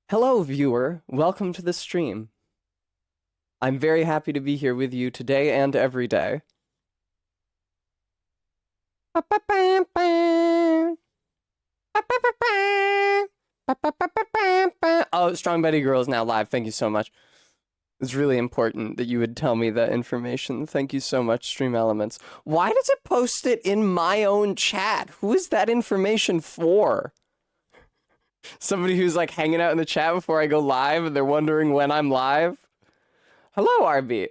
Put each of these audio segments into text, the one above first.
Hello, viewer. Welcome to the stream. I'm very happy to be here with you today and every day. Oh, Strong Betty Girl is now live. Thank you so much. It's really important that you would tell me that information. Thank you so much, Stream Elements. Why does it post it in my own chat? Who is that information for? Somebody who's like hanging out in the chat before I go live and they're wondering when I'm live? Hello, RB.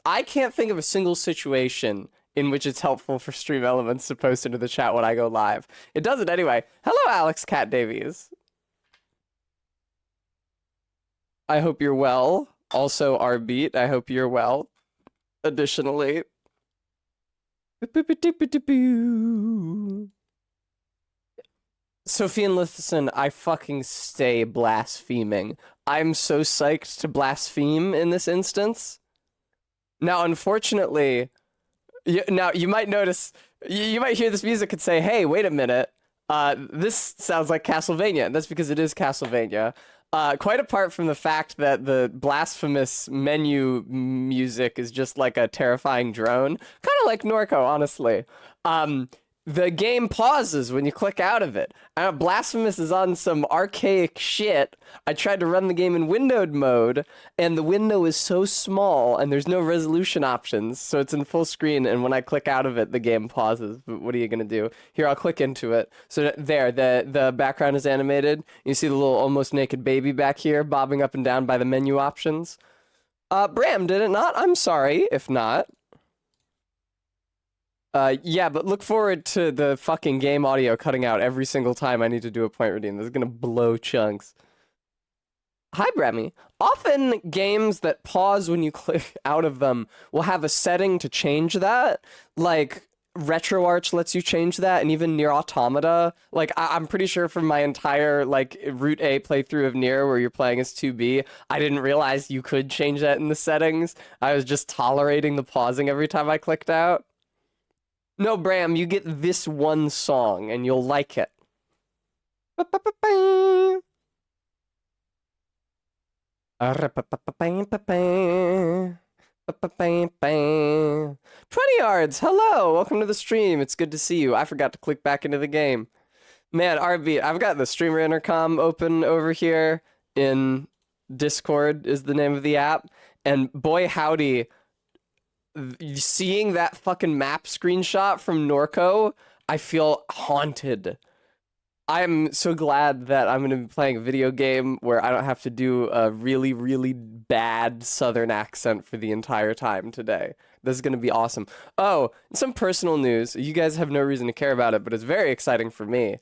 I can't think of a single situation in which it's helpful for Stream Elements to post into the chat when I go live. It does it anyway. Hello, Alex Cat Davies. I hope you're well. Also, RB, I hope you're well. Additionally. Sophie and Lithison, I fucking stay blaspheming. I'm so psyched to blaspheme in this instance. Now, unfortunately, you might notice, you might hear this music and say, hey, wait a minute, this sounds like Castlevania, and that's because it is Castlevania. Quite apart from the fact that the Blasphemous menu music is just like a terrifying drone, kind of like Norco, honestly. The game pauses when you click out of it. Blasphemous is on some archaic shit. I tried to run the game in windowed mode, and the window is so small, and there's no resolution options, so it's in full screen, and when I click out of it, the game pauses. But what are you gonna do? Here, I'll click into it. So there, the background is animated. You see the little almost naked baby back here, bobbing up and down by the menu options. Bram, did it not? I'm sorry if not. Yeah, but look forward to the fucking game audio cutting out every single time I need to do a point redeem. This is gonna blow chunks. Hi, Bremy. Often games that pause when you click out of them will have a setting to change that. Like, RetroArch lets you change that, and even Nier Automata. Like, I'm pretty sure from my entire, like, Route A playthrough of Nier where you're playing as 2B, I didn't realize you could change that in the settings. I was just tolerating the pausing every time I clicked out. No, Bram, you get this one song, and you'll like it. 20 yards, hello, welcome to the stream. It's good to see you. I forgot to click back into the game. Man, RB, I've got the streamer intercom open over here in Discord is the name of the app. And boy, howdy, seeing that fucking map screenshot from Norco, I feel haunted. I'm so glad that I'm going to be playing a video game where I don't have to do a really, really bad southern accent for the entire time today. This is going to be awesome. Oh, some personal news. You guys have no reason to care about it, but it's very exciting for me.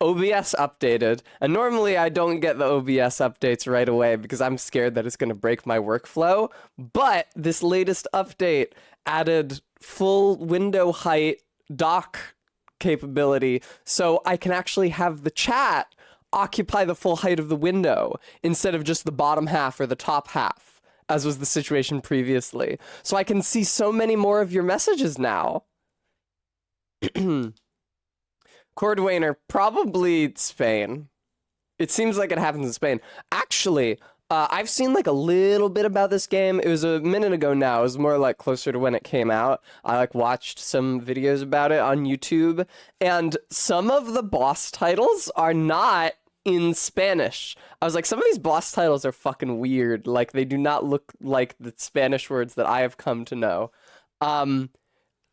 OBS updated, and normally I don't get the OBS updates right away because I'm scared that it's going to break my workflow, but this latest update added full window height dock capability, so I can actually have the chat occupy the full height of the window instead of just the bottom half or the top half, as was the situation previously. So I can see so many more of your messages now. Cordwainer, probably Spain. It seems like it happens in Spain. Actually, I've seen like a little bit about this game. It was a minute ago now. It was more like closer to when it came out. I like watched some videos about it on YouTube, and some of the boss titles are not in Spanish. I was like, some of these boss titles are fucking weird. Like, they do not look like the Spanish words that I have come to know.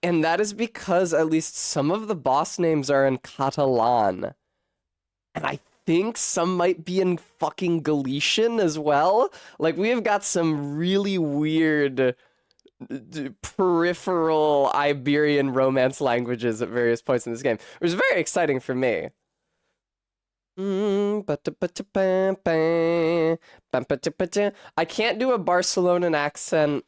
And that is because at least some of the boss names are in Catalan. And I think some might be in fucking Galician as well. Like, we have got some really weird peripheral Iberian Romance languages at various points in this game. It was very exciting for me. I can't do a Barcelonan accent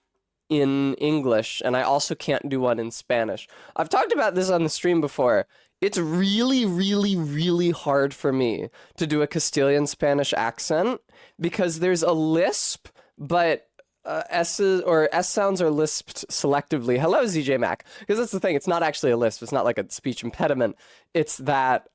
in English, and I also can't do one in Spanish. I've talked about this on the stream before. It's really, really, really hard for me to do a Castilian Spanish accent because there's a lisp, but S's or S sounds are lisped selectively. Hello, ZJ Mac. Because that's the thing. It's not actually a lisp. It's not like a speech impediment. It's that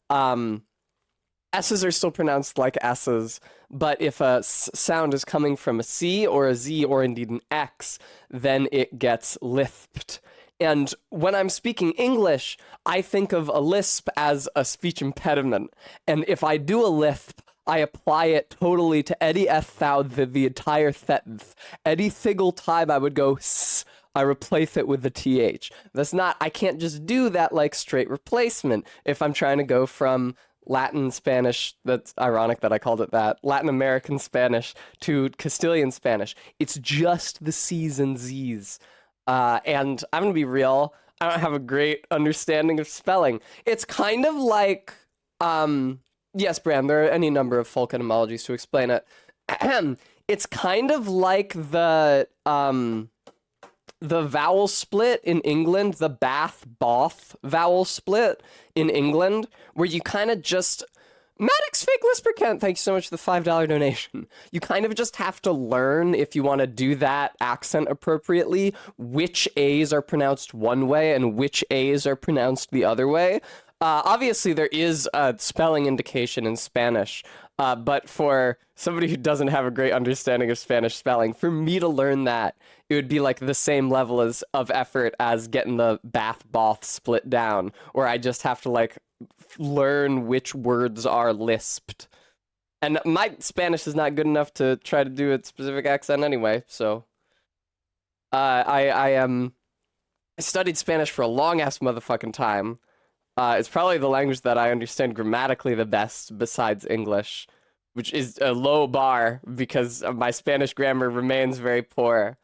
S's are still pronounced like S's, but if a sound is coming from a C or a Z or indeed an X, then it gets lisped. And when I'm speaking English, I think of a lisp as a speech impediment. And if I do a lisp, I apply it totally to any S sound the entire sentence. Any single time I would go s, I replace it with the th. That's not, I can't just do that like straight replacement. If I'm trying to go from Latin Spanish, that's ironic that I called it that, Latin American Spanish to Castilian Spanish, it's just the C's and Z's. And I'm gonna be real, I don't have a great understanding of spelling. It's kind of like, yes, Bram, there are any number of folk etymologies to explain it. It's kind of like the vowel split in England, the bath-both vowel split in England, where you kind of just... Maddox Fake Lisper Kent, thank you so much for the $5 donation. You kind of just have to learn, if you want to do that accent appropriately, which A's are pronounced one way and which A's are pronounced the other way. Obviously, there is a spelling indication in Spanish, but for somebody who doesn't have a great understanding of Spanish spelling, for me to learn that, it would be like the same level of effort as getting the bath-both split down, where I just have to like learn which words are lisped. And my Spanish is not good enough to try to do a specific accent anyway, so I studied Spanish for a long-ass motherfucking time. It's probably the language that I understand grammatically the best besides English, which is a low bar because my Spanish grammar remains very poor.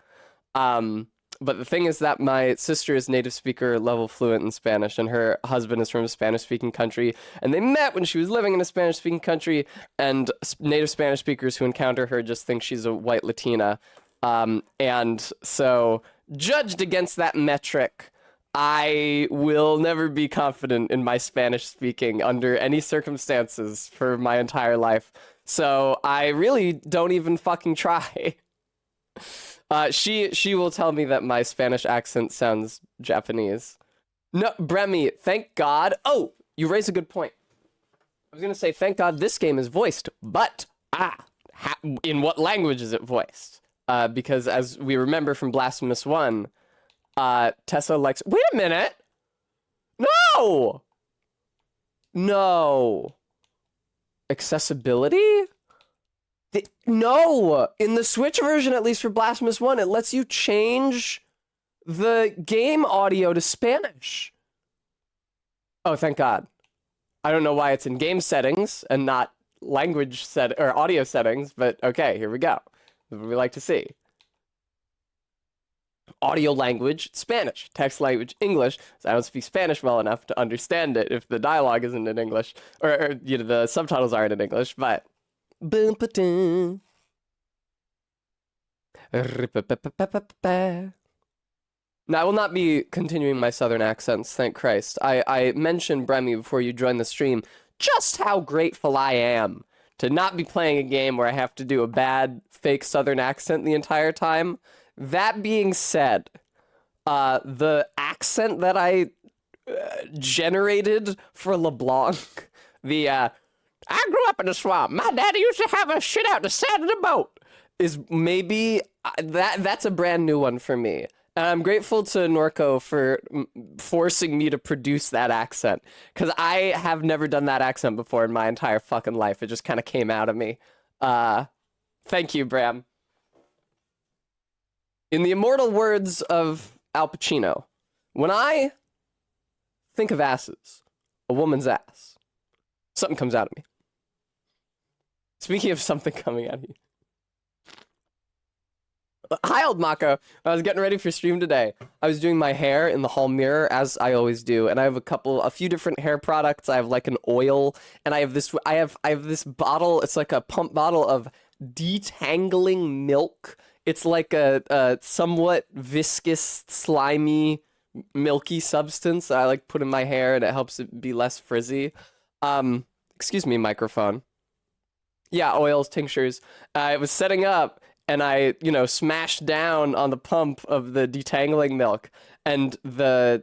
But the thing is that my sister is native speaker level fluent in Spanish, and her husband is from a Spanish-speaking country, and they met when she was living in a Spanish-speaking country, and native Spanish speakers who encounter her just think she's a white Latina. And so, judged against that metric, I will never be confident in my Spanish speaking under any circumstances for my entire life. So I really don't even fucking try. She will tell me that my Spanish accent sounds Japanese. No, Bremy, thank God. Oh, you raise a good point. I was gonna say, thank God this game is voiced, but in what language is it voiced? Because as we remember from Blasphemous 1, Tessa likes... Wait a minute! No! No. Accessibility? No! In the Switch version, at least for Blasphemous 1, it lets you change the game audio to Spanish. Oh, thank God. I don't know why it's in game settings and not language set or audio settings, but okay, here we go. This is what we like to see. Audio language, Spanish. Text language, English. So I don't speak Spanish well enough to understand it if the dialogue isn't in English, or you know, the subtitles aren't in English, but... Boom, ba-dum. Now, I will not be continuing my southern accents, thank Christ. I mentioned, Bremy, before you joined the stream, just how grateful I am to not be playing a game where I have to do a bad fake southern accent the entire time. That being said, the accent that I generated for LeBlanc, the I grew up in the swamp. My daddy used to have a shit out the side of the boat, is maybe that's a brand new one for me. And I'm grateful to Norco for forcing me to produce that accent, because I have never done that accent before in my entire fucking life. It just kind of came out of me. Thank you, Bram. In the immortal words of Al Pacino, when I think of asses, a woman's ass, something comes out of me. Speaking of something coming out of you. Hi, old Mako. I was getting ready for stream today. I was doing my hair in the hall mirror, as I always do, and I have a few different hair products. I have like an oil, and I have this bottle. It's like a pump bottle of detangling milk. It's like a somewhat viscous, slimy, milky substance that I like put in my hair, and it helps it be less frizzy. Excuse me, microphone. Yeah, oils, tinctures. I was setting up, and I, you know, smashed down on the pump of the detangling milk, and the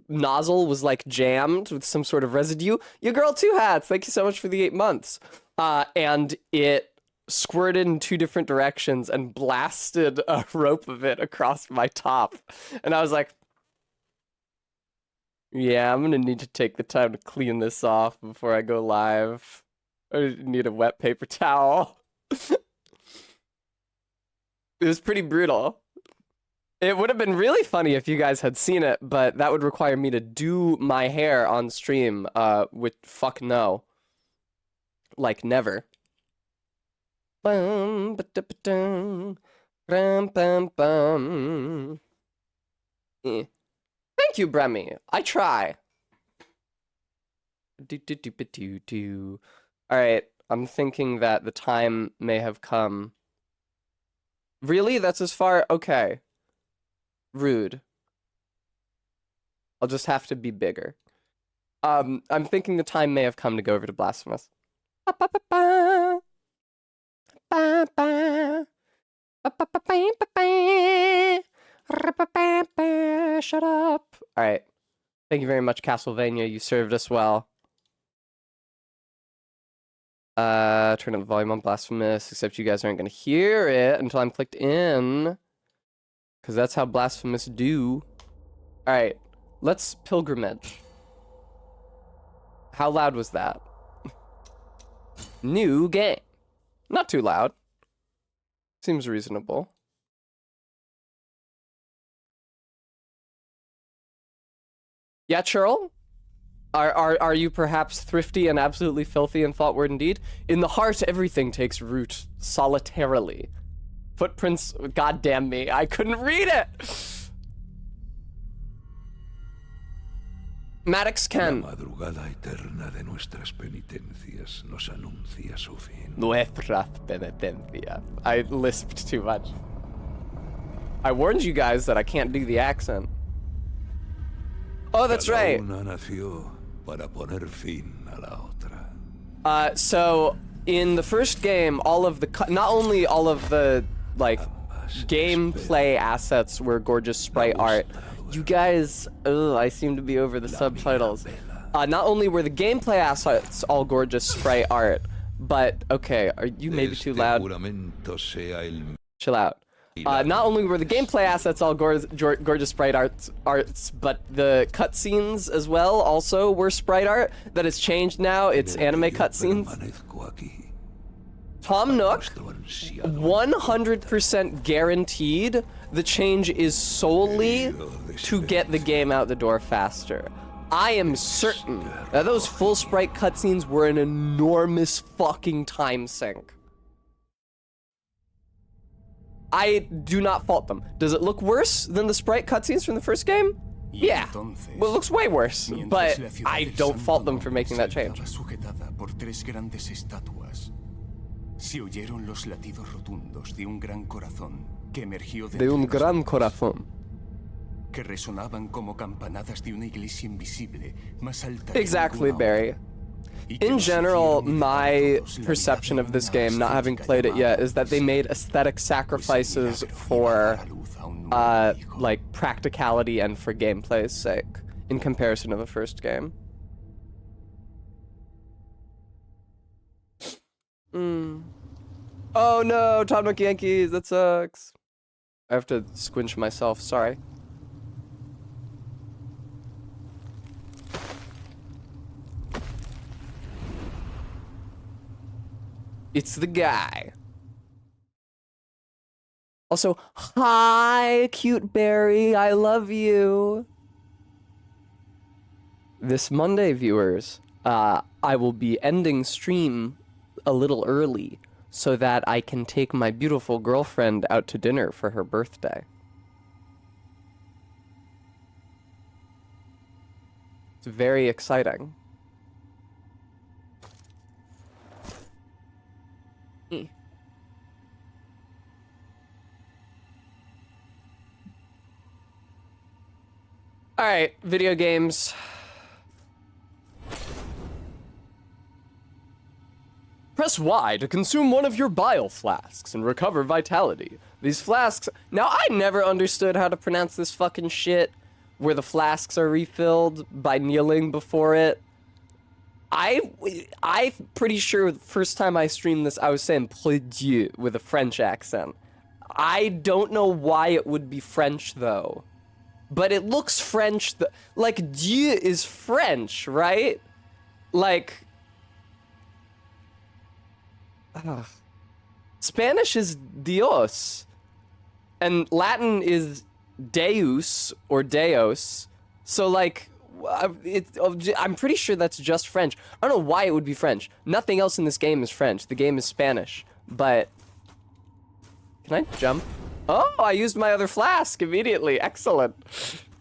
nozzle was like jammed with some sort of residue. Your girl 2 hats, thank you so much for the 8 months. And it squirted in 2 different directions and blasted a rope of it across my top. And I was like, yeah, I'm gonna need to take the time to clean this off before I go live. I need a wet paper towel. It was pretty brutal. It would have been really funny if you guys had seen it, but that would require me to do my hair on stream, with fuck no. Like never. Bum, ba-da-ba-dum, bum, bum, bum. Eh. Thank you, Bremy. I try. All right, I'm thinking that the time may have come. Really? That's as far? Okay. Rude. I'll just have to be bigger. I'm thinking the time may have come to go over to Blasphemous. Shut up. All right. Thank you very much, Castlevania. You served us well. Turn up the volume on Blasphemous, except you guys aren't going to hear it until I'm clicked in. Because that's how Blasphemous do. All right. Let's pilgrimage. How loud was that? New game. Not too loud. Seems reasonable. Yeah, Churl? Are you perhaps thrifty and absolutely filthy and thoughtward indeed? In the heart, everything takes root solitarily. Footprints, goddamn me, I couldn't read it! Maddox Ken. La madrugada eterna de nuestras penitencias nos anuncia su fin. Nuestra penitencia. I lisped too much. I warned you guys that I can't do the accent. Oh, that's right. Cada una nació para poner fin a la otra. So in the first game, all of the not only all of the like gameplay assets were gorgeous sprite art. You guys, I seem to be over the subtitles. Not only were the gameplay assets all gorgeous sprite art, but okay, are you maybe too loud? Chill out. Not only were the gameplay assets all gorgeous sprite arts, but the cutscenes as well also were sprite art. That has changed now. It's anime cutscenes. Tom Nook, 100% guaranteed. The change is solely to get the game out the door faster. I am certain that those full sprite cutscenes were an enormous fucking time sink. I do not fault them. Does it look worse than the sprite cutscenes from the first game? Yeah. Well, it looks way worse, but I don't fault them for making that change. Se oyeron los latidos rotundos de un gran corazón que emergió de un gran corazón que resonaban como campanadas de una iglesia invisible más alta. Exactly, Barry. In general, my perception of this game, not having played it yet, is that they made aesthetic sacrifices for like practicality and for gameplay's sake in comparison to the first game. Oh no, Tom Nook Yankees, that sucks. I have to squinch myself, sorry. It's the guy. Also, hi, cute Barry, I love you. This Monday, viewers, I will be ending stream a little early so that I can take my beautiful girlfriend out to dinner for her birthday. It's very exciting. All right, video games. Press Y to consume one of your bile flasks and recover vitality. These flasks... Now, I never understood how to pronounce this fucking shit. where the flasks are refilled by kneeling before it. I'm pretty sure the first time I streamed this, I was saying "Près Dieu" with a French accent. I don't know why it would be French though, but it looks French. Like Dieu is French, right? Like, Spanish is Dios, and Latin is Deus or Deos. So like, I'm pretty sure that's just French. I don't know why it would be French. Nothing else in this game is French. The game is Spanish. But can I jump? Oh, I used my other flask immediately. Excellent.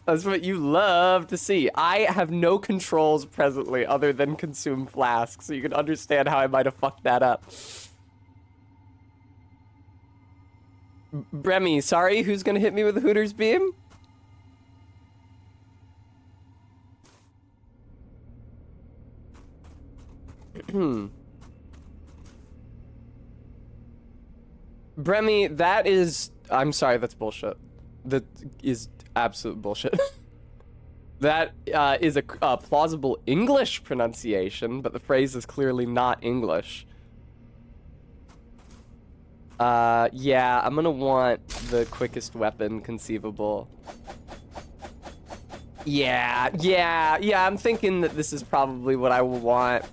That's what you love to see. I have no controls presently other than consume flasks, so you can understand how I might have fucked that up. Bremy, sorry, who's gonna hit me with a Hooters beam? Bremy, that is... I'm sorry, that's bullshit. That is absolute bullshit. That is a plausible English pronunciation, but the phrase is clearly not English. Yeah, I'm gonna want the quickest weapon conceivable. Yeah, I'm thinking that this is probably what I will want.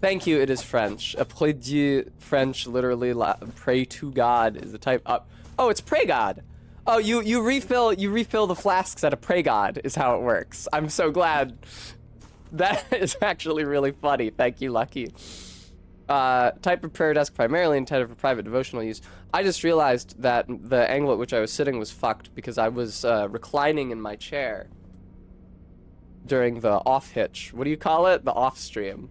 Thank you, it is French. Après Dieu, French, literally, pray to God is a type up. Oh, it's pray God. Oh, you refill the flasks at a pray God is how it works. I'm so glad. That is actually really funny. Thank you, Lucky. Type of prayer desk primarily intended for private devotional use. I just realized that the angle at which I was sitting was fucked because I was reclining in my chair during the off hitch. What do you call it? The off stream.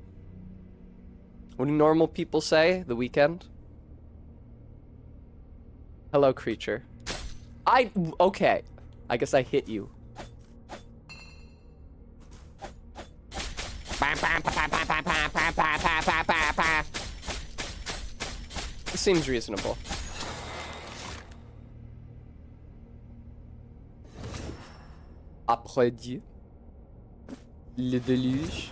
What do normal people say? The weekend? Hello, creature. Okay. I guess I hit you. Seems reasonable. Après Dieu. Le déluge.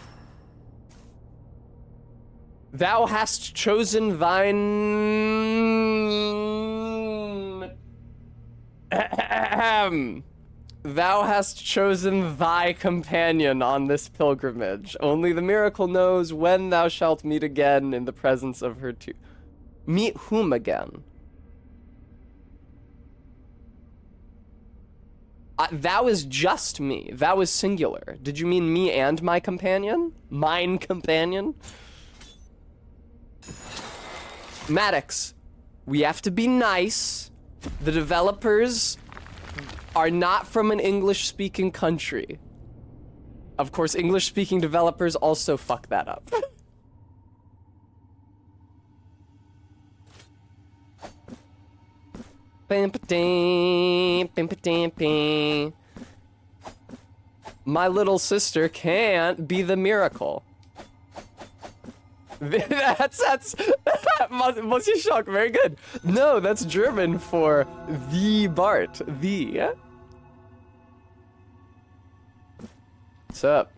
Thou hast chosen thine... Thou hast chosen thy companion on this pilgrimage. Only the miracle knows when thou shalt meet again in the presence of her two. Meet whom again? Thou is just me. Thou is singular. Did you mean me and my companion? Mine companion? Maddox, we have to be nice. The developers are not from an English-speaking country. Of course, English-speaking developers also fuck that up. My little sister can't be the miracle. That's Monsieur Shock, very good. No, that's German for the Bart. The. What's up?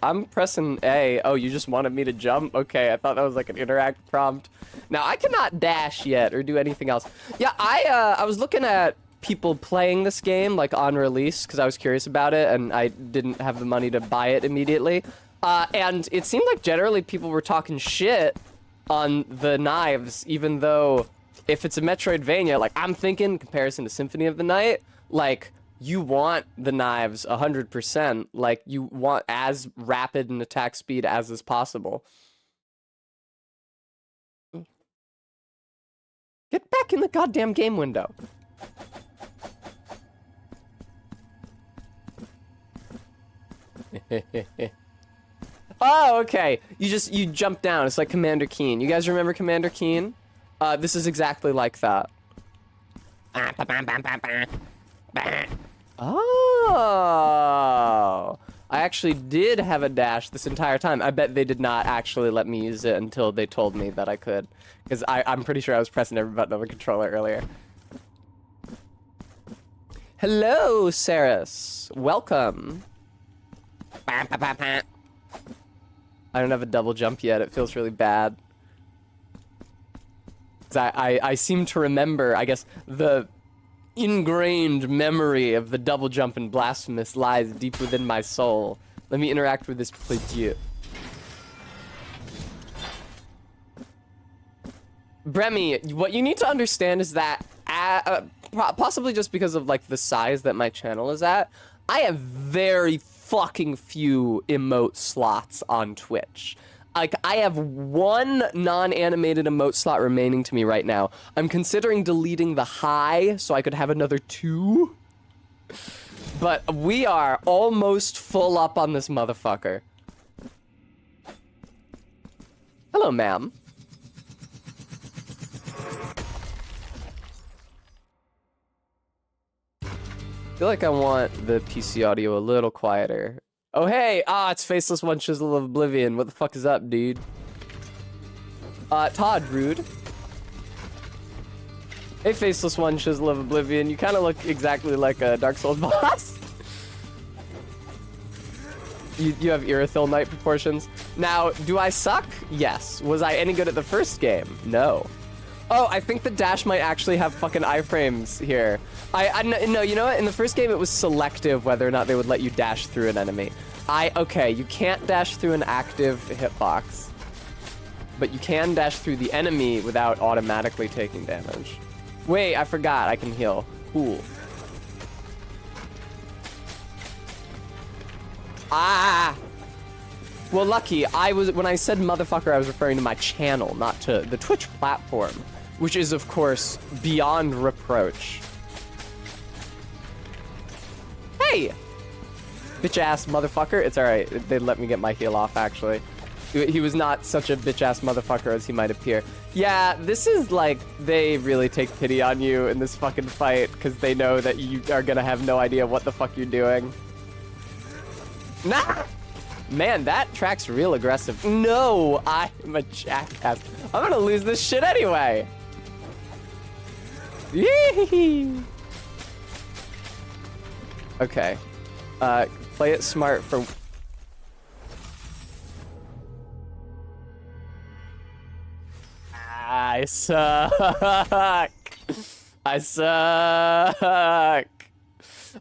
I'm pressing A. Oh, you just wanted me to jump? Okay, I thought that was like an interact prompt. Now, I cannot dash yet or do anything else. Yeah, I was looking at people playing this game, like, on release, because I was curious about it, and I didn't have the money to buy it immediately. And it seemed like generally people were talking shit on the knives, even though if it's a Metroidvania, like, I'm thinking, in comparison to Symphony of the Night, like, you want the knives 100%. Like, you want as rapid an attack speed as is possible. Get back in the goddamn game window. Oh, okay. You jump down. It's like Commander Keen. You guys remember Commander Keen? This is exactly like that. Oh. I actually did have a dash this entire time. I bet they did not actually let me use it until they told me that I could. Because I'm pretty sure I was pressing every button on the controller earlier. Hello, Saris. Welcome. I don't have a double jump yet. It feels really bad. 'Cause I seem to remember, I guess, the ingrained memory of the double jump in Blasphemous lies deep within my soul. Let me interact with this plateau. Bremy, what you need to understand is that, possibly just because of like the size that my channel is at, I have very fucking few emote slots on Twitch. Like, I have one non-animated emote slot remaining to me right now. I'm considering deleting the high so I could have another 2. But we are almost full up on this motherfucker. Hello, ma'am. I feel like I want the PC audio a little quieter. Oh, hey! Ah, it's Faceless One Chisel of Oblivion. What the fuck is up, dude? Todd, rude. Hey, Faceless One Chisel of Oblivion. You kind of look exactly like a Dark Souls boss. You have Irithyll Knight proportions. Now, do I suck? Yes. Was I any good at the first game? No. Oh, I think the dash might actually have fucking iframes here. No, you know what? In the first game, it was selective whether or not they would let you dash through an enemy. Okay, you can't dash through an active hitbox. But you can dash through the enemy without automatically taking damage. Wait, I forgot. I can heal. Cool. Ah! Well, lucky. When I said motherfucker, I was referring to my channel, not to the Twitch platform, which is, of course, beyond reproach. Hey! Bitch-ass motherfucker. It's alright. They let me get my heal off, actually. He was not such a bitch-ass motherfucker as he might appear. Yeah, this is like, they really take pity on you in this fucking fight, because they know that you are gonna have no idea what the fuck you're doing. Nah! Man, that track's real aggressive. No, I'm a jackass. I'm gonna lose this shit anyway. Yee. Okay. Play it smart for... I suck. I suck.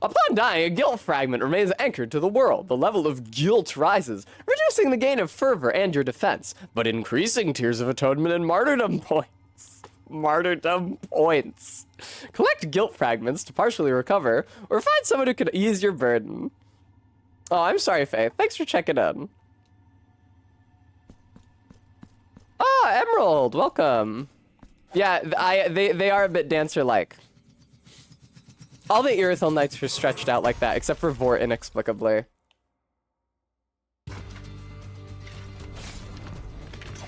Upon dying, a guilt fragment remains anchored to the world. The level of guilt rises, reducing the gain of fervor and your defense, but increasing tears of atonement and martyrdom points. Martyrdom points. Collect guilt fragments to partially recover, or find someone who can ease your burden. Oh, I'm sorry, Faith. Thanks for checking in. Ah, Emerald, welcome. Yeah, they are a bit dancer-like. All the Irithyll Knights are stretched out like that, except for Vort, inexplicably.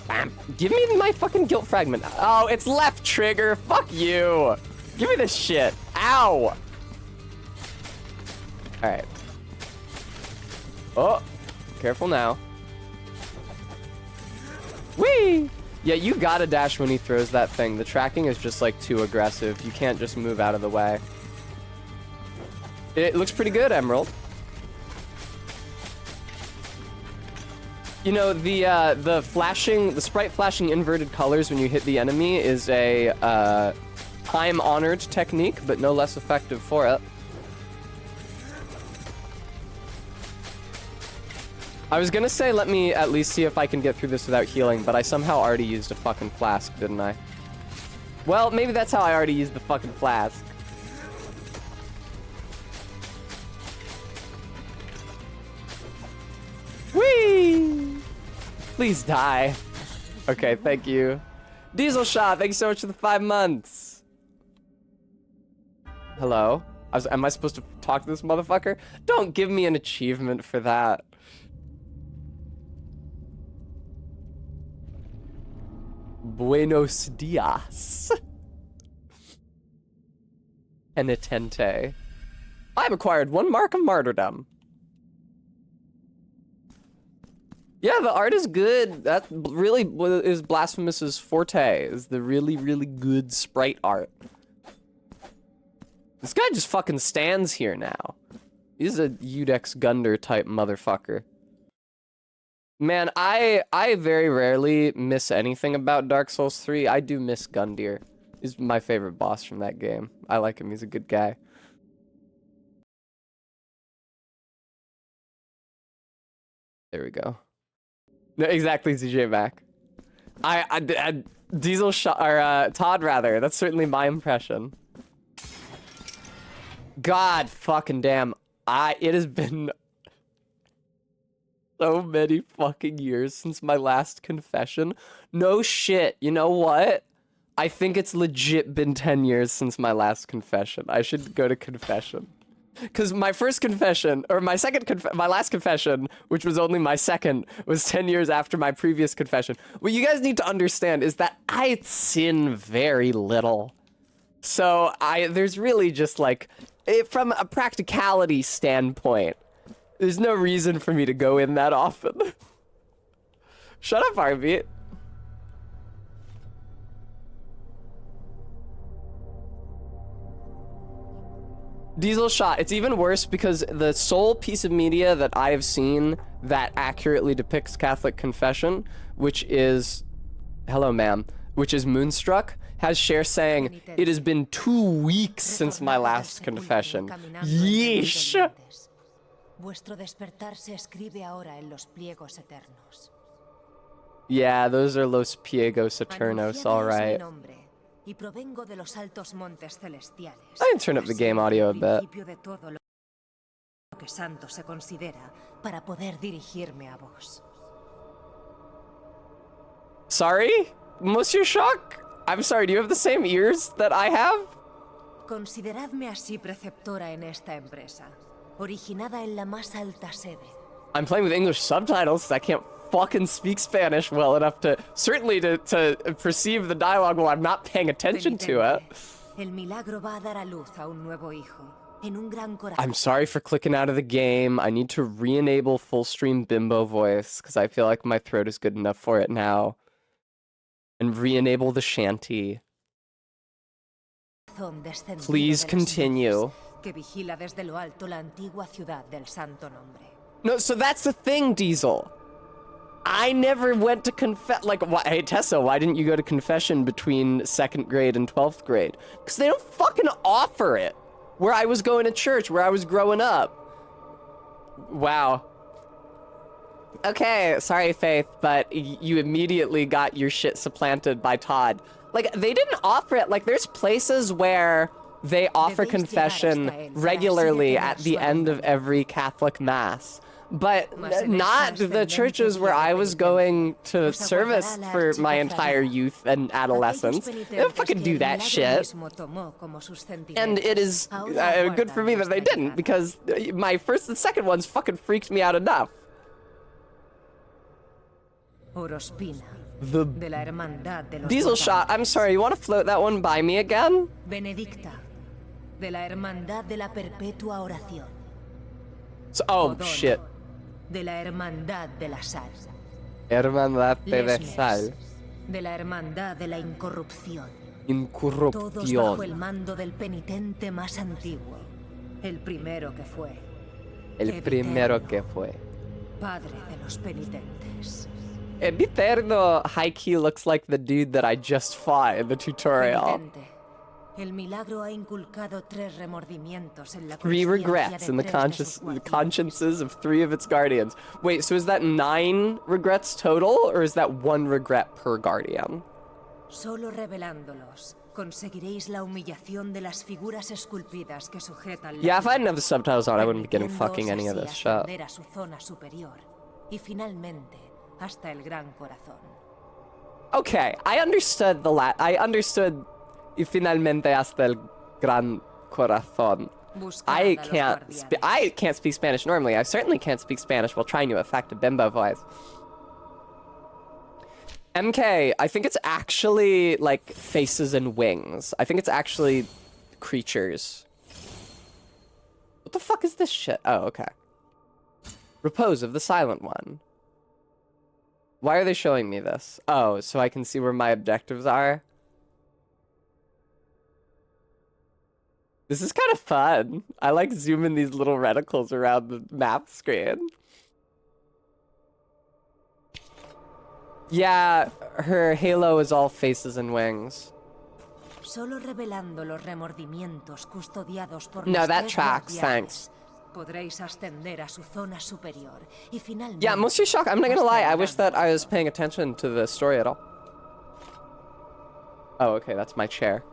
Bam. Give me my fucking guilt fragment. Oh, it's left trigger. Fuck you. Give me this shit. Ow. Alright. Oh, careful now. Whee! Yeah, you gotta dash when he throws that thing. The tracking is just like too aggressive. You can't just move out of the way. It looks pretty good, Emerald. You know, the sprite flashing inverted colors when you hit the enemy is a time-honored technique, but no less effective for it. I was gonna say let me at least see if I can get through this without healing, but I somehow already used a fucking flask, didn't I? Well, maybe that's how I already used the fucking flask. Whee! Please die. Okay, thank you. Diesel Shot, thank you so much for the 5 months. Hello? Am I supposed to talk to this motherfucker? Don't give me an achievement for that. Buenos dias. Penitente. I've acquired 1 mark of martyrdom. Yeah, the art is good. That really is Blasphemous's forte, is the really, really good sprite art. This guy just fucking stands here now. He's a Udex Gunder type motherfucker. Man, I very rarely miss anything about Dark Souls 3. I do miss Gundyr. He's my favorite boss from that game. I like him. He's a good guy. There we go. No, exactly, CJ Mac. Diesel shot, or Todd rather. That's certainly my impression. God fucking damn. It has been so many fucking years since my last confession. No shit. You know what? I think it's legit been 10 years since my last confession. I should go to confession. Because my first confession, or my last confession, which was only my second, was 10 years after my previous confession. What you guys need to understand is that I sin very little. So there's really just like, from a practicality standpoint, there's no reason for me to go in that often. Shut up, Heartbeat. Diesel shot. It's even worse because the sole piece of media that I have seen that accurately depicts Catholic confession, which is, hello ma'am, which is Moonstruck, has Cher saying, "It has been 2 weeks since my last confession." Yeesh. Yeah, those are Los Piegos Eternos, alright. I can turn up the game audio a bit. Sorry? Monsieur Shock? I'm sorry, do you have the same ears that I have? Consideradme así preceptora en esta empresa, originada en la más alta sede. I'm playing with English subtitles, I can't fucking speak Spanish well enough to, certainly to perceive the dialogue while I'm not paying attention to it. El milagro va a dar a luz a un nuevo hijo, en un gran corazón. I'm sorry for clicking out of the game. I need to re-enable full stream bimbo voice, because I feel like my throat is good enough for it now. And re-enable the shanty. Please continue. Que vigila desde lo alto la antigua ciudad del Santo Nombre. No, so that's the thing, Diesel. I never went to hey Tessa, why didn't you go to confession between 2nd grade and 12th grade? Because they don't fucking offer it. Where I was going to church, where I was growing up. Wow. Okay, sorry Faith, but you immediately got your shit supplanted by Todd. Like, they didn't offer it, like there's places where they offer confession regularly at the end of every Catholic mass. But not the churches where I was going to service for my entire youth and adolescence. They don't fucking do that shit. And it is good for me that they didn't, because my first and second ones fucking freaked me out enough. The Diesel shot, I'm sorry, you want to float that one by me again? Benedicta, de la Hermandad de la Perpetua Oración. So, oh, shit. De la Hermandad de la Sal. Hermandad de la Sal. De la Hermandad de la Incorrupción. Incorrupción. Todos bajo el mando del penitente más antiguo. El primero que fue. El primero que fue. Padre de los penitentes. Eviterno high-key looks like the dude that I just fought in the tutorial. El milagro ha inculcado 3 remordimientos en la 3 regrets in the consciences of 3 of its guardians. Wait, so is that 9 regrets total, or is that 1 regret per guardian? Solo revelándolos, conseguiréis la humillación de las figuras esculpidas que sujetan. Yeah, if I didn't have the subtitles on, I wouldn't be getting fucking any of this shit. A su zona superior, y finalmente hasta el gran corazón. Okay, I understood I understood y finalmente hasta el gran corazón. I can't speak Spanish normally. I certainly can't speak Spanish while trying to affect a bimbo voice. MK, I think it's actually like faces and wings. I think it's actually creatures. What the fuck is this shit? Oh, okay. Repose of the Silent One. Why are they showing me this? Oh, so I can see where my objectives are? This is kind of fun. I like zooming these little reticles around the map screen. Yeah, her halo is all faces and wings. Solo revelando los remordimientos custodiados por No, los that tres tracks, guardianes, thanks. podréis ascender a su zona superior y finalmente. Yeah, Monsieur Shock, I'm not gonna lie, I wish that I was paying attention to the story at all. Oh, okay, that's my chair.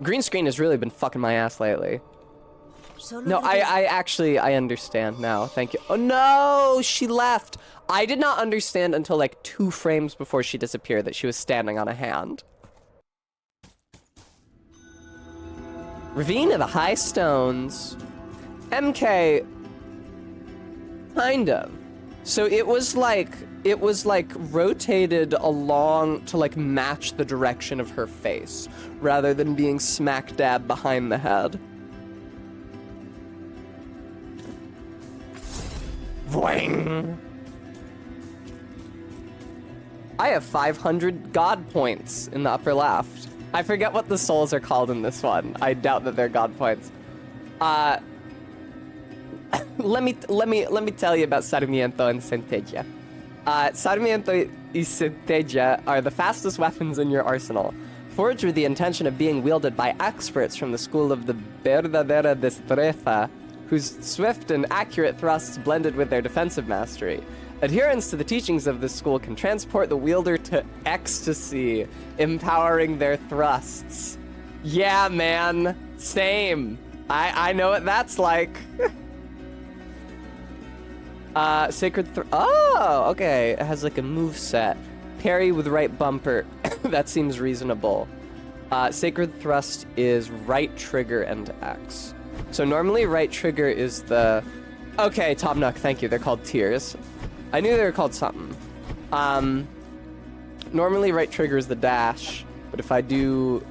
Green screen has really been fucking my ass lately. No, I understand now. Thank you. Oh no, she left. I did not understand until like 2 frames before she disappeared that she was standing on a hand. Ravine of the High Stones. MK. Kind of. So it was like rotated along to like match the direction of her face rather than being smack dab behind the head. Boing. I have 500 god points in the upper left. I forget what the souls are called in this one. I doubt that they're god points. Let me tell you about Sarmiento and Centella. Sarmiento y Centella are the fastest weapons in your arsenal, forged with the intention of being wielded by experts from the school of the verdadera destreza, whose swift and accurate thrusts blended with their defensive mastery. Adherence to the teachings of this school can transport the wielder to ecstasy, empowering their thrusts. Yeah, man. Same. I know what that's like. Sacred oh, okay. It has like a move set. Parry with right bumper. That seems reasonable. Sacred thrust is right trigger and X. So normally right trigger is the... Okay, Top Nook, thank you. They're called tiers. I knew they were called something. Normally right trigger is the dash, but if I do...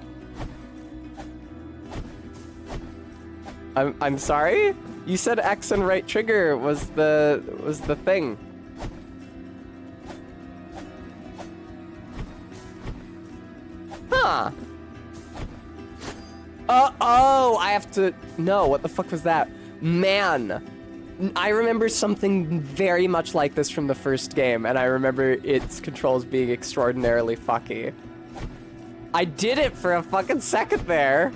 I'm sorry? You said X and right trigger was the thing. Huh. Oh, I have to... No, what the fuck was that? Man. I remember something very much like this from the first game, and I remember its controls being extraordinarily fucky. I did it for a fucking second there.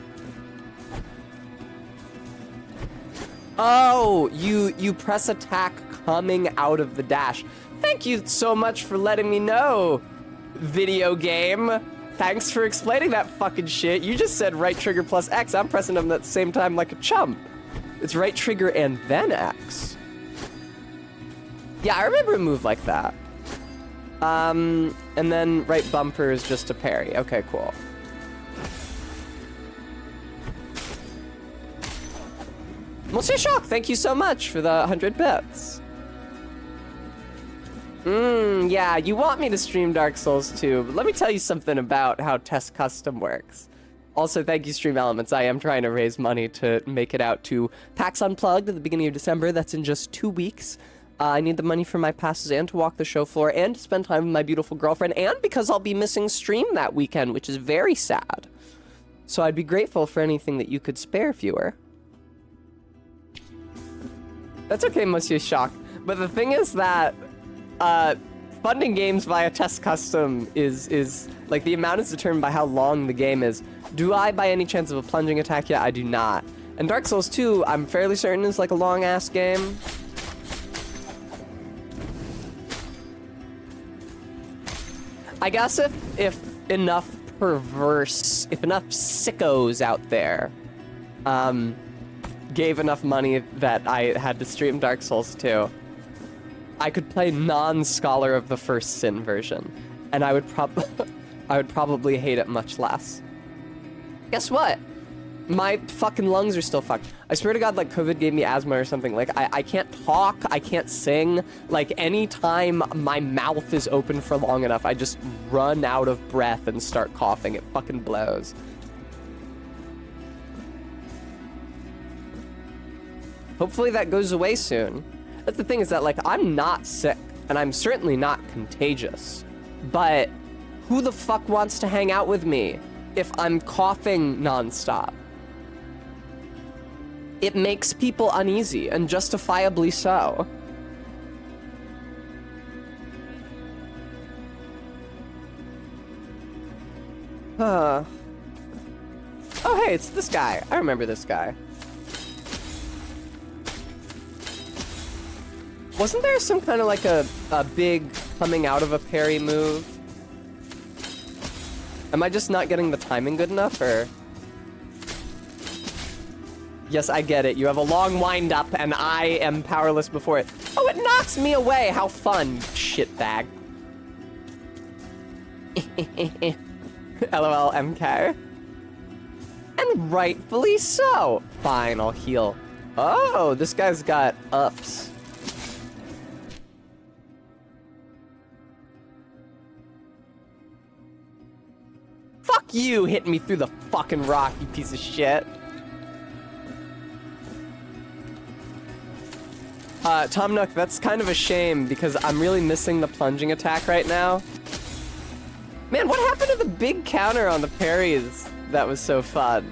Oh, you press attack coming out of the dash. Thank you so much for letting me know, video game. Thanks for explaining that fucking shit. You just said right trigger plus X. I'm pressing them at the same time like a chump. It's right trigger and then X. Yeah, I remember a move like that. And then right bumper is just a parry. Okay, cool. Monsieur Shock, thank you so much for the 100 bits. Yeah, you want me to stream Dark Souls 2, but let me tell you something about how Test Custom works. Also, thank you, Stream Elements. I am trying to raise money to make it out to PAX Unplugged at the beginning of December. That's in just 2 weeks. I need the money for my passes and to walk the show floor and to spend time with my beautiful girlfriend, and because I'll be missing stream that weekend, which is very sad. So I'd be grateful for anything that you could spare, viewer. That's okay, Monsieur Shock. But the thing is that funding games via Test Custom is like the amount is determined by how long the game is. Do I, by any chance, have a plunging attack yet? I do not. And Dark Souls 2, I'm fairly certain is like a long-ass game. I guess if enough sickos out there gave enough money that I had to stream Dark Souls 2, I could play non-Scholar of the First Sin version, and I would probably hate it much less. Guess what? My fucking lungs are still fucked. I swear to God, like, COVID gave me asthma or something. Like, I can't talk, I can't sing. Like, anytime my mouth is open for long enough, I just run out of breath and start coughing. It fucking blows. Hopefully that goes away soon. That's the thing, is that, like, I'm not sick, and I'm certainly not contagious. But who the fuck wants to hang out with me if I'm coughing nonstop? It makes people uneasy, and justifiably so. Oh, hey, it's this guy. I remember this guy. Wasn't there some kind of like a big coming out of a parry move? Am I just not getting the timing good enough, or? Yes, I get it. You have a long wind up, and I am powerless before it. Oh, it knocks me away. How fun, you shitbag. LOL MK. And rightfully so. Fine, I'll heal. Oh, this guy's got ups. Fuck you, hitting me through the fucking rock, you piece of shit. Tom Nook, that's kind of a shame because I'm really missing the plunging attack right now. Man, what happened to the big counter on the parries? That was so fun.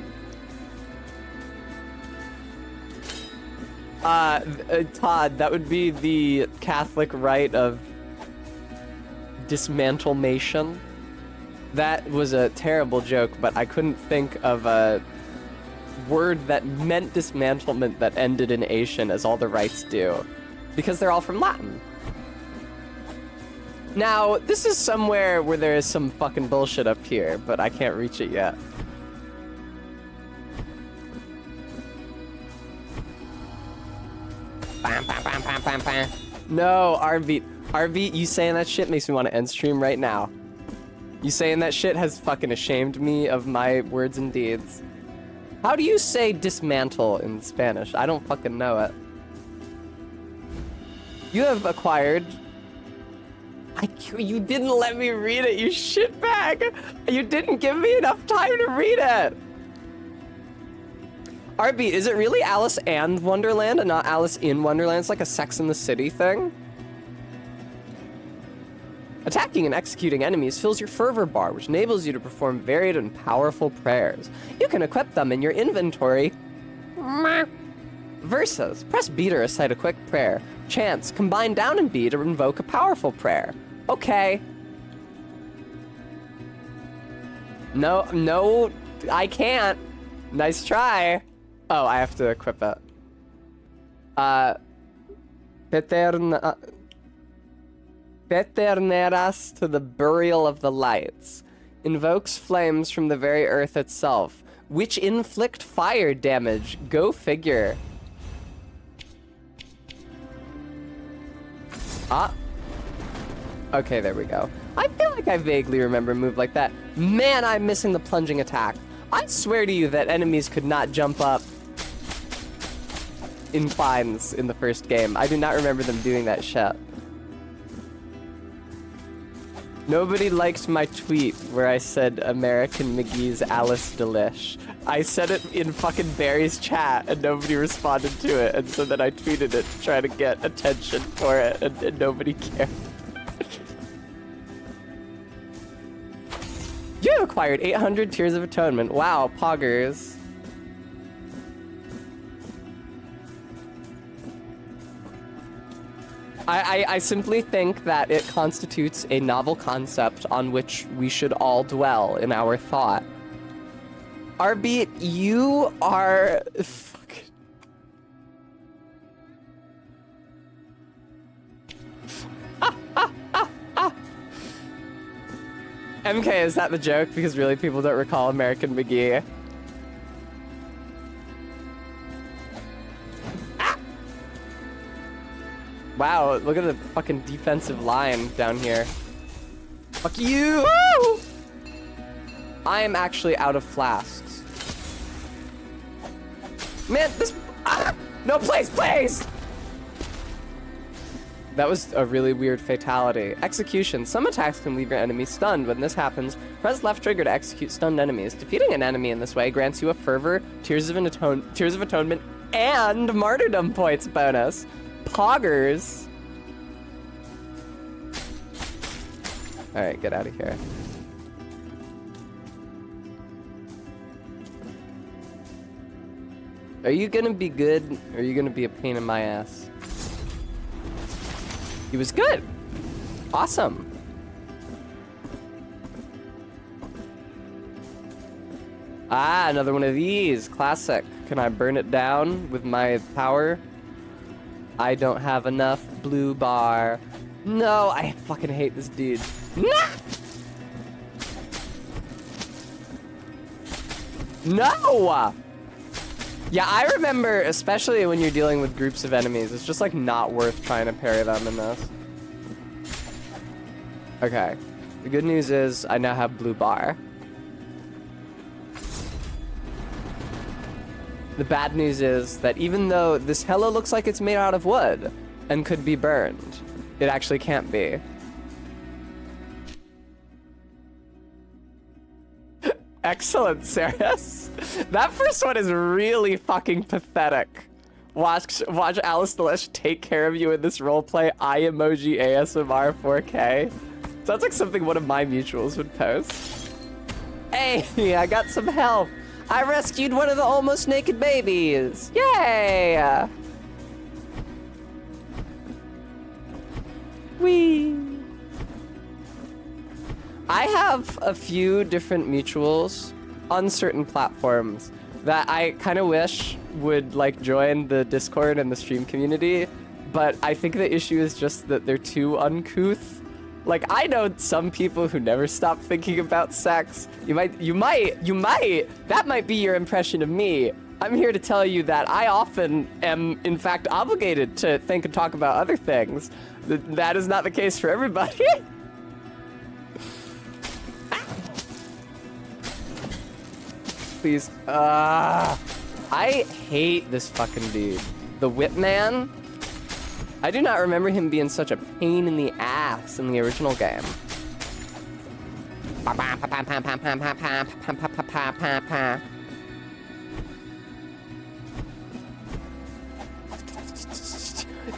Todd, that would be the Catholic rite of dismantlemation. That was a terrible joke, but I couldn't think of a word that meant dismantlement that ended in Asian as all the rites do, because they're all from Latin. Now, this is somewhere where there is some fucking bullshit up here, but I can't reach it yet. Bam, bam, bam, bam, bam, bam. No, Arbeat. Arbeat, you saying that shit makes me want to end stream right now. You saying that shit has fucking ashamed me of my words and deeds. How do you say dismantle in Spanish? I don't fucking know it. You have acquired... You didn't let me read it, you shitbag! You didn't give me enough time to read it! RB, is it really Alice and Wonderland and not Alice in Wonderland? It's like a Sex and the City thing. Attacking and executing enemies fills your fervor bar, which enables you to perform varied and powerful prayers. You can equip them in your inventory. Verses. Press B to recite a quick prayer. Chants. Combine down and B to invoke a powerful prayer. Okay. No, I can't. Nice try. Oh, I have to equip it. Peterneras to the burial of the lights. Invokes flames from the very earth itself, which inflict fire damage. Go figure. Ah. Okay, there we go. I feel like I vaguely remember a move like that. Man, I'm missing the plunging attack. I swear to you that enemies could not jump up inclines in the first game. I do not remember them doing that shit. Nobody liked my tweet where I said American McGee's Alice Delish. I said it in fucking Barry's chat and nobody responded to it, and so then I tweeted it to try to get attention for it, and nobody cared. You have acquired 800 Tears of Atonement. Wow, poggers. I simply think that it constitutes a novel concept on which we should all dwell in our thought. Arbeat, you are... Fuck. MK, is that the joke? Because really people don't recall American McGee. Wow, look at the fucking defensive line down here. Fuck you! Woo! I am actually out of flasks. Man, this... Ah! No, please! That was a really weird fatality. Execution. Some attacks can leave your enemy stunned. When this happens, press left trigger to execute stunned enemies. Defeating an enemy in this way grants you a Fervor, Tears of Atonement, and Martyrdom points bonus. Poggers. Alright, get out of here. Are you gonna be good, or are you gonna be a pain in my ass? He was good. Awesome. Ah, another one of these. Classic. Can I burn it down with my power? I don't have enough blue bar. No, I fucking hate this dude. Nah! No! Yeah, I remember, especially when you're dealing with groups of enemies, it's just like not worth trying to parry them in this. Okay. The good news is I now have blue bar. The bad news is that even though this hello looks like it's made out of wood and could be burned, it actually can't be. Excellent, Saris. That first one is really fucking pathetic. Watch Alice Delish take care of you in this roleplay. I emoji ASMR 4K. Sounds like something one of my mutuals would post. Hey, I got some help. I rescued one of the almost naked babies. Yay! Whee! I have a few different mutuals on certain platforms that I kind of wish would like join the Discord and the stream community, but I think the issue is just that they're too uncouth. Like, I know some people who never stop thinking about sex. You might, that might be your impression of me. I'm here to tell you that I often am, in fact, obligated to think and talk about other things. That is not the case for everybody. Please. I hate this fucking dude. The Whip Man. I do not remember him being such a pain in the ass in the original game.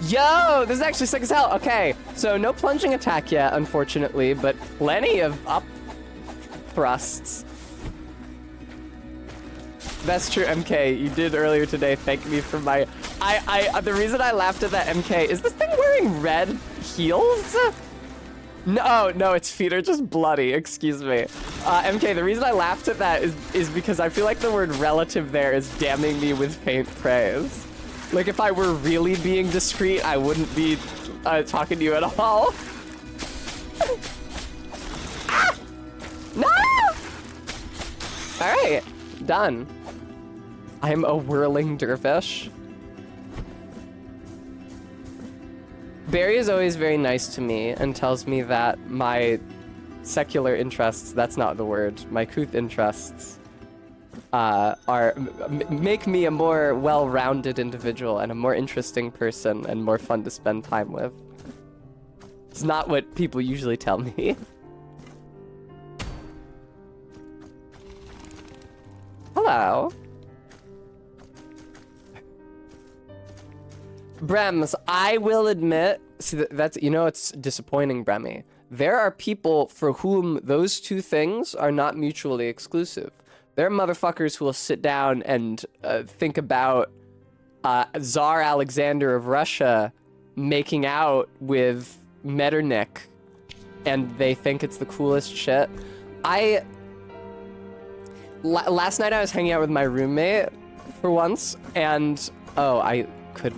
Yo, this is actually sick as hell. Okay, so no plunging attack yet, unfortunately, but plenty of up thrusts. That's true, MK. You did earlier today thank me for my... the reason I laughed at that, MK, is this thing wearing red heels? No, its feet are just bloody, excuse me. MK, the reason I laughed at that is because I feel like the word relative there is damning me with faint praise. Like, if I were really being discreet, I wouldn't be talking to you at all. Ah! No! All right, done. I'm a whirling dervish. Barry is always very nice to me and tells me that my secular interests, that's not the word, my couth interests, make me a more well-rounded individual and a more interesting person and more fun to spend time with. It's not what people usually tell me. Hello. Brems, I will admit, see, that's, you know, it's disappointing, Bremy. There are people for whom those two things are not mutually exclusive. There are motherfuckers who will sit down and think about Tsar Alexander of Russia making out with Metternich, and they think it's the coolest shit. Last night I was hanging out with my roommate for once, and I could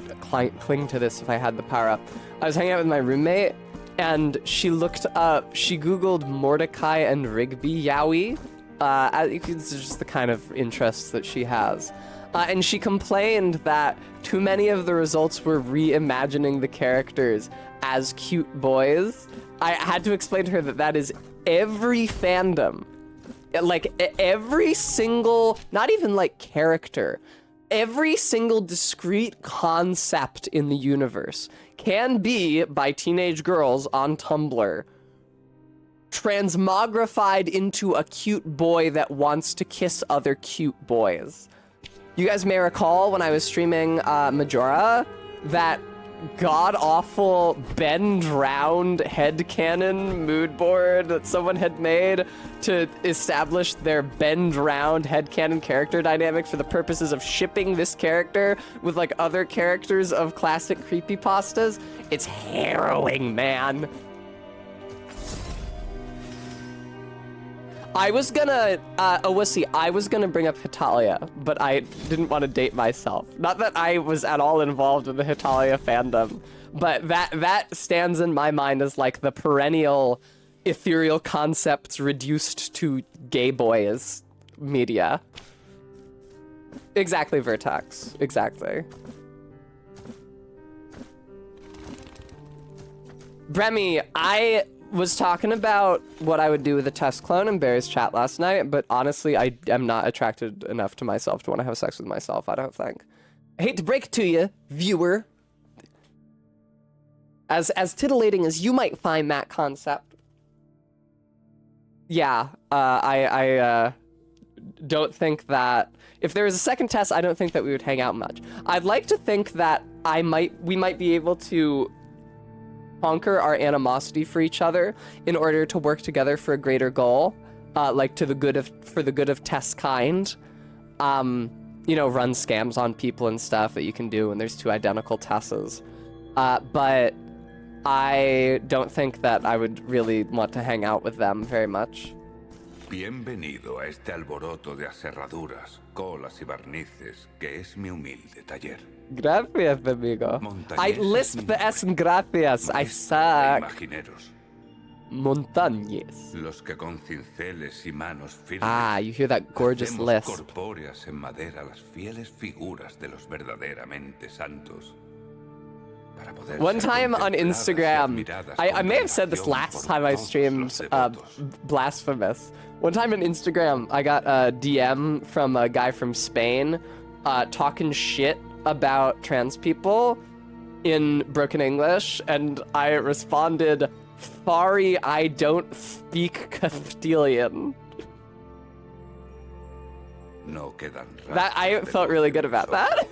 cling to this if I had the power up. I was hanging out with my roommate, and she Googled Mordecai and Rigby Yowie. It's just the kind of interests that she has. And she complained that too many of the results were reimagining the characters as cute boys. I had to explain to her that is every fandom. Like, every single, not even like character, every single discrete concept in the universe can be, by teenage girls on Tumblr, transmogrified into a cute boy that wants to kiss other cute boys. You guys may recall when I was streaming Majora that god-awful bend-round headcanon mood board that someone had made to establish their bend-round headcanon character dynamic for the purposes of shipping this character with, like, other characters of classic creepypastas. It's harrowing, man. I was gonna, I was gonna bring up Hitalia, but I didn't want to date myself. Not that I was at all involved in the Hitalia fandom, but that stands in my mind as like the perennial ethereal concepts reduced to gay boys media. Exactly, Vertex. Exactly. Bremy, I was talking about what I would do with a test clone in Barry's chat last night, but honestly, I am not attracted enough to myself to want to have sex with myself, I don't think. I hate to break it to you, viewer. As titillating as you might find that concept. Yeah, I don't think that... If there was a second test, I don't think that we would hang out much. I'd like to think that we might be able to conquer our animosity for each other in order to work together for a greater goal, like for the good of Tess kind. You know, run scams on people and stuff that you can do when there's two identical Tesses. But I don't think that I would really want to hang out with them very much. Bienvenido a este alboroto de aserraduras, colas y barnices que es mi humilde taller. Gracias, amigo. I lisp the S in gracias. I suck. Imagineros. Montañes. Los que con cinceles y manos firmes. Ah, you hear that gorgeous hacemos lisp. corpóreas en madera las fieles figuras de los verdaderamente santos. One time on Instagram, I may have said this last time I streamed Blasphemous. One time on Instagram, I got a DM from a guy from Spain talking shit about trans people in broken English, and I responded, "Sorry, I don't speak Castilian." That I felt really good about that.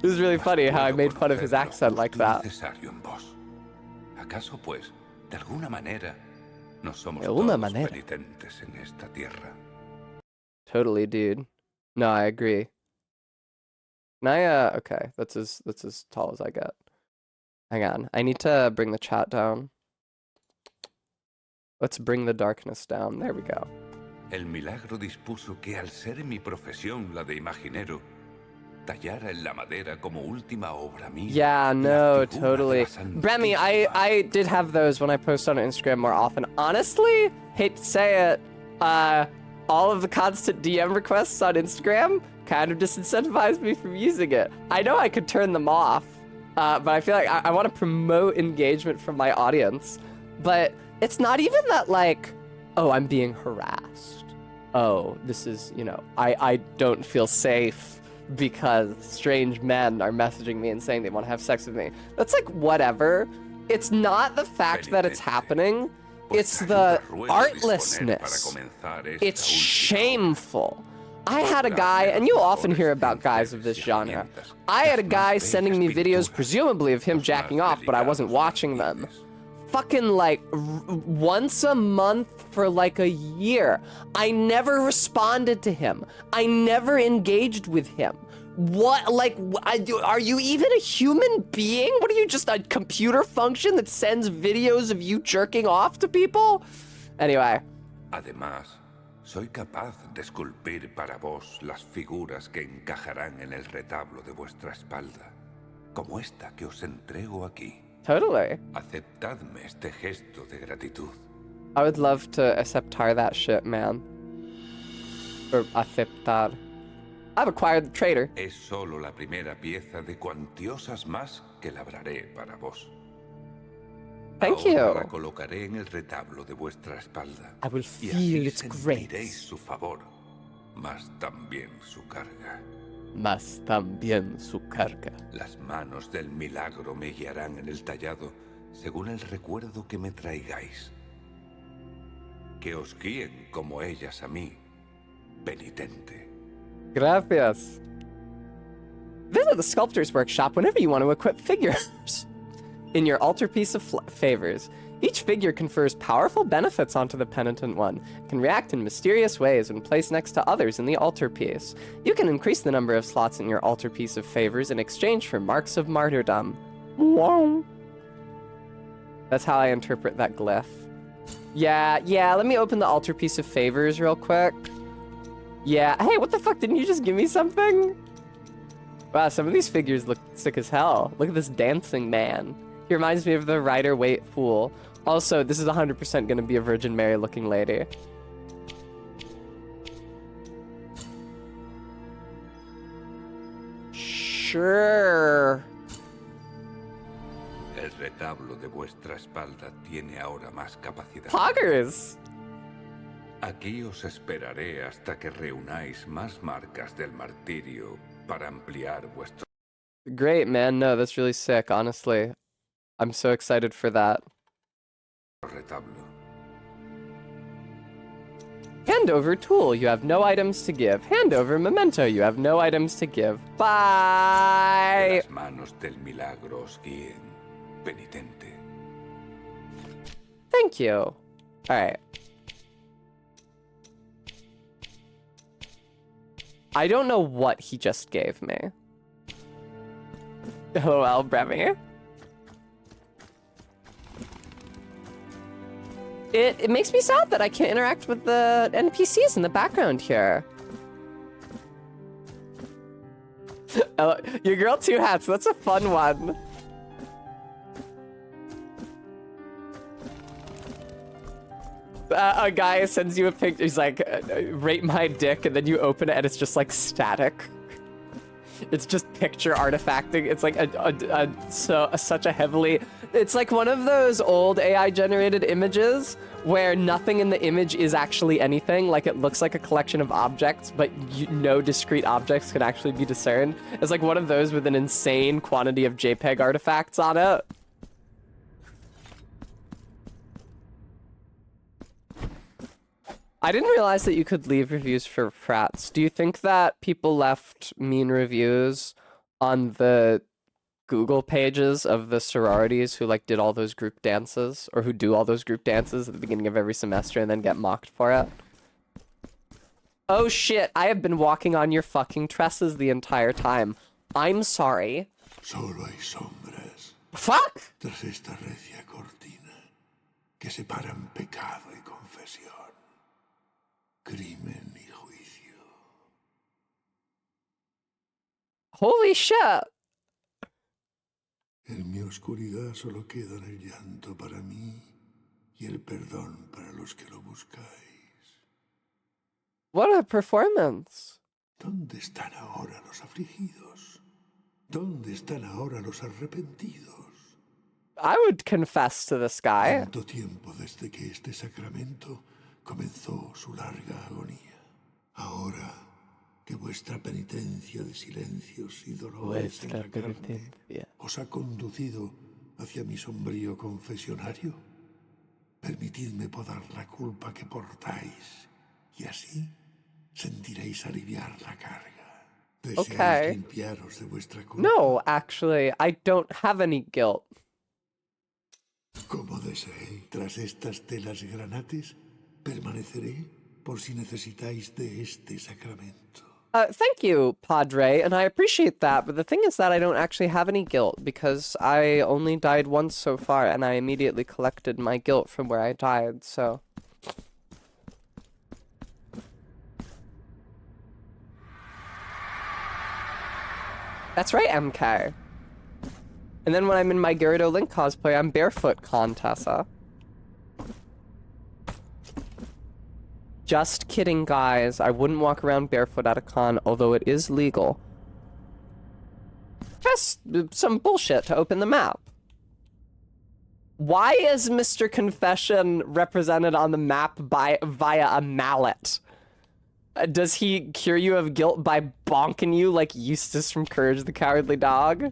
It was really funny how I made fun of his accent like that. ¿Acaso pues, de alguna manera, no somos todos penitentes en esta tierra? Totally, dude. No, I agree. Naya, okay, that's as tall as I get. Hang on, I need to bring the chat down. Let's bring the darkness down. There we go. El milagro dispuso que al ser mi profesión la de imaginero, tallara en la madera como última obra mía. Yeah, no, totally. Bremy, I did have those when I post on Instagram more often. Honestly, hate to say it, all of the constant DM requests on Instagram kind of disincentivized me from using it. I know I could turn them off, but I feel like I want to promote engagement from my audience. But it's not even that like, oh, I'm being harassed. Oh, this is, you know, I don't feel safe because strange men are messaging me and saying they want to have sex with me. That's like, whatever. It's not the fact that it's happening. It's the artlessness. It's shameful. I had a guy, and you'll often hear about guys of this genre. I had a guy sending me videos, presumably of him jacking off, but I wasn't watching them. Fucking like once a month for like a year. I never responded to him. I never engaged with him. What, like, are you even a human being? What are you, just a computer function that sends videos of you jerking off to people? Anyway. Además, soy capaz de esculpir para vos las figuras que encajarán en el retablo de vuestra espalda, como esta que os entrego aquí. Totally. Aceptadme este gesto de gratitud. I would love to aceptar that shit, man. Or aceptar. I've acquired the traitor. Es solo la primera pieza de cuantiosas más que labraré para vos. Thank you. Ahora la colocaré en el retablo de vuestra espalda. I will feel its grace. Sentiréis su favor, mas también su carga. Mas también su carga. Las manos del milagro me guiarán en el tallado según el recuerdo que me traigáis. Que os guíen como ellas a mí, penitente. Gracias. Visit the sculptor's workshop whenever you want to equip figures in your altarpiece of favors. Each figure confers powerful benefits onto the penitent one, can react in mysterious ways when placed next to others in the altarpiece. You can increase the number of slots in your altarpiece of favors in exchange for marks of martyrdom. Wow. That's how I interpret that glyph. Yeah, let me open the altarpiece of favors real quick. Yeah, hey, what the fuck, didn't you just give me something? Wow, some of these figures look sick as hell. Look at this dancing man. He reminds me of the Rider-Waite Fool. Also, this is 100% gonna be a Virgin Mary looking lady. Sure. El retablo de vuestra espalda tiene ahora más capacidad. Poggers! Aquí os esperaré hasta que reunáis más marcas del martirio para ampliar vuestro Great, man. No, that's really sick, honestly. I'm so excited for that. retablo. Hand over tool. You have no items to give. Hand over memento. You have no items to give. Que Bye! las manos del milagro os guíen, penitente. Thank you. Alright. I don't know what he just gave me. LOL, Brevy. It makes me sad that I can't interact with the NPCs in the background here. Your girl two hats, that's a fun one. A guy sends you a picture, he's like, rate my dick, and then you open it and it's just like static. It's just picture artifacting. It's like such a heavily... It's like one of those old AI-generated images where nothing in the image is actually anything. Like it looks like a collection of objects, but no discrete objects can actually be discerned. It's like one of those with an insane quantity of JPEG artifacts on it. I didn't realize that you could leave reviews for frats. Do you think that people left mean reviews on the Google pages of the sororities who like did all those group dances, or who do all those group dances at the beginning of every semester and then get mocked for it? Oh shit, I have been walking on your fucking tresses the entire time. I'm sorry. Solo hay sombras Fuck! tras esta recia cortina que separan pecado y confesión, crimen y juicio. Holy shit! En mi oscuridad solo quedan el llanto para mí y el perdón para los que lo buscáis. What a performance. ¿Dónde están ahora los afligidos? ¿Dónde están ahora los arrepentidos? I would confess to this guy. Tanto tiempo desde que este sacramento comenzó su larga agonía. Ahora que vuestra penitencia de silencios y dolores en la carne os ha conducido hacia mi sombrío confesionario, permitidme podar la culpa que portáis, y así sentiréis aliviar la carga. ¿Deseáis limpiaros de vuestra culpa? No, actually, I don't have any guilt. Como deseé, tras estas telas granates, permaneceré por si necesitáis de este sacramento. Thank you, Padre, and I appreciate that, but the thing is that I don't actually have any guilt, because I only died once so far, and I immediately collected my guilt from where I died, so... That's right, MK. And then when I'm in my Gyarados Link cosplay, I'm barefoot, Contessa. Just kidding, guys. I wouldn't walk around barefoot at a con, although it is legal. Just some bullshit to open the map. Why is Mr. Confession represented on the map via a mallet? Does he cure you of guilt by bonking you like Eustace from Courage the Cowardly Dog?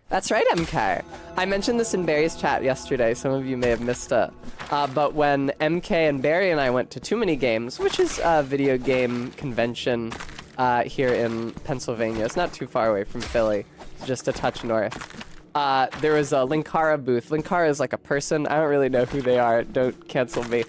That's right, MK. I mentioned this in Barry's chat yesterday. Some of you may have missed it. But when MK and Barry and I went to Too Many Games, which is a video game convention here in Pennsylvania. It's not too far away from Philly. It's just a touch north. There was a Linkara booth. Linkara is like a person. I don't really know who they are. Don't cancel me.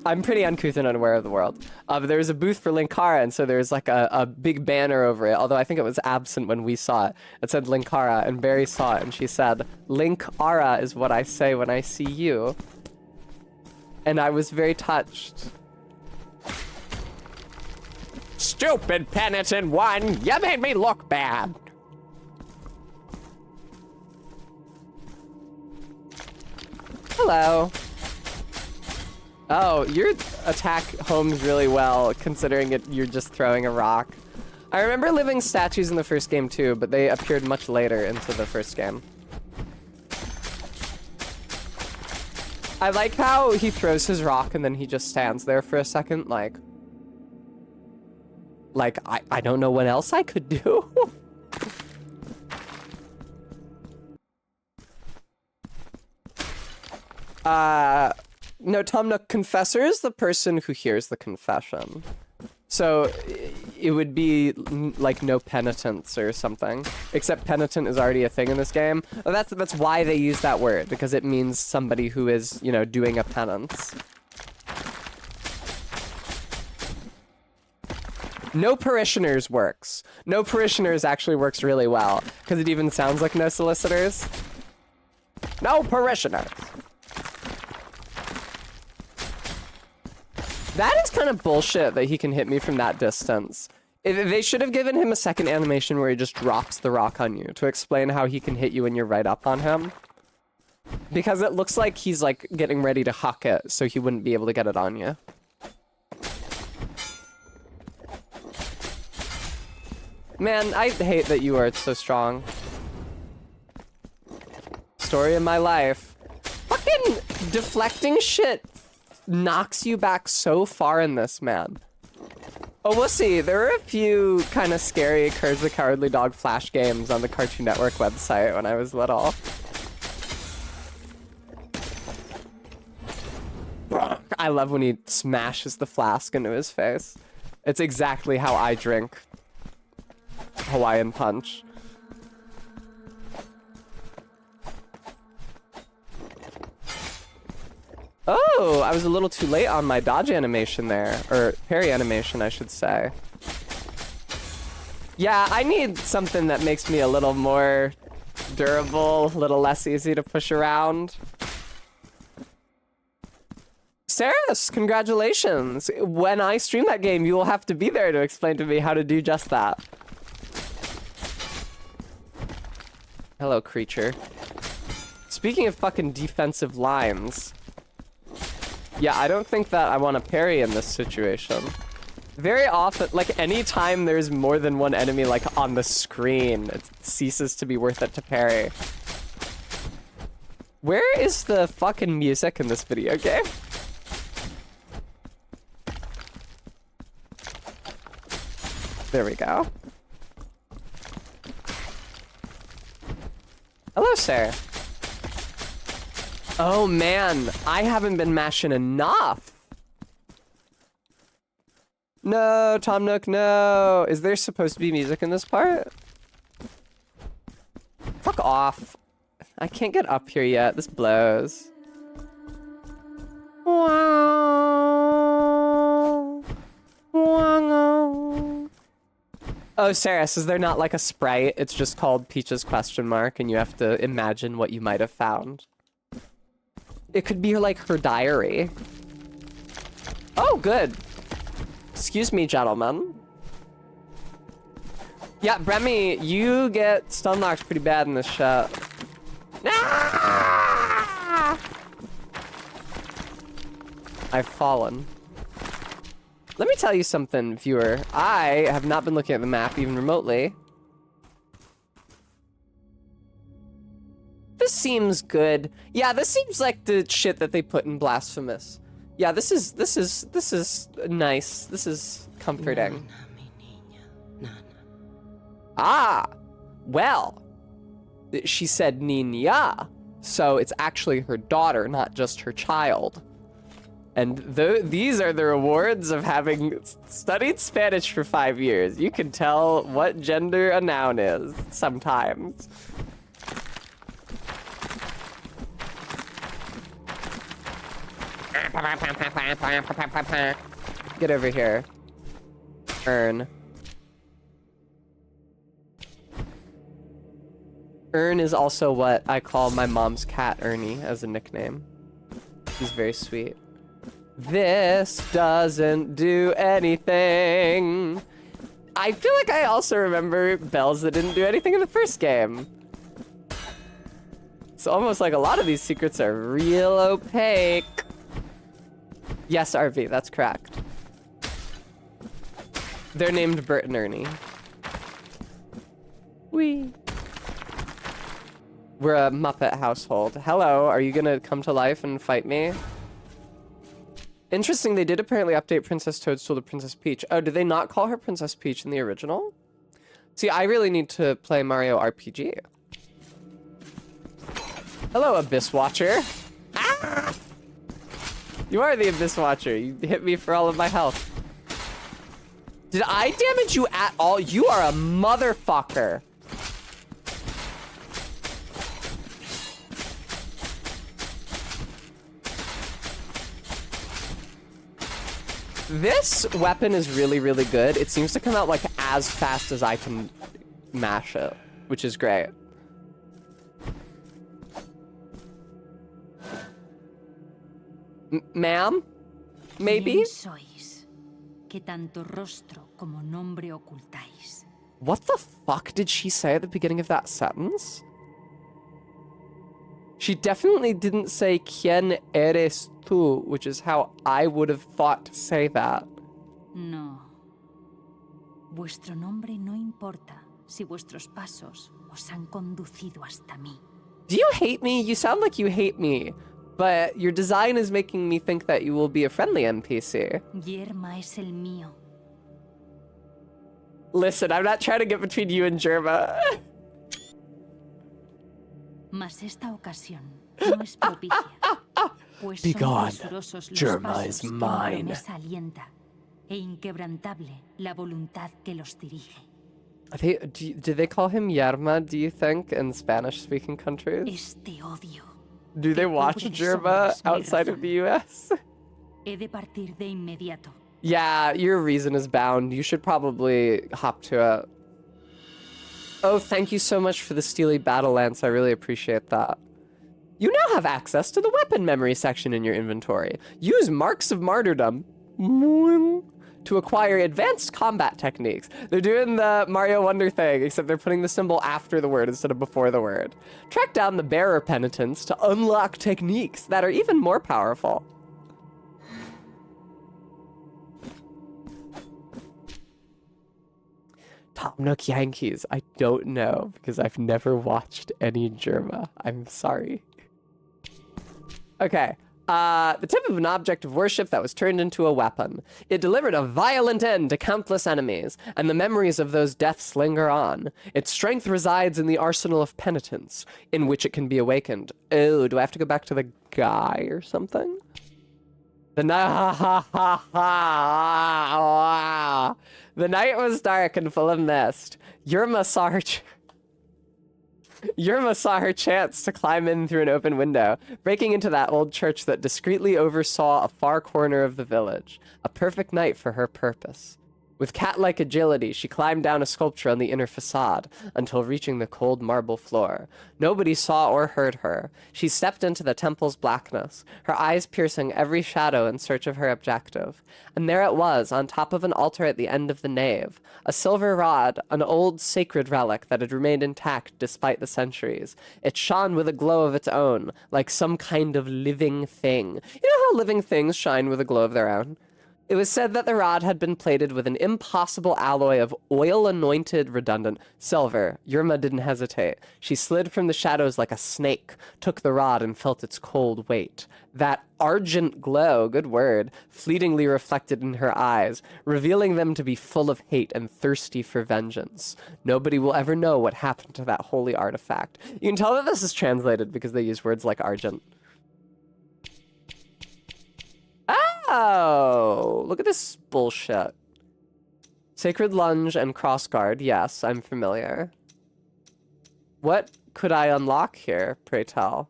I'm pretty uncouth and unaware of the world. But there was a booth for Linkara, and so there's like a big banner over it, although I think it was absent when we saw it. It said Linkara, and Barry saw it, and she said, Linkara is what I say when I see you. And I was very touched. Stupid penitent one! You made me look bad! Hello. Oh, your attack homes really well, considering you're just throwing a rock. I remember living statues in the first game too, but they appeared much later into the first game. I like how he throws his rock and then he just stands there for a second, like I don't know what else I could do. No, Tom Nook, confessor is the person who hears the confession. So it would be like no penitence or something, except penitent is already a thing in this game. Oh, that's why they use that word, because it means somebody who is, you know, doing a penance. No parishioners works. No parishioners actually works really well, because it even sounds like no solicitors. No parishioners. That is kind of bullshit that he can hit me from that distance. They should have given him a second animation where he just drops the rock on you to explain how he can hit you when you're right up on him. Because it looks like he's like getting ready to huck it, so he wouldn't be able to get it on you. Man, I hate that you are so strong. Story of my life. Fucking deflecting shit knocks you back so far in this, man. Oh, we'll see. There are a few kind of scary Courage the Cowardly Dog Flash games on the Cartoon Network website when I was little. I love when he smashes the flask into his face. It's exactly how I drink Hawaiian Punch. Oh, I was a little too late on my dodge animation there. Or parry animation, I should say. Yeah, I need something that makes me a little more durable, a little less easy to push around. Saris, congratulations. When I stream that game, you will have to be there to explain to me how to do just that. Hello, creature. Speaking of fucking defensive lines... Yeah, I don't think that I want to parry in this situation. Very often, like anytime there's more than one enemy like on the screen, it ceases to be worth it to parry. Where is the fucking music in this video game? There we go. Hello, sir. Oh man, I haven't been mashing enough. No, Tom Nook, no. Is there supposed to be music in this part? Fuck off. I can't get up here yet. This blows. Oh, Saris, is there not like a sprite? It's just called Peach's question mark, and you have to imagine what you might have found. It could be like her diary. Oh, good. Excuse me, gentlemen. Yeah, Bremy, you get stun locked pretty bad in this shot. Ah! I've fallen. Let me tell you something, viewer. I have not been looking at the map even remotely. This seems good. Yeah, this seems like the shit that they put in Blasphemous. Yeah, this is nice. This is comforting. Ah, well, she said niña, so it's actually her daughter, not just her child. And these are the rewards of having studied Spanish for 5 years. You can tell what gender a noun is sometimes. Get over here. Ern. Ern is also what I call my mom's cat, Ernie, as a nickname. He's very sweet. This doesn't do anything. I feel like I also remember bells that didn't do anything in the first game. It's almost like a lot of these secrets are real opaque. Yes, RV, that's correct. They're named Bert and Ernie. Wee. We're a Muppet household. Hello, are you gonna come to life and fight me? Interesting, they did apparently update Princess Toadstool to Princess Peach. Oh, did they not call her Princess Peach in the original? See, I really need to play Mario RPG. Hello, Abyss Watcher. Ah! You are the Abyss Watcher. You hit me for all of my health. Did I damage you at all? You are a motherfucker. This weapon is really, really good. It seems to come out like as fast as I can mash it, which is great. Ma'am? Maybe? ¿Quién sois? Que tanto rostro como nombre ocultáis. What the fuck did she say at the beginning of that sentence? She definitely didn't say ¿Quién eres tú?, which is how I would have thought to say that. No. Vuestro nombre no importa si vuestros pasos os han conducido hasta mí. Do you hate me? You sound like you hate me, but your design is making me think that you will be a friendly NPC. Yerma es el mío. Listen, I'm not trying to get between you and Germa. Mas esta ocasión no es propicia, pues Be son gone. presurosos los Germa pasos is que mi mine. promesa alienta, e inquebrantable la voluntad que los dirige. Do they call him Yerma, do you think, in Spanish-speaking countries? Este odio. Do they watch Cubre de Germa sombras mi outside of razón. the US? He de partir de inmediato. Yeah, your reason is bound. You should probably hop to it. Oh, thank you so much for the Steely Battle Lance. I really appreciate that. You now have access to the weapon memory section in your inventory. Use Marks of Martyrdom to acquire advanced combat techniques. They're doing the Mario Wonder thing, except they're putting the symbol after the word instead of before the word. Track down the Bearer Penitents to unlock techniques that are even more powerful. Top Nook Yankees. I don't know because I've never watched any Germa. I'm sorry. Okay. The tip of an object of worship that was turned into a weapon. It delivered a violent end to countless enemies, and the memories of those deaths linger on. Its strength resides in the arsenal of penitence, in which it can be awakened. Oh, do I have to go back to the guy or something? The night was dark and full of mist. Yerma saw her chance to climb in through an open window, breaking into that old church that discreetly oversaw a far corner of the village. A perfect night for her purpose. With cat-like agility, she climbed down a sculpture on the inner facade until reaching the cold marble floor. Nobody saw or heard her. She stepped into the temple's blackness, her eyes piercing every shadow in search of her objective. And there it was, on top of an altar at the end of the nave. A silver rod, an old sacred relic that had remained intact despite the centuries. It shone with a glow of its own, like some kind of living thing. You know how living things shine with a glow of their own? It was said that the rod had been plated with an impossible alloy of oil-anointed redundant silver. Yerma didn't hesitate. She slid from the shadows like a snake, took the rod and felt its cold weight. That argent glow, good word, fleetingly reflected in her eyes, revealing them to be full of hate and thirsty for vengeance. Nobody will ever know what happened to that holy artifact. You can tell that this is translated because they use words like argent. Oh, look at this bullshit. Sacred Lunge and Crossguard. Yes, I'm familiar. What could I unlock here, pray tell?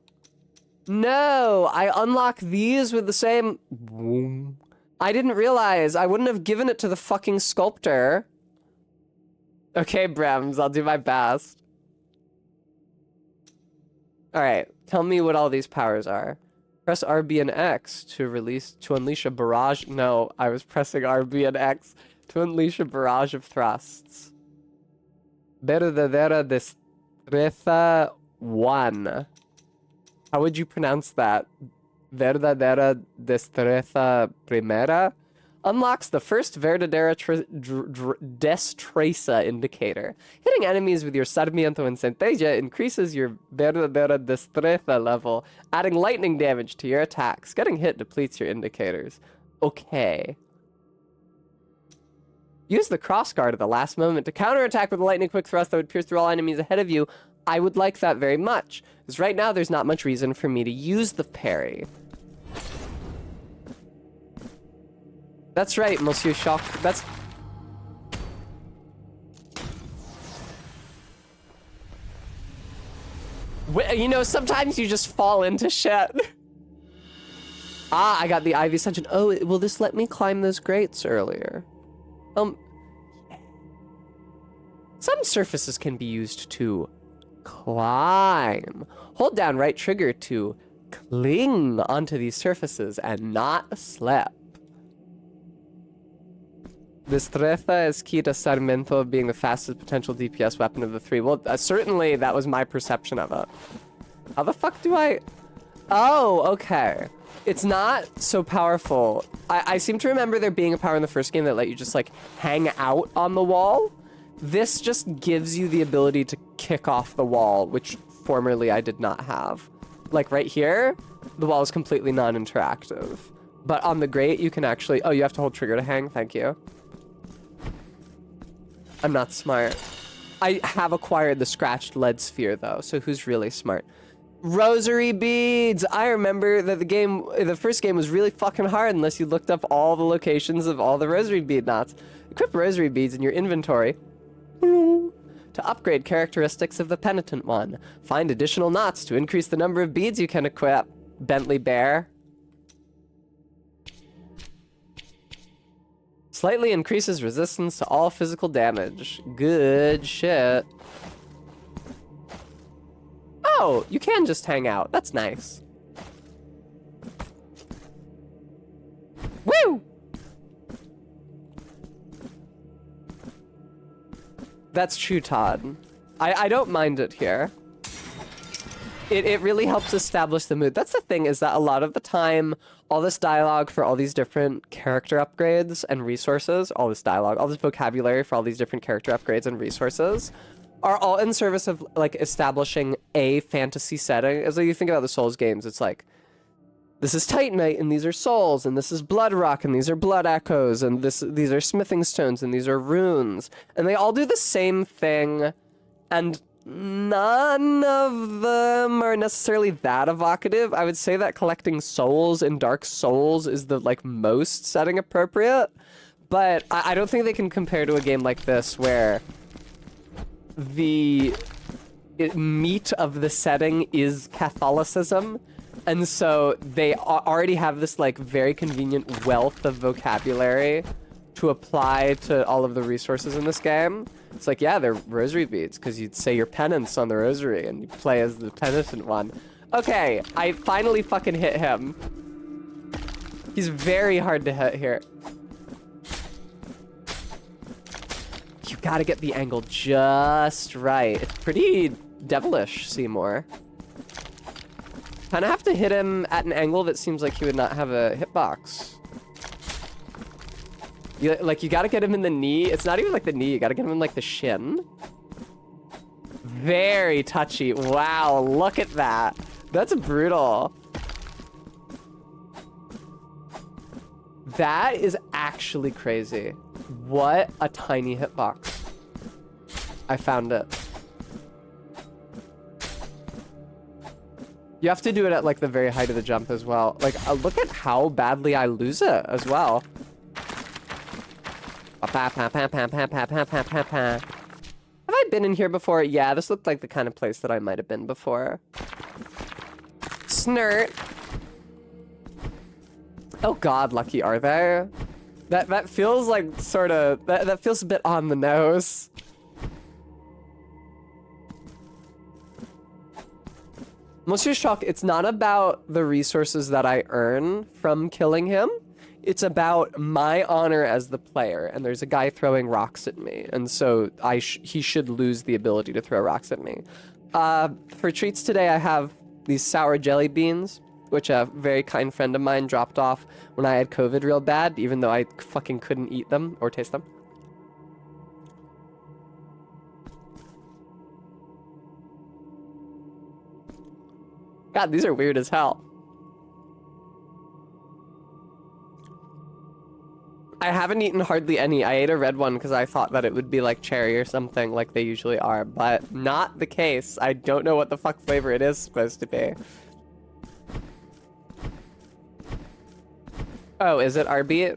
No, I unlock these with the same... I didn't realize. I wouldn't have given it to the fucking sculptor. Okay, Brems, I'll do my best. Alright, tell me what all these powers are. Press RB and X to unleash a barrage. No, I was pressing RB and X to unleash a barrage of thrusts. Verdadera destreza 1. How would you pronounce that? Verdadera destreza primera? Unlocks the first verdadera destreza indicator. Hitting enemies with your Sarmiento and Centella increases your verdadera destreza level, adding lightning damage to your attacks. Getting hit depletes your indicators. Okay. Use the crossguard at the last moment to counterattack with a lightning quick thrust that would pierce through all enemies ahead of you. I would like that very much, because right now there's not much reason for me to use the parry. That's right, Monsieur Shock. That's... You know, sometimes you just fall into shit. Ah, I got the Ivy Ascension. Oh, will this let me climb those grates earlier? Some surfaces can be used to climb. Hold down right trigger to cling onto these surfaces and not slip. Destreza is key to Sarmiento being the fastest potential DPS weapon of the three. Well, certainly that was my perception of it. How the fuck do I... Oh, okay. It's not so powerful. I seem to remember there being a power in the first game that let you just, like, hang out on the wall. This just gives you the ability to kick off the wall, which formerly I did not have. Like, right here, the wall is completely non-interactive. But on the grate, you can actually... Oh, you have to hold trigger to hang? Thank you. I'm not smart. I have acquired the scratched lead sphere, though, so who's really smart? Rosary beads! I remember that the first game was really fucking hard unless you looked up all the locations of all the rosary bead knots. Equip rosary beads in your inventory to upgrade characteristics of the penitent one. Find additional knots to increase the number of beads you can equip. Bentley Bear. Slightly increases resistance to all physical damage. Good shit. Oh, you can just hang out. That's nice. Woo! That's true, Todd. I don't mind it here. It really helps establish the mood. That's the thing, is that a lot of the time, all this dialogue for all these different character upgrades and resources, all this dialogue, all this vocabulary for all these different character upgrades and resources, are all in service of, like, establishing a fantasy setting. As like, you think about the Souls games, it's like, this is Titanite, and these are souls, and this is Blood Rock, and these are Blood Echoes, and these are Smithing Stones, and these are runes. And they all do the same thing, and none of them are necessarily that evocative. I would say that collecting souls in Dark Souls is the, like, most setting appropriate, but I don't think they can compare to a game like this where the meat of the setting is Catholicism, and so they already have this, like, very convenient wealth of vocabulary to apply to all of the resources in this game. It's like, yeah, they're rosary beads, because you'd say your penance on the rosary, and you play as the penitent one. Okay, I finally fucking hit him. He's very hard to hit here. You gotta get the angle just right. It's pretty devilish, Seymour. Kinda have to hit him at an angle that seems like he would not have a hitbox. You gotta get him in the knee. It's not even like the knee. You gotta get him in like the shin. Very touchy. Wow, look at that. That's brutal. That is actually crazy. What a tiny hitbox. I found it. You have to do it at like the very height of the jump as well. Like, look at how badly I lose it as well. Have I been in here before? Yeah, this looked like the kind of place that I might have been before. Snurt. Oh god, Lucky, are they? That feels like sort of, that feels a bit on the nose. Monsieur Shock, it's not about the resources that I earn from killing him. It's about my honor as the player, and there's a guy throwing rocks at me, and so he should lose the ability to throw rocks at me. For treats today, I have these sour jelly beans, which a very kind friend of mine dropped off when I had COVID real bad, even though I fucking couldn't eat them or taste them. God, these are weird as hell. I haven't eaten hardly any. I ate a red one because I thought that it would be like cherry or something like they usually are, but not the case. I don't know what the fuck flavor it is supposed to be. Oh, is it RB?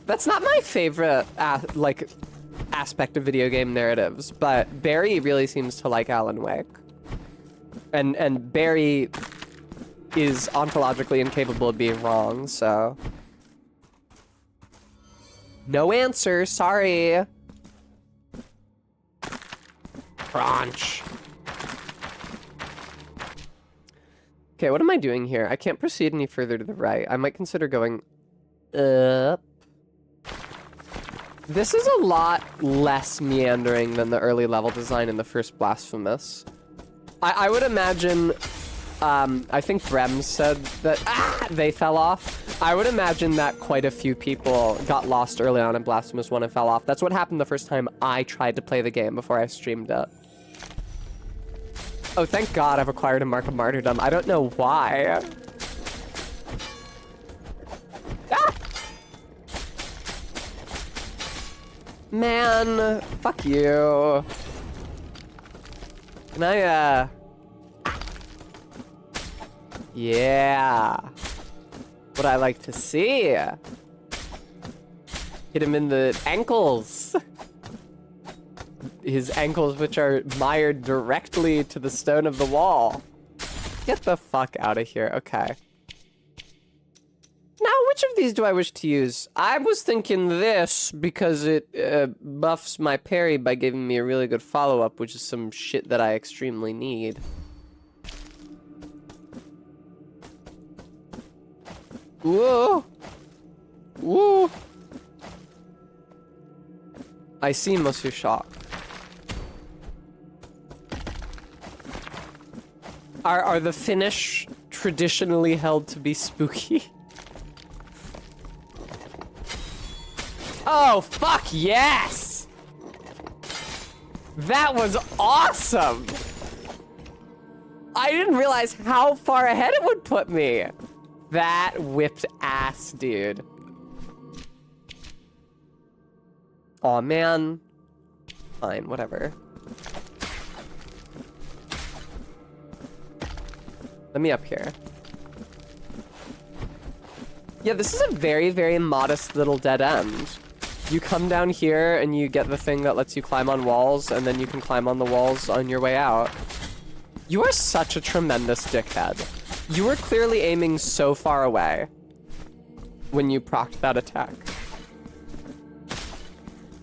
That's not my favorite aspect of video game narratives, but Barry really seems to like Alan Wake. And Barry is ontologically incapable of being wrong, so... No answer, sorry. Crunch. Okay, what am I doing here? I can't proceed any further to the right. I might consider going up. This is a lot less meandering than the early level design in the first Blasphemous. I would imagine, I think Brem said that they fell off. I would imagine that quite a few people got lost early on in Blasphemous 1 and fell off. That's what happened the first time I tried to play the game before I streamed it. Oh, thank God I've acquired a Mark of Martyrdom. I don't know why. Ah! Man, fuck you. Can I, Yeah. What I like to see. Hit him in the ankles. His ankles, which are mired directly to the stone of the wall. Get the fuck out of here. Okay. Now, which of these do I wish to use? I was thinking this because it buffs my parry by giving me a really good follow-up, which is some shit that I extremely need. Whoa! Whoa! I see, Monsieur Shock. Are the Finnish traditionally held to be spooky? Oh, fuck yes! That was awesome! I didn't realize how far ahead it would put me. That whipped ass, dude. Aw, man. Fine, whatever. Let me up here. Yeah, this is a very, very modest little dead end. You come down here and you get the thing that lets you climb on walls, and then you can climb on the walls on your way out. You are such a tremendous dickhead. You were clearly aiming so far away when you procced that attack.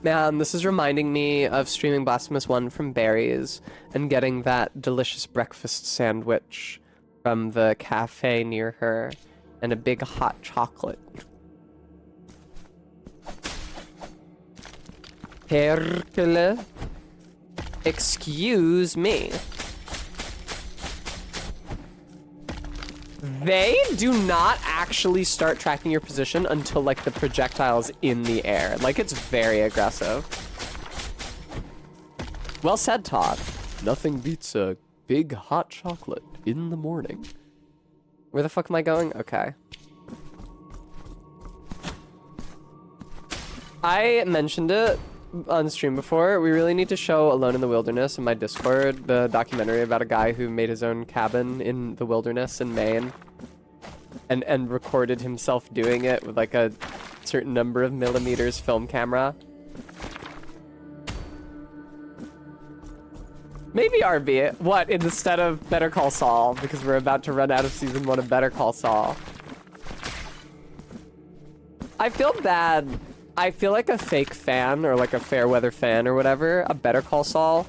Man, this is reminding me of streaming Blasphemous 1 from Barry's and getting that delicious breakfast sandwich from the cafe near her and a big hot chocolate. Hercule, excuse me. They do not actually start tracking your position until like the projectile's in the air. Like it's very aggressive. Well said, Todd. Nothing beats a big hot chocolate in the morning. Where the fuck am I going? Okay. I mentioned it on stream before. We really need to show Alone in the Wilderness in my Discord, the documentary about a guy who made his own cabin in the wilderness in Maine and recorded himself doing it with like a certain number of millimeters film camera. Maybe RB. What, instead of Better Call Saul, because we're about to run out of season 1 of Better Call Saul. I feel bad. I feel like a fake fan, or like a fair weather fan or whatever, a Better Call Saul.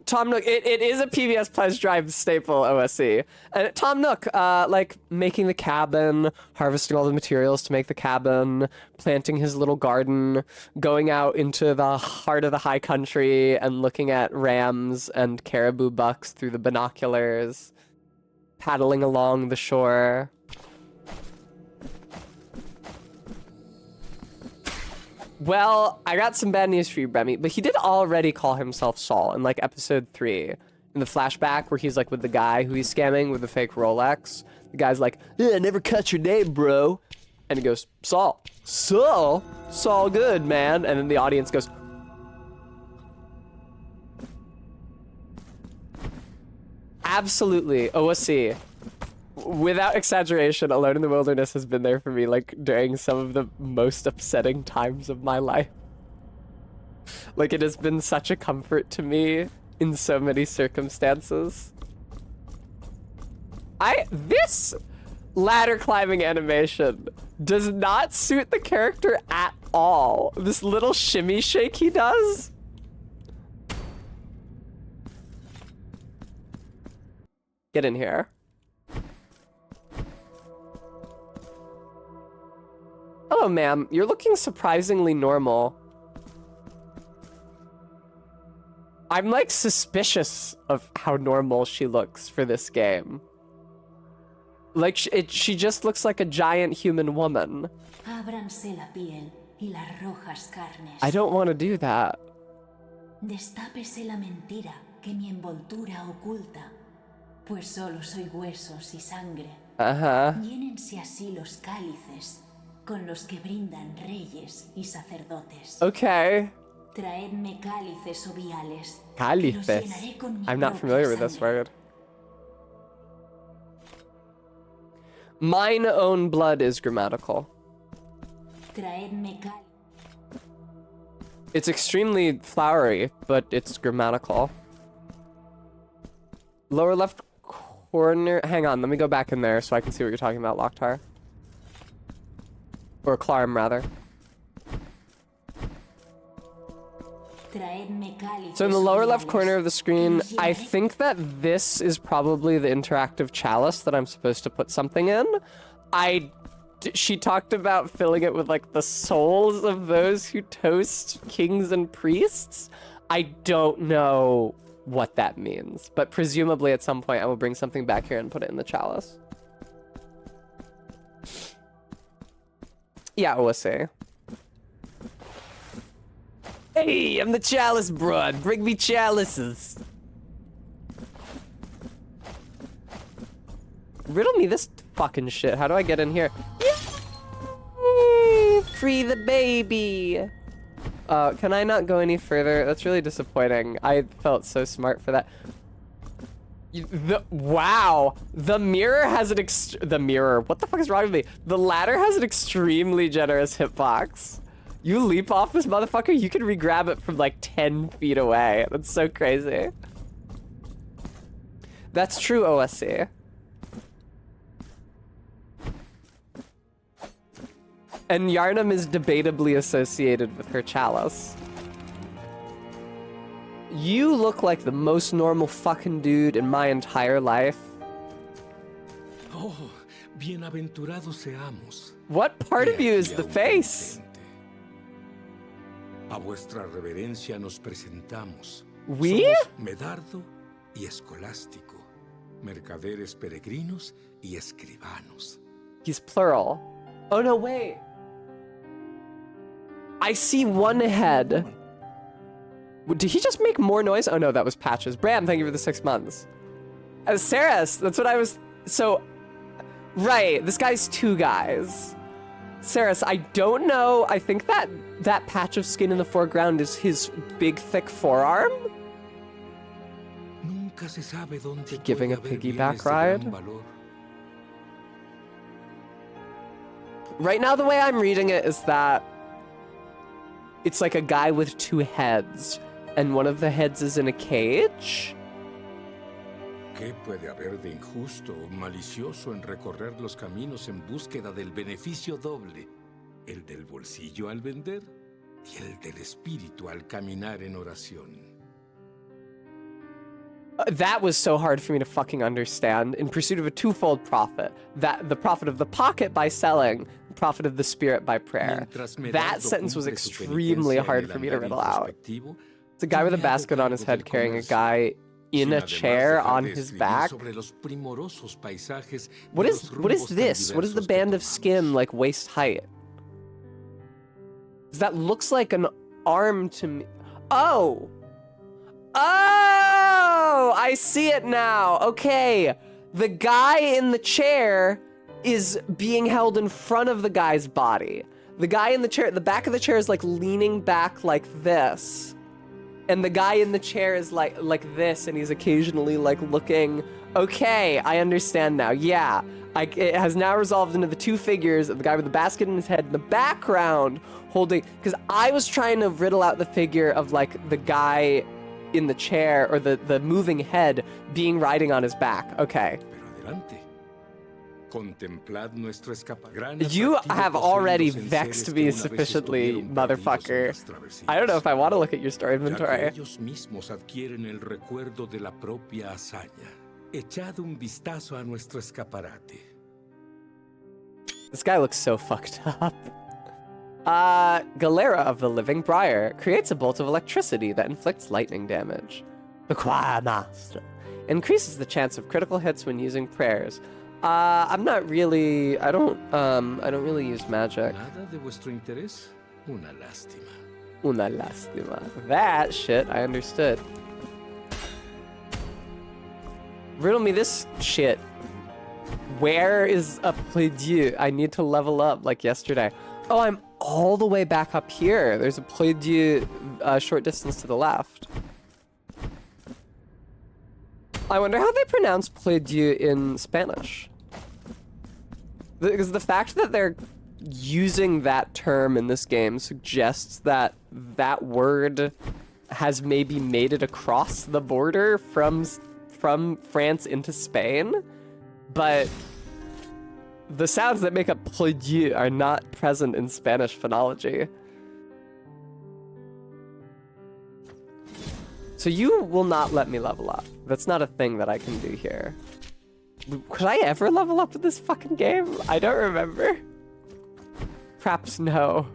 Tom Nook, it is a PBS Plus Drive staple OSC. And Tom Nook, like making the cabin, harvesting all the materials to make the cabin, planting his little garden, going out into the heart of the high country and looking at rams and caribou bucks through the binoculars, paddling along the shore. Well, I got some bad news for you, Bremy, but he did already call himself Saul in like episode 3. In the flashback where he's like with the guy who he's scamming with the fake Rolex. The guy's like, yeah, I never cut your name, bro. And he goes, Saul. Saul? Saul good, man. And then the audience goes, absolutely, OSC. Without exaggeration, Alone in the Wilderness has been there for me, like, during some of the most upsetting times of my life. Like, it has been such a comfort to me in so many circumstances. This ladder climbing animation does not suit the character at all. This little shimmy shake he does. Get in here. Hello, ma'am. You're looking surprisingly normal. I'm, like, suspicious of how normal she looks for this game. Like, she just looks like a giant human woman. Ábranse la piel y las rojas carnes. I don't want to do that. Destápese la mentira que mi envoltura oculta, pues solo soy huesos y sangre. Llénense así los cálices con los que brindan reyes y sacerdotes. Okay. Traedme cálices o viales. Cálices. I'm not familiar with this word. Mine own blood is grammatical. Traedme It's extremely flowery, but it's grammatical. Lower left corner. Hang on, let me go back in there so I can see what you're talking about, Locktar. Or Clarm, rather. So in the lower left corner of the screen, I think that this is probably the interactive chalice that I'm supposed to put something in. She talked about filling it with like the souls of those who toast kings and priests. I don't know what that means, but presumably at some point I will bring something back here and put it in the chalice. Yeah, OSA. Hey, I'm the chalice broad. Bring me chalices. Riddle me this fucking shit. How do I get in here? Yay! Free the baby. Can I not go any further? That's really disappointing. I felt so smart for that. Wow, the mirror has an what the fuck is wrong with me? The ladder has an extremely generous hitbox. You leap off this motherfucker, you can re-grab it from like 10 feet away. That's so crazy. That's true, OSC. And Yarnum is debatably associated with her chalice. You look like the most normal fucking dude in my entire life. Oh, bienaventurados seamos. What part of you is the face? A vuestra reverencia nos presentamos. We? Somos Medardo y Escolástico. mercaderes peregrinos y escribanos. He's plural. Oh no, wait. I see one head. Did he just make more noise? Oh no, that was Patches. Bram, thank you for the 6 months. Saras, that's what I was... So, right, this guy's 2 guys. Saras, I don't know. I think that patch of skin in the foreground is his big, thick forearm. Nunca se sabe dónde Giving a puede haber piggyback bienes de gran ride? valor. Right now, the way I'm reading it is that it's like a guy with 2 heads, and one of the heads is in a cage. ¿Qué puede haber de injusto o malicioso en recorrer los caminos en búsqueda del beneficio doble? El del bolsillo al vender y el del espíritu al caminar en oración. That was so hard for me to fucking understand. In pursuit of a twofold profit. That the profit of the pocket by selling, the profit of the spirit by prayer. That sentence was extremely hard for me to riddle out. It's a guy with a basket on his head carrying a guy in a chair on his back. What is this? What is the band of skin like waist height? That looks like an arm to me. Oh! Oh! I see it now. Okay. The guy in the chair is being held in front of the guy's body. The guy in the chair, the back of the chair is like leaning back like this. And the guy in the chair is like this, and he's occasionally like looking. Okay, I understand now. Yeah, it has now resolved into the 2 figures of the guy with the basket in his head in the background holding, because I was trying to riddle out the figure of like the guy in the chair or the moving head being riding on his back. Okay. You have already vexed me sufficiently, motherfucker. I don't know if I want to look at your store inventory. This guy looks so fucked up. Galera of the Living Briar creates a bolt of electricity that inflicts lightning damage. The Choir Master increases the chance of critical hits when using prayers. I'm not really. I don't really use magic. Nada de vuestro interés? Una lástima. Una lástima. That shit, I understood. Riddle me this shit. Where is a Pleidieu? I need to level up like yesterday. Oh, I'm all the way back up here. There's a Pleidieu short distance to the left. I wonder how they pronounce Pleidieu in Spanish. Because the fact that they're using that term in this game suggests that that word has maybe made it across the border from France into Spain, but the sounds that make up Pleidieu are not present in Spanish phonology. So you will not let me level up. That's not a thing that I can do here. Could I ever level up in this fucking game? I don't remember. Perhaps no.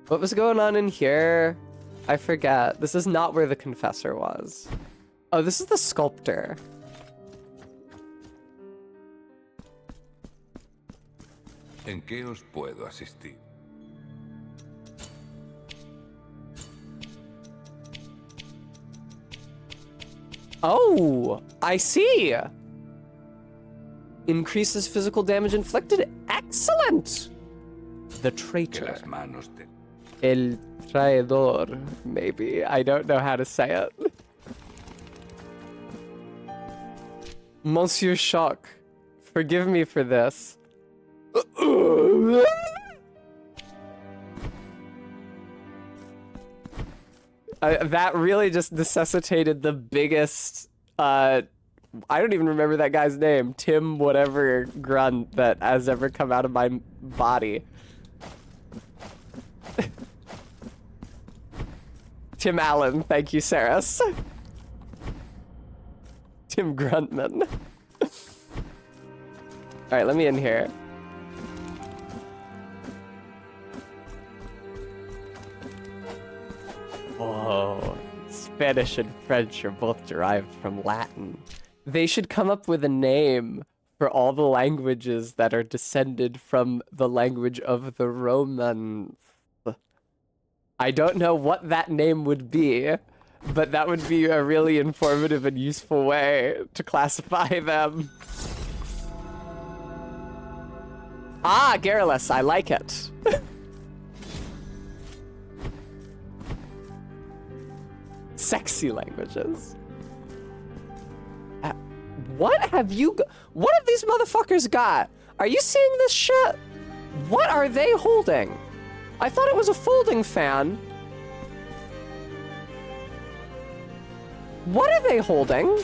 What was going on in here? I forget. This is not where the confessor was. Oh, this is the sculptor. ¿En qué os puedo asistir? Oh, I see. Increases physical damage inflicted. Excellent. The traitor. Que las manos de... El traidor, maybe. I don't know how to say it. Monsieur Shock, forgive me for this. That really just necessitated the biggest, I don't even remember that guy's name, Tim whatever grunt that has ever come out of my body. Tim Allen, thank you, Saras. Tim Gruntman. Alright, let me in here. Whoa, it's Spanish and French are both derived from Latin. They should come up with a name for all the languages that are descended from the language of the Romans. I don't know what that name would be, but that would be a really informative and useful way to classify them. Ah, garrulous, I like it. Sexy languages. What have you got? What have these motherfuckers got? Are you seeing this shit? What are they holding? I thought it was a folding fan. What are they holding?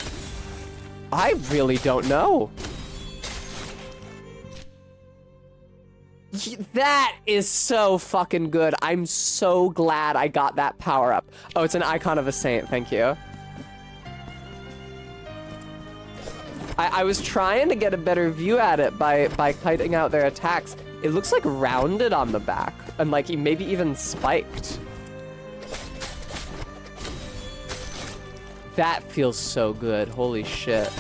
I really don't know. That is so fucking good. I'm so glad I got that power up. Oh, it's an icon of a saint. Thank you. I was trying to get a better view at it by kiting out their attacks. It looks like rounded on the back and like maybe even spiked. That feels so good. Holy shit.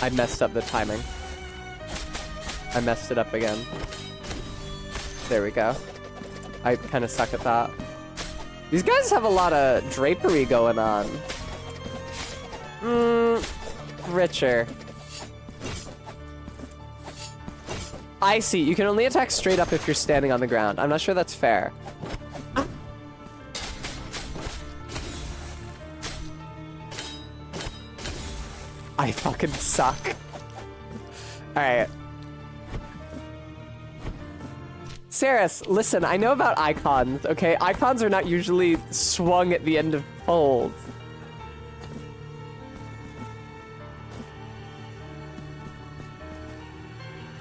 I messed up the timing. I messed it up again. There we go. I kind of suck at that. These guys have a lot of drapery going on. Richer. I see. You can only attack straight up if you're standing on the ground. I'm not sure that's fair. I fucking suck. Alright. Saris, listen, I know about icons, okay? Icons are not usually swung at the end of poles.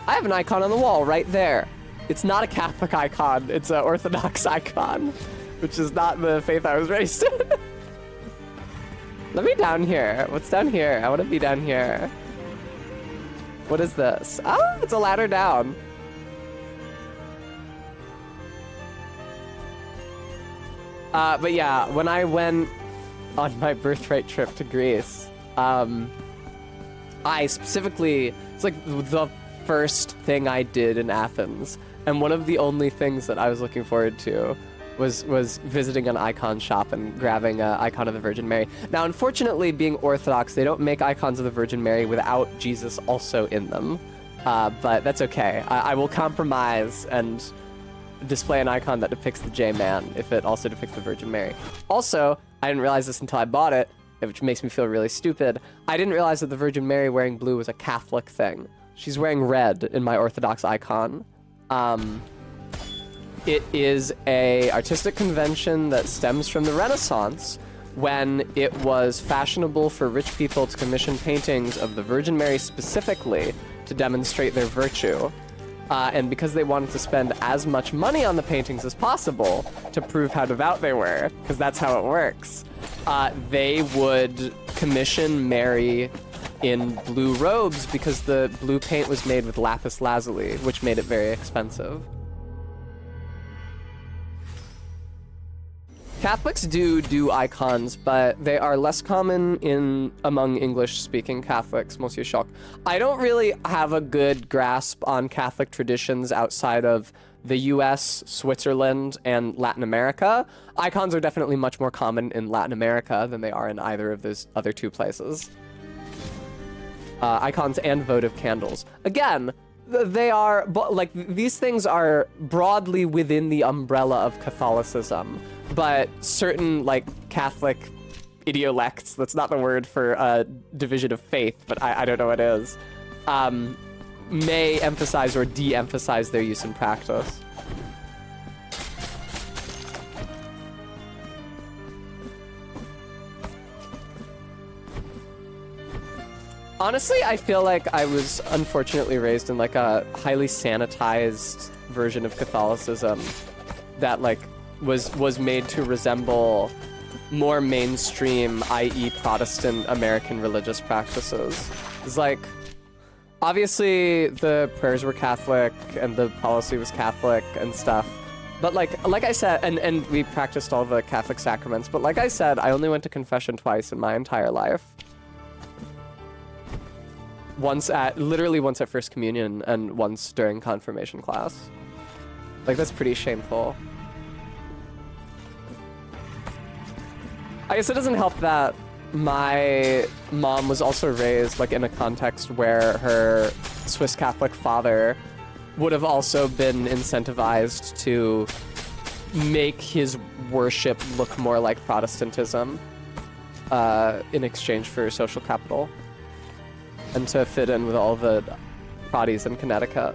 I have an icon on the wall right there. It's not a Catholic icon, it's an Orthodox icon, which is not the faith I was raised in. Let me down here. What's down here? I want to be down here. What is this? Oh, it's a ladder down. But yeah, when I went on my birthright trip to Greece, I specifically, it's like the first thing I did in Athens, and one of the only things that I was looking forward to was visiting an icon shop and grabbing an icon of the Virgin Mary. Now, unfortunately, being Orthodox, they don't make icons of the Virgin Mary without Jesus also in them, but that's okay. I will compromise and display an icon that depicts the J-Man if it also depicts the Virgin Mary. Also, I didn't realize this until I bought it, which makes me feel really stupid. I didn't realize that the Virgin Mary wearing blue was a Catholic thing. She's wearing red in my Orthodox icon. It is a artistic convention that stems from the Renaissance, when it was fashionable for rich people to commission paintings of the Virgin Mary specifically to demonstrate their virtue. And because they wanted to spend as much money on the paintings as possible to prove how devout they were, because that's how it works, they would commission Mary in blue robes because the blue paint was made with lapis lazuli, which made it very expensive. Catholics do icons, but they are less common among English-speaking Catholics, Monsieur Choc. I don't really have a good grasp on Catholic traditions outside of the US, Switzerland, and Latin America. Icons are definitely much more common in Latin America than they are in either of those other two places. Icons and votive candles. Again, they are, like, these things are broadly within the umbrella of Catholicism, but certain, like, Catholic idiolects, that's not the word for division of faith, but I don't know what it is, may emphasize or de-emphasize their use in practice. Honestly, I feel like I was unfortunately raised in like a highly sanitized version of Catholicism that like was made to resemble more mainstream, i.e. Protestant American religious practices. It's like, obviously the prayers were Catholic and the policy was Catholic and stuff, But like I said, and we practiced all the Catholic sacraments, but like I said, I only went to confession twice in my entire life. Literally once at First Communion and once during confirmation class. Like, that's pretty shameful. I guess it doesn't help that my mom was also raised like in a context where her Swiss Catholic father would have also been incentivized to make his worship look more like Protestantism in exchange for social capital and to fit in with all the Proddies in Connecticut.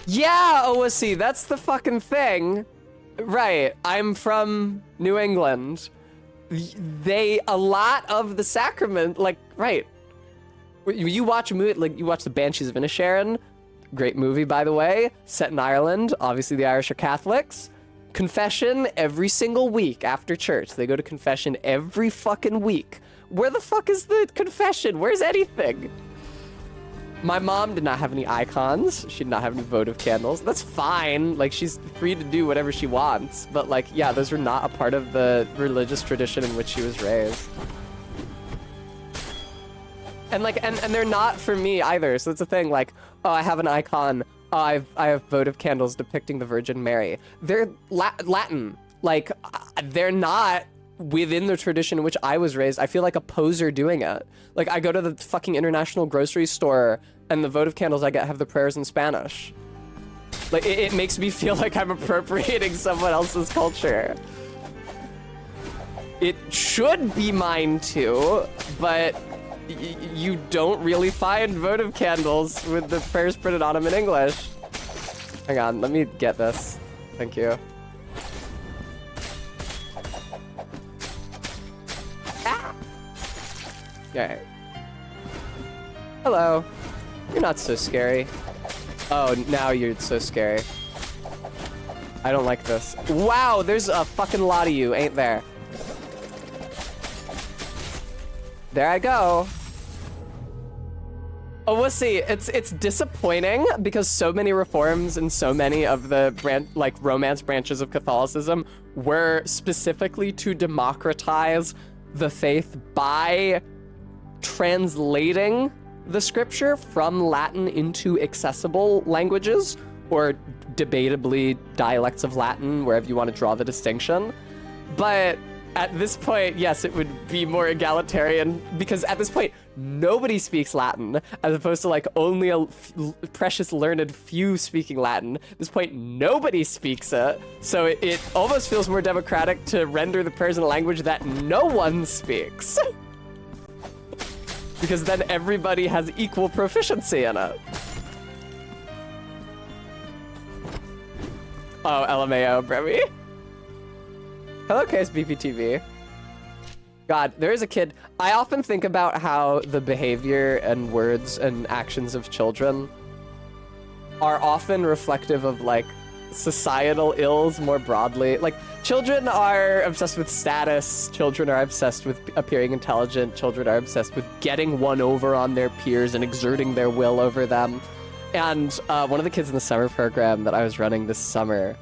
Yeah, OSC, that's the fucking thing. Right, I'm from New England. A lot of the sacrament, like, right. You watch a movie, like, you watch The Banshees of Inisherin, great movie, by the way, set in Ireland. Obviously, the Irish are Catholics. Confession every single week after church. They go to confession every fucking week. Where the fuck is the confession? Where's anything? My mom did not have any icons. She did not have any votive candles. That's fine. Like, she's free to do whatever she wants. But, like, yeah, those were not a part of the religious tradition in which she was raised. And, like, and they're not for me either. So it's a thing, like, oh, I have an icon. Oh, I have votive candles depicting the Virgin Mary. They're Latin. Like, they're not within the tradition in which I was raised. I feel like a poser doing it. Like, I go to the fucking international grocery store and the votive candles I get have the prayers in Spanish. Like, it makes me feel like I'm appropriating someone else's culture. It should be mine too, but you don't really find votive candles with the prayers printed on them in English. Hang on, let me get this. Thank you. Okay. Hello. You're not so scary. Oh, now you're so scary. I don't like this. Wow, there's a fucking lot of you, ain't there? There I go. Oh, we'll see. It's disappointing because so many reforms and so many of the romance branches of Catholicism were specifically to democratize the faith by translating the scripture from Latin into accessible languages, or debatably dialects of Latin, wherever you want to draw the distinction. But at this point, yes, it would be more egalitarian, because at this point, nobody speaks Latin, as opposed to like only a precious learned few speaking Latin. At this point, nobody speaks it, so it almost feels more democratic to render the prayers in a language that no one speaks. Because then everybody has equal proficiency in it. Oh, LMAO, Brevy. Hello, KSBPTV. God, there is a kid. I often think about how the behavior and words and actions of children are often reflective of, like, societal ills more broadly. Like, children are obsessed with status. Children are obsessed with appearing intelligent. Children are obsessed with getting one over on their peers and exerting their will over them. And one of the kids in the summer program that I was running this summer,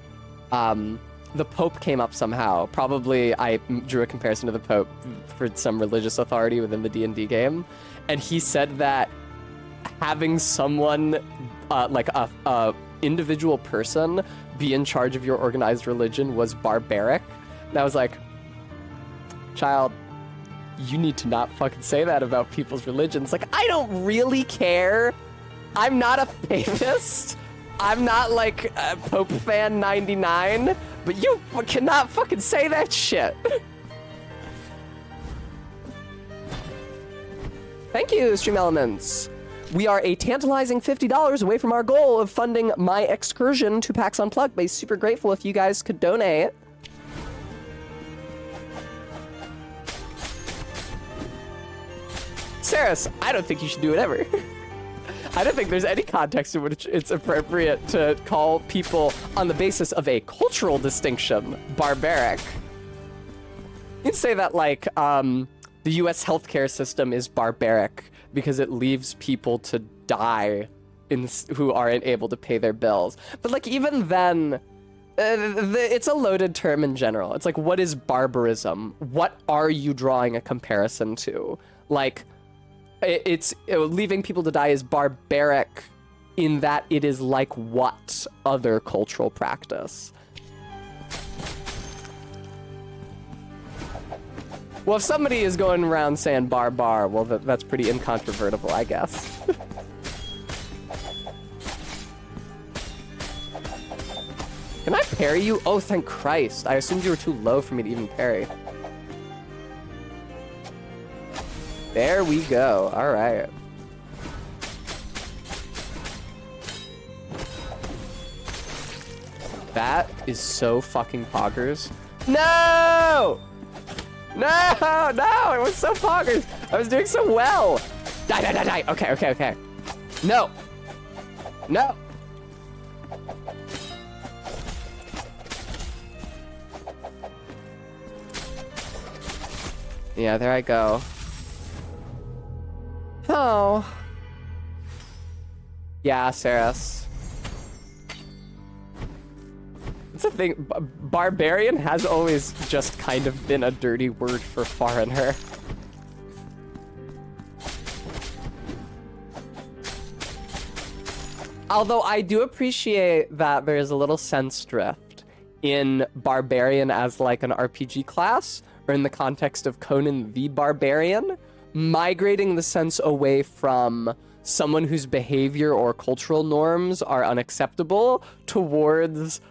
the Pope came up somehow. Probably I drew a comparison to the Pope for some religious authority within the D&D game. And he said that having someone, like a individual person, be in charge of your organized religion was barbaric. And I was like, child, you need to not fucking say that about people's religions. Like, I don't really care. I'm not a papist. I'm not like a Pope fan 99, but you cannot fucking say that shit. Thank you, Stream Elements. We are a tantalizing $50 away from our goal of funding my excursion to PAX Unplugged. Be super grateful if you guys could donate. Saris, I don't think you should do it ever. I don't think there's any context in which it's appropriate to call people on the basis of a cultural distinction barbaric. You'd say that, like, the US healthcare system is barbaric because it leaves people to die who aren't able to pay their bills. But like even then, it's a loaded term in general. It's like, what is barbarism? What are you drawing a comparison to? Like, it's leaving people to die is barbaric in that it is like what other cultural practice? Well, if somebody is going around saying bar, well, that's pretty incontrovertible, I guess. Can I parry you? Oh, thank Christ. I assumed you were too low for me to even parry. There we go. All right. That is so fucking poggers. No! No! No! It was so poggers. I was doing so well. Die, die, die, die. Okay, okay, okay. No. No. Yeah, there I go. Oh. Yeah, Saras. It's a thing. Barbarian has always just kind of been a dirty word for foreigner. Although I do appreciate that there's a little sense drift in Barbarian as like an RPG class, or in the context of Conan the Barbarian, migrating the sense away from someone whose behavior or cultural norms are unacceptable towards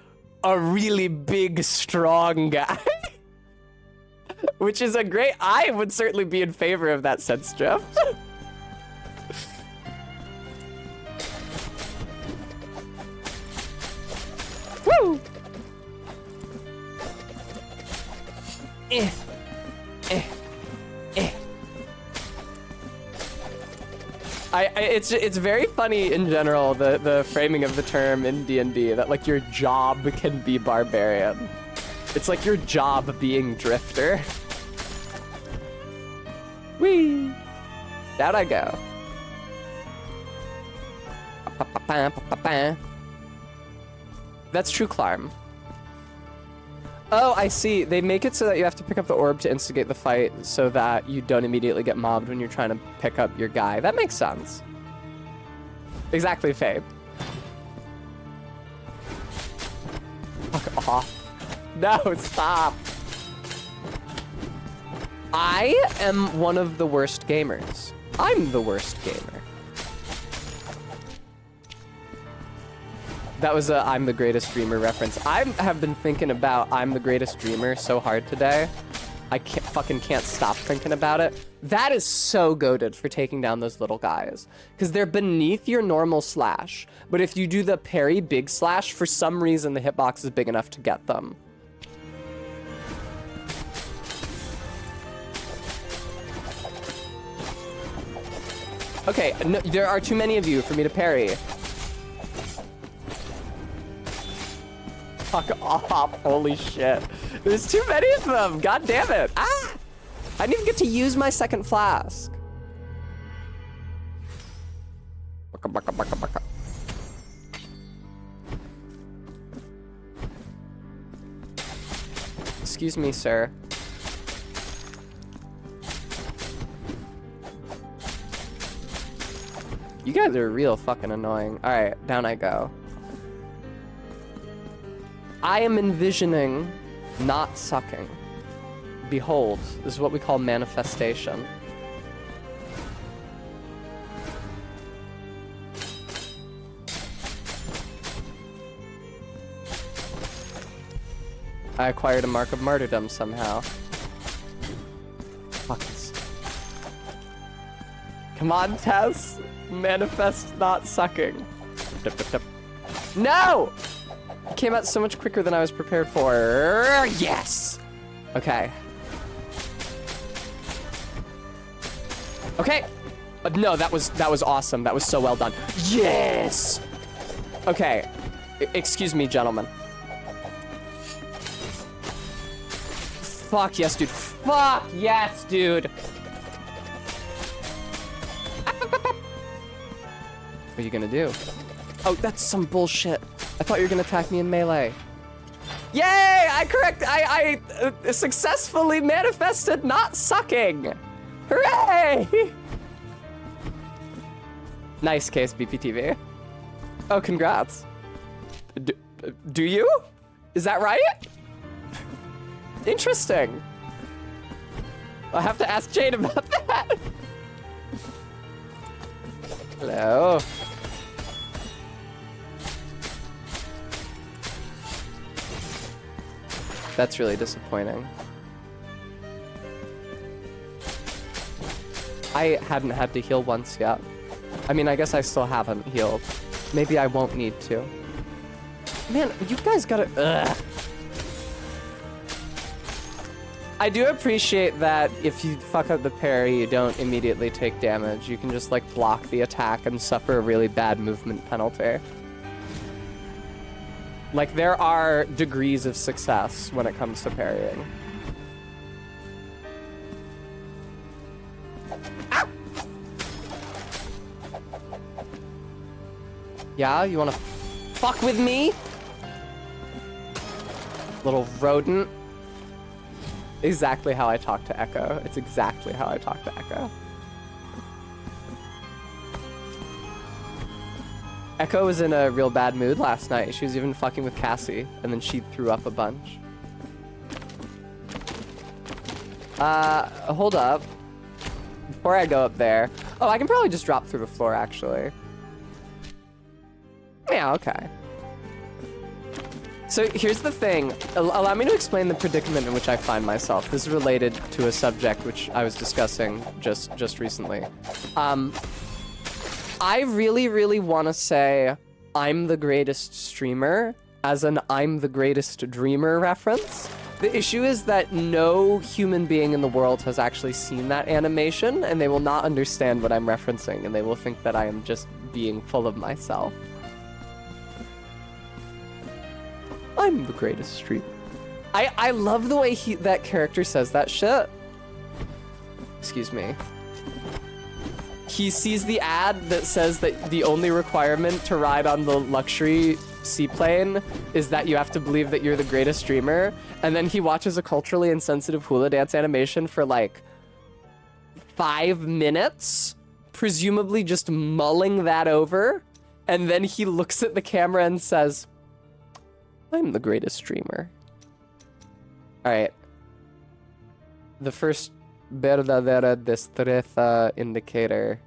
a really big, strong guy. Which is a great... I would certainly be in favor of that sense drift. Woo! It's very funny in general, the framing of the term in D&D, that like your job can be barbarian. It's like your job being drifter. Whee! Down I go. That's true, Clarm. Oh, I see. They make it so that you have to pick up the orb to instigate the fight so that you don't immediately get mobbed when you're trying to pick up your guy. That makes sense. Exactly, Fabe. Fuck off. No, stop. I am one of the worst gamers. I'm the worst gamer. That was a I'm the greatest dreamer reference. I have been thinking about I'm the greatest dreamer so hard today. I can't stop thinking about it. That is so goated for taking down those little guys. Because they're beneath your normal slash. But if you do the parry big slash, for some reason the hitbox is big enough to get them. Okay, no, there are too many of you for me to parry. Fuck off, holy shit. There's too many of them, god damn it. Ah! I didn't even get to use my second flask. Excuse me, sir. You guys are real fucking annoying. All right, down I go. I am envisioning not sucking. Behold, this is what we call manifestation. I acquired a mark of martyrdom somehow. Fuck this. Come on, Tess. Manifest not sucking. No! It came out so much quicker than I was prepared for. Yes! Okay. Okay. No, that was awesome. That was so well done. Yes! Okay. Excuse me, gentlemen. Fuck yes, dude. Fuck yes, dude. What are you gonna do? Oh, that's some bullshit. I thought you were gonna attack me in melee. Yay! I successfully manifested not sucking. Hooray! Nice case, BPTV. Oh, congrats. Do you? Is that right? Interesting. I'll have to ask Jade about that. Hello. That's really disappointing. I hadn't had to heal once yet. I mean, I guess I still haven't healed. Maybe I won't need to. Man, you guys gotta... Ugh. I do appreciate that if you fuck up the parry, you don't immediately take damage. You can just, like, block the attack and suffer a really bad movement penalty. Like, there are degrees of success when it comes to parrying. Ow! Yeah, you wanna fuck with me? Little rodent. Exactly how I talk to Echo. It's exactly how I talk to Echo. Echo was in a real bad mood last night. She was even fucking with Cassie, and then she threw up a bunch. Hold up. Before I go up there... Oh, I can probably just drop through the floor, actually. Yeah, okay. So here's the thing. Allow me to explain the predicament in which I find myself. This is related to a subject which I was discussing just recently. I really, really want to say I'm the greatest streamer as an I'm the greatest dreamer reference. The issue is that no human being in the world has actually seen that animation, and they will not understand what I'm referencing, and they will think that I am just being full of myself. I'm the greatest streamer. I love the way that character says that shit. Excuse me. He sees the ad that says that the only requirement to ride on the luxury seaplane is that you have to believe that you're the greatest streamer, and then he watches a culturally insensitive hula dance animation for like 5 minutes, presumably just mulling that over, and then he looks at the camera and says, I'm the greatest streamer. Alright. The first verdadera destreza indicator.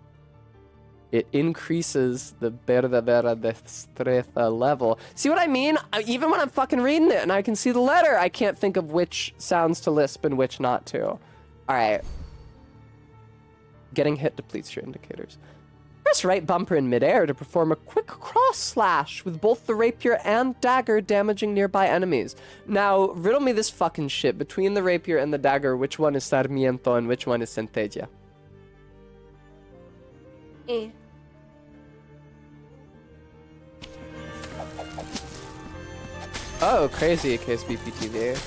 It increases the verdadera destreza level. See what I mean? Even when I'm fucking reading it and I can see the letter, I can't think of which sounds to lisp and which not to. Alright. Getting hit depletes your indicators. Press right bumper in midair to perform a quick cross slash with both the rapier and dagger damaging nearby enemies. Now, riddle me this fucking shit. Between the rapier and the dagger, which one is Sarmiento and which one is Centella? Oh, crazy, KSBPTV.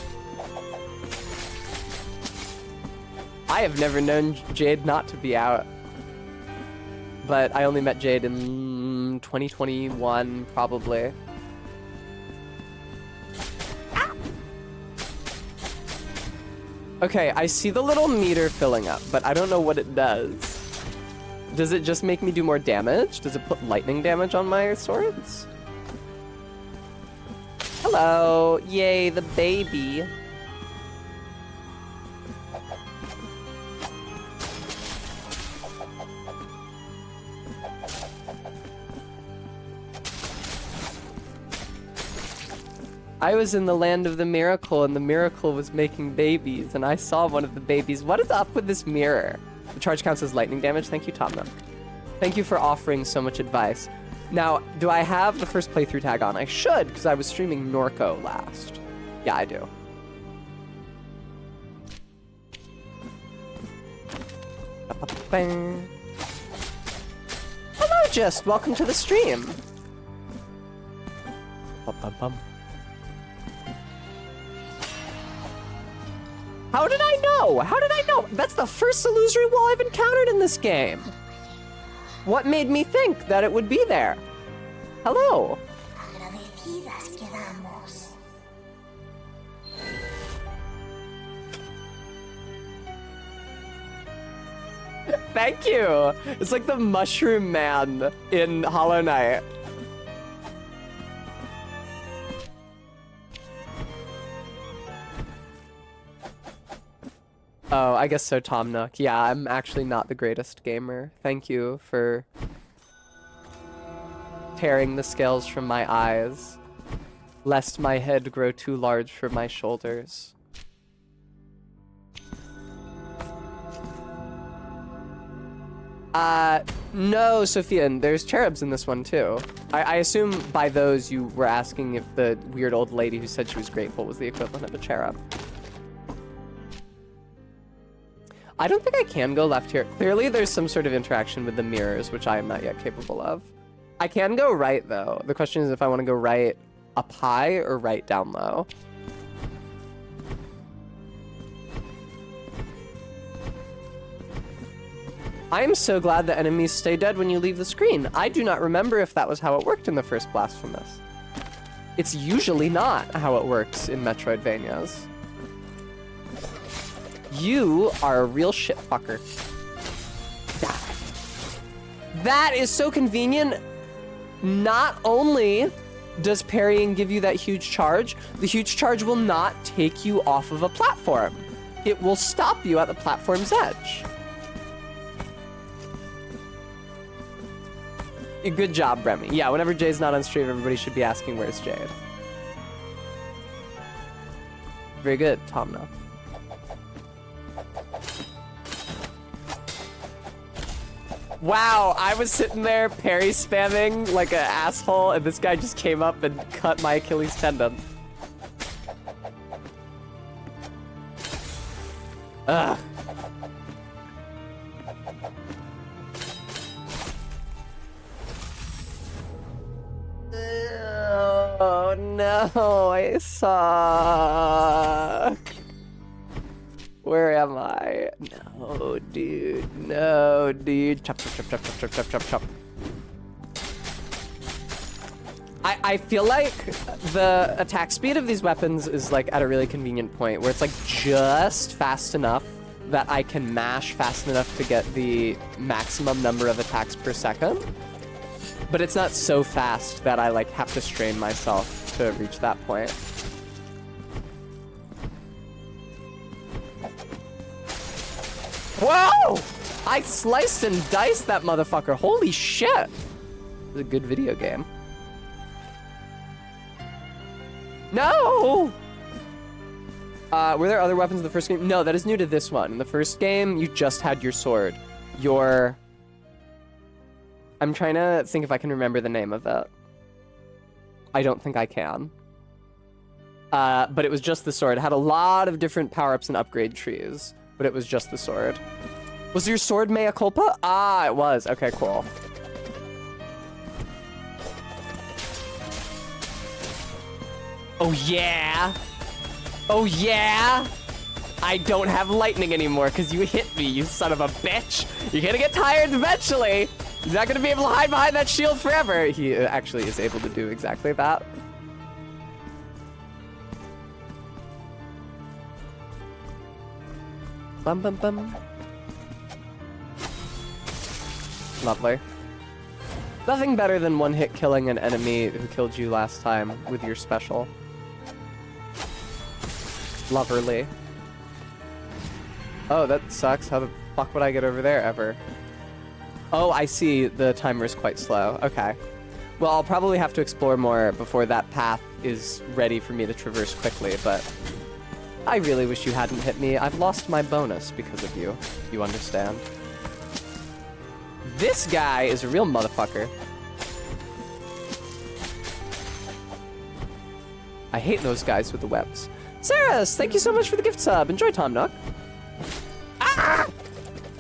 I have never known Jade not to be out. But I only met Jade in 2021, probably. Ah! Okay, I see the little meter filling up, but I don't know what it does. Does it just make me do more damage? Does it put lightning damage on my swords? Hello! Yay, the baby. I was in the land of the miracle, and the miracle was making babies, and I saw one of the babies. What is up with this mirror? The charge counts as lightning damage. Thank you, Top Milk. Thank you for offering so much advice. Now, do I have the first playthrough tag on? I should, because I was streaming Norco last. Yeah, I do. Hello, Just. Welcome to the stream. How did I know? How did I know? That's the first illusory wall I've encountered in this game. What made me think that it would be there? Hello. Agradecidas quedamos. Thank you. It's like the Mushroom Man in Hollow Knight. Oh, I guess so, Tom Nook. Yeah, I'm actually not the greatest gamer. Thank you for tearing the scales from my eyes, lest my head grow too large for my shoulders. No, Sophian, there's cherubs in this one too. I assume by those you were asking if the weird old lady who said she was grateful was the equivalent of a cherub. I don't think I can go left here. Clearly there's some sort of interaction with the mirrors, which I am not yet capable of. I can go right though. The question is if I want to go right up high or right down low. I am so glad that enemies stay dead when you leave the screen. I do not remember if that was how it worked in the first Blasphemous. It's usually not how it works in Metroidvanias. You are a real shit fucker. That is so convenient. Not only does parrying give you that huge charge, the huge charge will not take you off of a platform. It will stop you at the platform's edge. Good job, Remy. Yeah, whenever Jay's not on stream, everybody should be asking, where's Jade? Very good, Tomno. Wow, I was sitting there parry spamming like an asshole, and this guy just came up and cut my Achilles tendon. Ugh. Oh no, I suck. Where am I? No, dude. No, dude. Chop, chop, chop, chop, chop, chop, chop, chop. I feel like the attack speed of these weapons is like at a really convenient point where it's like just fast enough that I can mash fast enough to get the maximum number of attacks per second. But it's not so fast that I like have to strain myself to reach that point. Whoa! I sliced and diced that motherfucker. Holy shit! It's a good video game. No! Were there other weapons in the first game? No, that is new to this one. In the first game, you just had your sword. I'm trying to think if I can remember the name of it. I don't think I can. But it was just the sword. It had a lot of different power-ups and upgrade trees, but it was just the sword. Was your sword mea culpa? Ah, it was. Okay, cool. Oh, yeah. Oh, yeah. I don't have lightning anymore because you hit me, you son of a bitch. You're gonna get tired eventually. He's not gonna be able to hide behind that shield forever. He actually is able to do exactly that. Bum bum bum. Lovely. Nothing better than one-hit killing an enemy who killed you last time with your special. Loverly. Oh, that sucks. How the fuck would I get over there ever? Oh, I see. The timer is quite slow. Okay. Well, I'll probably have to explore more before that path is ready for me to traverse quickly, but I really wish you hadn't hit me. I've lost my bonus because of you. You understand? This guy is a real motherfucker. I hate those guys with the webs. Saras, thank you so much for the gift sub. Enjoy, Tom Nook. Ah!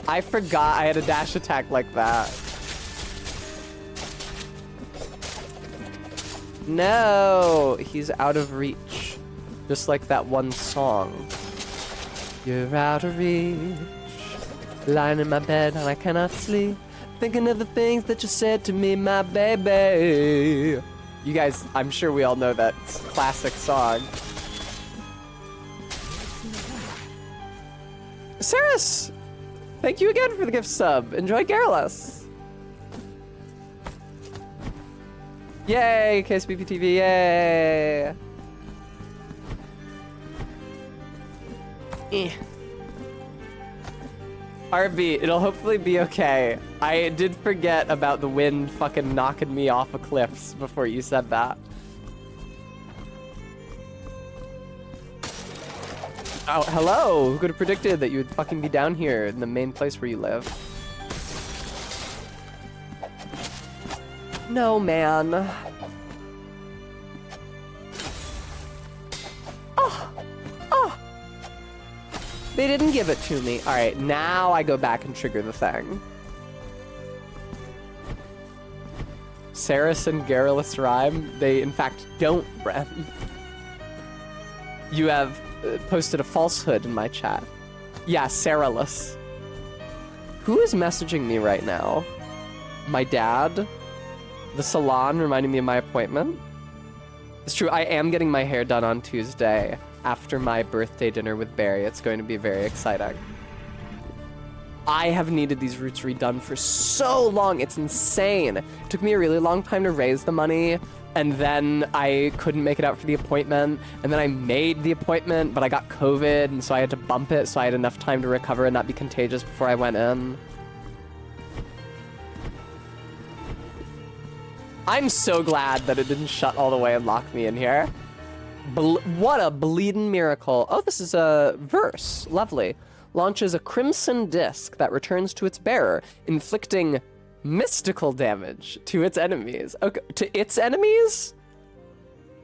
I forgot I had a dash attack like that. No, he's out of reach. Just like that one song. You're out of reach. Lying in my bed and I cannot sleep, thinking of the things that you said to me, my baby. You guys, I'm sure we all know that classic song. Saris, thank you again for the gift sub. Enjoy Garrulus. Yay, KSBP-TV, yay. RB, it'll hopefully be okay. I did forget about the wind fucking knocking me off of cliffs before you said that. Oh, hello! Who could have predicted that you would fucking be down here in the main place where you live? No, man. Oh! Oh! They didn't give it to me. All right, now I go back and trigger the thing. Saris and Garrulus rhyme. They, in fact, don't rhyme. You have posted a falsehood in my chat. Yeah, Saralus. Who is messaging me right now? My dad? The salon reminding me of my appointment? It's true, I am getting my hair done on Tuesday. After my birthday dinner with Barry. It's going to be very exciting. I have needed these roots redone for so long. It's insane. It took me a really long time to raise the money, and then I couldn't make it out for the appointment, and then I made the appointment, but I got COVID, and so I had to bump it so I had enough time to recover and not be contagious before I went in. I'm so glad that it didn't shut all the way and lock me in here. What a bleeding miracle. Oh, this is a verse. Lovely. Launches a crimson disc that returns to its bearer, inflicting mystical damage to its enemies. Okay, to its enemies?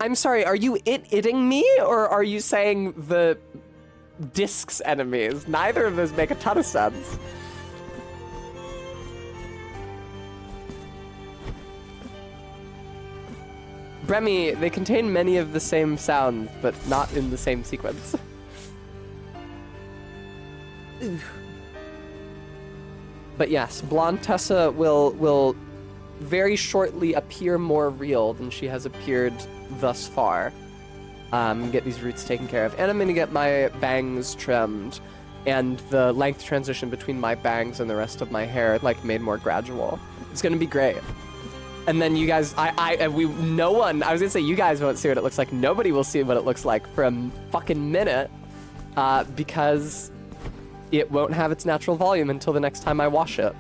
I'm sorry, are you itting me, or are you saying the disc's enemies? Neither of those make a ton of sense. Bremy, they contain many of the same sounds, but not in the same sequence. But yes, Blonde Tessa will very shortly appear more real than she has appeared thus far. Get these roots taken care of. And I'm gonna get my bangs trimmed, and the length transition between my bangs and the rest of my hair made more gradual. It's gonna be great. And then you guys, no one, I was gonna say you guys won't see what it looks like. Nobody will see what it looks like for a fucking minute, because it won't have its natural volume until the next time I wash it.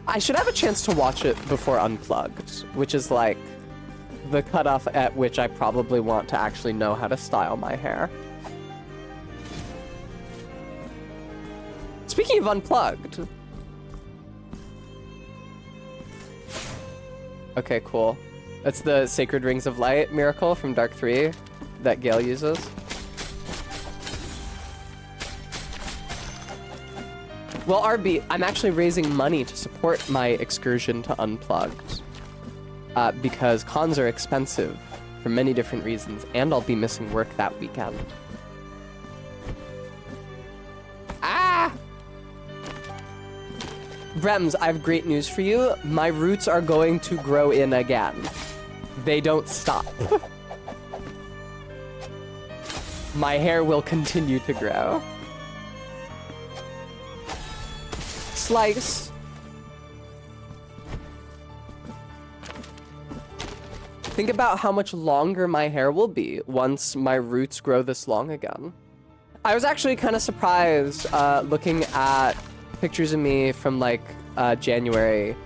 I should have a chance to watch it before Unplugged, which is like the cutoff at which I probably want to actually know how to style my hair. Speaking of Unplugged. Okay, cool. That's the Sacred Rings of Light miracle from Dark 3 that Gale uses. Well, RB, I'm actually raising money to support my excursion to Unplugged. Because cons are expensive for many different reasons, and I'll be missing work that weekend. Ah! Brems, I have great news for you. My roots are going to grow in again. They don't stop. My hair will continue to grow. Slice. Think about how much longer my hair will be once my roots grow this long again. I was actually kind of surprised looking at pictures of me from January.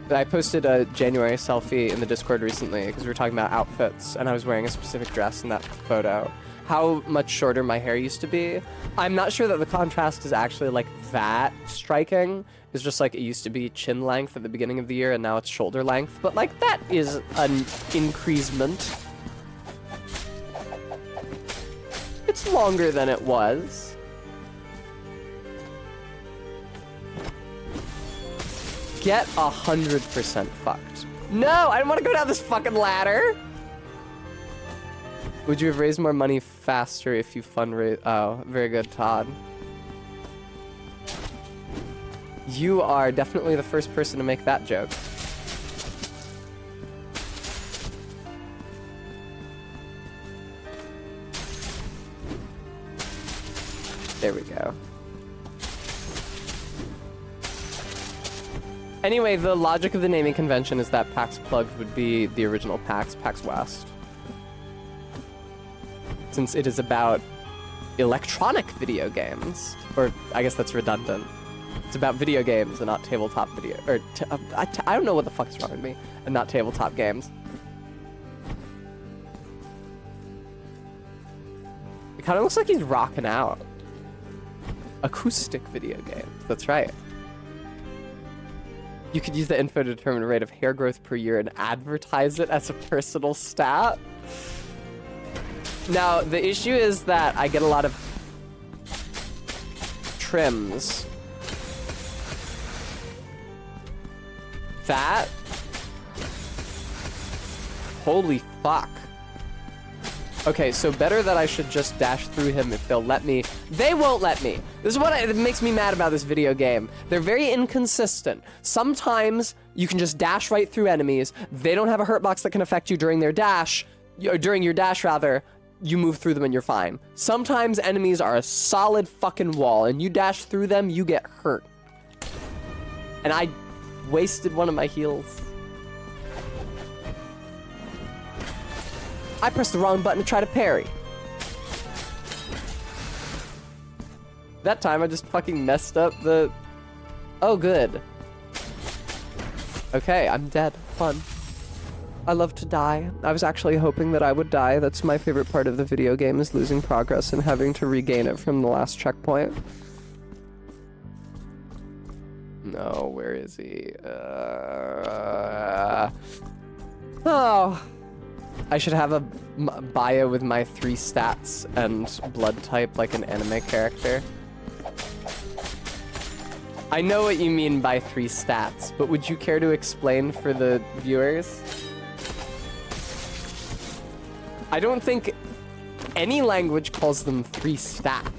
I posted a January selfie in the Discord recently because we were talking about outfits, and I was wearing a specific dress in that photo. How much shorter my hair used to be. I'm not sure that the contrast is actually that striking. It's just it used to be chin length at the beginning of the year, and now it's shoulder length. But that is an increasement. It's longer than it was. Get 100% fucked. No, I don't want to go down this fucking ladder. Would you have raised more money faster if you fundraised? Oh, very good, Todd. You are definitely the first person to make that joke. There we go. Anyway, the logic of the naming convention is that PAX Plugged would be the original PAX, PAX West. Since it is about electronic video games, or I guess that's redundant. It's about video games and not tabletop video, or I don't know what the fuck is wrong with me, and not tabletop games. It kind of looks like he's rocking out. Acoustic video games, that's right. You could use the info to determine the rate of hair growth per year and advertise it as a personal stat. Now, the issue is that I get a lot of trims. That? Holy fuck. Okay, so better that I should just dash through him if they'll let me. They won't let me. This is what it makes me mad about this video game. They're very inconsistent. Sometimes you can just dash right through enemies. They don't have a hurt box that can affect you during their dash, or during your dash rather. You move through them and you're fine. Sometimes enemies are a solid fucking wall and you dash through them, you get hurt. And I wasted one of my heals. I pressed the wrong button to try to parry. That time I just fucking messed up the... Oh, good. Okay, I'm dead. Fun. I love to die. I was actually hoping that I would die. That's my favorite part of the video game, is losing progress and having to regain it from the last checkpoint. No, where is he? Oh. I should have a bio with my 3 stats and blood type like an anime character. I know what you mean by 3 stats, but would you care to explain for the viewers? I don't think any language calls them 3 stats.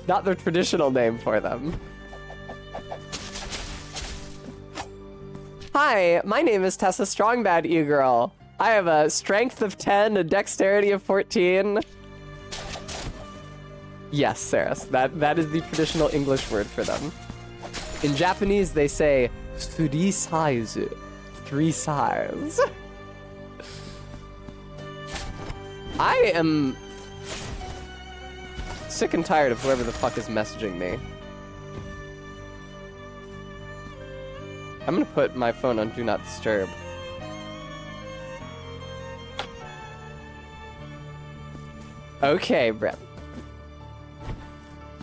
Not the traditional name for them. Hi, my name is Tessa Strongbad E-Girl. I have a strength of 10, a dexterity of 14. Yes, Saris, that is the traditional English word for them. In Japanese, they say, 3 size. 3 size. I am sick and tired of whoever the fuck is messaging me. I'm gonna put my phone on Do Not Disturb. Okay, Brett.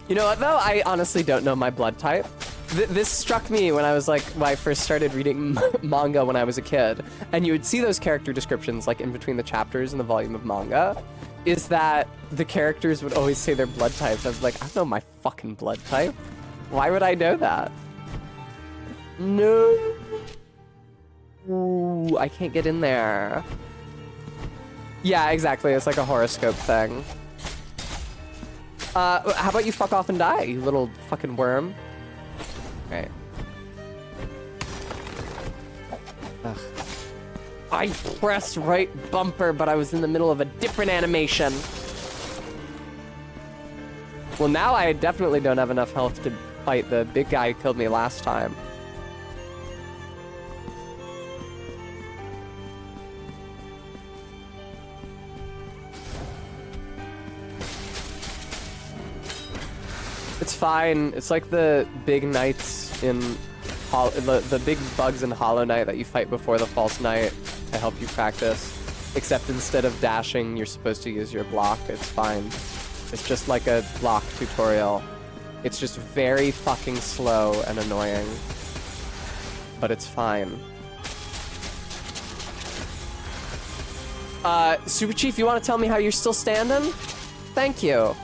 You know what, though? I honestly don't know my blood type. This struck me when I was like, when I first started reading manga when I was a kid, and you would see those character descriptions like in between the chapters in the volume of manga, is that the characters would always say their blood types. I was like, I don't know my fucking blood type. Why would I know that? No. Ooh, I can't get in there. Yeah, exactly. It's like a horoscope thing. How about you fuck off and die, you little fucking worm? Right. Ugh. I pressed right bumper, but I was in the middle of a different animation. Well, now I definitely don't have enough health to fight the big guy who killed me last time. It's fine. It's like the big knights in the big bugs in Hollow Knight that you fight before the false knight to help you practice. Except instead of dashing, you're supposed to use your block. It's fine. It's just like a block tutorial. It's just very fucking slow and annoying. But it's fine. Super Chief, you want to tell me how you're still standing? Thank you.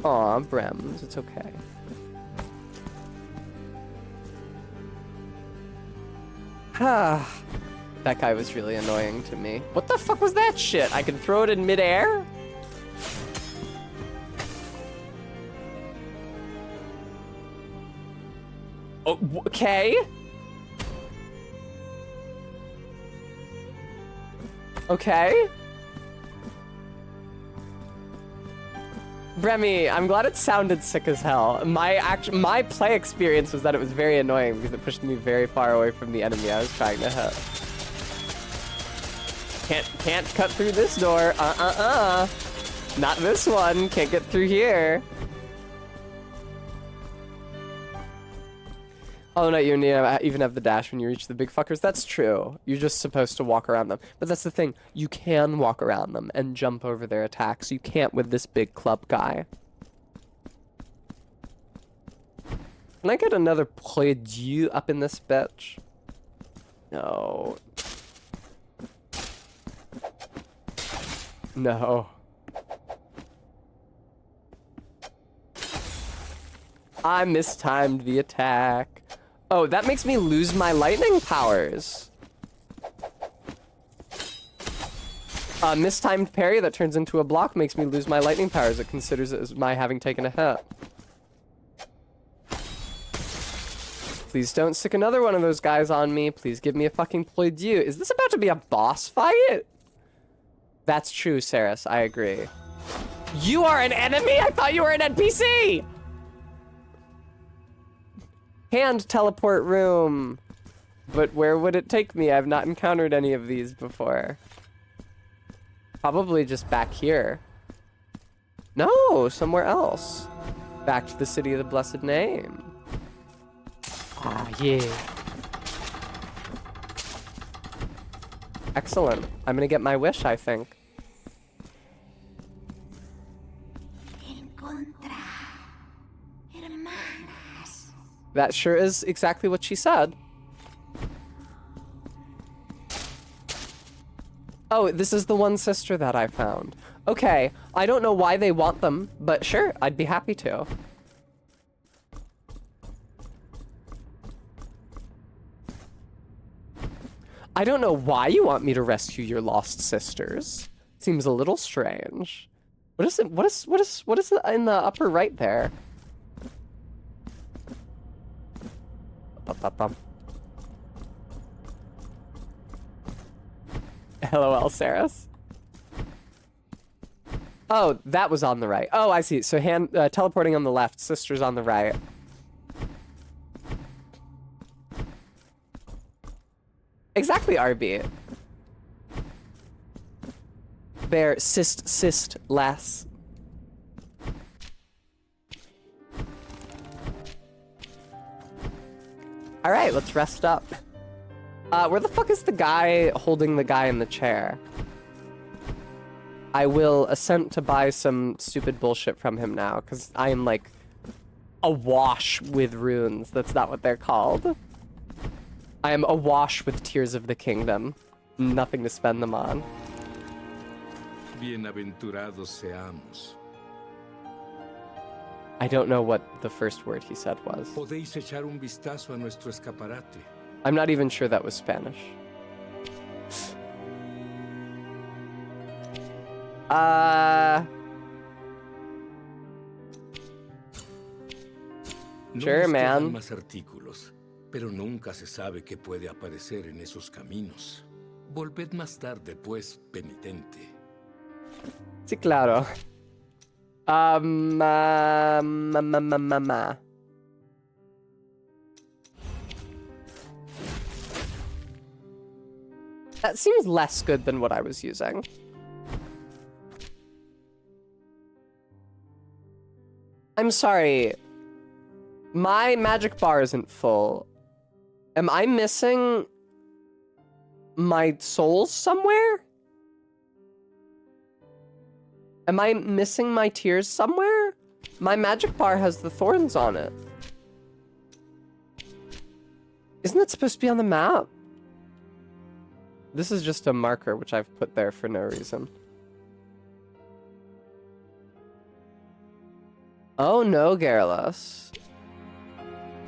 Aw, Brems, it's okay. Ah, that guy was really annoying to me. What the fuck was that shit? I can throw it in midair? Oh, okay. Okay. Bremy, I'm glad it sounded sick as hell. My play experience was that it was very annoying because it pushed me very far away from the enemy I was trying to hit. Can't cut through this door. Not this one. Can't get through here. Oh no, you even have the dash when you reach the big fuckers. That's true. You're just supposed to walk around them. But that's the thing. You can walk around them and jump over their attacks. You can't with this big club guy. Can I get another prie-dieu up in this bitch? No. No. I mistimed the attack. Oh, that makes me lose my lightning powers. Mistimed parry that turns into a block makes me lose my lightning powers. It considers it as my having taken a hit. Please don't stick another one of those guys on me. Please give me a fucking prie-dieu. Is this about to be a boss fight? That's true, Saris. I agree. You are an enemy? I thought you were an NPC! Hand teleport room. But where would it take me? I've not encountered any of these before. Probably just back here. No, somewhere else. Back to the city of the blessed name. Ah, yeah. Excellent. I'm gonna get my wish, I think. That sure is exactly what she said. Oh, this is the one sister that I found. Okay, I don't know why they want them, but sure, I'd be happy to. I don't know why you want me to rescue your lost sisters. Seems a little strange. What is it? What is it in the upper right there? LOL, Saris. Oh, that was on the right. Oh, I see. So teleporting on the left, sisters on the right. Exactly, RB. Bear, cyst, less. All right, let's rest up. Where the fuck is the guy holding the guy in the chair? I will assent to buy some stupid bullshit from him now, because I am, like, awash with runes. That's not what they're called. I am awash with tears of the kingdom. Nothing to spend them on. Bienaventurados seamos. I don't know what the first word he said was. Podéis echar un vistazo a nuestro escaparate. I'm not even sure that was Spanish. Sure, No man. nos quedan más artículos, pero nunca se sabe qué puede aparecer en esos caminos. Volved más tarde, pues, penitente. Sí, claro. That seems less good than what I was using. I'm sorry. My magic bar isn't full. Am I missing my souls somewhere? Am I missing my tears somewhere? My magic bar has the thorns on it. Isn't that supposed to be on the map? This is just a marker which I've put there for no reason. Oh no, Garrulus.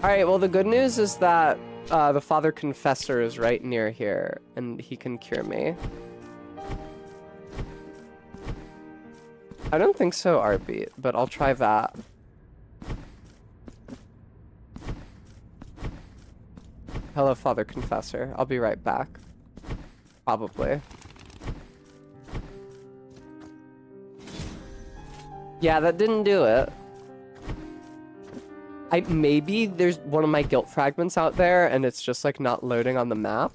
Alright, well the good news is that the Father Confessor is right near here, and he can cure me. I don't think so, Artbeat, but I'll try that. Hello, Father Confessor. I'll be right back. Probably. Yeah, that didn't do it. Maybe there's one of my guilt fragments out there and it's just like not loading on the map.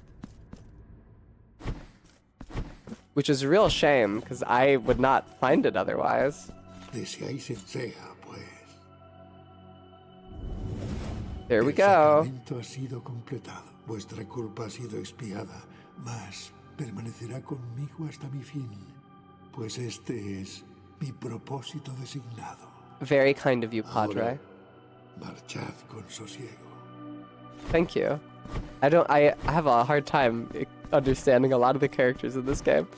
Which is a real shame, because I would not find it otherwise. Deseáis entrega, pues. There we El go. sacramento ha sido completado. Vuestra culpa ha sido expiada, mas permanecerá conmigo hasta mi fin, pues este es mi propósito designado. Very kind of you, Padre. Ahora, marchad con sosiego. Thank you. I have a hard time understanding a lot of the characters in this game.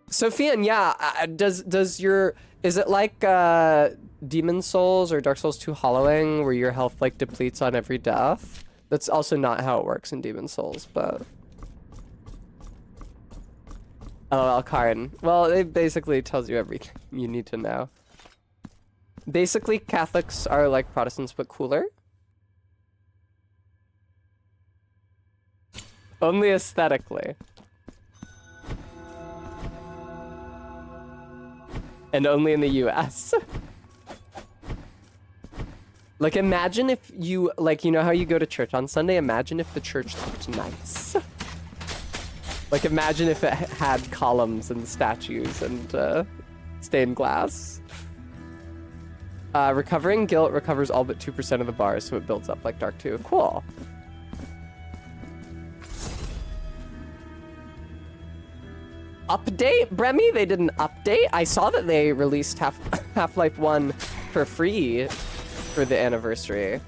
Sophian, yeah, is it like Demon Souls or Dark Souls 2 Hollowing where your health like depletes on every death? That's also not how it works in Demon Souls, but... Oh, Karin. Well, it basically tells you everything you need to know. Basically, Catholics are like Protestants, but cooler. Only aesthetically. And only in the US. Like, imagine if you, like, you know how you go to church on Sunday? Imagine if the church looked nice. Like, imagine if it had columns and statues and stained glass. Recovering guilt recovers all but 2% of the bars, so it builds up like Dark 2. Cool. Update? Bremy, they did an update? I saw that they released Half-Life 1 for free for the anniversary.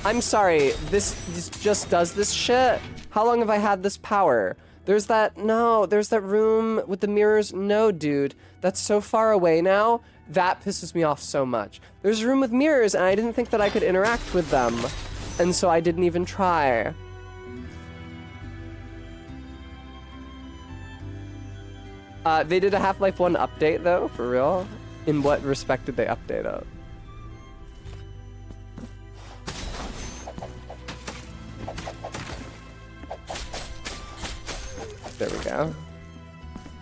I'm sorry, this just does this shit? How long have I had this power? There's that room with the mirrors. No, dude, that's so far away now. That pisses me off so much. There's a room with mirrors and I didn't think that I could interact with them. And so I didn't even try. They did a Half-Life 1 update though, for real. In what respect did they update it? There we go.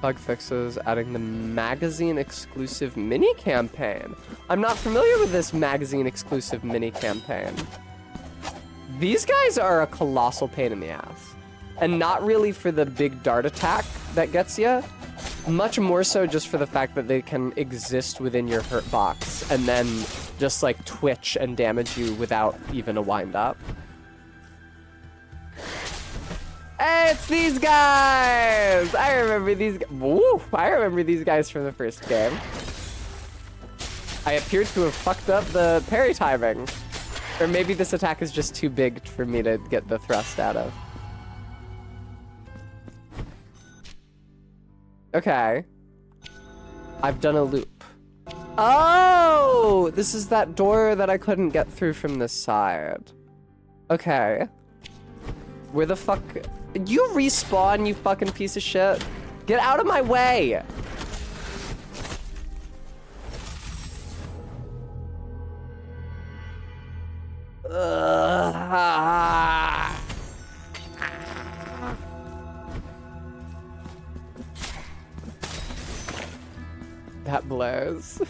Bug fixes, adding the magazine exclusive mini campaign. I'm not familiar with this magazine exclusive mini campaign. These guys are a colossal pain in the ass. And not really for the big dart attack that gets you. Much more so just for the fact that they can exist within your hurt box and then just like twitch and damage you without even a wind up. Hey, it's these guys! I remember these guys. Woo! I remember these guys from the first game. I appear to have fucked up the parry timing. Or maybe this attack is just too big for me to get the thrust out of. Okay. I've done a loop. Oh! This is that door that I couldn't get through from this side. Okay. Where the fuck... You respawn, you fucking piece of shit. Get out of my way! That blows.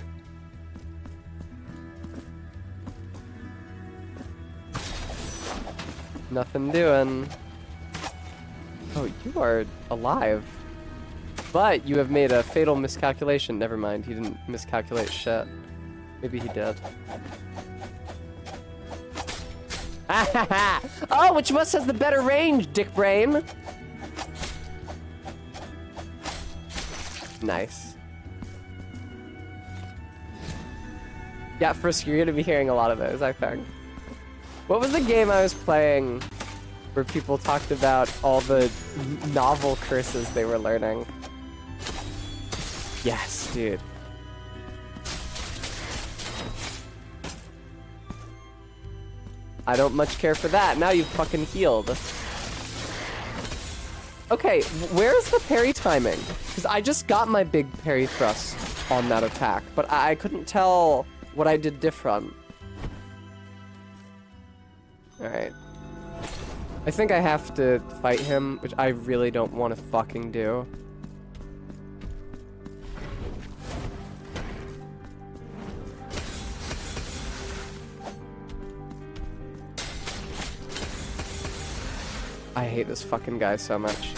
Nothing doing. Oh, you are alive. But you have made a fatal miscalculation. Never mind, he didn't miscalculate shit. Maybe he did. Oh, which of us has the better range, dick brain? Nice. Yeah, Frisk, you're gonna be hearing a lot of those, I think. What was the game I was playing where people talked about all the novel curses they were learning? Yes, dude. I don't much care for that. Now you've fucking healed. Okay, where's the parry timing? Because I just got my big parry thrust on that attack, but I couldn't tell what I did different. Alright. I think I have to fight him, which I really don't want to fucking do. I hate this fucking guy so much.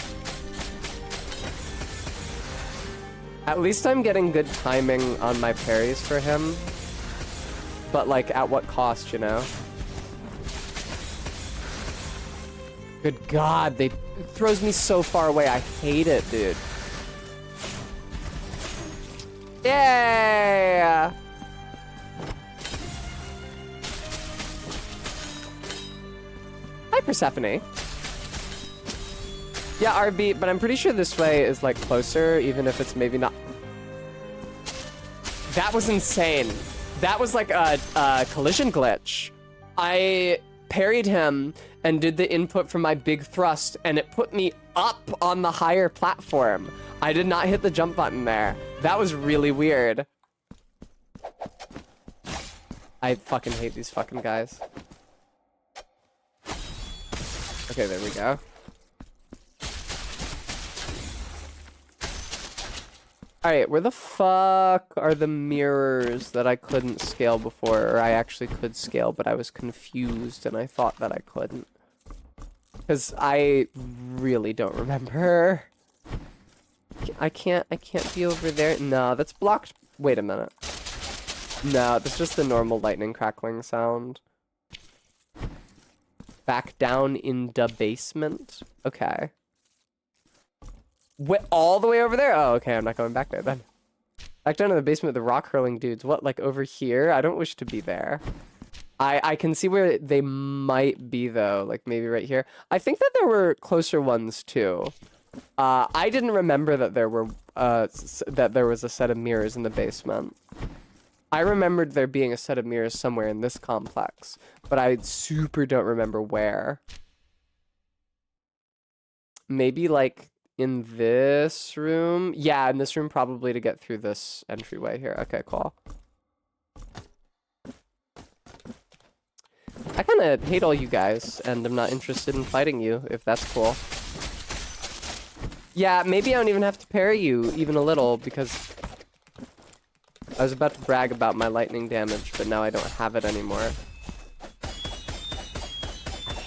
At least I'm getting good timing on my parries for him. But like, at what cost, you know? Good God, it throws me so far away. I hate it, dude. Yeah! Hi, Persephone. Yeah, RB, but I'm pretty sure this way is like closer, even if it's maybe not. That was insane. That was like a collision glitch. I parried him and did the input for my big thrust, and it put me up on the higher platform. I did not hit the jump button there. That was really weird. I fucking hate these fucking guys. Okay, there we go. Alright, where the fuck are the mirrors that I couldn't scale before? Or I actually could scale, but I was confused and I thought that I couldn't. Because I really don't remember. I can't be over there. No, that's blocked. Wait a minute. No, that's just the normal lightning crackling sound. Back down in the basement? Okay. All the way over there? Oh, okay, I'm not going back there then. Back down to the basement with the rock hurling dudes. What, like over here? I don't wish to be there. I can see where they might be though, like maybe right here. I think that there were closer ones too. I didn't remember that there were that there was a set of mirrors in the basement. I remembered there being a set of mirrors somewhere in this complex, but I super don't remember where. Maybe like in this room? Yeah, in this room probably to get through this entryway here. Okay, cool. I kind of hate all you guys, and I'm not interested in fighting you, if that's cool. Yeah, maybe I don't even have to parry you, even a little, because I was about to brag about my lightning damage, but now I don't have it anymore. I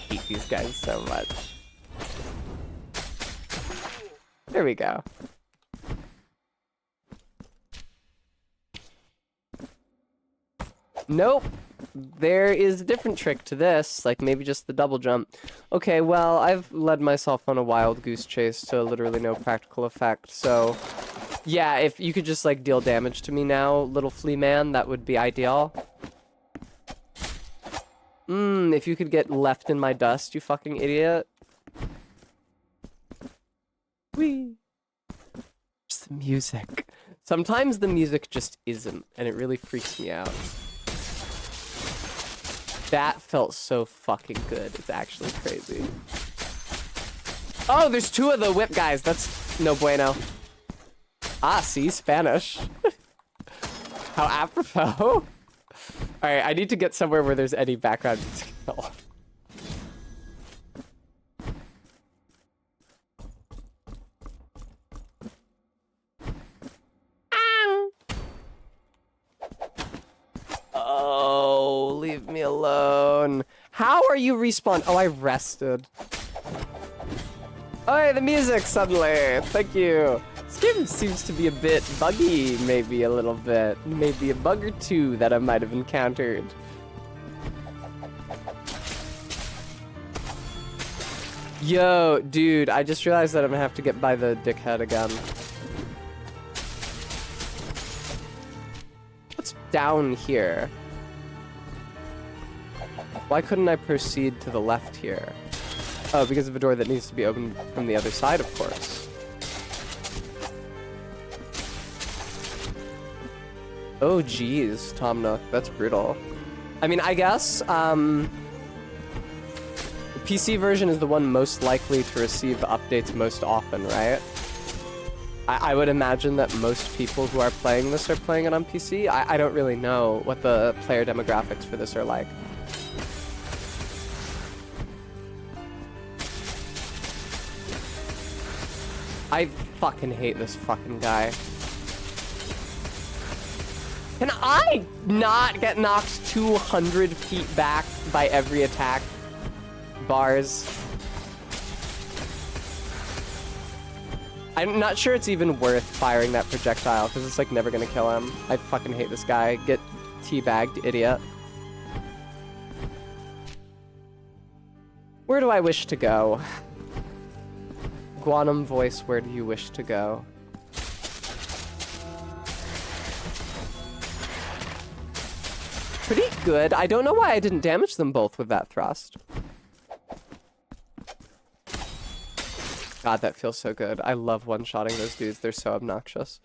hate these guys so much. There we go. Nope. There is a different trick to this, like maybe just the double jump. Okay, well, I've led myself on a wild goose chase to literally no practical effect, so yeah, if you could just like deal damage to me now, little flea man, that would be ideal. If you could get left in my dust, you fucking idiot. Whee! Just the music. Sometimes the music just isn't, and it really freaks me out. That felt so fucking good. It's actually crazy. Oh, there's two of the whip guys. That's no bueno. Ah, see, Spanish. How apropos. Alright, I need to get somewhere where there's any background music at all. Oh, leave me alone. How are you respawn? Oh, I rested. Oh, hey, the music suddenly. Thank you. This game seems to be a bit buggy, maybe a little bit. Maybe a bug or two that I might have encountered. Yo, dude, I just realized that I'm gonna have to get by the dickhead again. What's down here? Why couldn't I proceed to the left here? Oh, because of a door that needs to be opened from the other side, of course. Oh, geez, Tom Nook, that's brutal. I mean, I guess, the PC version is the one most likely to receive updates most often, right? I would imagine that most people who are playing this are playing it on PC. I don't really know what the player demographics for this are like. I fucking hate this fucking guy. Can I not get knocked 200 feet back by every attack? Bars. I'm not sure it's even worth firing that projectile, because it's like never gonna kill him. I fucking hate this guy. Get teabagged, idiot. Where do I wish to go? Guanum voice, where do you wish to go? Pretty good. I don't know why I didn't damage them both with that thrust. God, that feels so good. I love one-shotting those dudes. They're so obnoxious.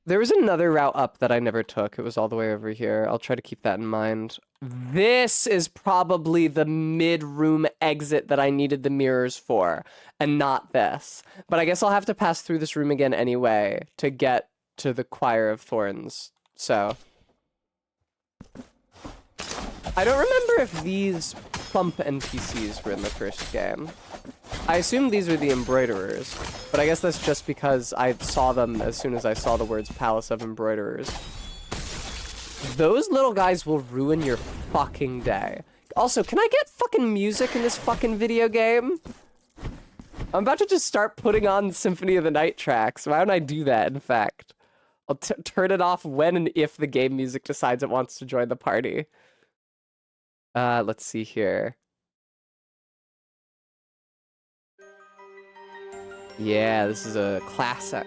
There was another route up that I never took. It was all the way over here. I'll try to keep that in mind. This is probably the mid-room exit that I needed the mirrors for, and not this. But I guess I'll have to pass through this room again anyway to get to the Choir of Thorns. So I don't remember if these plump NPCs were in the first game. I assume these are the embroiderers, but I guess that's just because I saw them as soon as I saw the words Palace of Embroiderers. Those little guys will ruin your fucking day. Also, can I get fucking music in this fucking video game? I'm about to just start putting on Symphony of the Night tracks. Why don't I do that, in fact? I'll turn it off when and if the game music decides it wants to join the party. Let's see here. Yeah, this is a classic.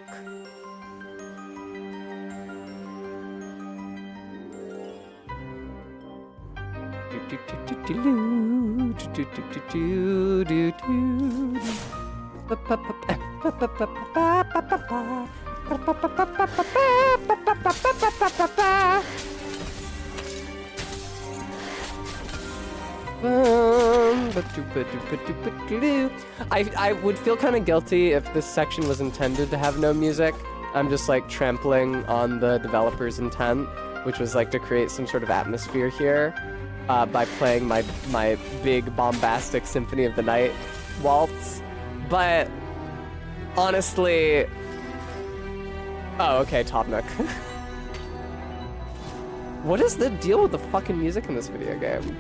I would feel kind of guilty if this section was intended to have no music. I'm just like trampling on the developer's intent, which was like to create some sort of atmosphere here by playing my big bombastic Symphony of the Night waltz. But honestly, oh, okay, Top Nook. What is the deal with the fucking music in this video game?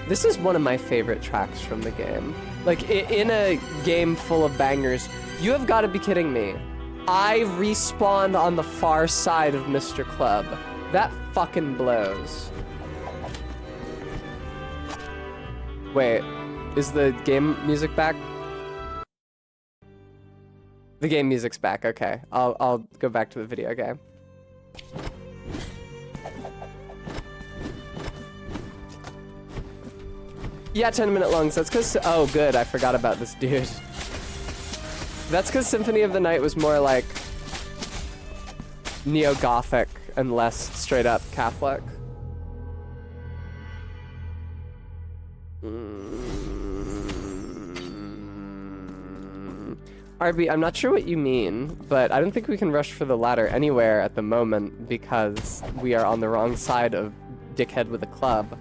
This is one of my favorite tracks from the game. Like, in a game full of bangers, you have got to be kidding me. I respawned on the far side of Mr. Club. That fucking blows. Wait, is the game music back? The game music's back, okay. I'll go back to the video game. Yeah, 10-minute lungs. That's because... Oh, good. I forgot about this dude. That's because Symphony of the Night was more like neo-Gothic and less straight-up Catholic. RB, I'm not sure what you mean, but I don't think we can rush for the ladder anywhere at the moment because we are on the wrong side of Dickhead with a club.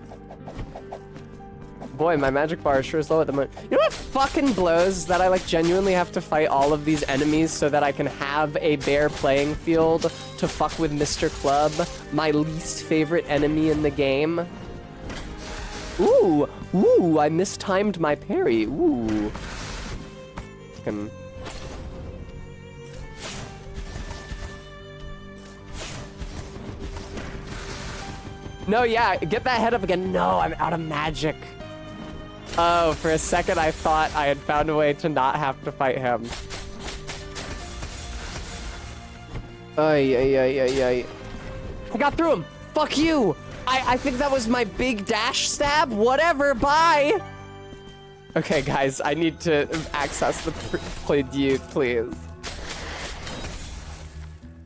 Boy, my magic bar is sure is low at the moment. You know what fucking blows? That I like genuinely have to fight all of these enemies so that I can have a bare playing field to fuck with Mr. Club, my least favorite enemy in the game. Ooh, ooh, I mistimed my parry. Ooh. Fucking... No, yeah, get that head up again. No, I'm out of magic. Oh, for a second I thought I had found a way to not have to fight him. Ay, ay, ay, ay, ay. I got through him. Fuck you. I think that was my big dash stab. Whatever, bye. Okay, guys, I need to access the played please.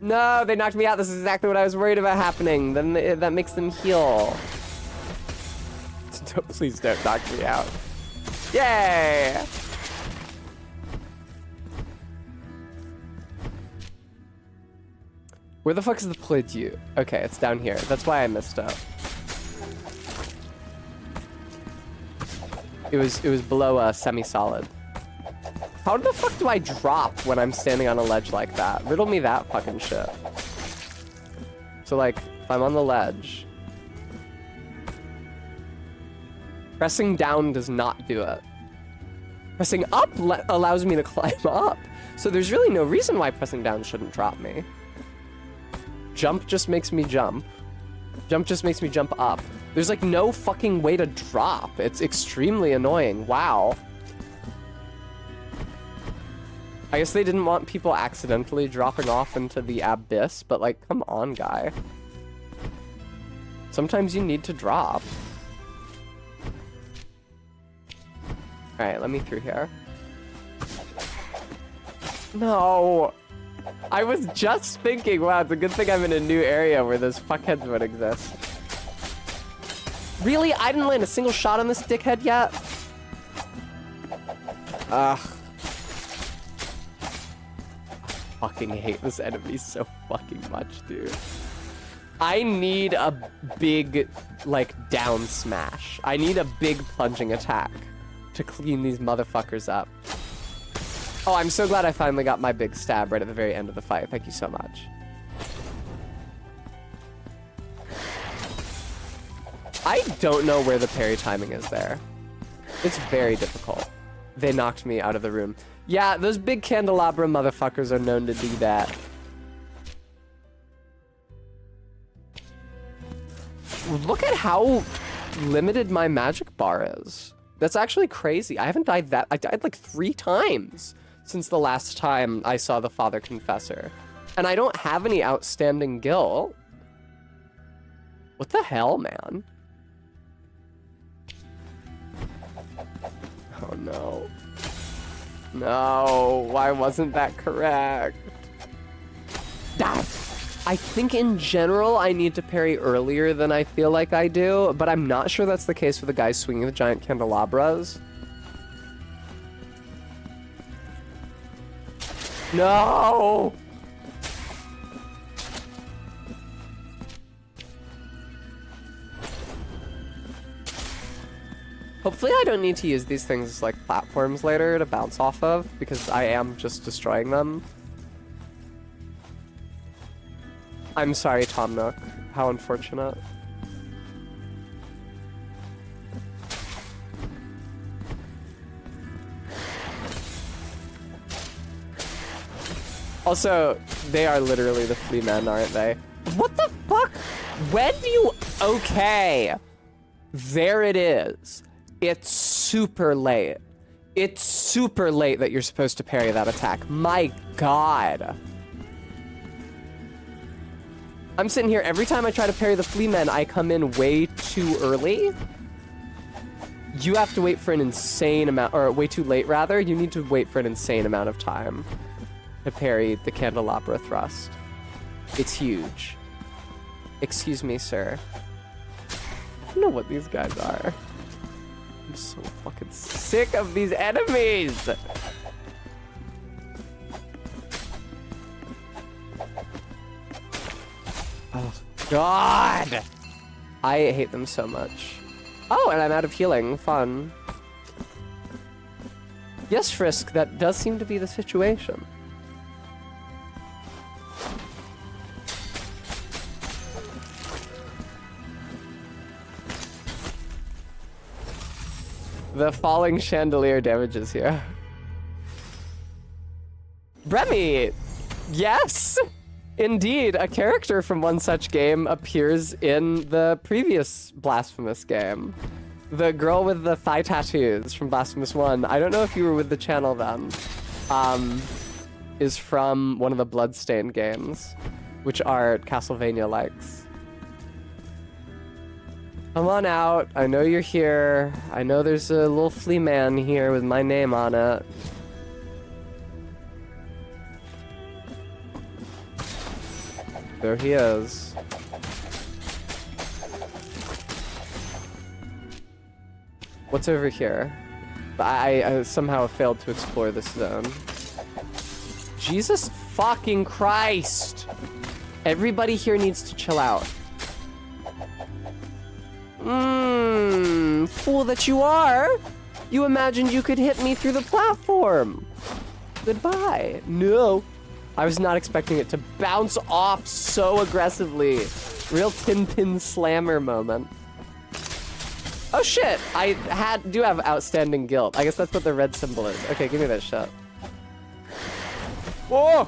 No, they knocked me out. This is exactly what I was worried about happening. Then that makes them heal. Please don't knock me out. Yay! Where the fuck is the played? Okay, it's down here. That's why I missed up. It was below a semi-solid. How the fuck do I drop when I'm standing on a ledge like that? Riddle me that fucking shit. So like, if I'm on the ledge, pressing down does not do it. Pressing up allows me to climb up. So there's really no reason why pressing down shouldn't drop me. Jump just makes me jump. Jump just makes me jump up. There's like no fucking way to drop. It's extremely annoying. Wow. I guess they didn't want people accidentally dropping off into the abyss, but like, come on, guy. Sometimes you need to drop. All right, let me through here. No. I was just thinking, wow, it's a good thing I'm in a new area where those fuckheads would exist. Really? I didn't land a single shot on this dickhead yet? Ugh. I fucking hate this enemy so fucking much, dude. I need a big, like, down smash. I need a big plunging attack to clean these motherfuckers up. Oh, I'm so glad I finally got my big stab right at the very end of the fight. Thank you so much. I don't know where the parry timing is there. It's very difficult. They knocked me out of the room. Yeah, those big candelabra motherfuckers are known to do that. Look at how limited my magic bar is. That's actually crazy. I haven't died I died like 3 times since the last time I saw the Father Confessor. And I don't have any outstanding guilt. What the hell, man? Oh no. No, why wasn't that correct? I think in general I need to parry earlier than I feel like I do, but I'm not sure that's the case for the guys swinging the giant candelabras. No! Hopefully I don't need to use these things as like platforms later to bounce off of, because I am just destroying them. I'm sorry, Tom Nook. How unfortunate. Also, they are literally the flea men, aren't they? What the fuck? When do you... Okay. There it is. It's super late. It's super late that you're supposed to parry that attack. My God. I'm sitting here, every time I try to parry the flea men, I come in way too early. You have to wait for an insane amount, or way too late rather. You need to wait for an insane amount of time to parry the candelabra thrust. It's huge. Excuse me, sir. I don't know what these guys are. I'm so fucking sick of these enemies! Oh, God! I hate them so much. Oh, and I'm out of healing. Fun. Yes, Frisk, that does seem to be the situation. The falling chandelier damages here. Remy! Yes! Indeed, a character from one such game appears in the previous Blasphemous game. The girl with the thigh tattoos from Blasphemous 1. I don't know if you were with the channel then. Is from one of the Bloodstained games, which are Castlevania likes. Come on out. I know you're here. I know there's a little flea man here with my name on it. There he is. What's over here? I somehow failed to explore this zone. Jesus fucking Christ! Everybody here needs to chill out. Fool that you are! You imagined you could hit me through the platform. Goodbye. No. I was not expecting it to bounce off so aggressively. Real Tin Pin Slammer moment. Oh shit, I do have outstanding guilt. I guess that's what the red symbol is. Okay, give me that shot. Whoa!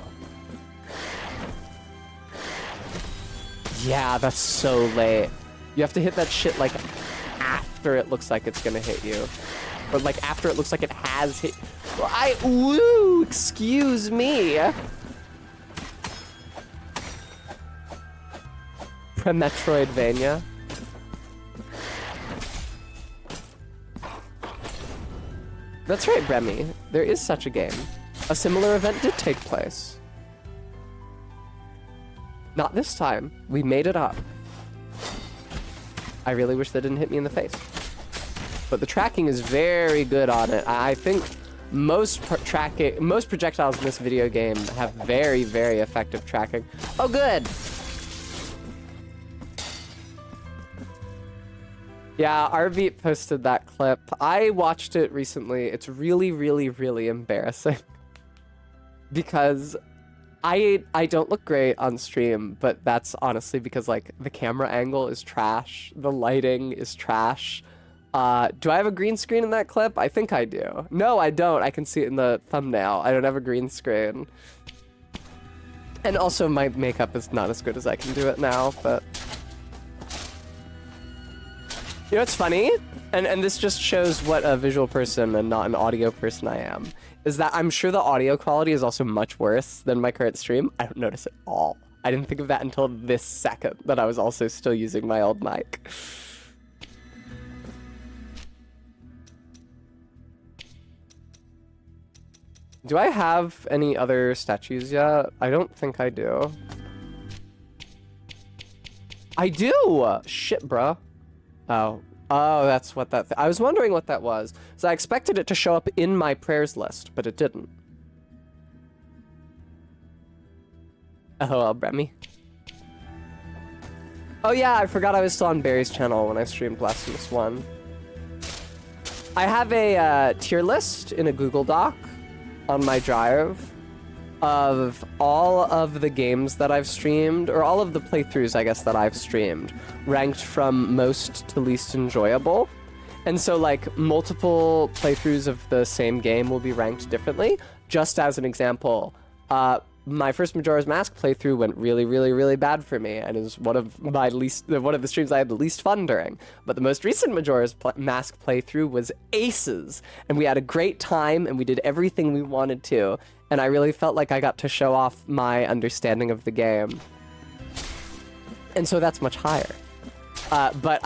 Yeah, that's so late. You have to hit that shit like after it looks like it's gonna hit you. Or like after it looks like it has hit. Woo, excuse me. Metroidvania. That's right, Bremy. There is such a game. A similar event did take place. Not this time. We made it up. I really wish that didn't hit me in the face. But the tracking is very good on it. I think most projectiles in this video game have very, very effective tracking. Oh, good. Yeah, Arbeat posted that clip. I watched it recently. It's really, really, really embarrassing. Because I don't look great on stream, but that's honestly because like the camera angle is trash. The lighting is trash. Do I have a green screen in that clip? I think I do. No, I don't. I can see it in the thumbnail. I don't have a green screen. And also my makeup is not as good as I can do it now, but... You know what's funny? And this just shows what a visual person and not an audio person I am. Is that I'm sure the audio quality is also much worse than my current stream. I don't notice it at all. I didn't think of that until this second, that I was also still using my old mic. Do I have any other statues yet? I don't think I do. I do! Shit, bruh. Oh. Oh, that's what that... I was wondering what that was. So I expected it to show up in my prayers list, but it didn't. LOL, Bremy. Oh yeah, I forgot I was still on Barry's channel when I streamed Blasphemous 1. I have a tier list in a Google Doc on my drive of all of the games that I've streamed, or all of the playthroughs, I guess, that I've streamed, ranked from most to least enjoyable. And so, like, multiple playthroughs of the same game will be ranked differently. Just as an example, my first Majora's Mask playthrough went really, really, really bad for me, and is one of the streams I had the least fun during. But the most recent Majora's Mask playthrough was aces, and we had a great time, and we did everything we wanted to. And I really felt like I got to show off my understanding of the game. And so that's much higher. But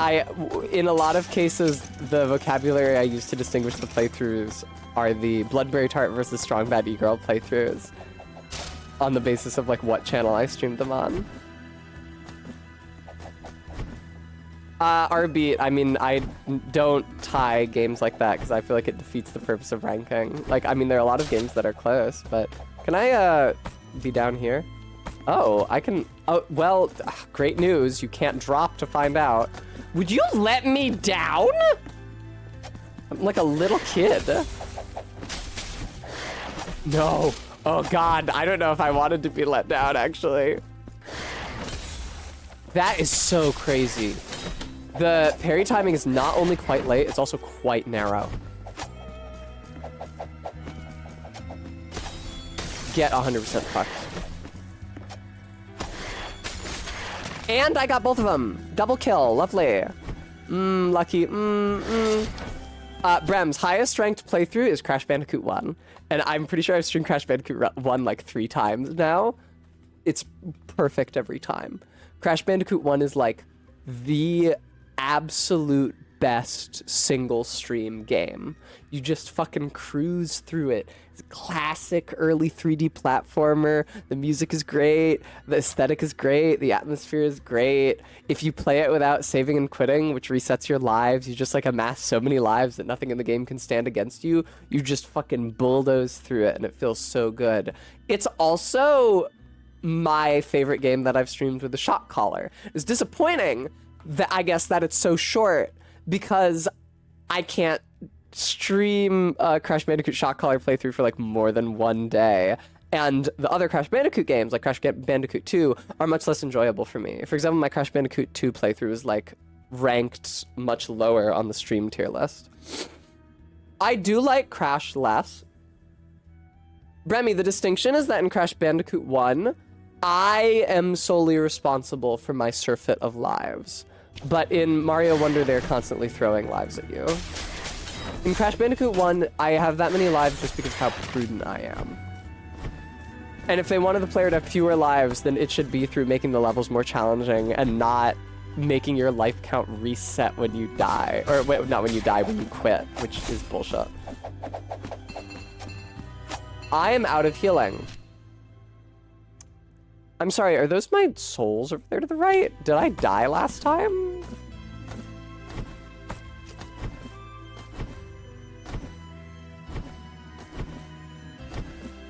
in a lot of cases, the vocabulary I use to distinguish the playthroughs are the Bloodberry Tart versus Strong Bad E-Girl playthroughs, on the basis of like what channel I streamed them on. Arbeat, I mean, I don't tie games like that because I feel like it defeats the purpose of ranking. Like, I mean, there are a lot of games that are close, but can I be down here? Oh, I can. Oh, well, great news. You can't drop to find out. Would you let me down? I'm like a little kid. No. Oh God, I don't know if I wanted to be let down, actually. That is so crazy. The parry timing is not only quite late, it's also quite narrow. Get 100% fucked. And I got both of them. Double kill, lovely. Lucky, Brem's highest ranked playthrough is Crash Bandicoot 1. And I'm pretty sure I've streamed Crash Bandicoot 1 like 3 times now. It's perfect every time. Crash Bandicoot 1 is like the absolute best single stream game. You just fucking cruise through it. It's a classic early 3D platformer. The music is great. The aesthetic is great. The atmosphere is great. If you play it without saving and quitting, which resets your lives, you just like amass so many lives that nothing in the game can stand against you. You just fucking bulldoze through it and it feels so good. It's also my favorite game that I've streamed with the shot caller. It's disappointing that I guess that it's so short because I can't stream Crash Bandicoot Shot Caller playthrough for like more than one day. And the other Crash Bandicoot games, like Crash Bandicoot 2, are much less enjoyable for me. For example, my Crash Bandicoot 2 playthrough is like ranked much lower on the stream tier list. I do like Crash less. Bremy, the distinction is that in Crash Bandicoot 1, I am solely responsible for my surfeit of lives. But in Mario Wonder, they're constantly throwing lives at you. In Crash Bandicoot 1, I have that many lives just because of how prudent I am. And if they wanted the player to have fewer lives, then it should be through making the levels more challenging and not making your life count reset when you die. Or wait, not when you die, when you quit, which is bullshit. I am out of healing. I'm sorry, are those my souls over there to the right? Did I die last time?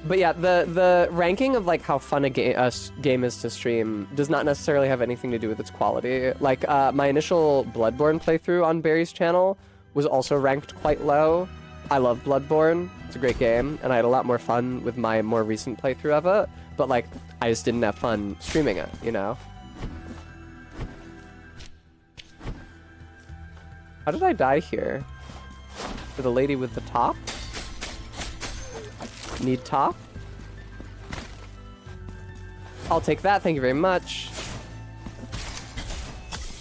But yeah, the ranking of like how fun a game is to stream does not necessarily have anything to do with its quality. Like my initial Bloodborne playthrough on Barry's channel was also ranked quite low. I love Bloodborne, it's a great game, and I had a lot more fun with my more recent playthrough of it, but like, I just didn't have fun streaming it, you know? How did I die here? For the lady with the top? Need top? I'll take that, thank you very much.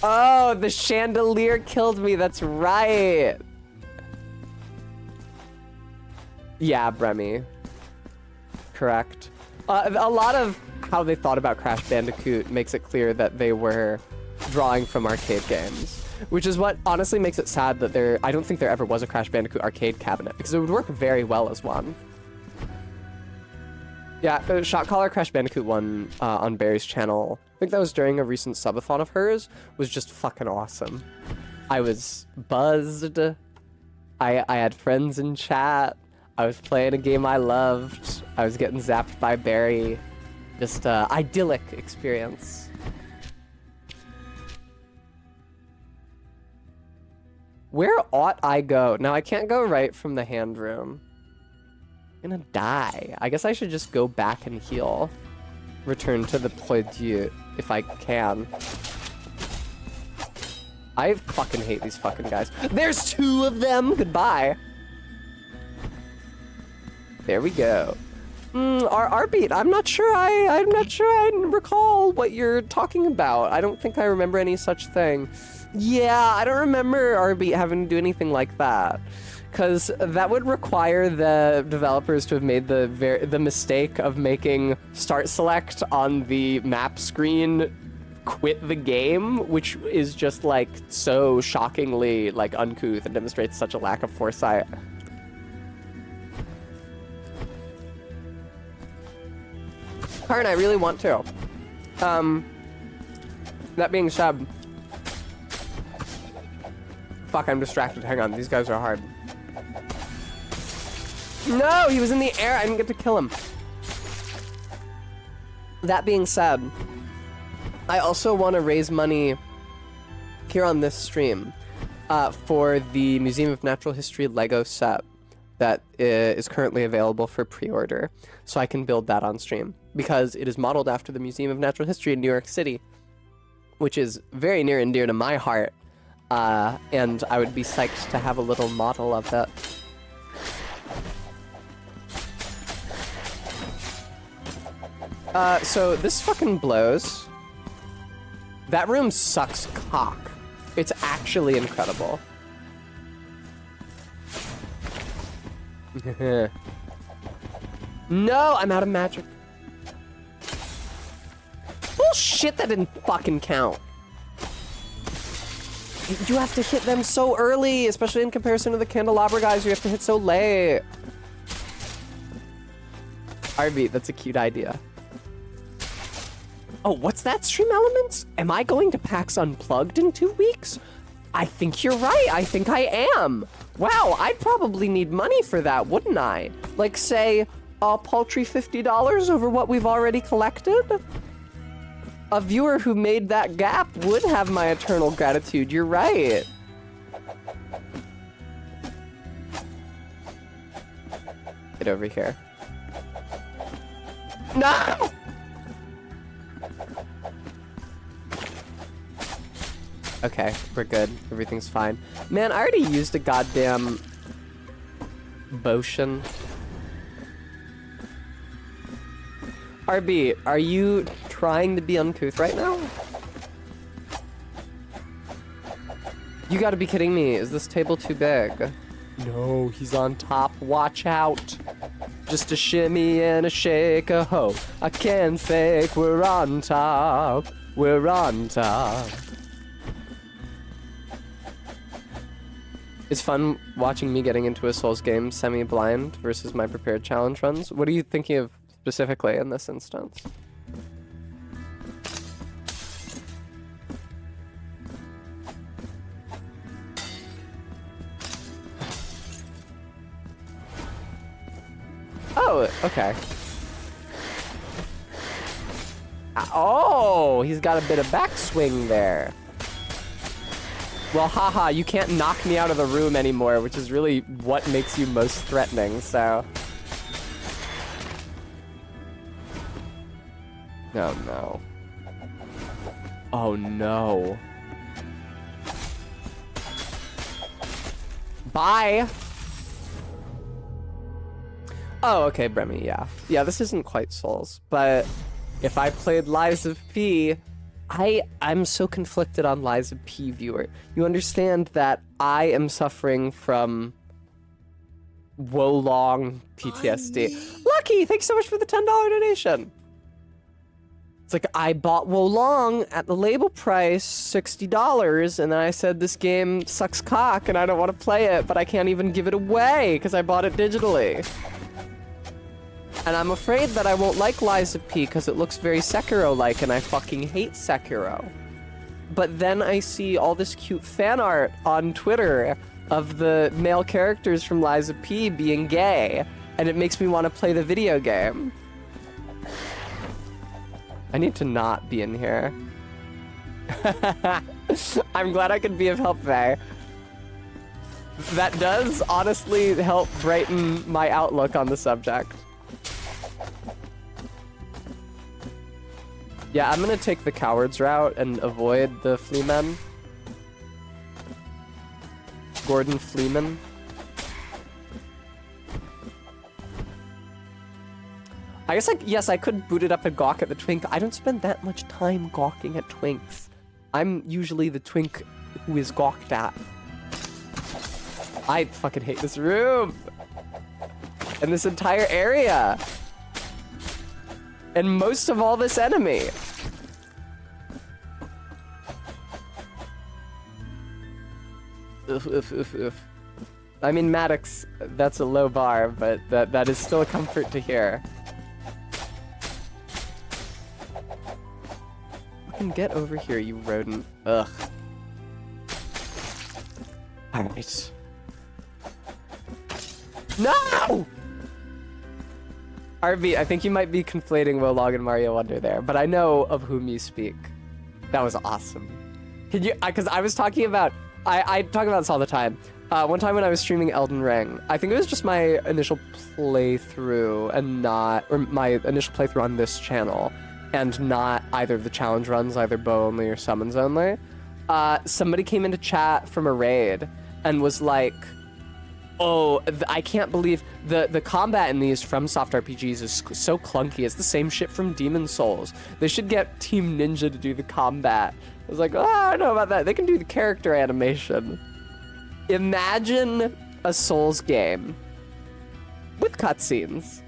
Oh, the chandelier killed me, that's right. Yeah, Bremy. Correct. A lot of how they thought about Crash Bandicoot makes it clear that they were drawing from arcade games, which is what honestly makes it sad that I don't think there ever was a Crash Bandicoot arcade cabinet, because it would work very well as one. Yeah, Shot Caller Crash Bandicoot 1 on Barry's channel, I think that was during a recent subathon of hers, was just fucking awesome. I was buzzed. I had friends in chat. I was playing a game I loved. I was getting zapped by Barry. Just idyllic experience. Where ought I go? Now I can't go right from the hand room. I'm gonna die. I guess I should just go back and heal. Return to the Pleiadieu if I can. I fucking hate these fucking guys. There's two of them! Goodbye. There we go. R-Beat, I'm not sure I recall what you're talking about. I don't think I remember any such thing. Yeah, I don't remember R-Beat having to do anything like that. Because that would require the developers to have made the mistake of making start select on the map screen quit the game, which is just like so shockingly like uncouth and demonstrates such a lack of foresight. Karn, I really want to. That being said, fuck, I'm distracted. Hang on, these guys are hard. No, he was in the air. I didn't get to kill him. That being said, I also want to raise money here on this stream for the Museum of Natural History Lego set that is currently available for pre-order, so I can build that on stream, because it is modeled after the Museum of Natural History in New York City, which is very near and dear to my heart, and I would be psyched to have a little model of it. So this fucking blows. That room sucks cock. It's actually incredible. No, I'm out of magic. Bullshit, that didn't fucking count. You have to hit them so early, especially in comparison to the candelabra guys you have to hit so late. RB, that's a cute idea. Oh, what's that, Stream Elements? Am I going to PAX Unplugged in 2 weeks? I think you're right. I think I am. Wow, I'd probably need money for that, wouldn't I? Like, say, a paltry $50 over what we've already collected? A viewer who made that gap would have my eternal gratitude. You're right. it over here. No! Okay, we're good. Everything's fine. Man, I already used a goddamn potion. RB, are you trying to be uncouth right now? You gotta be kidding me. Is this table too big? No, he's on top. Watch out. Just a shimmy and a shake a ho. I can't fake. We're on top. We're on top. It's fun watching me getting into a Souls game semi-blind versus my prepared challenge runs. What are you thinking of specifically in this instance? Oh, okay. Oh, he's got a bit of backswing there. Well, haha, you can't knock me out of the room anymore, which is really what makes you most threatening, so... Oh, no. Oh, no. Bye! Oh, okay, Bremy, yeah. Yeah, this isn't quite Souls, but if I played Lies of P... I'm so conflicted on Lies of P, viewer. You understand that I am suffering from Wolong PTSD. Lucky, thanks so much for the $10 donation. It's like, I bought Wolong at the label price, $60, and then I said this game sucks cock and I don't want to play it, but I can't even give it away because I bought it digitally. And I'm afraid that I won't like Lies of P because it looks very Sekiro-like, and I fucking hate Sekiro. But then I see all this cute fan art on Twitter of the male characters from Lies of P being gay, and it makes me want to play the video game. I need to not be in here. I'm glad I could be of help, Faye. That does honestly help brighten my outlook on the subject. Yeah, I'm gonna take the coward's route and avoid the Fleamen. Gordon Fleeman. I guess, like, yes, I could boot it up and gawk at the twink. I don't spend that much time gawking at twinks. I'm usually the twink who is gawked at. I fucking hate this room. And this entire area. And most of all this enemy. Oof. I mean, Maddox, that's a low bar, but that is still a comfort to hear. Fucking get over here, you rodent. Ugh. Alright. No! RB, I think you might be conflating Wolong and Mario Wonder there, but I know of whom you speak. That was awesome. Can you, because I was talking about, I talk about this all the time. One time when I was streaming Elden Ring, I think it was just my initial playthrough and not, or my initial playthrough on this channel, and not either of the challenge runs, either bow only or summons only. Somebody came into chat from a raid and was like, oh, I can't believe the combat in these FromSoft RPGs is so clunky. It's the same shit from Demon Souls. They should get Team Ninja to do the combat. I was like, oh, I don't know about that. They can do the character animation. Imagine a Souls game with cutscenes.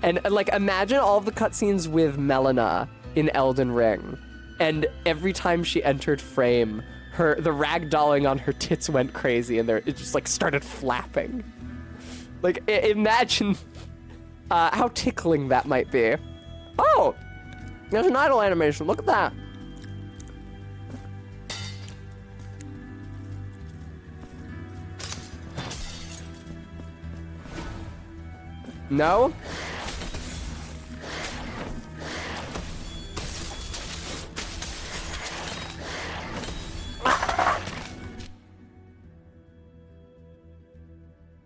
And like, imagine all of the cutscenes with Melina in Elden Ring. And every time she entered frame, the ragdolling on her tits went crazy, and it just like started flapping. Like, imagine how tickling that might be. Oh, there's an idle animation. Look at that. No?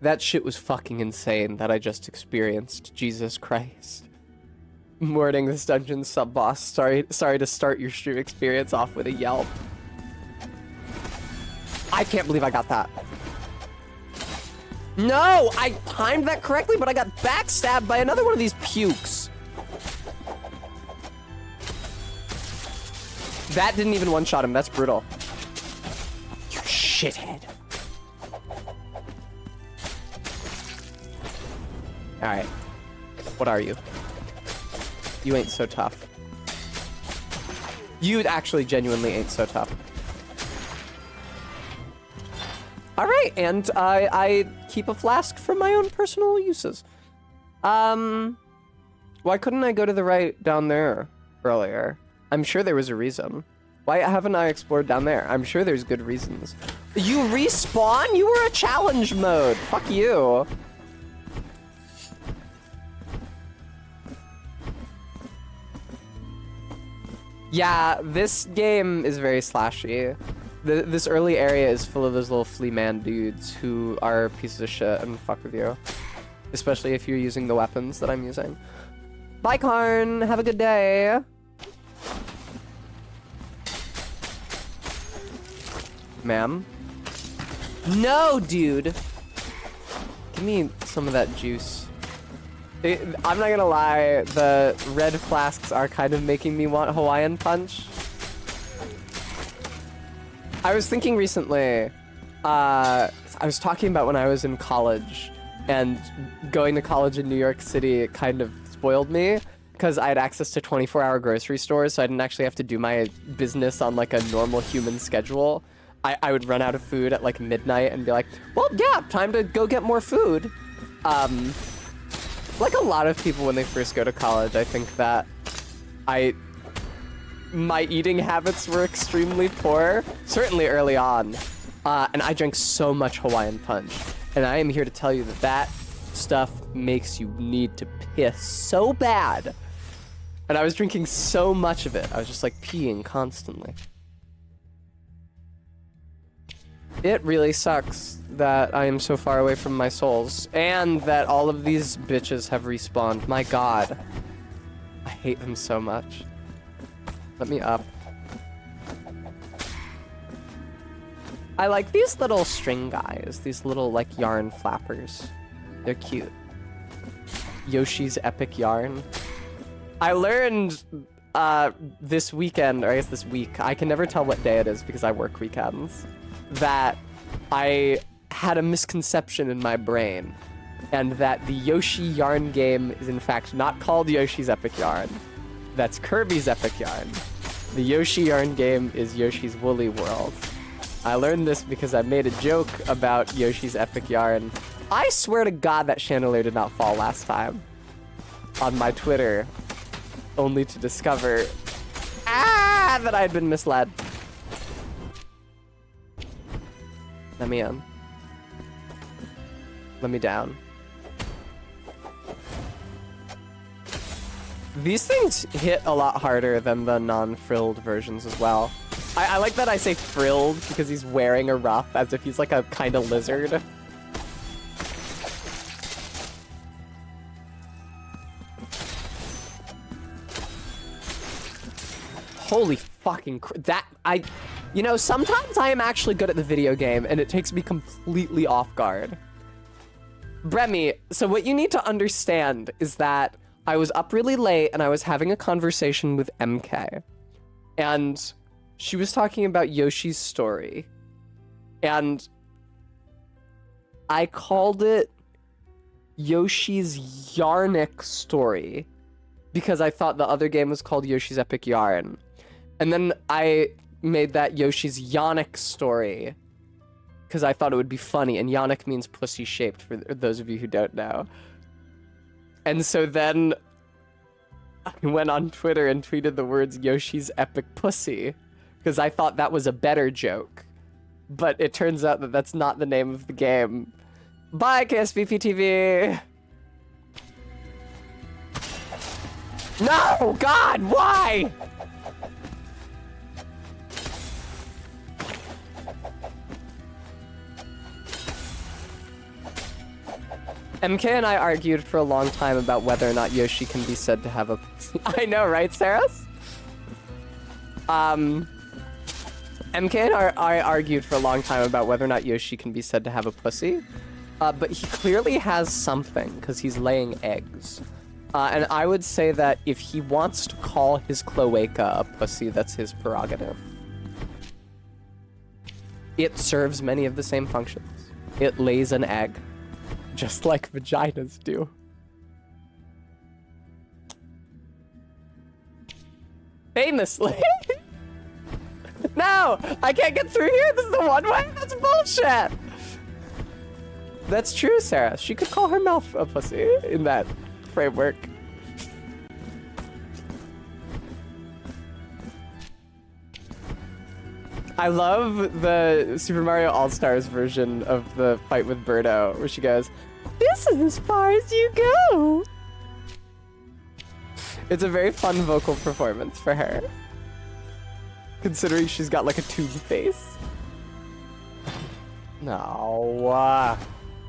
That shit was fucking insane that I just experienced. Jesus Christ. Morning, this dungeon sub-boss. Sorry to start your stream experience off with a yelp. I can't believe I got that. No, I timed that correctly, but I got backstabbed by another one of these pukes. That didn't even one-shot him. That's brutal. You shithead. All right. What are you? You ain't so tough. You actually genuinely ain't so tough. All right, and I keep a flask for my own personal uses. Why couldn't I go to the right down there earlier? I'm sure there was a reason. Why haven't I explored down there? I'm sure there's good reasons. You respawn? You were a challenge mode. Fuck you. Yeah, this game is very slashy. This early area is full of those little flea man dudes who are pieces of shit and fuck with you. Especially if you're using the weapons that I'm using. Bye, Karn. Have a good day. Ma'am? No, dude. Give me some of that juice. I'm not gonna lie, the red flasks are kind of making me want Hawaiian Punch. I was thinking recently, I was talking about when I was in college, and going to college in New York City kind of spoiled me, because I had access to 24-hour grocery stores, so I didn't actually have to do my business on like a normal human schedule. I would run out of food at like midnight and be like, well, yeah, time to go get more food. Like a lot of people when they first go to college, I think that my eating habits were extremely poor, certainly early on. And I drank so much Hawaiian Punch. And I am here to tell you that that stuff makes you need to piss so bad. And I was drinking so much of it. I was just like peeing constantly. It really sucks that I am so far away from my souls, and that all of these bitches have respawned. My god. I hate them so much. Let me up. I like these little string guys, these little like yarn flappers. They're cute. Yoshi's Epic Yarn. I learned this weekend, or I guess this week, I can never tell what day it is because I work weekends, that I had a misconception in my brain, and that the Yoshi Yarn game is in fact not called Yoshi's Epic Yarn. That's Kirby's Epic Yarn. The Yoshi Yarn game is Yoshi's Woolly World. I learned this because I made a joke about Yoshi's Epic Yarn. I swear to God that chandelier did not fall last time on my Twitter, only to discover that I had been misled. Let me in. Let me down. These things hit a lot harder than the non-frilled versions as well. I like that I say frilled because he's wearing a ruff as if he's like a kind of lizard. Holy fucking you know, sometimes I am actually good at the video game and it takes me completely off guard. Bremy, so what you need to understand is that I was up really late and I was having a conversation with MK. And she was talking about Yoshi's story. And I called it Yoshi's Yarnic story because I thought the other game was called Yoshi's Epic Yarn. And then I made that Yoshi's Yonic story because I thought it would be funny, and Yonic means pussy shaped for those of you who don't know. And so then I went on Twitter and tweeted the words Yoshi's Epic Pussy because I thought that was a better joke. But it turns out that that's not the name of the game. Bye, KSBP TV! No! God, why? MK and I argued for a long time about whether or not Yoshi can be said to have a... I know, right, Saras? MK and I argued for a long time about whether or not Yoshi can be said to have a pussy. But he clearly has something, because he's laying eggs. And I would say that if he wants to call his cloaca a pussy, that's his prerogative. It serves many of the same functions. It lays an egg, just like vaginas do. Famously. No! I can't get through here! This is the one way? That's bullshit! That's true, Sarah. She could call her mouth a pussy in that framework. I love the Super Mario All-Stars version of the fight with Birdo, where she goes, "This is as far as you go." It's a very fun vocal performance for her, considering she's got like a tube face. No.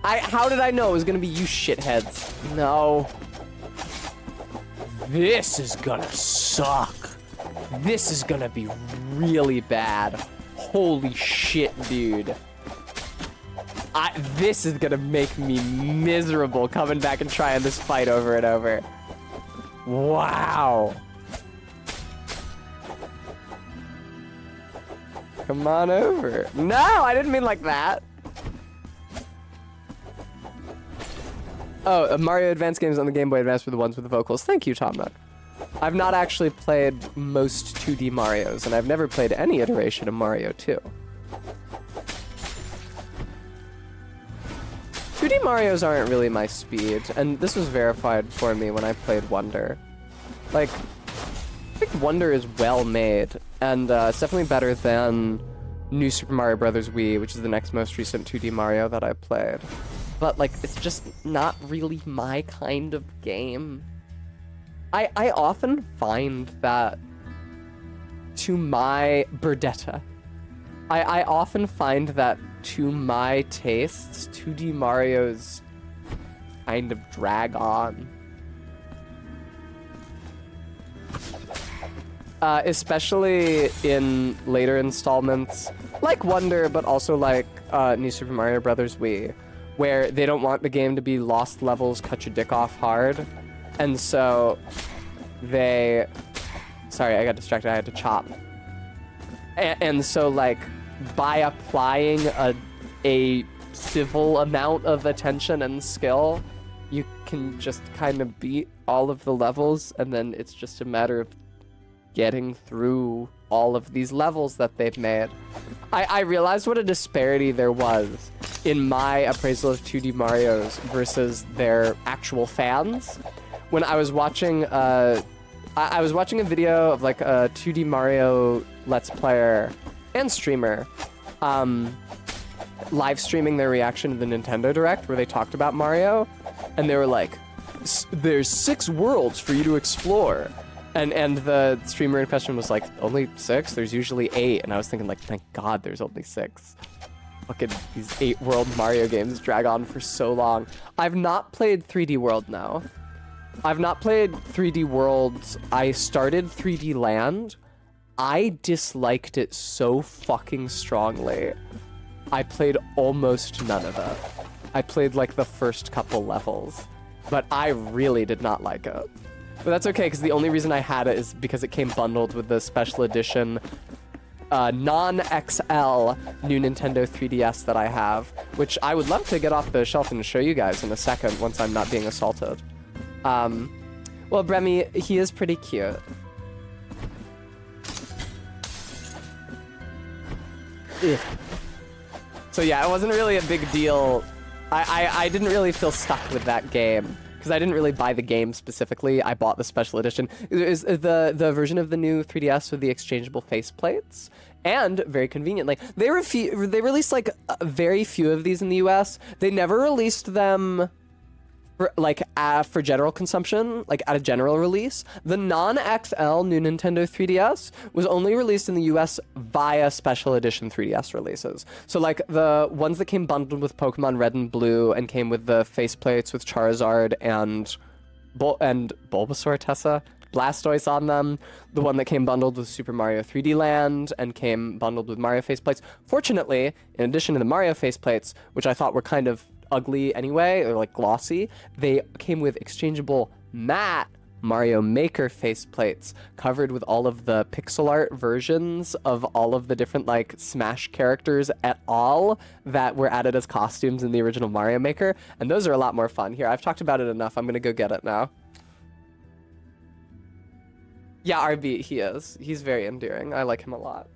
How did I know it was gonna be you shitheads? No. This is gonna suck. This is gonna be really bad. Holy shit, dude. This is gonna make me miserable coming back and trying this fight over and over. Wow. Come on over. No, I didn't mean like that. Oh, Mario Advance games on the Game Boy Advance were the ones with the vocals. Thank you, Tom Nook. I've not actually played most 2D Marios, and I've never played any iteration of Mario 2. 2D Marios aren't really my speed, and this was verified for me when I played Wonder. Like, I think Wonder is well made, and it's definitely better than New Super Mario Bros. Wii, which is the next most recent 2D Mario that I played. But, like, it's just not really my kind of game. I often find that to my Burdetta, I often find that to my tastes, 2D Marios kind of drag on. Especially in later installments, like Wonder, but also like New Super Mario Bros. Wii, where they don't want the game to be lost levels, cut your dick off hard. And so they... Sorry, I got distracted. I had to chop. And so, like, by applying a civil amount of attention and skill, you can just kind of beat all of the levels, and then it's just a matter of getting through all of these levels that they've made. I realized what a disparity there was in my appraisal of 2D Marios versus their actual fans. When I was watching, I was watching a video of like a 2D Mario Let's Player and streamer, live streaming their reaction to the Nintendo Direct where they talked about Mario, and they were like, "There's 6 worlds for you to explore," and the streamer in question was like, "Only 6? There's usually 8." And I was thinking like, thank God there's only 6. Fucking these 8-world Mario games drag on for so long. I've not played 3D World now. I've not played 3D Worlds. I started 3D Land. I disliked it so fucking strongly. I played almost none of it. I played like the first couple levels, but I really did not like it. But that's okay, because the only reason I had it is because it came bundled with the special edition non-XL new Nintendo 3DS that I have, which I would love to get off the shelf and show you guys in a second once I'm not being assaulted. Well, Bremy, he is pretty cute. Ugh. So yeah, it wasn't really a big deal. I didn't really feel stuck with that game, because I didn't really buy the game specifically. I bought the special edition. It is the version of the new 3DS with the exchangeable faceplates. And very conveniently, they released like very few of these in the US. They never released them for general consumption, like at a general release. The non-XL new Nintendo 3DS was only released in the US via special edition 3DS releases. So like the ones that came bundled with Pokemon Red and Blue and came with the faceplates with Charizard and Bulbasaur, Tessa, Blastoise on them. The one that came bundled with Super Mario 3D Land and came bundled with Mario faceplates. Fortunately, in addition to the Mario faceplates, which I thought were kind of ugly anyway, or like glossy, they came with exchangeable matte Mario Maker faceplates covered with all of the pixel art versions of all of the different like Smash characters at all that were added as costumes in the original Mario Maker, and those are a lot more fun. Here, I've talked about it enough. I'm gonna go get it now. Yeah, RB, he is. He's very endearing. I like him a lot.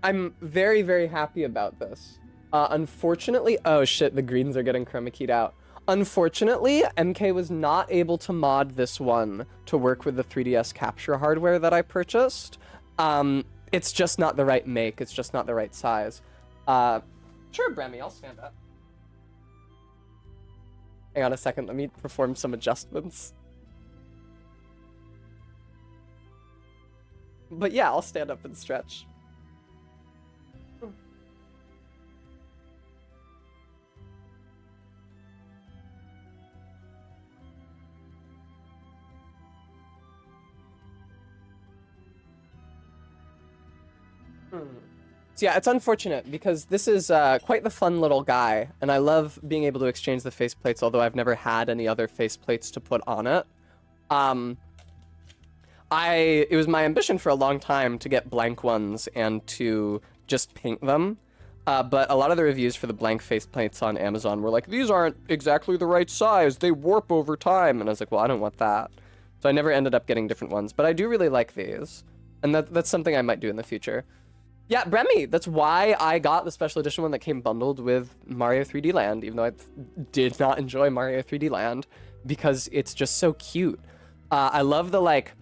I'm very, very happy about this. Unfortunately, oh shit, the greens are getting chroma keyed out. Unfortunately, MK was not able to mod this one to work with the 3DS capture hardware that I purchased. It's just not the right make. It's just not the right size. Sure, Bremy, I'll stand up. Hang on a second, let me perform some adjustments. But yeah, I'll stand up and stretch. So yeah, it's unfortunate because this is quite the fun little guy, and I love being able to exchange the faceplates, although I've never had any other faceplates to put on it. It was my ambition for a long time to get blank ones and to just paint them, but a lot of the reviews for the blank faceplates on Amazon were like, these aren't exactly the right size, they warp over time, and I was like, well, I don't want that. So I never ended up getting different ones, but I do really like these, and that's something I might do in the future. Yeah, Bremy, that's why I got the special edition one that came bundled with Mario 3D Land, even though I did not enjoy Mario 3D Land, because it's just so cute. I love the, like,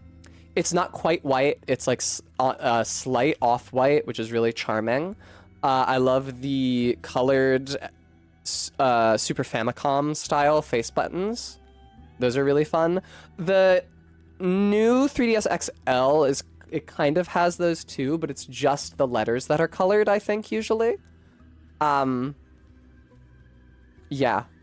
it's not quite white, it's like slight off-white, which is really charming. I love the colored Super Famicom style face buttons. Those are really fun. The new 3DS XL it kind of has those too, but it's just the letters that are colored, I think, usually. Yeah,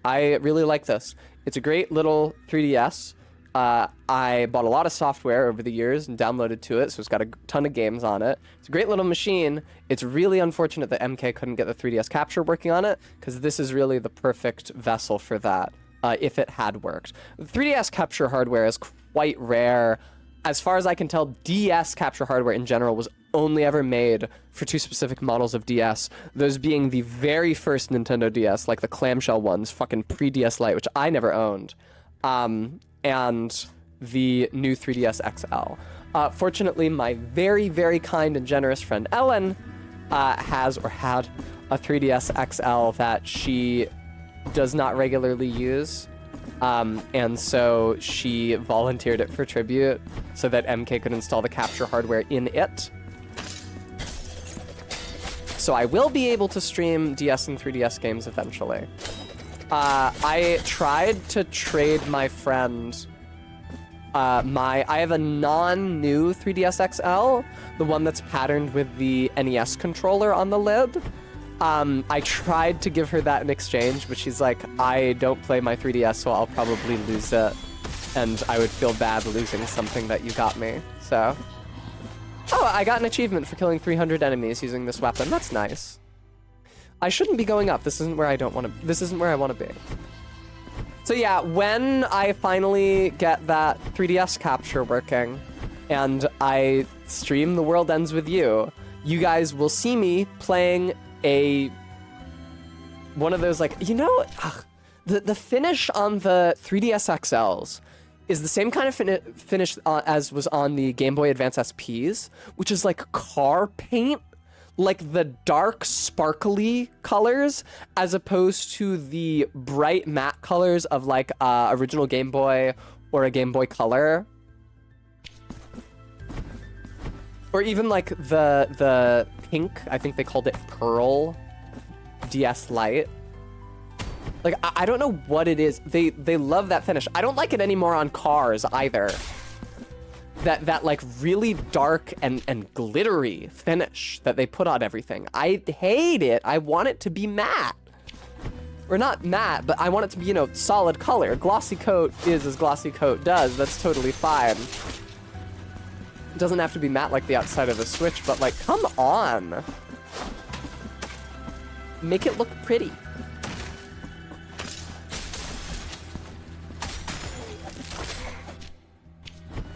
I really like this. It's a great little 3DS. I bought a lot of software over the years and downloaded to it, so it's got a ton of games on it. It's a great little machine. It's really unfortunate that MK couldn't get the 3DS capture working on it, because this is really the perfect vessel for that, if it had worked. The 3DS capture hardware is quite rare. As far as I can tell, DS capture hardware in general was only ever made for two specific models of DS, those being the very first Nintendo DS, like the clamshell ones, fucking pre-DS Lite, which I never owned, and the new 3DS XL. Fortunately, my very, very kind and generous friend Ellen has or had a 3DS XL that she does not regularly use. And so she volunteered it for tribute so that MK could install the capture hardware in it. So I will be able to stream DS and 3DS games eventually. I tried to trade my friend I have a non-new 3DS XL, the one that's patterned with the NES controller on the lid. I tried to give her that in exchange, but she's like, I don't play my 3DS, so I'll probably lose it. And I would feel bad losing something that you got me, so. Oh, I got an achievement for killing 300 enemies using this weapon. That's nice. I shouldn't be going up. This isn't where I want to be. So yeah, when I finally get that 3DS capture working and I stream The World Ends With You, you guys will see me playing one of those, like, you know, the finish on the 3DS XLs is the same kind of finish as was on the Game Boy Advance SPs, which is like car paint, like the dark sparkly colors as opposed to the bright matte colors of like original Game Boy or a Game Boy Color. Or even like the pink, I think they called it Pearl DS Lite. Like, I don't know what it is. They love that finish. I don't like it anymore on cars either. That like really dark and glittery finish that they put on everything. I hate it. I want it to be matte. Or not matte, but I want it to be, you know, solid color. Glossy coat is as glossy coat does. That's totally fine. It doesn't have to be matte like the outside of the Switch, but like, come on. Make it look pretty.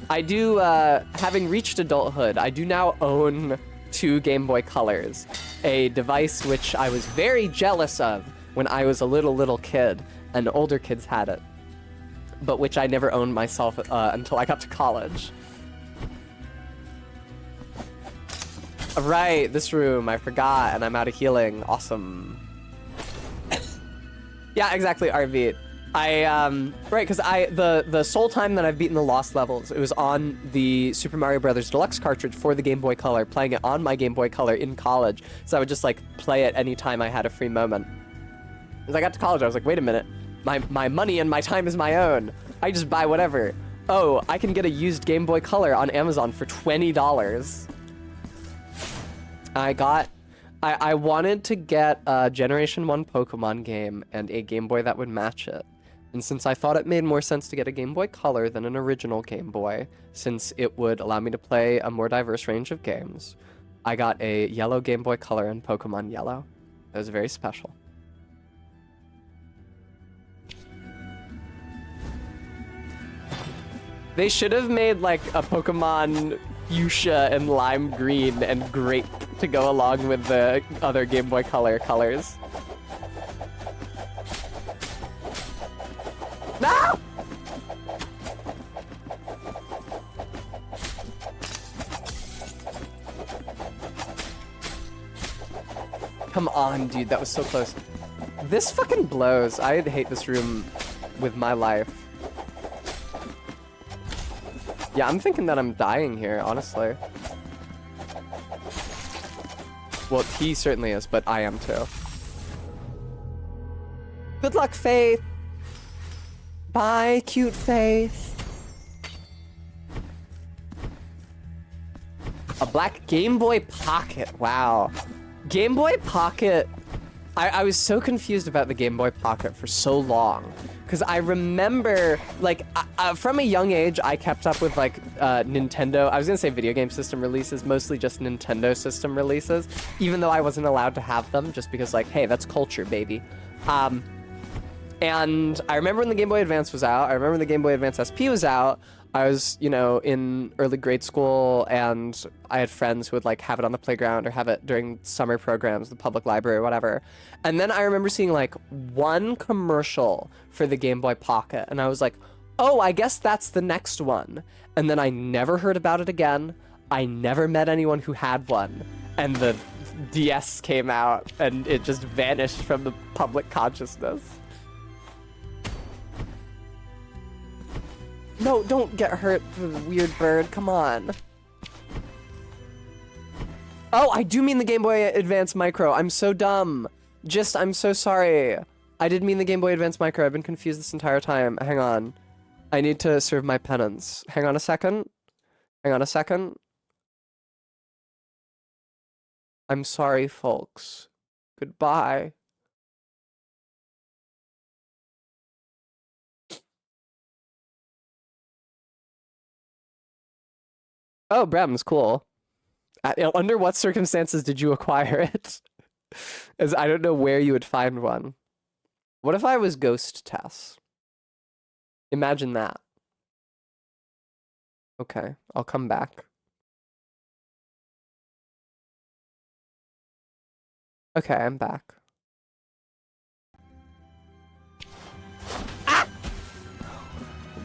I do, having reached adulthood, I do now own 2 Game Boy Colors, a device which I was very jealous of when I was a little kid, and older kids had it, but which I never owned myself until I got to college. Right, this room, I forgot, and I'm out of healing. Awesome. Yeah, exactly, RV. Right, because the sole time that I've beaten the Lost levels, it was on the Super Mario Brothers Deluxe cartridge for the Game Boy Color, playing it on my Game Boy Color in college. So I would just like play it anytime I had a free moment. As I got to college, I was like, wait a minute, my money and my time is my own. I just buy whatever. Oh, I can get a used Game Boy Color on Amazon for $20. I wanted to get a Generation 1 Pokemon game and a Game Boy that would match it. And since I thought it made more sense to get a Game Boy Color than an original Game Boy, since it would allow me to play a more diverse range of games, I got a yellow Game Boy Color and Pokemon Yellow. It was very special. They should have made like a Pokemon fuchsia and lime green and grape to go along with the other Game Boy Color colors. No! Come on, dude, that was so close. This fucking blows. I hate this room with my life. Yeah, I'm thinking that I'm dying here, honestly. Well, he certainly is, but I am too. Good luck, Faith. Bye, cute Faith. A black Game Boy Pocket. Wow. Game Boy Pocket. I was so confused about the Game Boy Pocket for so long. Because I remember, like, from a young age, I kept up with, like, Nintendo. I was going to say video game system releases, mostly just Nintendo system releases, even though I wasn't allowed to have them, just because, like, hey, that's culture, baby. And I remember when the Game Boy Advance was out. I remember when the Game Boy Advance SP was out. I was, you know, in early grade school, and I had friends who would, like, have it on the playground or have it during summer programs, the public library or whatever. And then I remember seeing, like, one commercial for the Game Boy Pocket, and I was like, oh, I guess that's the next one. And then I never heard about it again. I never met anyone who had one. And the DS came out, and it just vanished from the public consciousness. No, don't get hurt, weird bird. Come on. Oh, I do mean the Game Boy Advance Micro. I'm so dumb. I'm so sorry. I did mean the Game Boy Advance Micro. I've been confused this entire time. Hang on. I need to serve my penance. Hang on a second. Hang on a second. I'm sorry, folks. Goodbye. Oh, Brem's cool. Under what circumstances did you acquire it? As I don't know where you would find one. What if I was Ghost Tess? Imagine that. Okay, I'll come back. Okay, I'm back. Ah!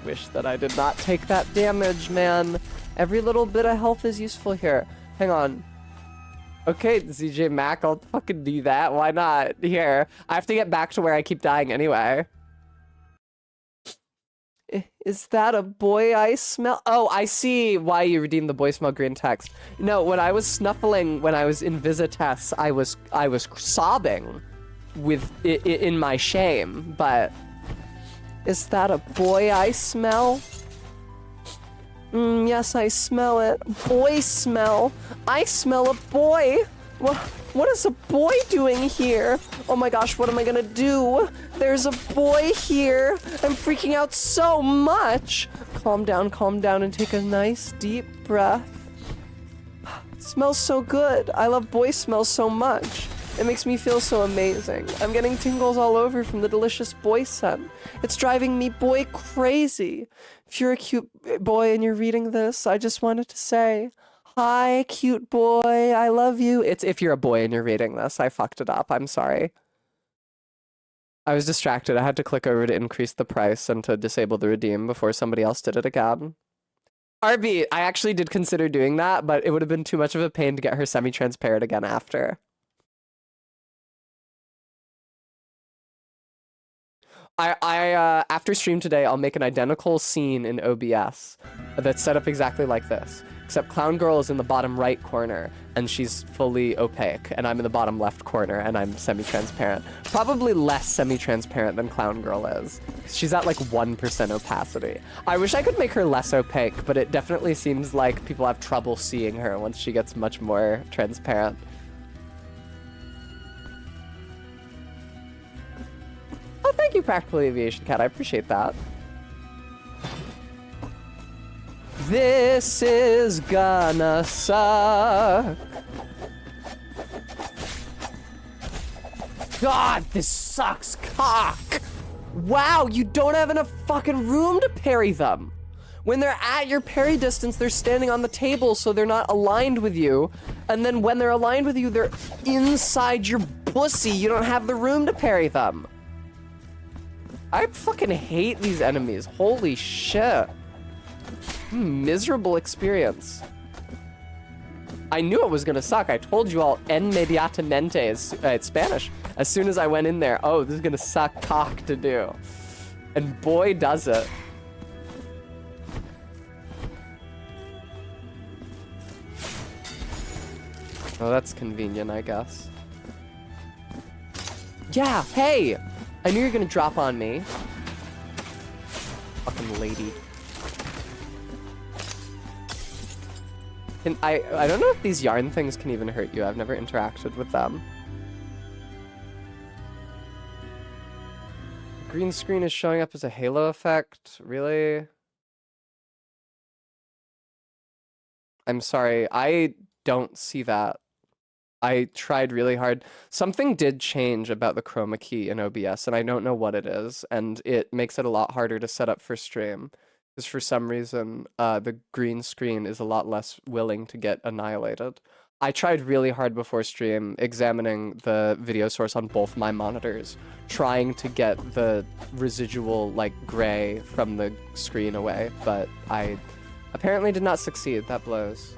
Wish that I did not take that damage, man. Every little bit of health is useful here. Hang on. Okay, ZJ Mac, I'll fucking do that. Why not? Here. I have to get back to where I keep dying anyway. Is that a boy I smell? Oh, I see why you redeemed the boy smell green text. No, when I was snuffling, when I was in Visites, I was sobbing with in my shame, but is that a boy I smell? Yes, I smell it. Boy smell. I smell a boy. What is a boy doing here? Oh my gosh, what am I gonna do? There's a boy here. I'm freaking out so much. Calm down, and take a nice deep breath. It smells so good. I love boy smell so much. It makes me feel so amazing. I'm getting tingles all over from the delicious boy scent. It's driving me boy crazy. If you're a cute boy and you're reading this, I just wanted to say, hi, cute boy. I love you. It's if you're a boy and you're reading this. I fucked it up. I'm sorry. I was distracted. I had to click over to increase the price and to disable the redeem before somebody else did it again. RB, I actually did consider doing that, but it would have been too much of a pain to get her semi-transparent again after. After stream today, I'll make an identical scene in OBS that's set up exactly like this. Except Clown Girl is in the bottom right corner, and she's fully opaque, and I'm in the bottom left corner, and I'm semi-transparent. Probably less semi-transparent than Clown Girl is. She's at like 1% opacity. I wish I could make her less opaque, but it definitely seems like people have trouble seeing her once she gets much more transparent. Oh, thank you, Practical Aviation Cat. I appreciate that. This is gonna suck. God, this sucks cock. Wow, you don't have enough fucking room to parry them. When they're at your parry distance, they're standing on the table, so they're not aligned with you. And then when they're aligned with you, they're inside your pussy. You don't have the room to parry them. I fucking hate these enemies. Holy shit. Miserable experience. I knew it was gonna suck. I told you all inmediatamente, it's Spanish. As soon as I went in there, oh, this is gonna suck cock to do. And boy, does it. Oh, that's convenient, I guess. Yeah, hey! I knew you were gonna drop on me. Fucking lady. I don't know if these yarn things can even hurt you. I've never interacted with them. Green screen is showing up as a halo effect. Really? I'm sorry. I don't see that. I tried really hard. Something did change about the chroma key in OBS, and I don't know what it is, and it makes it a lot harder to set up for stream. Because for some reason, the green screen is a lot less willing to get annihilated. I tried really hard before stream, examining the video source on both my monitors, trying to get the residual, like, gray from the screen away, but I apparently did not succeed. That blows.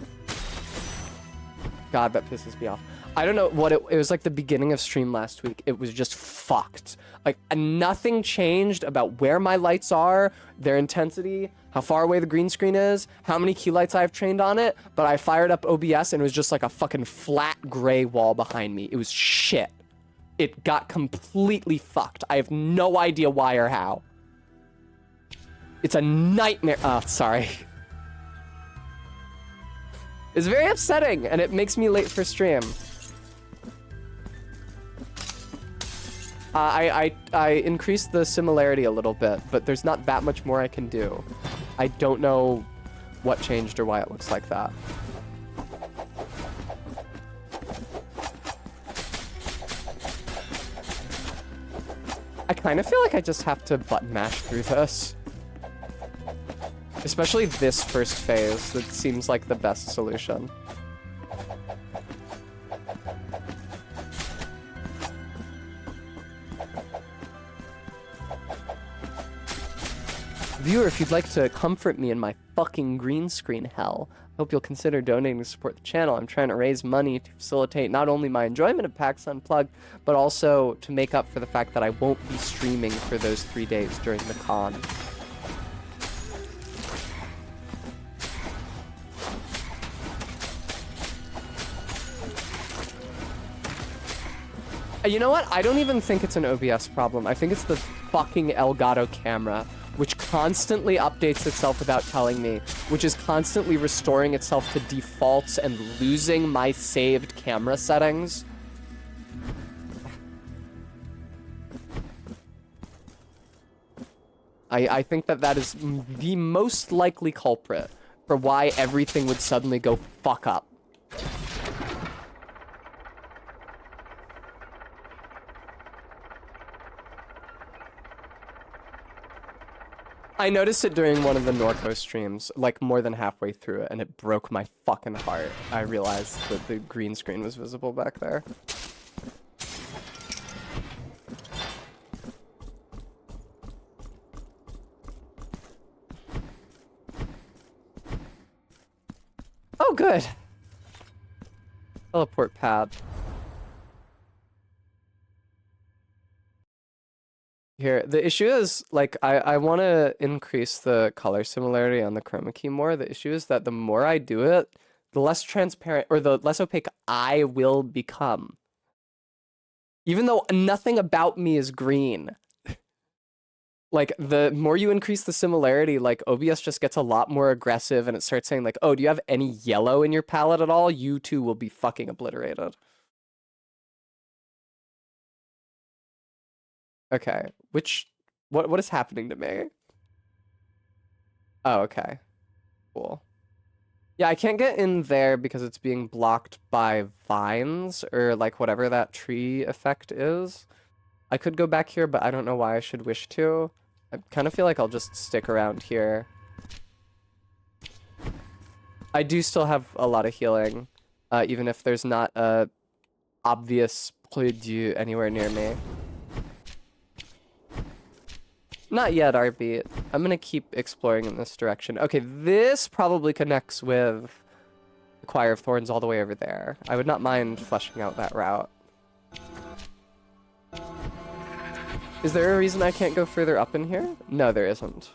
God, that pisses me off. I don't know what it was like the beginning of stream last week. It was just fucked. Like, nothing changed about where my lights are, their intensity, how far away the green screen is, how many key lights I've trained on it, but I fired up OBS and it was just like a fucking flat gray wall behind me. It was shit. It got completely fucked. I have no idea why or how. It's a nightmare. Oh, sorry. It's very upsetting, and it makes me late for stream. I increased the similarity a little bit, but there's not that much more I can do. I don't know what changed or why it looks like that. I kind of feel like I just have to button mash through this. Especially this first phase, that seems like the best solution. Viewer, if you'd like to comfort me in my fucking green screen hell, I hope you'll consider donating to support the channel. I'm trying to raise money to facilitate not only my enjoyment of PAX Unplugged, but also to make up for the fact that I won't be streaming for those 3 days during the con. You know what? I don't even think it's an OBS problem. I think it's the fucking Elgato camera, which constantly updates itself without telling me, which is constantly restoring itself to defaults and losing my saved camera settings. I think that is the most likely culprit for why everything would suddenly go fuck up. I noticed it during one of the Norco streams, like more than halfway through it, and it broke my fucking heart. I realized that the green screen was visible back there. Oh, good. Teleport pad. Here, the issue is, like, I want to increase the color similarity on the chroma key more. The issue is that the more I do it, the less transparent, or the less opaque I will become. Even though nothing about me is green. Like, the more you increase the similarity, like, OBS just gets a lot more aggressive, and it starts saying, like, oh, do you have any yellow in your palette at all? You too will be fucking obliterated. Okay, what is happening to me? Oh, okay. Cool. Yeah, I can't get in there because it's being blocked by vines, or, like, whatever that tree effect is. I could go back here, but I don't know why I should wish to. I kind of feel like I'll just stick around here. I do still have a lot of healing, even if there's not a obvious Pleu Dieu anywhere near me. Not yet, RB. I'm gonna keep exploring in this direction. Okay, this probably connects with the Choir of Thorns all the way over there. I would not mind fleshing out that route. Is there a reason I can't go further up in here? No, there isn't.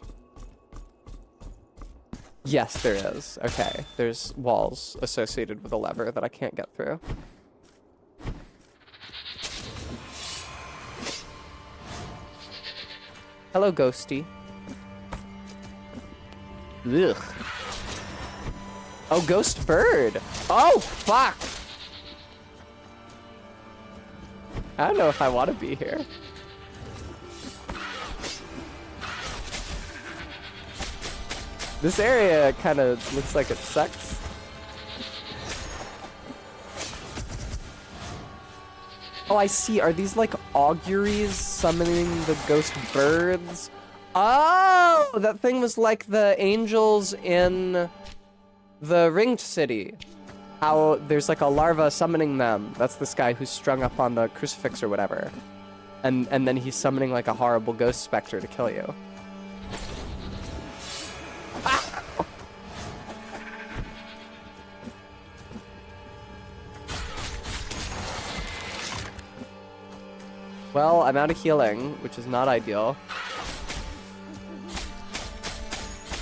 Yes, there is. Okay, there's walls associated with a lever that I can't get through. Hello, Ghosty. Ugh. Oh, Ghost Bird. Oh, fuck. I don't know if I want to be here. This area kind of looks like it sucks. Oh, I see. Are these like auguries summoning the ghost birds? Oh, that thing was like the angels in the Ringed City. How there's like a larva summoning them. That's this guy who's strung up on the crucifix or whatever. And then he's summoning like a horrible ghost specter to kill you. Well, I'm out of healing, which is not ideal.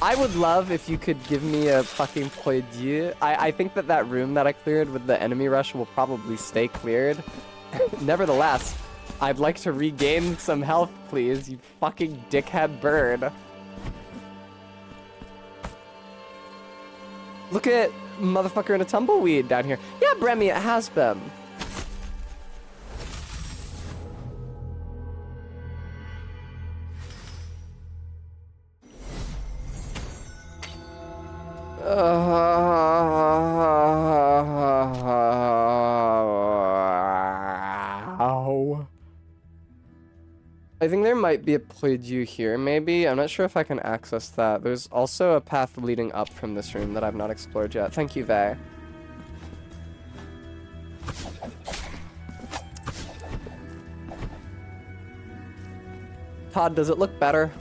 I would love if you could give me a fucking Pleu Dieu. I think that room that I cleared with the enemy rush will probably stay cleared. Nevertheless, I'd like to regain some health, please, you fucking dickhead bird. Look at motherfucker in a tumbleweed down here. Yeah, Bremy, it has been. I think there might be a Pleu Dieu here, maybe. I'm not sure if I can access that. There's also a path leading up from this room that I've not explored yet. Thank you, Vay. Todd, does it look better?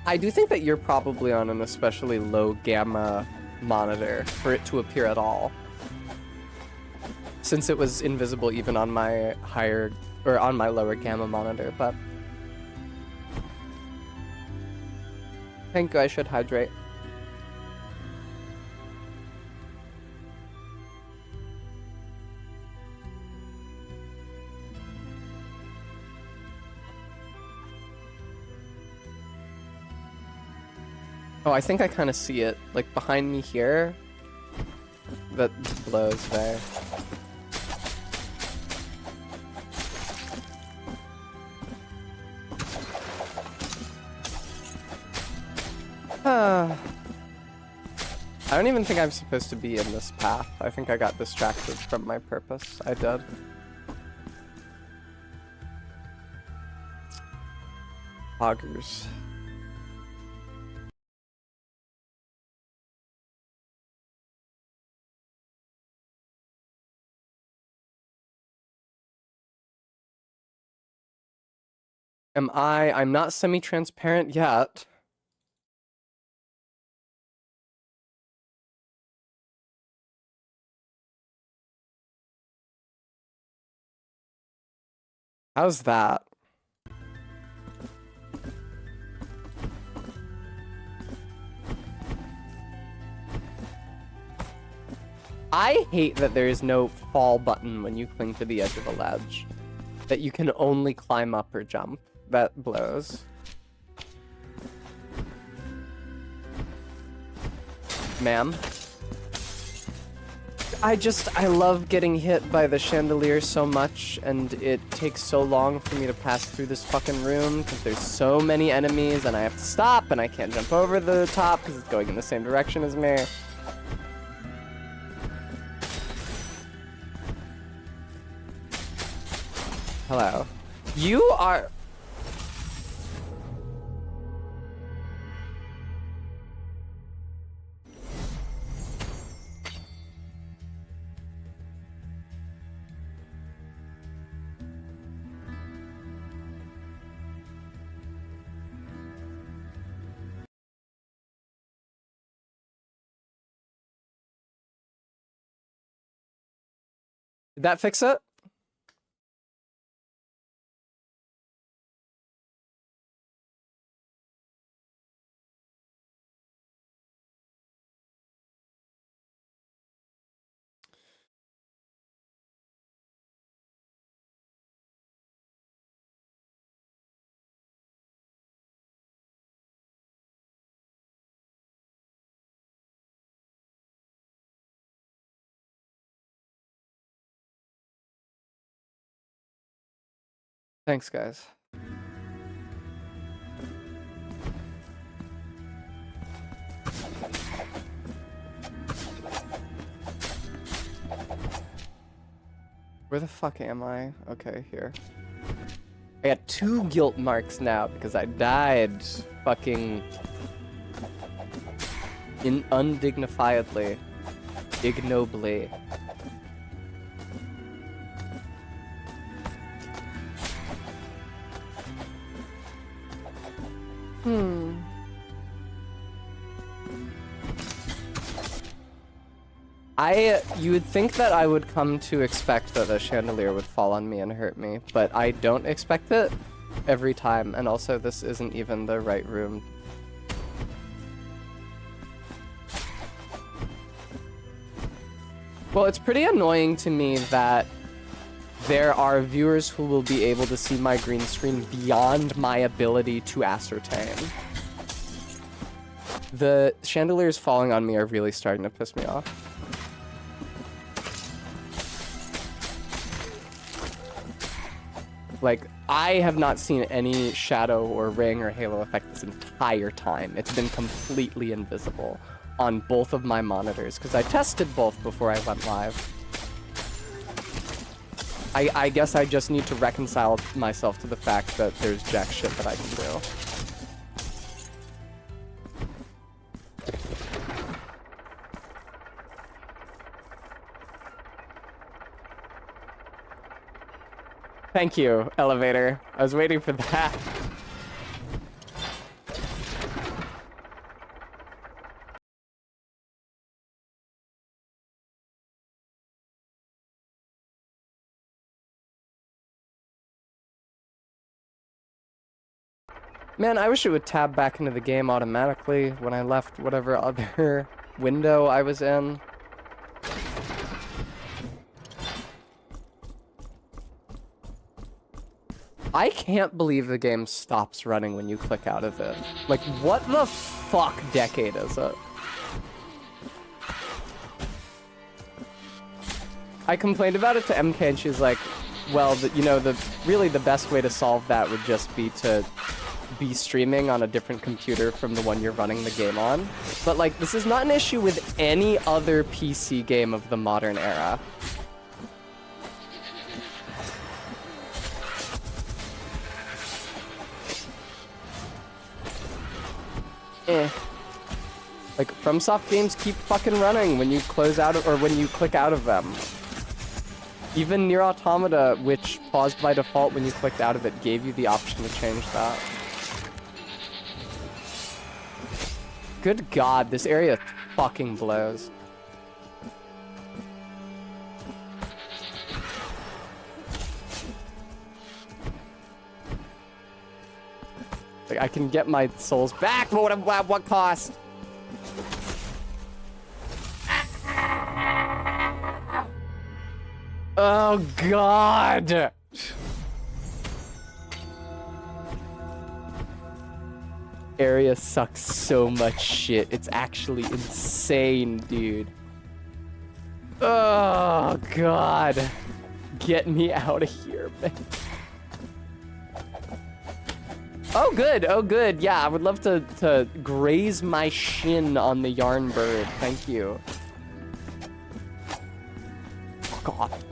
I do think that you're probably on an especially low gamma monitor for it to appear at all, since it was invisible even on my higher or on my lower gamma monitor. But I think I should hydrate. Oh, I think I kind of see it. Like, behind me here. That blows there. I don't even think I'm supposed to be in this path. I think I got distracted from my purpose. I did. Hoggers. I'm not semi-transparent yet. How's that? I hate that there is no fall button when you cling to the edge of a ledge. That you can only climb up or jump. That blows. Ma'am? I love getting hit by the chandelier so much, and it takes so long for me to pass through this fucking room, because there's so many enemies, and I have to stop, and I can't jump over the top, because it's going in the same direction as me. Hello. You are... Did that fix it? Thanks, guys. Where the fuck am I? Okay, here. I got 2 guilt marks now because I died fucking undignifiedly, ignobly. You would think that I would come to expect that a chandelier would fall on me and hurt me, but I don't expect it every time, and also this isn't even the right room. Well, it's pretty annoying to me that there are viewers who will be able to see my green screen beyond my ability to ascertain. The chandeliers falling on me are really starting to piss me off. Like, I have not seen any shadow or ring or halo effect this entire time. It's been completely invisible on both of my monitors, because I tested both before I went live. I guess I just need to reconcile myself to the fact that there's jack shit that I can do. Thank you, elevator. I was waiting for that. Man, I wish it would tab back into the game automatically when I left whatever other window I was in. I can't believe the game stops running when you click out of it. Like, what the fuck decade is it? I complained about it to MK and she's like, well, really the best way to solve that would just be to be streaming on a different computer from the one you're running the game on. But like, this is not an issue with any other PC game of the modern era. Like, FromSoft games keep fucking running when you close out of, or when you click out of them. Even Nier Automata, which paused by default when you clicked out of it, gave you the option to change that. Good God, this area fucking blows. Like, I can get my souls back, but what cost? Oh, God! Area sucks so much shit. It's actually insane, dude. Oh, God. Get me out of here, man. Oh, good. Oh, good. Yeah, I would love to graze my shin on the yarn bird. Thank you. Fuck off.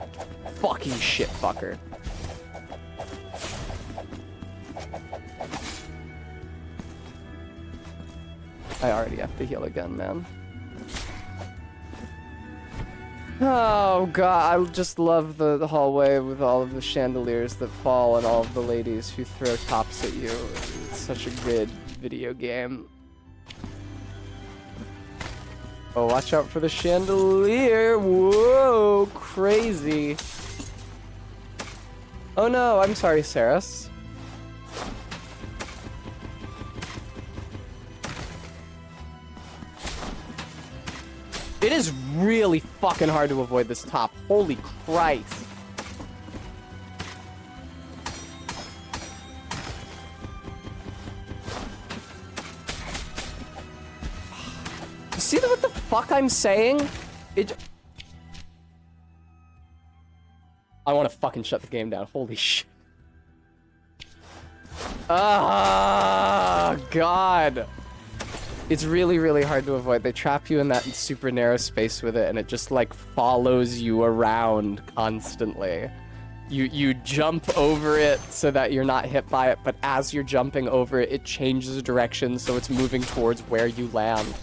Fucking shit fucker. I already have to heal again, man. Oh god, I just love the hallway with all of the chandeliers that fall and all of the ladies who throw tops at you. It's such a good video game. Oh, watch out for the chandelier. Whoa, crazy. Oh no, I'm sorry, Saris. It is really fucking hard to avoid this top. Holy Christ. You see what the fuck I'm saying? I want to fucking shut the game down. Holy shit. Ah, God. It's really, really hard to avoid. They trap you in that super narrow space with it, and it just, like, follows you around constantly. You jump over it so that you're not hit by it, but as you're jumping over it, it changes direction, so it's moving towards where you land.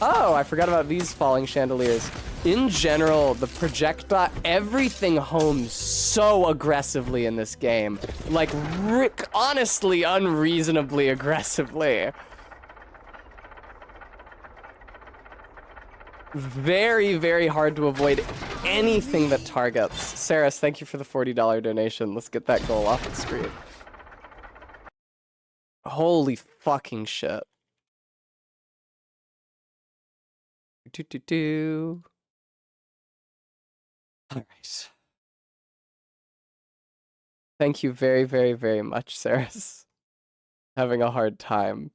Oh, I forgot about these falling chandeliers. In general, the projectile, everything homes so aggressively in this game. Like, honestly, unreasonably aggressively. Very, very hard to avoid anything that targets. Saris, thank you for the $40 donation. Let's get that goal off the screen. Holy fucking shit. Do. All right. Thank you very, very, very much, Saris. Having a hard time.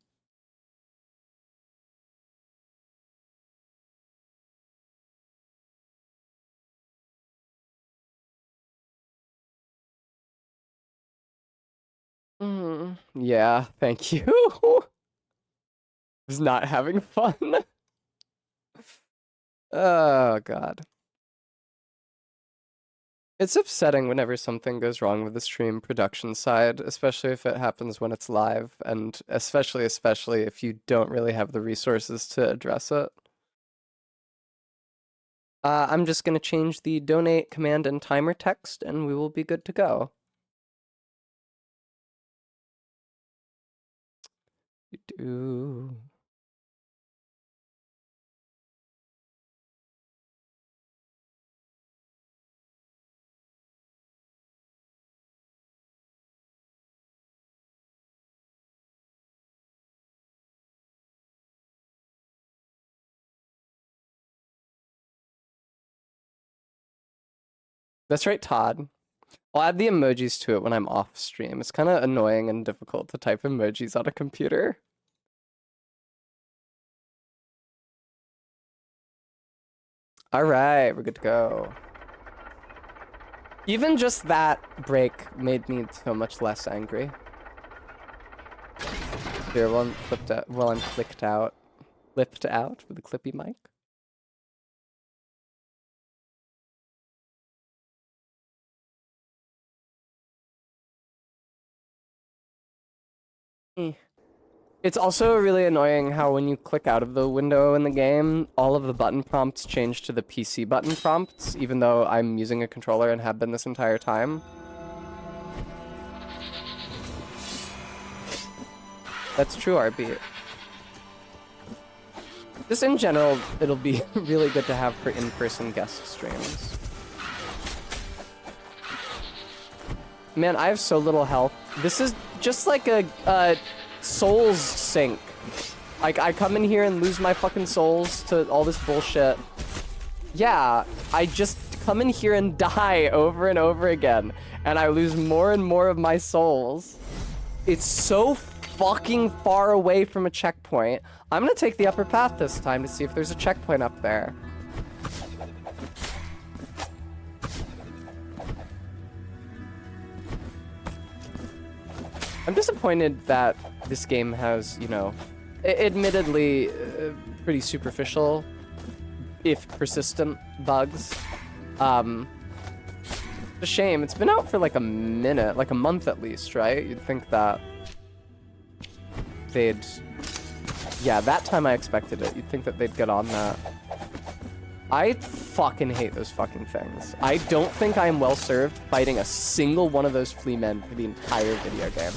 Yeah, thank you. Was not having fun. Oh, God. It's upsetting whenever something goes wrong with the stream production side, especially if it happens when it's live, and especially if you don't really have the resources to address it. I'm just going to change the donate command and timer text, and we will be good to go. That's right, Todd. I'll add the emojis to it when I'm off stream. It's kind of annoying and difficult to type emojis on a computer. All right, we're good to go. Even just that break made me so much less angry. Here, while I'm flipped out, flipped out with a clippy mic. It's also really annoying how when you click out of the window in the game, all of the button prompts change to the PC button prompts, even though I'm using a controller and have been this entire time. That's true, RB. Just in general, it'll be really good to have for in-person guest streams. Man, I have so little health. This is just like a souls sink. Like, I come in here and lose my fucking souls to all this bullshit. Yeah, I just come in here and die over and over again, and I lose more and more of my souls. It's so fucking far away from a checkpoint. I'm gonna take the upper path this time to see if there's a checkpoint up there. I'm disappointed that this game has, you know, admittedly pretty superficial, if persistent, bugs. It's a shame. It's been out for like a minute, like a month at least, right? You'd think that they'd... Yeah, that time I expected it. You'd think that they'd get on that. I fucking hate those fucking things. I don't think I am well served fighting a single one of those flea men for the entire video game.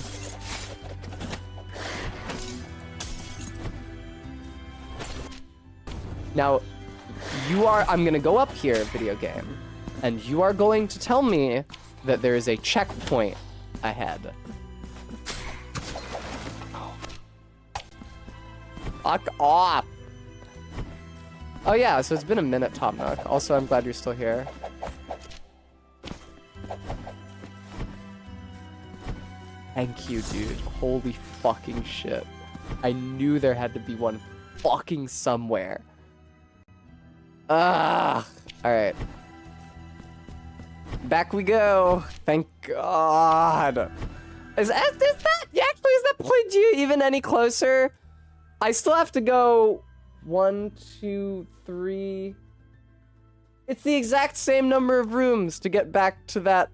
Now, I'm gonna go up here, video game, and you are going to tell me that there is a checkpoint ahead. Fuck off! Oh yeah, so it's been a minute, Top Nook. Also, I'm glad you're still here. Thank you, dude. Holy fucking shit. I knew there had to be one fucking somewhere. Ah, all right. Back we go. Thank God. Is that point you even any closer? I still have to go 1, 2, 3. It's the exact same number of rooms to get back to that.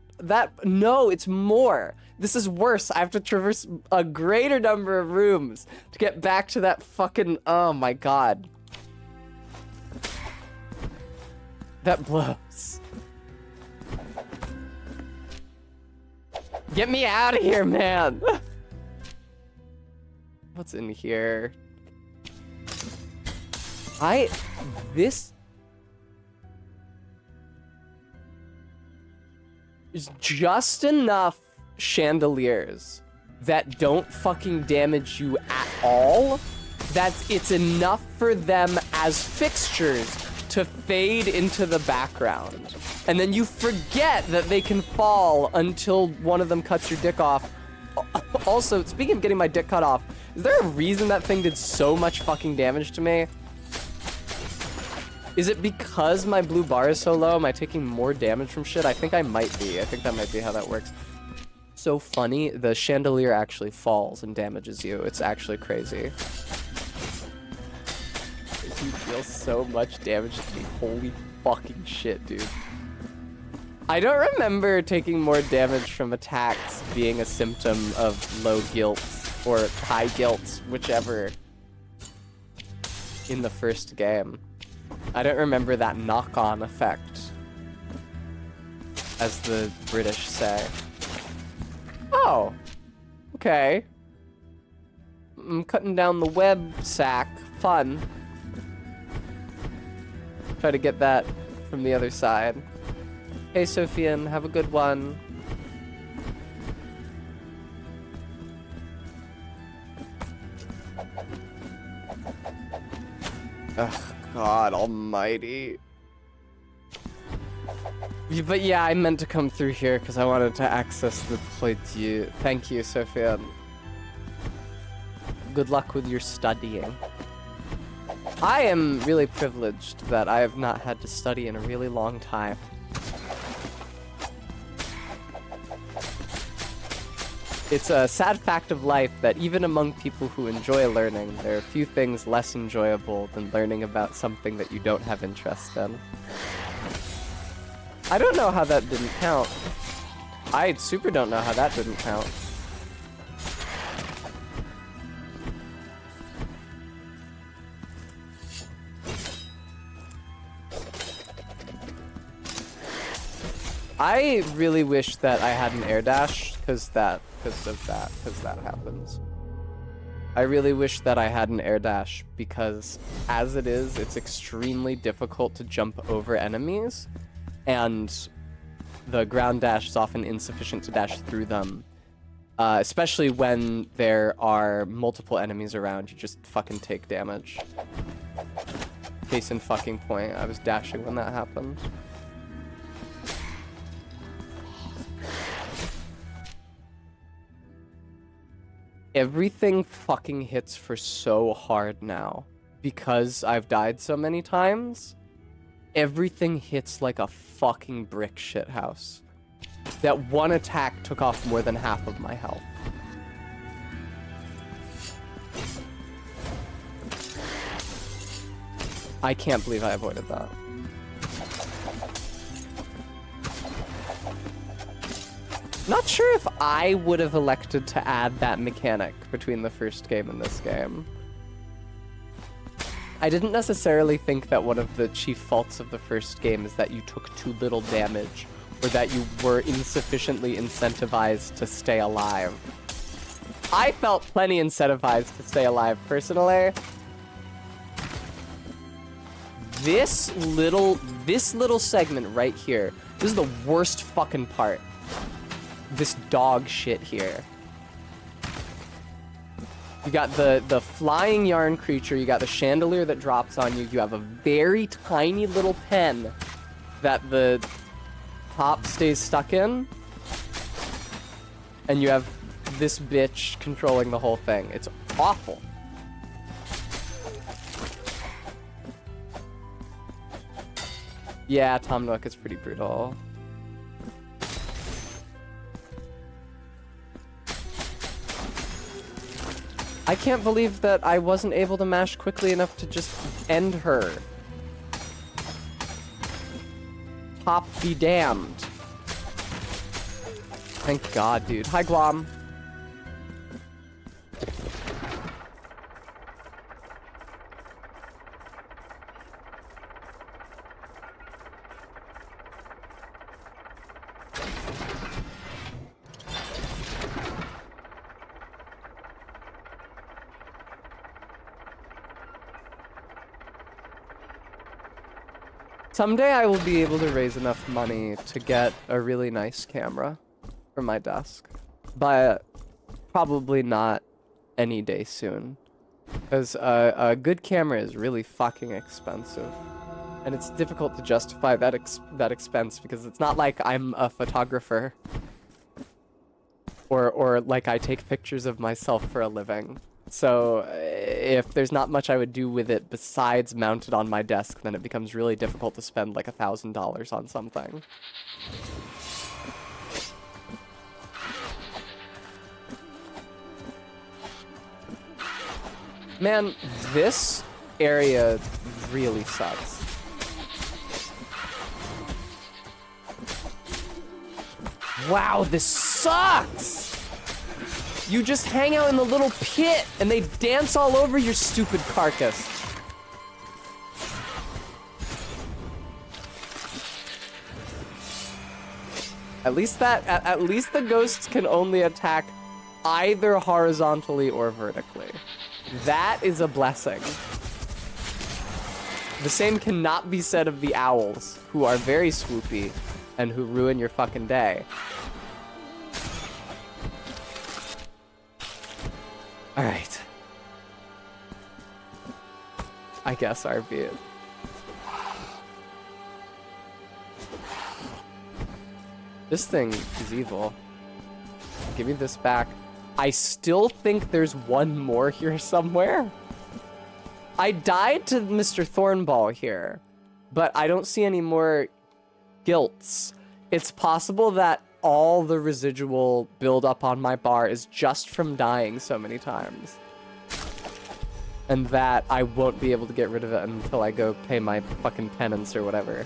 No, it's more. This is worse. I have to traverse a greater number of rooms to get back to that fucking, oh my God. That blows. Get me out of here, man. What's in here? This is just enough chandeliers that don't fucking damage you at all. It's enough for them as fixtures to fade into the background. And then you forget that they can fall until one of them cuts your dick off. Also, speaking of getting my dick cut off, is there a reason that thing did so much fucking damage to me? Is it because my blue bar is so low? Am I taking more damage from shit? I think I might be. I think that might be how that works. So funny, the chandelier actually falls and damages you. It's actually crazy. You deal so much damage to me. Holy fucking shit, dude. I don't remember taking more damage from attacks being a symptom of low guilt or high guilt, whichever, in the first game. I don't remember that knock-on effect, as the British say. Oh, okay. I'm cutting down the web sack. Fun. Try to get that from the other side. Hey, Sophian, have a good one. Ugh, God almighty. But yeah, I meant to come through here because I wanted to access the playthrough. Thank you, Sophia. Good luck with your studying. I am really privileged that I have not had to study in a really long time. It's a sad fact of life that even among people who enjoy learning, there are few things less enjoyable than learning about something that you don't have interest in. I don't know how that didn't count. I super don't know how that didn't count. I really wish that I had an air dash because that happens. I really wish that I had an air dash because as it is, it's extremely difficult to jump over enemies. And the ground dash is often insufficient to dash through them. Especially when there are multiple enemies around, you just fucking take damage. Case in fucking point, I was dashing when that happened. Everything fucking hits for so hard now. Because I've died so many times. Everything hits like a fucking brick shithouse. That one attack took off more than half of my health. I can't believe I avoided that. Not sure if I would have elected to add that mechanic between the first game and this game. I didn't necessarily think that one of the chief faults of the first game is that you took too little damage, or that you were insufficiently incentivized to stay alive. I felt plenty incentivized to stay alive, personally. This little segment right here, this is the worst fucking part. This dog shit here. You got the flying yarn creature, you got the chandelier that drops on you, you have a very tiny little pen that the top stays stuck in, and you have this bitch controlling the whole thing. It's awful. Yeah, Tom Nook is pretty brutal. I can't believe that I wasn't able to mash quickly enough to just end her. Pop be damned. Thank God, dude. Hi, Guam. Someday I will be able to raise enough money to get a really nice camera for my desk, but probably not any day soon, because a good camera is really fucking expensive, and it's difficult to justify that expense because it's not like I'm a photographer or like I take pictures of myself for a living. So if there's not much I would do with it besides mount it on my desk, then it becomes really difficult to spend like $1,000 on something. Man, this area really sucks. Wow, this sucks! You just hang out in the little pit, and they dance all over your stupid carcass. At least the ghosts can only attack either horizontally or vertically. That is a blessing. The same cannot be said of the owls, who are very swoopy and who ruin your fucking day. All right. I guess RB it. This thing is evil. Give me this back. I still think there's one more here somewhere. I died to Mr. Thornball here, but I don't see any more guilts. It's possible that all the residual buildup on my bar is just from dying so many times. And that I won't be able to get rid of it until I go pay my fucking penance or whatever.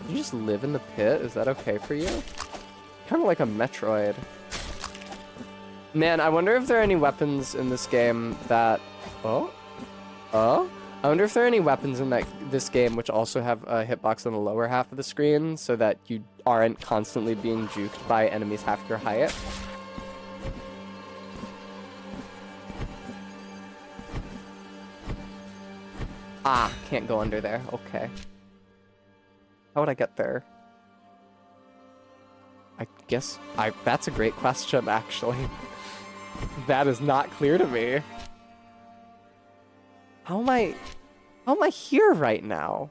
You just live in the pit? Is that okay for you? Kind of like a Metroid. Man, I wonder if there are any weapons in this game that... Oh? Oh? I wonder if there are any weapons in this game which also have a hitbox on the lower half of the screen so that you aren't constantly being juked by enemies half your height. Ah, can't go under there. Okay. How would I get there? I guess that's a great question, actually. That is not clear to me. How am I here right now?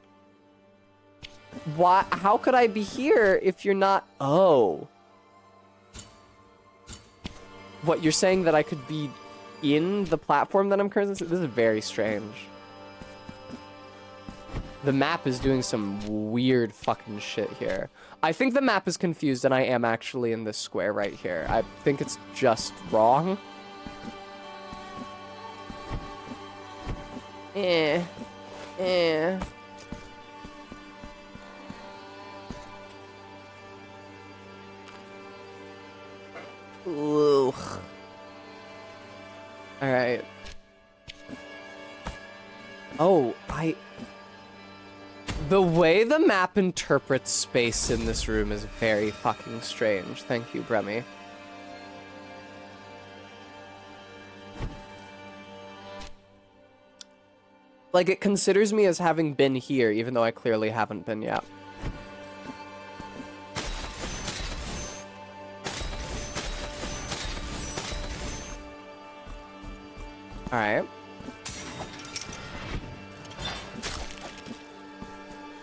Why? How could I be here if you're not? Oh. What, you're saying that I could be in the platform that I'm currently? This is very strange. The map is doing some weird fucking shit here. I think the map is confused and I am actually in this square right here. I think it's just wrong. Ugh. Alright. Oh, the way the map interprets space in this room is very fucking strange. Thank you, Bremy. Like, it considers me as having been here, even though I clearly haven't been yet. Alright.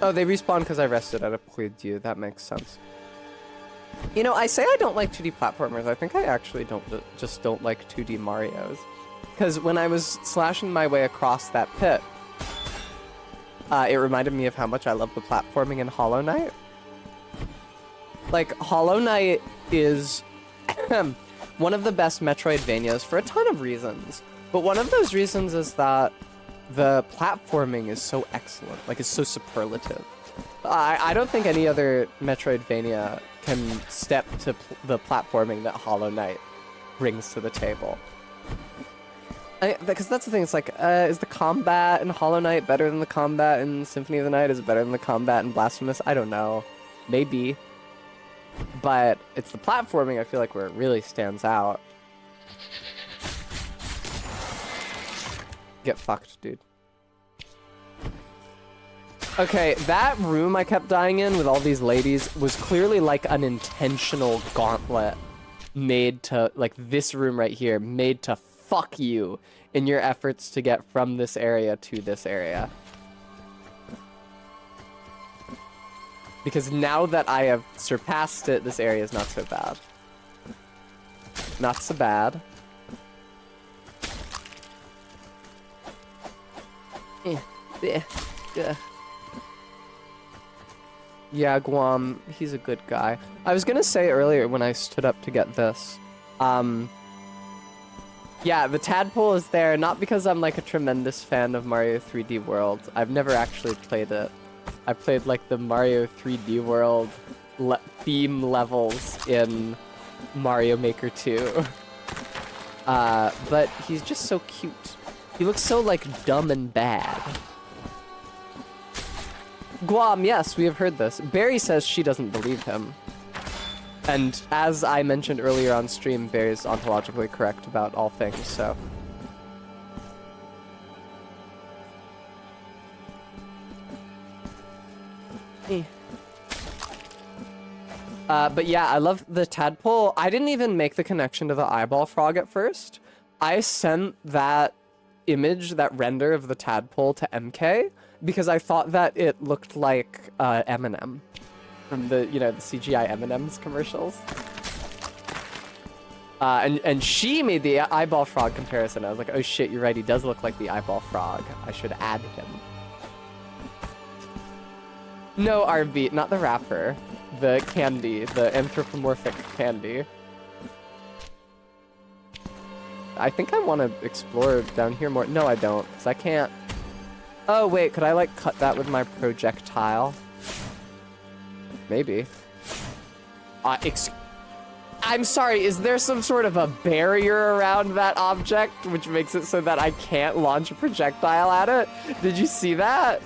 Oh, they respawn because I rested at a point you. That makes sense. You know, I say I don't like 2D platformers. I think I actually just don't like 2D Marios. Because when I was slashing my way across that pit, it reminded me of how much I love the platforming in Hollow Knight. Like, Hollow Knight is one of the best Metroidvanias for a ton of reasons. But one of those reasons is that the platforming is so excellent, like it's so superlative. I don't think any other Metroidvania can step to the platforming that Hollow Knight brings to the table. Because that's the thing, it's like, is the combat in Hollow Knight better than the combat in Symphony of the Night? Is it better than the combat in Blasphemous? I don't know. Maybe. But it's the platforming, I feel like, where it really stands out. Get fucked, dude. Okay, that room I kept dying in with all these ladies was clearly like an intentional gauntlet made to, like this room right here, made to fuck you in your efforts to get from this area to this area. Because now that I have surpassed it, this area is not so bad. Not so bad. Yeah, Guam, he's a good guy. I was gonna say earlier when I stood up to get this, yeah, the tadpole is there, not because I'm like a tremendous fan of Mario 3D World. I've never actually played it. I played like the Mario 3D World theme levels in Mario Maker 2. But he's just so cute. He looks so like dumb and bad. Guam, yes, we have heard this. Barry says she doesn't believe him. And as I mentioned earlier on stream, Barry's ontologically correct about all things, so. But yeah, I love the tadpole. I didn't even make the connection to the eyeball frog at first. I sent that image, that render of the tadpole to MK, because I thought that it looked like Eminem. from the, you know, the CGI M&M's commercials. And she made the eyeball frog comparison. I was like, oh shit, you're right. He does look like the eyeball frog. I should add him. No, RB, not the rapper. The candy, the anthropomorphic candy. I think I want to explore down here more. No, I don't, because I can't. Oh, wait, could I, like, cut that with my projectile? Maybe. I'm sorry, is there some sort of a barrier around that object, which makes it so that I can't launch a projectile at it? Did you see that?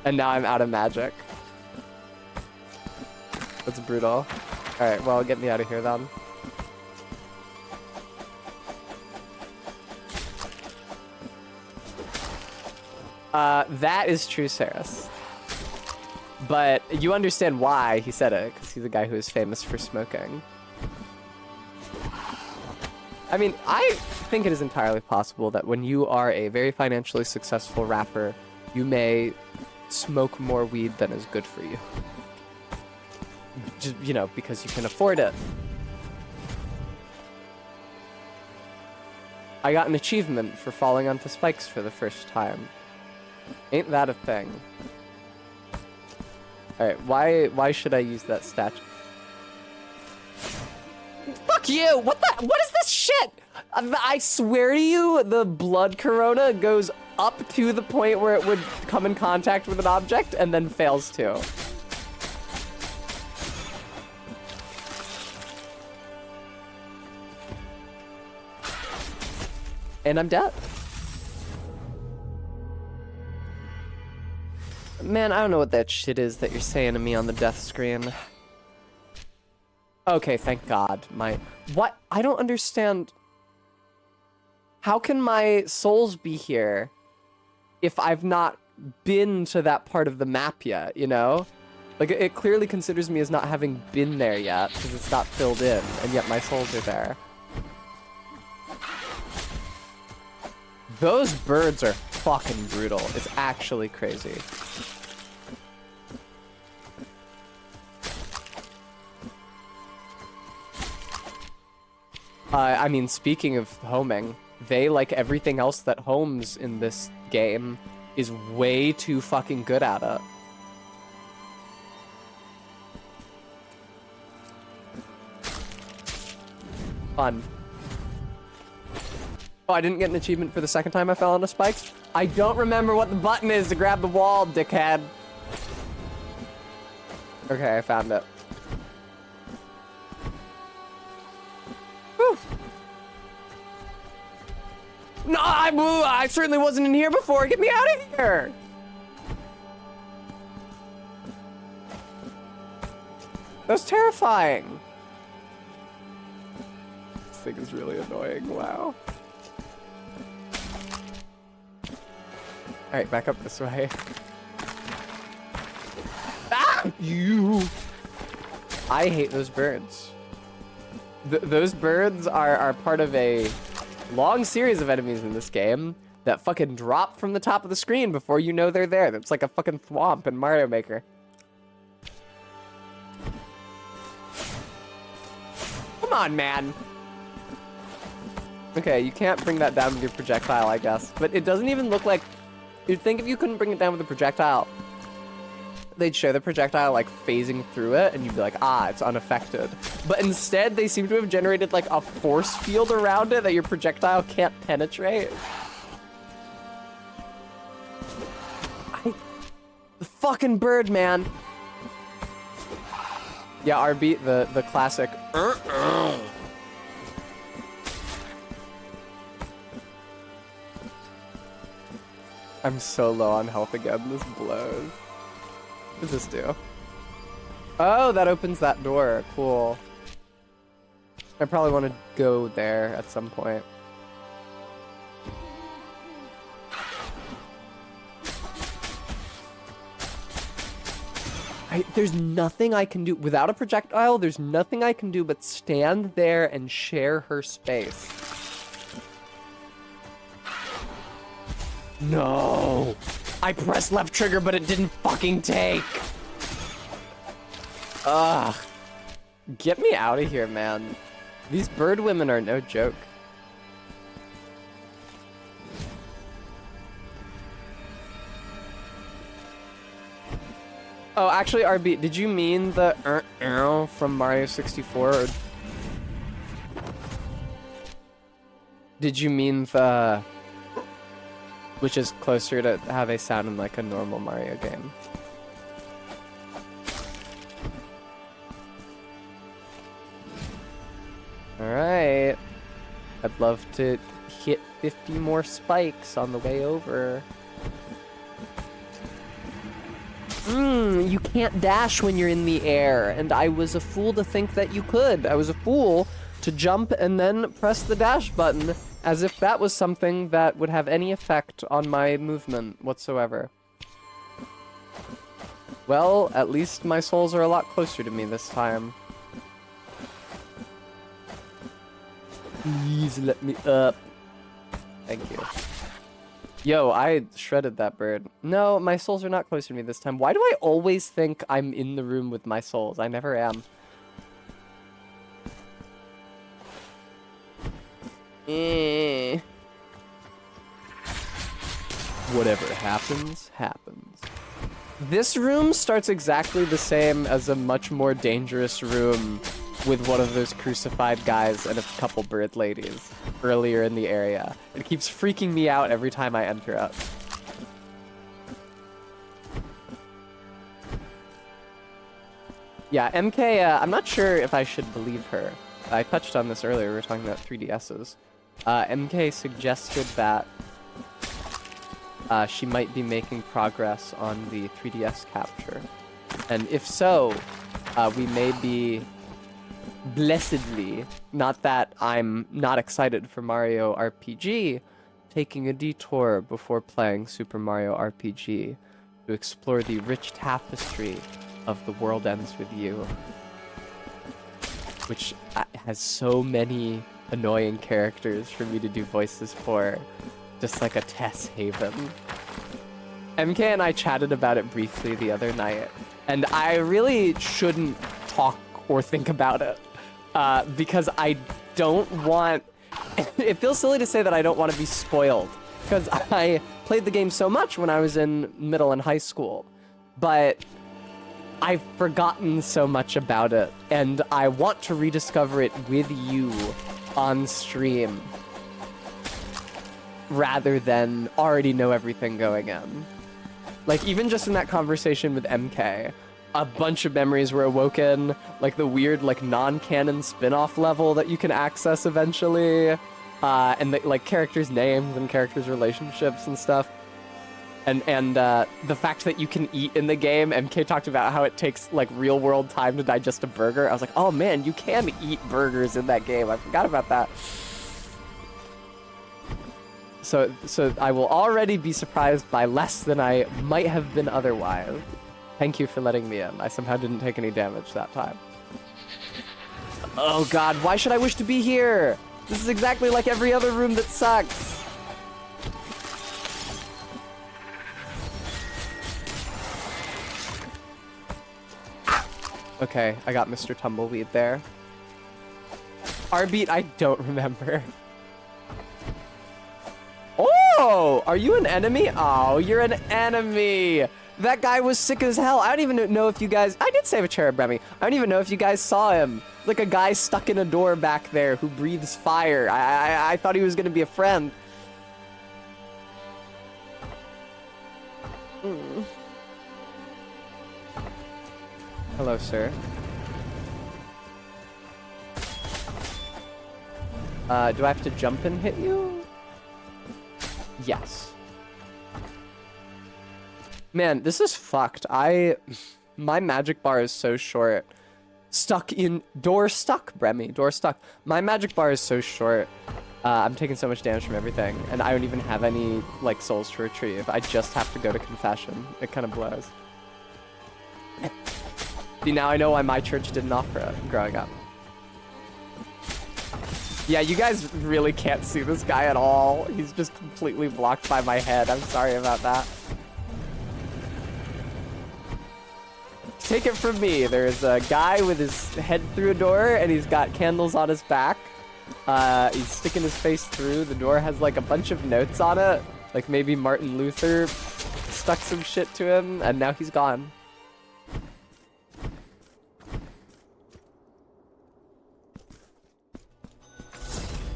And now I'm out of magic. That's brutal. Alright, well, get me out of here then. That is true, Saris. But you understand why he said it, because he's a guy who is famous for smoking. I mean, I think it is entirely possible that when you are a very financially successful rapper, you may smoke more weed than is good for you. Just, you know, because you can afford it. I got an achievement for falling onto spikes for the first time. Ain't that a thing? Alright, why should I use that statue? Fuck you! What is this shit? I swear to you, the blood corona goes up to the point where it would come in contact with an object and then fails to. And I'm dead. Man, I don't know what that shit is that you're saying to me on the death screen. Okay, thank God. What? I don't understand. How can my souls be here if I've not been to that part of the map yet, you know? Like, it clearly considers me as not having been there yet because it's not filled in, and yet my souls are there. Those birds are fucking brutal. It's actually crazy. I mean, speaking of homing, they, like everything else that homes in this game, is way too fucking good at it. Fun. Oh, I didn't get an achievement for the second time I fell onto spikes? I don't remember what the button is to grab the wall, dickhead. Okay, I found it. Whew. No, I certainly wasn't in here before. Get me out of here. That's terrifying. This thing is really annoying. Wow. Alright, back up this way. Ah! You! I hate those birds. Those birds are part of a long series of enemies in this game that fucking drop from the top of the screen before you know they're there. That's like a fucking thwomp in Mario Maker. Come on, man. Okay, you can't bring that down with your projectile, I guess. But it doesn't even look like... You'd think if you couldn't bring it down with a projectile, they'd show the projectile like phasing through it and you'd be like, ah, it's unaffected. But instead, they seem to have generated like a force field around it that your projectile can't penetrate. The fucking bird, man. Yeah, RB, the classic. I'm so low on health again. This blows. What does this do? Oh, that opens that door. Cool. I probably want to go there at some point. There's nothing I can do. Without a projectile, there's nothing I can do but stand there and share her space. No! I pressed left trigger, but it didn't fucking take. Ugh. Get me out of here, man. These bird women are no joke. Oh, actually, RB, did you mean the from Mario 64? Or did you mean the... which is closer to how they sound in like a normal Mario game? Alright. I'd love to hit 50 more spikes on the way over. You can't dash when you're in the air, and I was a fool to think that you could. I was a fool to jump and then press the dash button, as if that was something that would have any effect on my movement whatsoever. Well, at least my souls are a lot closer to me this time. Please let me up. Thank you. Yo, I shredded that bird. No, my souls are not closer to me this time. Why do I always think I'm in the room with my souls? I never am. Whatever happens, happens. This room starts exactly the same as a much more dangerous room with one of those crucified guys and a couple bird ladies earlier in the area. It keeps freaking me out every time I enter it. Yeah, MK, I'm not sure if I should believe her. I touched on this earlier, we were talking about 3DSs. MK suggested that she might be making progress on the 3DS capture. And if so, we may be blessedly, not that I'm not excited for Mario RPG, taking a detour before playing Super Mario RPG to explore the rich tapestry of The World Ends With You, which has so many annoying characters for me to do voices for, just like a Tess Haven. MK and I chatted about it briefly the other night, and I really shouldn't talk or think about it. Because I don't want... It feels silly to say that I don't want to be spoiled, because I played the game so much when I was in middle and high school, but I've forgotten so much about it, and I want to rediscover it with you on stream, rather than already know everything going in. Like, even just in that conversation with MK, a bunch of memories were awoken, like the weird, like, non-canon spin-off level that you can access eventually, and the, like, characters' names and characters' relationships and stuff. And the fact that you can eat in the game, MK talked about how it takes, like, real-world time to digest a burger. I was like, oh man, you can eat burgers in that game. I forgot about that. So I will already be surprised by less than I might have been otherwise. Thank you for letting me in. I somehow didn't take any damage that time. Oh god, why should I wish to be here? This is exactly like every other room that sucks. Okay, I got Mr. Tumbleweed there. R-beat, I don't remember. Oh, are you an enemy? Oh, you're an enemy. That guy was sick as hell. I don't even know if you guys... I did save a cherub, Remy. I don't even know if you guys saw him. Like a guy stuck in a door back there who breathes fire. I thought he was going to be a friend. Hello, sir. Do I have to jump and hit you? Yes. Man, this is fucked. My magic bar is so short. Stuck in... Door stuck, Bremy. Door stuck. My magic bar is so short. I'm taking so much damage from everything. And I don't even have any, like, souls to retrieve. I just have to go to confession. It kind of blows. See, now I know why my church didn't offer it growing up. Yeah, you guys really can't see this guy at all. He's just completely blocked by my head. I'm sorry about that. take it from me. There's a guy with his head through a door, and he's got candles on his back. He's sticking his face through. The door has like a bunch of notes on it. Like maybe Martin Luther stuck some shit to him, and now he's gone.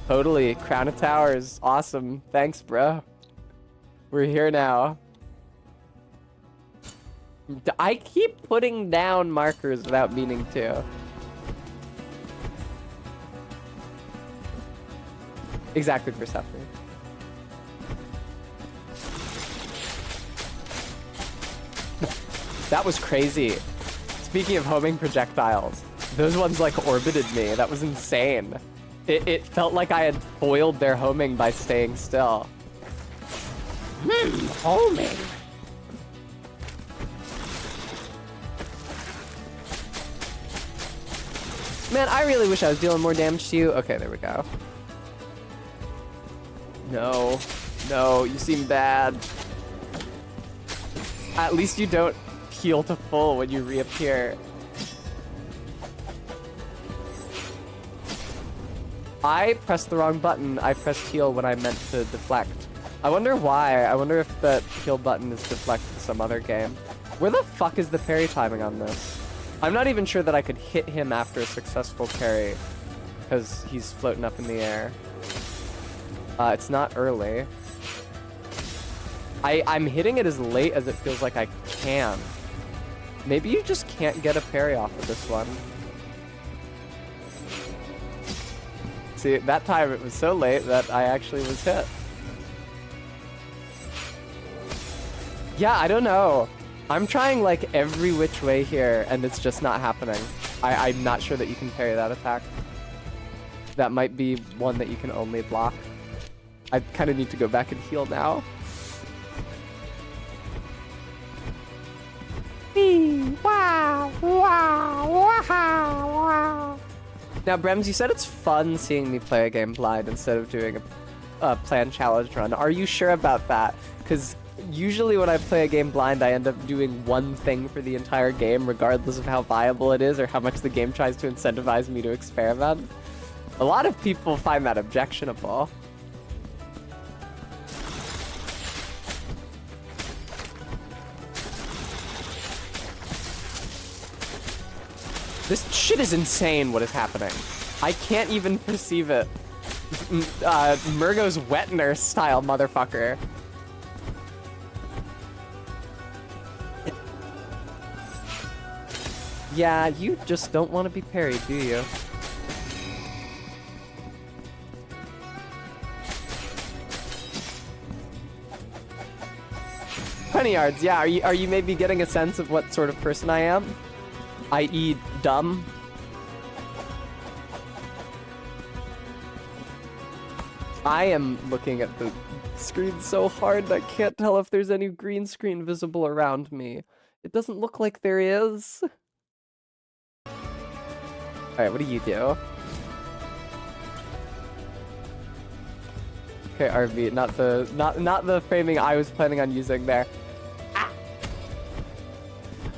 Totally. Crown of Towers. Awesome. Thanks, bro. We're here now. I keep putting down markers without meaning to. Exactly, Persephone. That was crazy. Speaking of homing projectiles, those ones like orbited me. That was insane. It felt like I had foiled their homing by staying still. Homing. Man, I really wish I was dealing more damage to you. Okay, there we go. No. No, you seem bad. At least you don't heal to full when you reappear. I pressed the wrong button. I pressed heal when I meant to deflect. I wonder why. I wonder if the heal button is deflect to some other game. Where the fuck is the parry timing on this? I'm not even sure that I could hit him after a successful parry, because he's floating up in the air. It's not early. I'm hitting it as late as it feels like I can. Maybe you just can't get a parry off of this one. See, that time it was so late that I actually was hit. Yeah, I don't know. I'm trying like every which way here, and it's just not happening. I'm not sure that you can parry that attack. That might be one that you can only block. I kind of need to go back and heal now. Wow, wow, wow. Now, Brems, you said it's fun seeing me play a game blind instead of doing a planned challenge run. Are you sure about that? Because usually when I play a game blind, I end up doing one thing for the entire game, regardless of how viable it is or how much the game tries to incentivize me to experiment. A lot of people find that objectionable. This shit is insane, what is happening. I can't even perceive it. Murgo's wet nurse style motherfucker. Yeah, you just don't want to be parried, do you? Yards, yeah, are you maybe getting a sense of what sort of person I am? I.e. dumb? I am looking at the screen so hard that I can't tell if there's any green screen visible around me. It doesn't look like there is. Alright, what do you do? Okay, RV, not the framing I was planning on using there.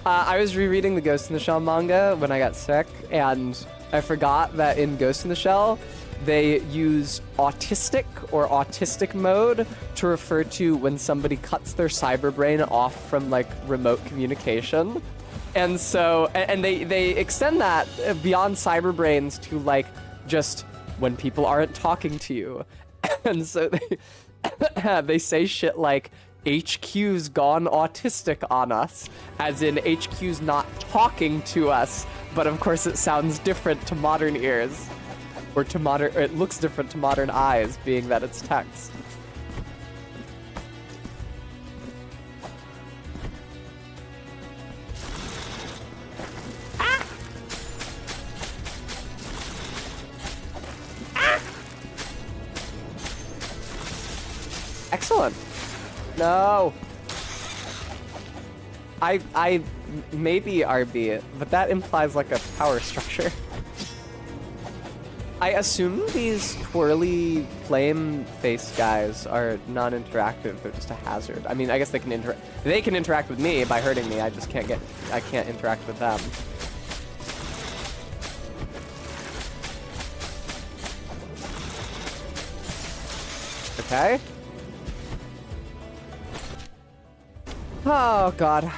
I was rereading the Ghost in the Shell manga when I got sick, and I forgot that in Ghost in the Shell, they use autistic or autistic mode to refer to when somebody cuts their cyber brain off from like remote communication. And so, and they extend that beyond cyber brains to like just when people aren't talking to you. And so they say shit like, HQ's gone autistic on us, as in HQ's not talking to us, but of course it sounds different to modern ears, or it looks different to modern eyes, being that it's text. Excellent. No. I maybe RB it, but that implies like a power structure. I assume these twirly flame face guys are non-interactive. They're just a hazard. I mean, I guess they can interact with me by hurting me. I just can't interact with them. Okay. Oh god.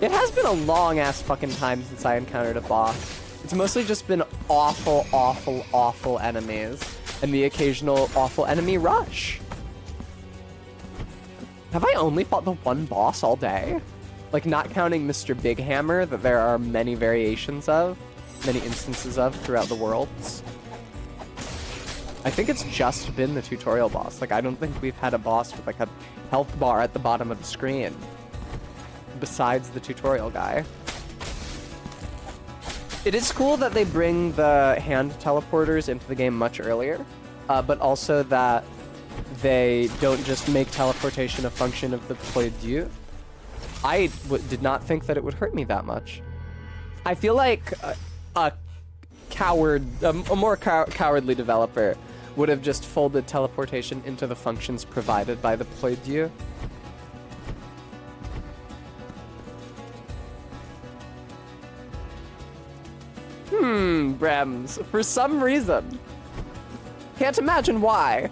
It has been a long ass fucking time since I encountered a boss. It's mostly just been awful, awful, awful enemies and the occasional awful enemy rush. Have I only fought the one boss all day? Like, not counting Mr. Big Hammer that there are many variations of, many instances of throughout the worlds. I think it's just been the tutorial boss. Like, I don't think we've had a boss with like a health bar at the bottom of the screen besides the tutorial guy. It is cool that they bring the hand teleporters into the game much earlier, but also that they don't just make teleportation a function of the point de vue. I did not think that it would hurt me that much. I feel like a more cowardly developer would have just folded teleportation into the functions provided by the point de vue. Brems. For some reason. Can't imagine why.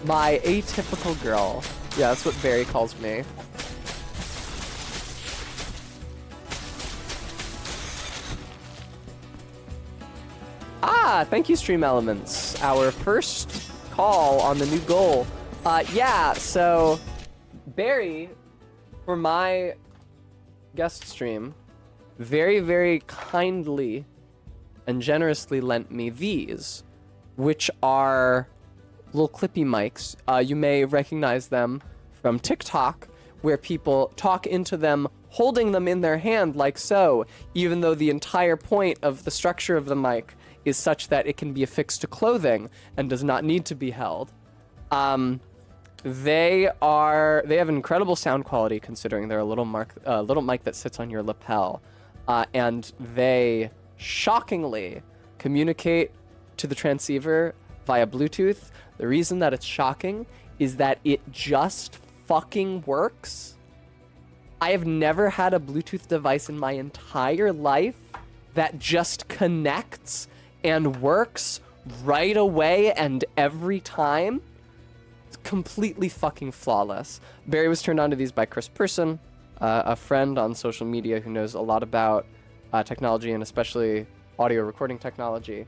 My atypical girl. Yeah, that's what Barry calls me. Ah, thank you, Stream Elements. Our first call on the new goal. Yeah, so Barry, for my guest stream, very, very kindly and generously lent me these, which are little clippy mics. You may recognize them from TikTok, where people talk into them holding them in their hand like so, even though the entire point of the structure of the mic is such that it can be affixed to clothing and does not need to be held. They have incredible sound quality considering they're a little mic that sits on your lapel, and they shockingly communicate to the transceiver via Bluetooth. The reason that it's shocking is that it just fucking works. I have never had a Bluetooth device in my entire life that just connects and works right away and every time. It's completely fucking flawless. Barry was turned on to these by Chris Person, a friend on social media who knows a lot about technology and especially audio recording technology.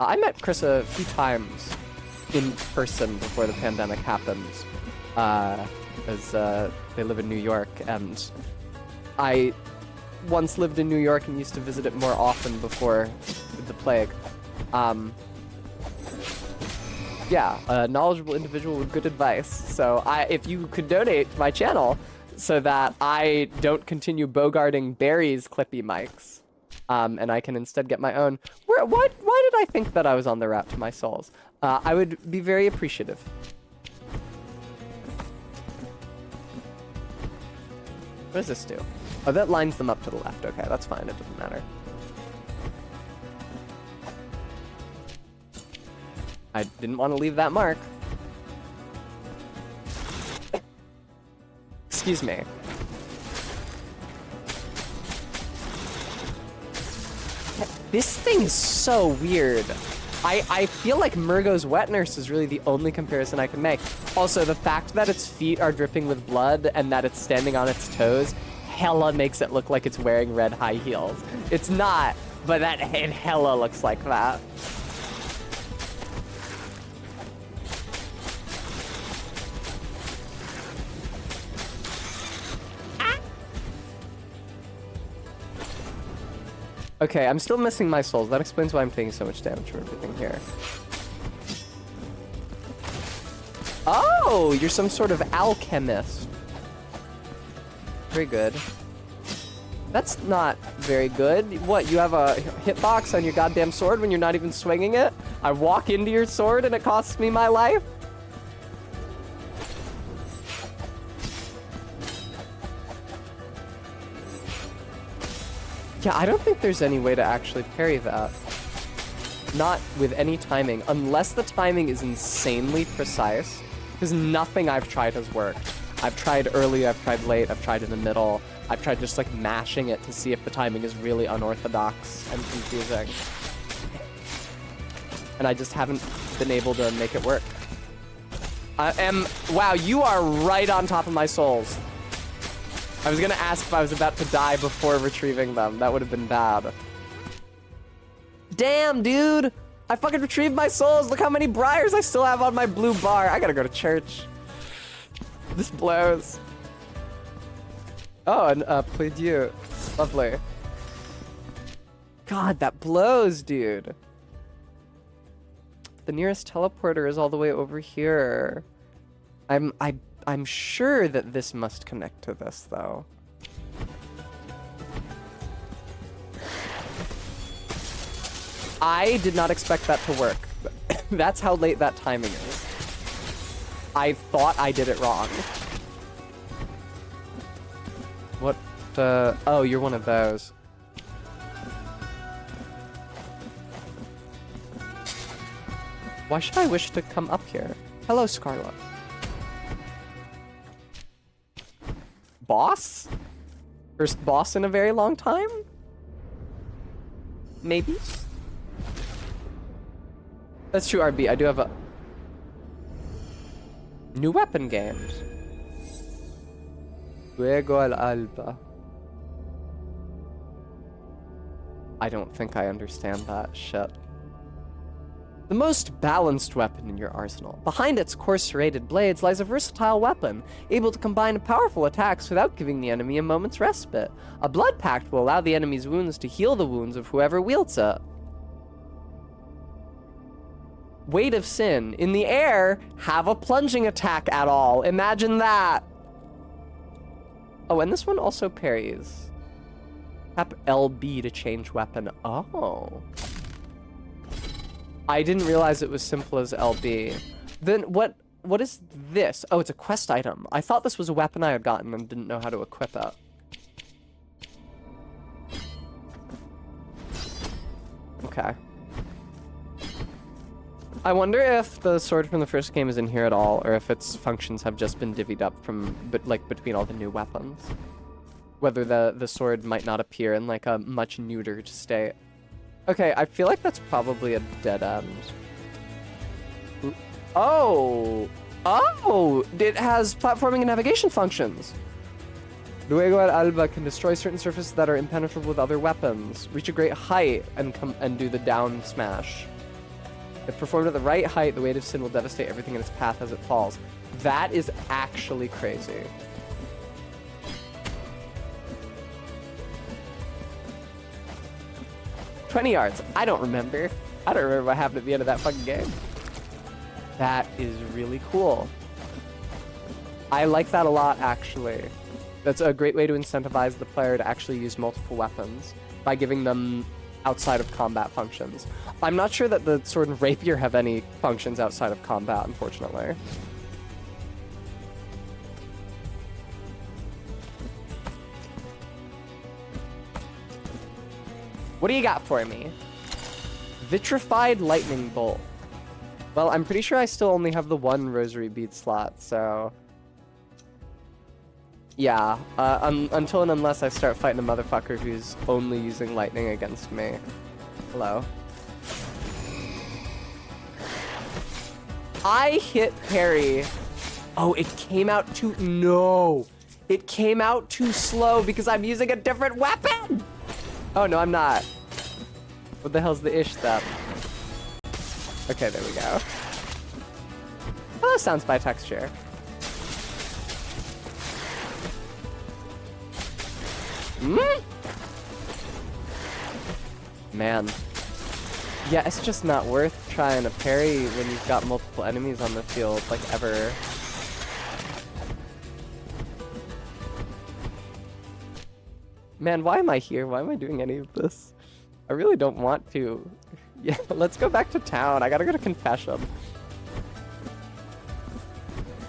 I met Chris a few times in person before the pandemic happened, as they live in New York, and I once lived in New York and used to visit it more often before the plague. Yeah, a knowledgeable individual with good advice. So if you could donate to my channel so that I don't continue bogarting Barry's clippy mics, and I can instead get my own. Why did I think that I was on the route to my souls? I would be very appreciative. What does this do? Oh, that lines them up to the left. Okay, that's fine. It doesn't matter. I didn't want to leave that mark. Excuse me. This thing is so weird. I feel like Murgo's Wet Nurse is really the only comparison I can make. Also, the fact that its feet are dripping with blood and that it's standing on its toes hella makes it look like it's wearing red high heels. It's not, but it hella looks like that. Okay, I'm still missing my souls. That explains why I'm taking so much damage from everything here. Oh, you're some sort of alchemist. Very good. That's not very good. What, you have a hitbox on your goddamn sword when you're not even swinging it? I walk into your sword and it costs me my life? Yeah, I don't think there's any way to actually parry that. Not with any timing, unless the timing is insanely precise, because nothing I've tried has worked. I've tried early, I've tried late, I've tried in the middle. I've tried just like mashing it to see if the timing is really unorthodox and confusing. And I just haven't been able to make it work. Wow, you are right on top of my souls. I was gonna ask if I was about to die before retrieving them. That would have been bad. Damn, dude! I fucking retrieved my souls. Look how many briars I still have on my blue bar. I gotta go to church. This blows. Oh, and prie-dieu. Lovely. God, that blows, dude. The nearest teleporter is all the way over here. I'm sure that this must connect to this, though. I did not expect that to work. That's how late that timing is. I thought I did it wrong. What the... Oh, you're one of those. Why should I wish to come up here? Hello, Scarlet. Boss? First boss in a very long time? Maybe? That's true, RB. I do have a... New weapon games. Luego al alba. I don't think I understand that shit. The most balanced weapon in your arsenal. Behind its coarse serrated blades lies a versatile weapon, able to combine powerful attacks without giving the enemy a moment's respite. A blood pact will allow the enemy's wounds to heal the wounds of whoever wields it. Weight of Sin. In the air, have a plunging attack at all. Imagine that. Oh, and this one also parries. Tap LB to change weapon. Oh. I didn't realize it was simple as LB. Then what is this? Oh, it's a quest item. I thought this was a weapon I had gotten and didn't know how to equip it. Okay. I wonder if the sword from the first game is in here at all, or if its functions have just been divvied up from, between all the new weapons. Whether the sword might not appear in like a much neutered state. Okay, I feel like that's probably a dead end. Oh! Oh! It has platforming and navigation functions. Luego al alba can destroy certain surfaces that are impenetrable with other weapons. Reach a great height and do the down smash. If performed at the right height, the weight of sin will devastate everything in its path as it falls. That is actually crazy. $20 yards. I don't remember. I don't remember what happened at the end of that fucking game. That is really cool. I like that a lot, actually. That's a great way to incentivize the player to actually use multiple weapons by giving them outside of combat functions. I'm not sure that the sword and rapier have any functions outside of combat, unfortunately. What do you got for me? Vitrified lightning bolt. Well, I'm pretty sure I still only have the one rosary bead slot, so... Yeah, until and unless I start fighting a motherfucker who's only using lightning against me. Hello. I hit parry. Oh, it came out too... No! It came out too slow because I'm using a different weapon! Oh, no, I'm not. What the hell's the ish then? Okay, there we go. Oh, that sounds by texture. Man. Yeah, it's just not worth trying to parry when you've got multiple enemies on the field, like, ever. Man, why am I here? Why am I doing any of this? I really don't want to. Yeah, let's go back to town. I gotta go to confession.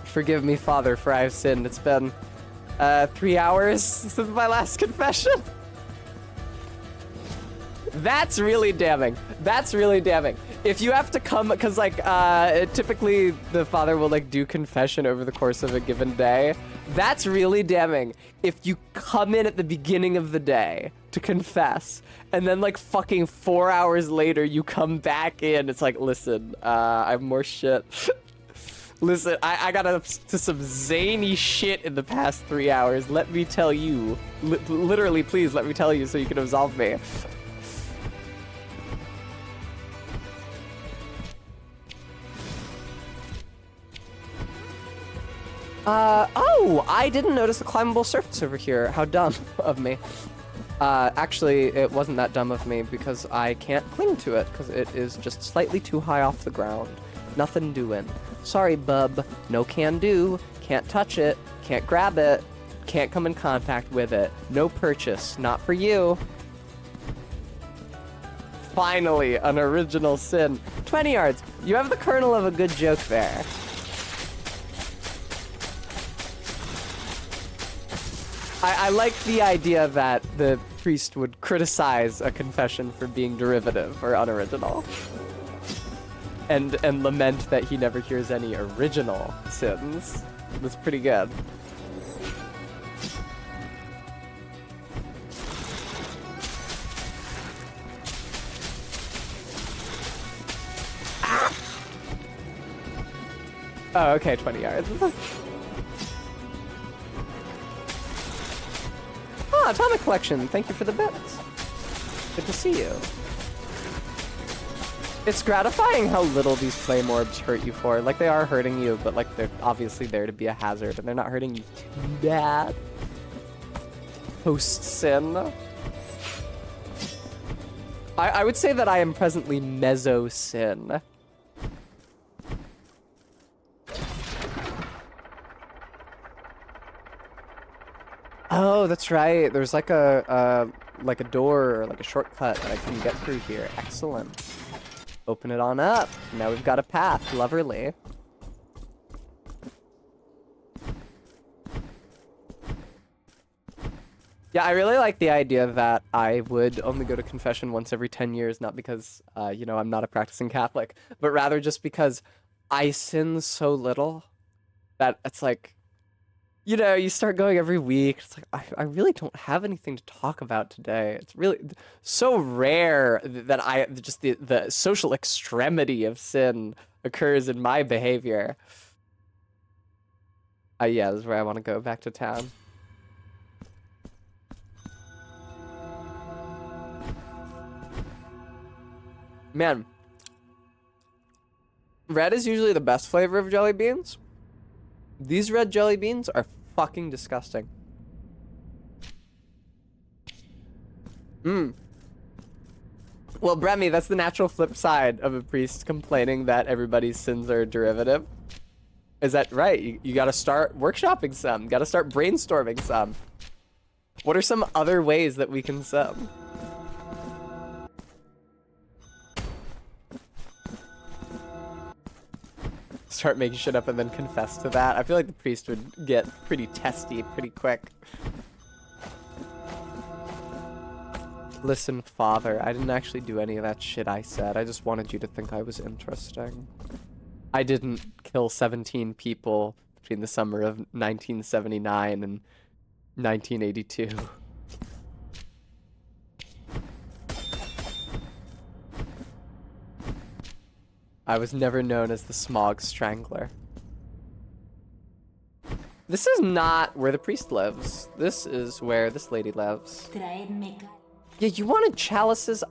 Forgive me, Father, for I have sinned. It's been 3 hours since my last confession. That's really damning. That's really damning. If you have to come, because like typically the father will like do confession over the course of a given day. That's really damning. If you come in at the beginning of the day to confess, and then like fucking 4 hours later you come back in, it's like, listen, I have more shit. Listen, I got up to some zany shit in the past 3 hours. Let me tell you. Literally, please let me tell you so you can absolve me. Oh, I didn't notice the climbable surface over here. How dumb of me. Actually, it wasn't that dumb of me because I can't cling to it because it is just slightly too high off the ground. Nothing doing. Sorry, bub. No can do. Can't touch it. Can't grab it. Can't come in contact with it. No purchase. Not for you. Finally, an original sin. 20 yards. You have the kernel of a good joke there. I like the idea that the priest would criticize a confession for being derivative or unoriginal. And lament that he never hears any original sins. That's pretty good. Ah! Oh, okay, 20 yards. Ah, Atomic Collection, thank you for the bits. Good to see you. It's gratifying how little these flame orbs hurt you for. Like, they are hurting you, but like they're obviously there to be a hazard, and they're not hurting you too bad. Post-sin. I would say that I am presently meso-sin. Oh, that's right. There's like a door or like a shortcut that I can get through here. Excellent. Open it on up. Now we've got a path. Loverly. Yeah, I really like the idea that I would only go to confession once every 10 years, not because, you know, I'm not a practicing Catholic, but rather just because I sin so little that it's like, you know, you start going every week. It's like, I really don't have anything to talk about today. It's really so rare that just the social extremity of sin occurs in my behavior. Yeah, this is where I want to go back to town. Man, red is usually the best flavor of jelly beans. These red jelly beans are fucking disgusting. Well, Bremy, that's the natural flip side of a priest complaining that everybody's sins are derivative. Is that right? You gotta start workshopping some. Gotta start brainstorming some. What are some other ways that we can sin? Start making shit up and then confess to that. I feel like the priest would get pretty testy pretty quick. Listen, Father, I didn't actually do any of that shit I said. I just wanted you to think I was interesting. I didn't kill 17 people between the summer of 1979 and 1982. I was never known as the Smog Strangler. This is not where the priest lives. This is where this lady lives. Yeah, you wanted chalices?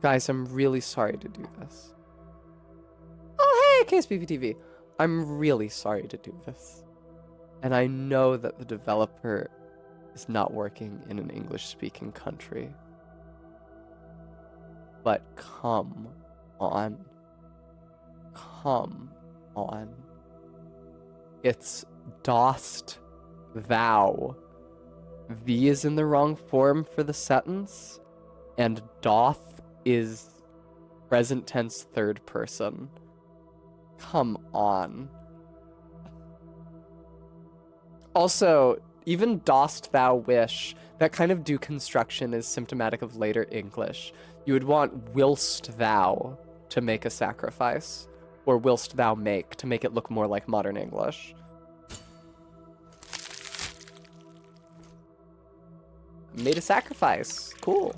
Guys, I'm really sorry to do this. Oh, hey, KSBPTV. I'm really sorry to do this. And I know that the developer is not working in an English-speaking country. But come on. Come on. It's dost thou. V is in the wrong form for the sentence, and doth is present tense third person. Come on. Also, even dost thou wish, that kind of do construction is symptomatic of later English. You would want whilst thou to make a sacrifice, or whilst thou make to make it look more like modern English. Made a sacrifice. Cool.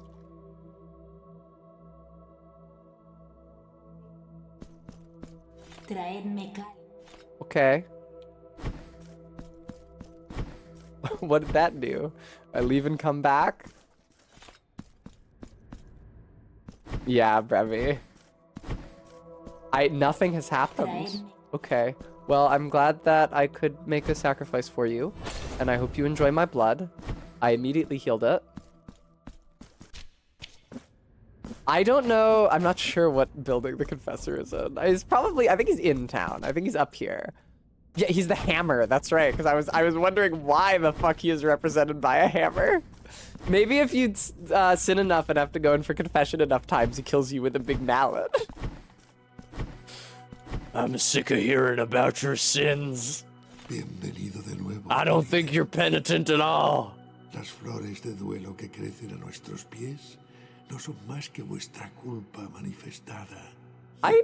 Traedme cal. Okay. What did that do? I leave and come back? Yeah, Brevi. Nothing has happened. Okay. Well, I'm glad that I could make a sacrifice for you, and I hope you enjoy my blood. I immediately healed it. I don't know. I'm not sure what building the Confessor is in. He's probably, I think he's in town. I think he's up here. Yeah, he's the hammer. That's right. Because I was wondering why the fuck he is represented by a hammer. Maybe if you sin enough and have to go in for confession enough times, he kills you with a big mallet. I'm sick of hearing about your sins. Bienvenido de nuevo. I don't think you're penitent at all. Las flores de duelo que crecen a nuestros pies no son más que vuestra culpa manifestada. I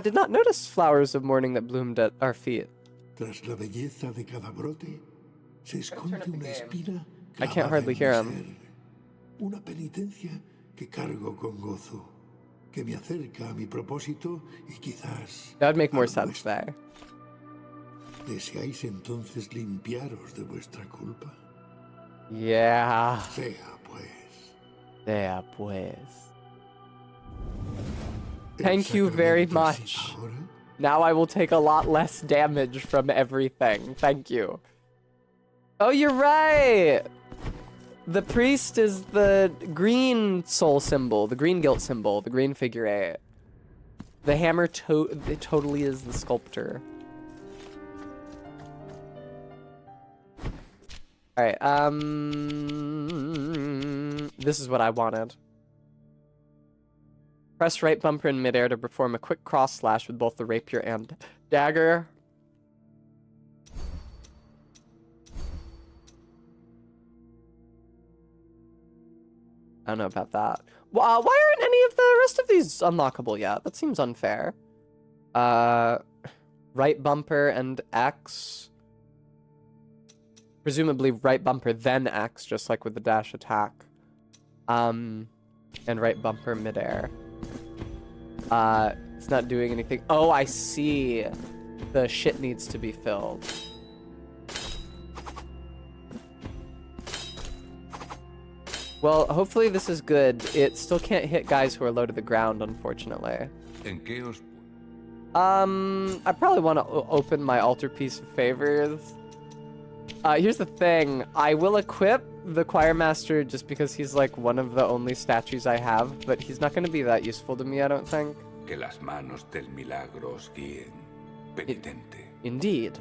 did not notice flowers of mourning that bloomed at our feet. Tras la belleza de cada brote, se esconde una espina I can't hardly hear him. Una penitencia que cargo con gozo, que me acerca a mi propósito y quizás... That would make more sense there. ¿Deseáis entonces limpiaros de vuestra culpa? Yeah. Sea pues. Sea pues. Thank you very much. Now I will take a lot less damage from everything. Thank you. Oh, you're right! The priest is the green soul symbol, the green guilt symbol, the green figure 8. The hammer it totally is the sculptor. Alright, this is what I wanted. Press right bumper in midair to perform a quick cross slash with both the rapier and dagger. I don't know about that. Why aren't any of the rest of these unlockable yet? That seems unfair. Right bumper and X. Presumably right bumper then X, just like with the dash attack. And right bumper midair. It's not doing anything. Oh, I see. The shit needs to be filled. Well, hopefully this is good. It still can't hit guys who are low to the ground, unfortunately. ¿En qué os... I probably want to open my altarpiece of favors. Here's the thing. I will equip the choir master just because he's like one of the only statues I have, but he's not going to be that useful to me, I don't think. Que las manos del milagro os guíen, penitente. Indeed.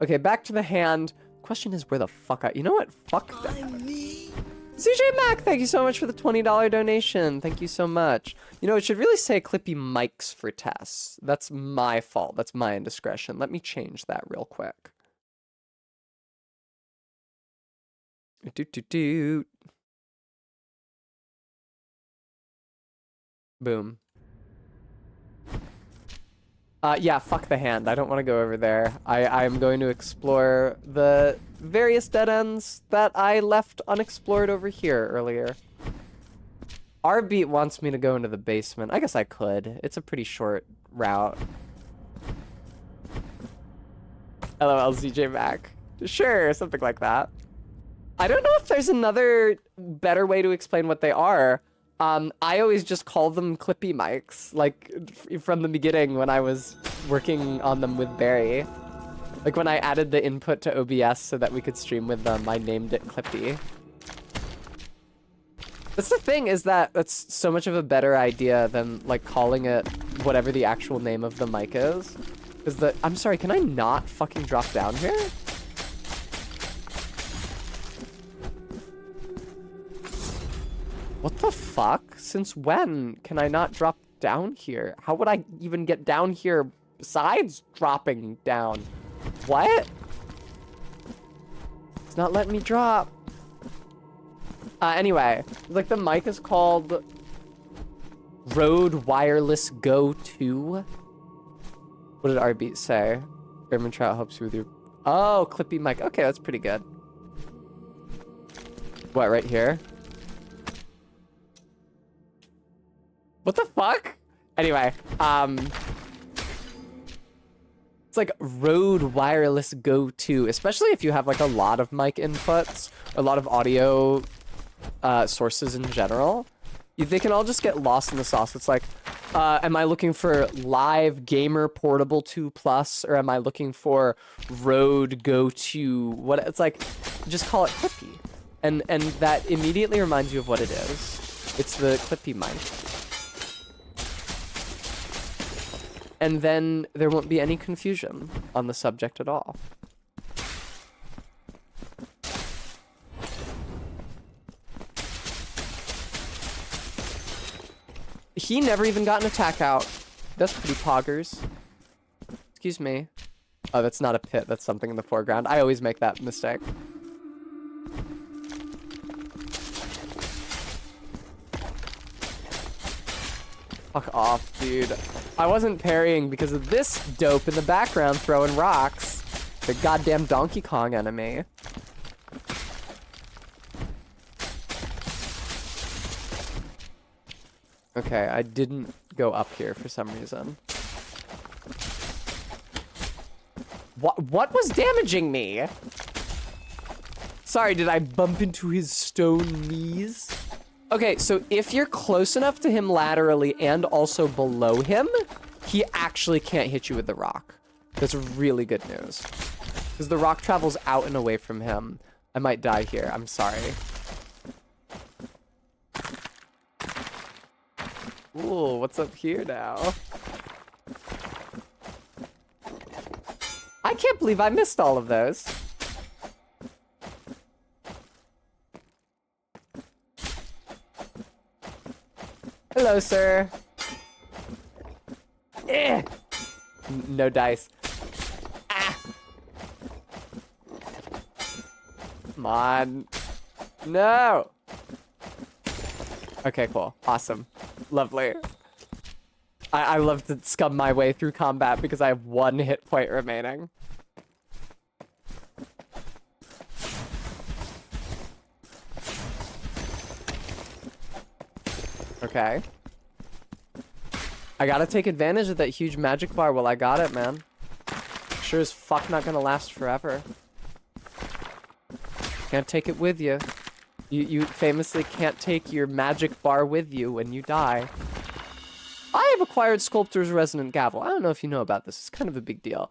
Okay, back to the hand. Question is where the fuck you know what? Fuck that. CJ Mac, thank you so much for the $20 donation. Thank you so much. You know, it should really say Clippy Mics for Tess. That's my fault. That's my indiscretion. Let me change that real quick. Doot. Boom. Yeah, fuck the hand. I don't want to go over there. I'm going to explore the various dead ends that I left unexplored over here earlier. Rbeat wants me to go into the basement. I guess I could. It's a pretty short route. LOL, ZJ Mac. Sure, something like that. I don't know if there's another better way to explain what they are. I always just call them Clippy Mics, like from the beginning when I was working on them with Barry. Like when I added the input to OBS so that we could stream with them, I named it Clippy. That's the thing, is that that's so much of a better idea than like calling it whatever the actual name of the mic is. Because I'm sorry, can I not fucking drop down here? What the fuck? Since when can I not drop down here? How would I even get down here sides dropping down. What? It's not letting me drop. Anyway, like the mic is called Rode Wireless Go 2. What did Arbeat say? Airman Trout helps you with your... Oh, clippy mic. Okay, that's pretty good. What, right here? What the fuck? Anyway, it's like Rode Wireless Go 2, especially if you have like a lot of mic inputs, a lot of audio sources in general. They can all just get lost in the sauce. It's like, am I looking for live gamer portable 2 plus, or am I looking for Rode Go 2? What? It's like, just call it clippy, and that immediately reminds you of what it is. It's the clippy mic. And then there won't be any confusion on the subject at all. He never even got an attack out. That's pretty poggers. Excuse me. Oh, that's not a pit. That's something in the foreground. I always make that mistake. Fuck off, dude. I wasn't parrying because of this dope in the background throwing rocks. The goddamn Donkey Kong enemy. Okay, I didn't go up here for some reason. What was damaging me? Sorry, did I bump into his stone knees? Okay, so if you're close enough to him laterally and also below him, he actually can't hit you with the rock. That's really good news. Because the rock travels out and away from him. I might die here. I'm sorry. Ooh, what's up here now? I can't believe I missed all of those. Hello, sir. Eh. No dice. Ah. Come on. No. Okay, cool. Awesome. Lovely. I love to scum my way through combat because I have 1 hit point remaining. Okay. I gotta take advantage of that huge magic bar while I got it, man. Sure as fuck not gonna last forever. Can't take it with you. You famously can't take your magic bar with you when you die. I have acquired Sculptor's Resonant Gavel. I don't know if you know about this. It's kind of a big deal.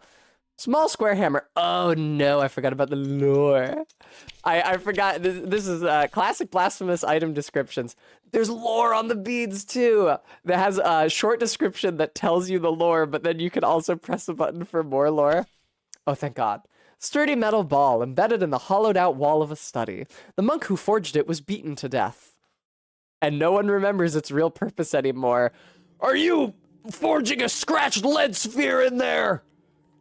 Small square hammer. Oh no, I forgot about the lore. I forgot. This is classic Blasphemous item descriptions. There's lore on the beads too. That has a short description that tells you the lore, but then you can also press a button for more lore. Oh, thank God. Sturdy metal ball embedded in the hollowed out wall of a study. The monk who forged it was beaten to death. And no one remembers its real purpose anymore. Are you forging a scratched lead sphere in there?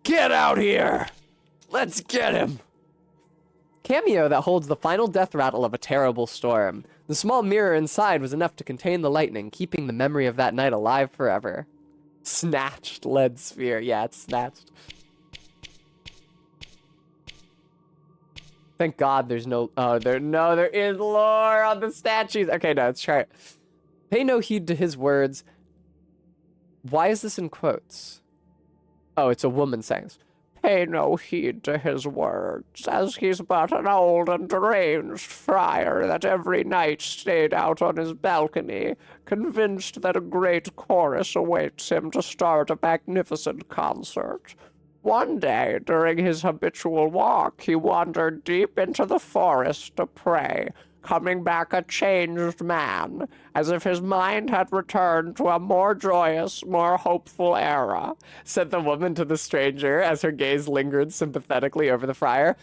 Get out here! Let's get him! Cameo that holds the final death rattle of a terrible storm. The small mirror inside was enough to contain the lightning, keeping the memory of that night alive forever. Snatched lead sphere. Yeah, it's snatched. Thank God there's no... Oh, there is lore on the statues. Okay, no, let's try it. Pay no heed to his words. Why is this in quotes? Oh, it's a woman saying this. Pay no heed to his words, as he's but an old and deranged friar that every night stayed out on his balcony, convinced that a great chorus awaits him to start a magnificent concert. One day, during his habitual walk, he wandered deep into the forest to pray, coming back a changed man, as if his mind had returned to a more joyous, more hopeful era, said the woman to the stranger as her gaze lingered sympathetically over the friar.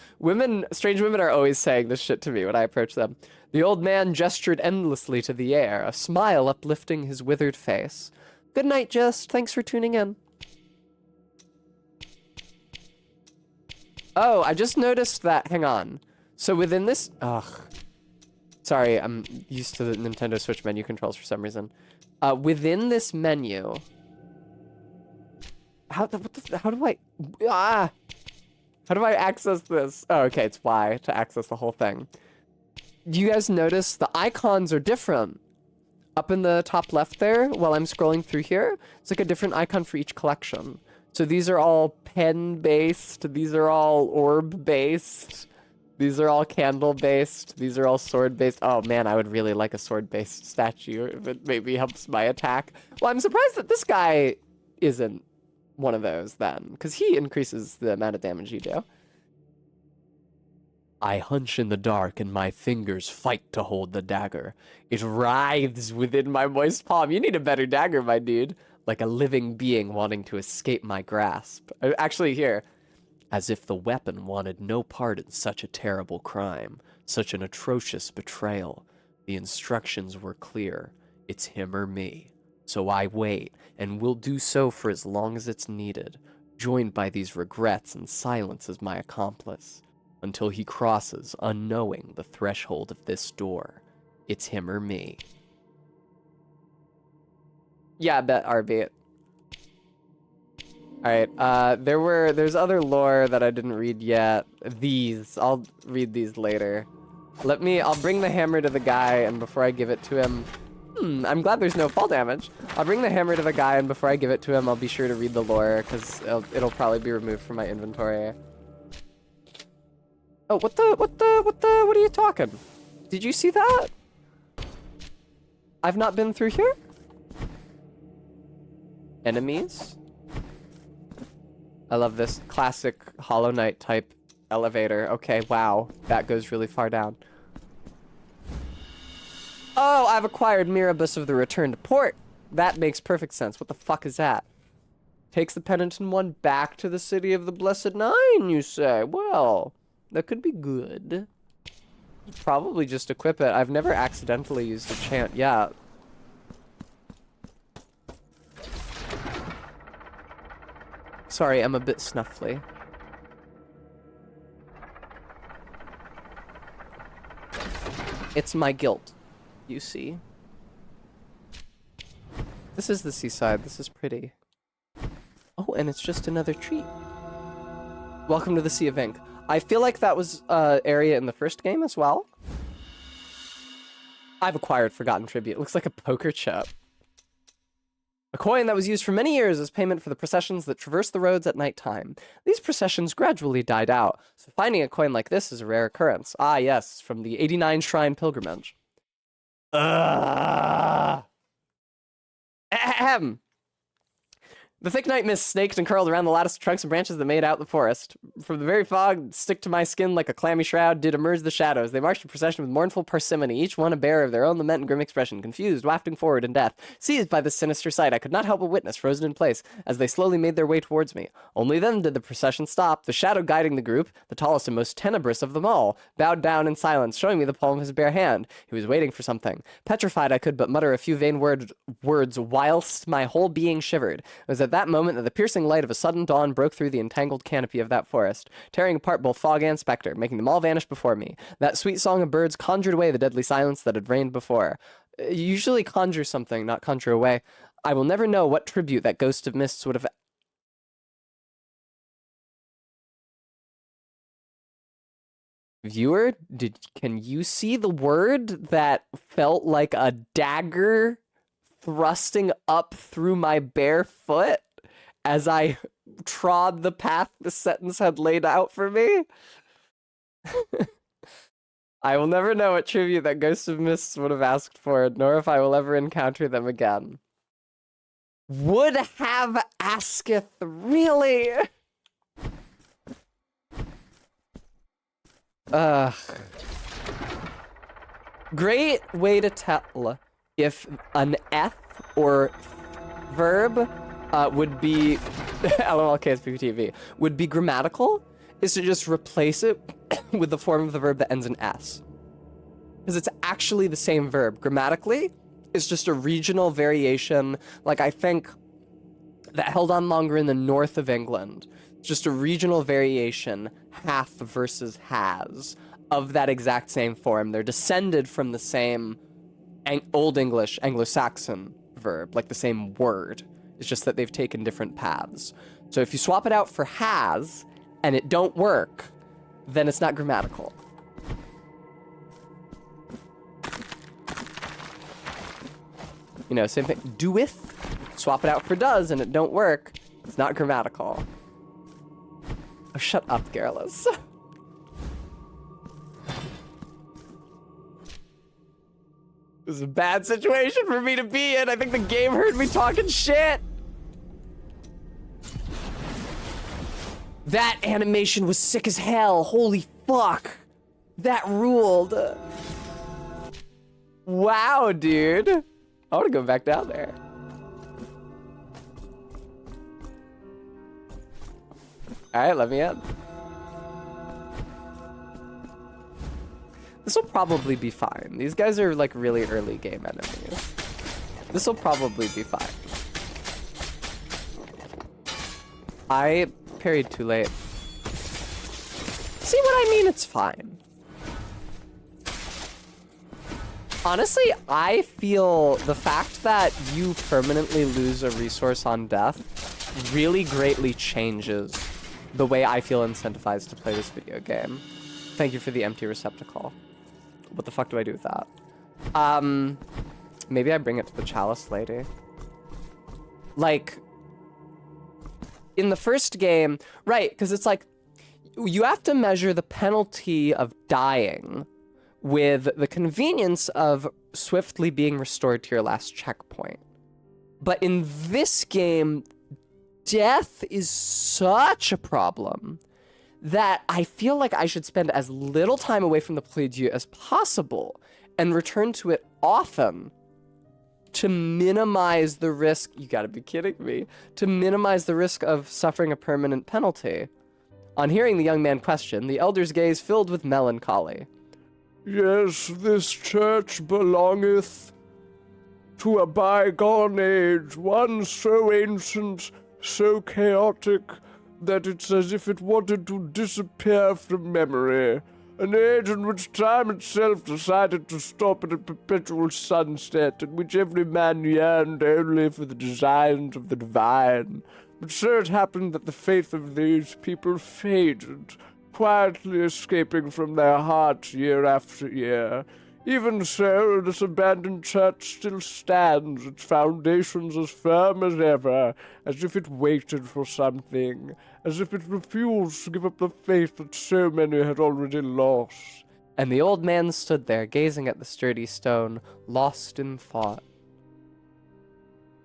Strange women are always saying this shit to me when I approach them. The old man gestured endlessly to the air, a smile uplifting his withered face. Good night, Just. Thanks for tuning in. Oh, I just noticed that. Hang on. So within this... Ugh. Sorry, I'm used to the Nintendo Switch menu controls for some reason. Within this menu... How do I... Ah! How do I access this? Oh, okay, it's Y to access the whole thing. Do you guys notice the icons are different? Up in the top left there, while I'm scrolling through here, it's like a different icon for each collection. So these are all pen-based, these are all orb-based, these are all candle-based, these are all sword-based. Oh man, I would really like a sword-based statue if it maybe helps my attack. Well, I'm surprised that this guy isn't one of those then, because he increases the amount of damage you do. I hunch in the dark and my fingers fight to hold the dagger. It writhes within my moist palm. You need a better dagger, my dude. Like a living being wanting to escape my grasp. Actually, here. As if the weapon wanted no part in such a terrible crime, such an atrocious betrayal. The instructions were clear. It's him or me. So I wait, and will do so for as long as it's needed, joined by these regrets and silence as my accomplice. Until he crosses, unknowing, the threshold of this door. It's him or me. Yeah, I bet RB. Alright, there's other lore that I didn't read yet. These, I'll read these later. I'll bring the hammer to the guy, and before I give it to him... I'm glad there's no fall damage. I'll bring the hammer to the guy, and before I give it to him, I'll be sure to read the lore, because it'll probably be removed from my inventory. Oh, what are you talking? Did you see that? I've not been through here? Enemies? I love this classic Hollow Knight type elevator. Okay, wow. That goes really far down. Oh, I've acquired Mirabus of the Return to Port. That makes perfect sense. What the fuck is that? Takes the Penitent One back to the City of the Blessed Nine, you say? Well... that could be good. Probably just equip it. I've never accidentally used a chant yet. Sorry, I'm a bit snuffly. It's my guilt, you see. This is the seaside. This is pretty. Oh, and it's just another treat. Welcome to the Sea of Ink. I feel like that was an area in the first game as well. I've acquired Forgotten Tribute. It looks like a poker chip. A coin that was used for many years as payment for the processions that traverse the roads at nighttime. These processions gradually died out, so finding a coin like this is a rare occurrence. Ah, yes, from the 89 Shrine Pilgrimage. Ahem. The thick night mist snaked and curled around the latticed trunks and branches that made out the forest. From the very fog, stick to my skin like a clammy shroud, did emerge the shadows. They marched in procession with mournful parsimony, each one a bearer of their own lament and grim expression, confused, wafting forward in death. Seized by this sinister sight, I could not help but witness, frozen in place, as they slowly made their way towards me. Only then did the procession stop, the shadow guiding the group, the tallest and most tenebrous of them all, bowed down in silence, showing me the palm of his bare hand. He was waiting for something. Petrified, I could but mutter a few vain words whilst my whole being shivered. It was at that moment that the piercing light of a sudden dawn broke through the entangled canopy of that forest, tearing apart both fog and spectre, making them all vanish before me. That sweet song of birds conjured away the deadly silence that had reigned before. Usually conjure something, not conjure away. I will never know what tribute that Ghost of Mists would have... Viewer, can you see the word that felt like a dagger thrusting up through my bare foot as I trod the path the sentence had laid out for me? I will never know what tribute that Ghost of Mists would have asked for, nor if I will ever encounter them again. Would have asketh, really? Great way to tell if an eth or verb would be LOL KSPTV would be grammatical is to just replace it with the form of the verb that ends in s, because it's actually the same verb. Grammatically, it's just a regional variation. Like, I think that held on longer in the north of England It's just a regional variation, hath versus has, of that exact same form. They're descended from the same Old English, Anglo-Saxon verb, like the same word. It's just that they've taken different paths. So if you swap it out for has, and it don't work, then it's not grammatical. You know, same thing. Doeth, swap it out for does, and it don't work, it's not grammatical. Oh, shut up, Garrulus. This is a bad situation for me to be in. I think the game heard me talking shit. That animation was sick as hell. Holy fuck. That ruled. Wow, dude. I want to go back down there. All right, let me in. This will probably be fine. These guys are like really early game enemies. This will probably be fine. I parried too late. See what I mean? It's fine. Honestly, I feel the fact that you permanently lose a resource on death really greatly changes the way I feel incentivized to play this video game. Thank you for the empty receptacle. What the fuck do I do with that? Maybe I bring it to the chalice lady. Like, in the first game, right, because it's like, you have to measure the penalty of dying with the convenience of swiftly being restored to your last checkpoint. But in this game, death is such a problem that I feel like I should spend as little time away from the prie-dieu as possible and return to it often to minimize the risk, you gotta be kidding me, to minimize the risk of suffering a permanent penalty. On hearing the young man question, the elder's gaze filled with melancholy. Yes, this church belongeth to a bygone age, one so ancient, so chaotic, that it's as if it wanted to disappear from memory. An age in which time itself decided to stop at a perpetual sunset, in which every man yearned only for the designs of the divine. But so it happened that the faith of these people faded, quietly escaping from their hearts year after year. Even so, this abandoned church still stands, its foundations as firm as ever, as if it waited for something, as if it refused to give up the faith that so many had already lost. And the old man stood there, gazing at the sturdy stone, lost in thought.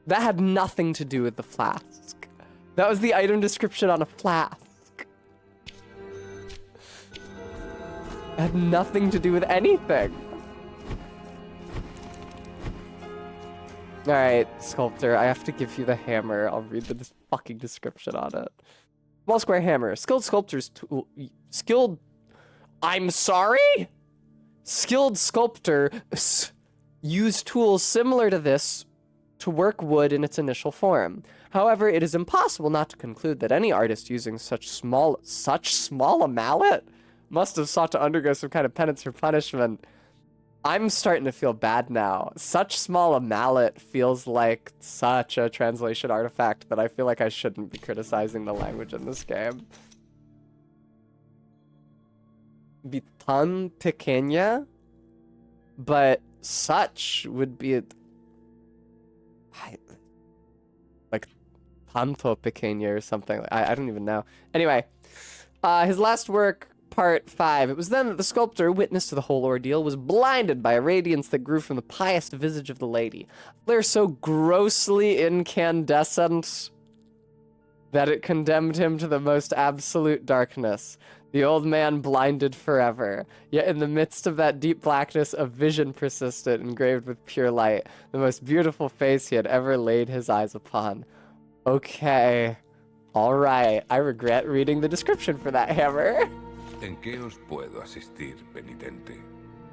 That had nothing to do with the flask. That was the item description on a flask. It had nothing to do with anything. Alright, sculptor, I have to give you the hammer. I'll read the fucking description on it. Small square hammer. Skilled sculptor's tool. I'm sorry? Skilled sculptor use tools similar to this to work wood in its initial form. However, it is impossible not to conclude that any artist using such small a mallet must have sought to undergo some kind of penance or punishment. I'm starting to feel bad now. Such small a mallet feels like such a translation artifact that I feel like I shouldn't be criticizing the language in this game. Be tan pequeña, but such would be like tanto pequeña or something. I don't even know. Anyway, his last work, Part 5. It was then that the sculptor, witness to the whole ordeal, was blinded by a radiance that grew from the pious visage of the lady. A flare so grossly incandescent that it condemned him to the most absolute darkness. The old man blinded forever. Yet in the midst of that deep blackness, a vision persisted, engraved with pure light, the most beautiful face he had ever laid his eyes upon. Okay. All right. I regret reading the description for that hammer. ¿En qué os puedo asistir, penitente?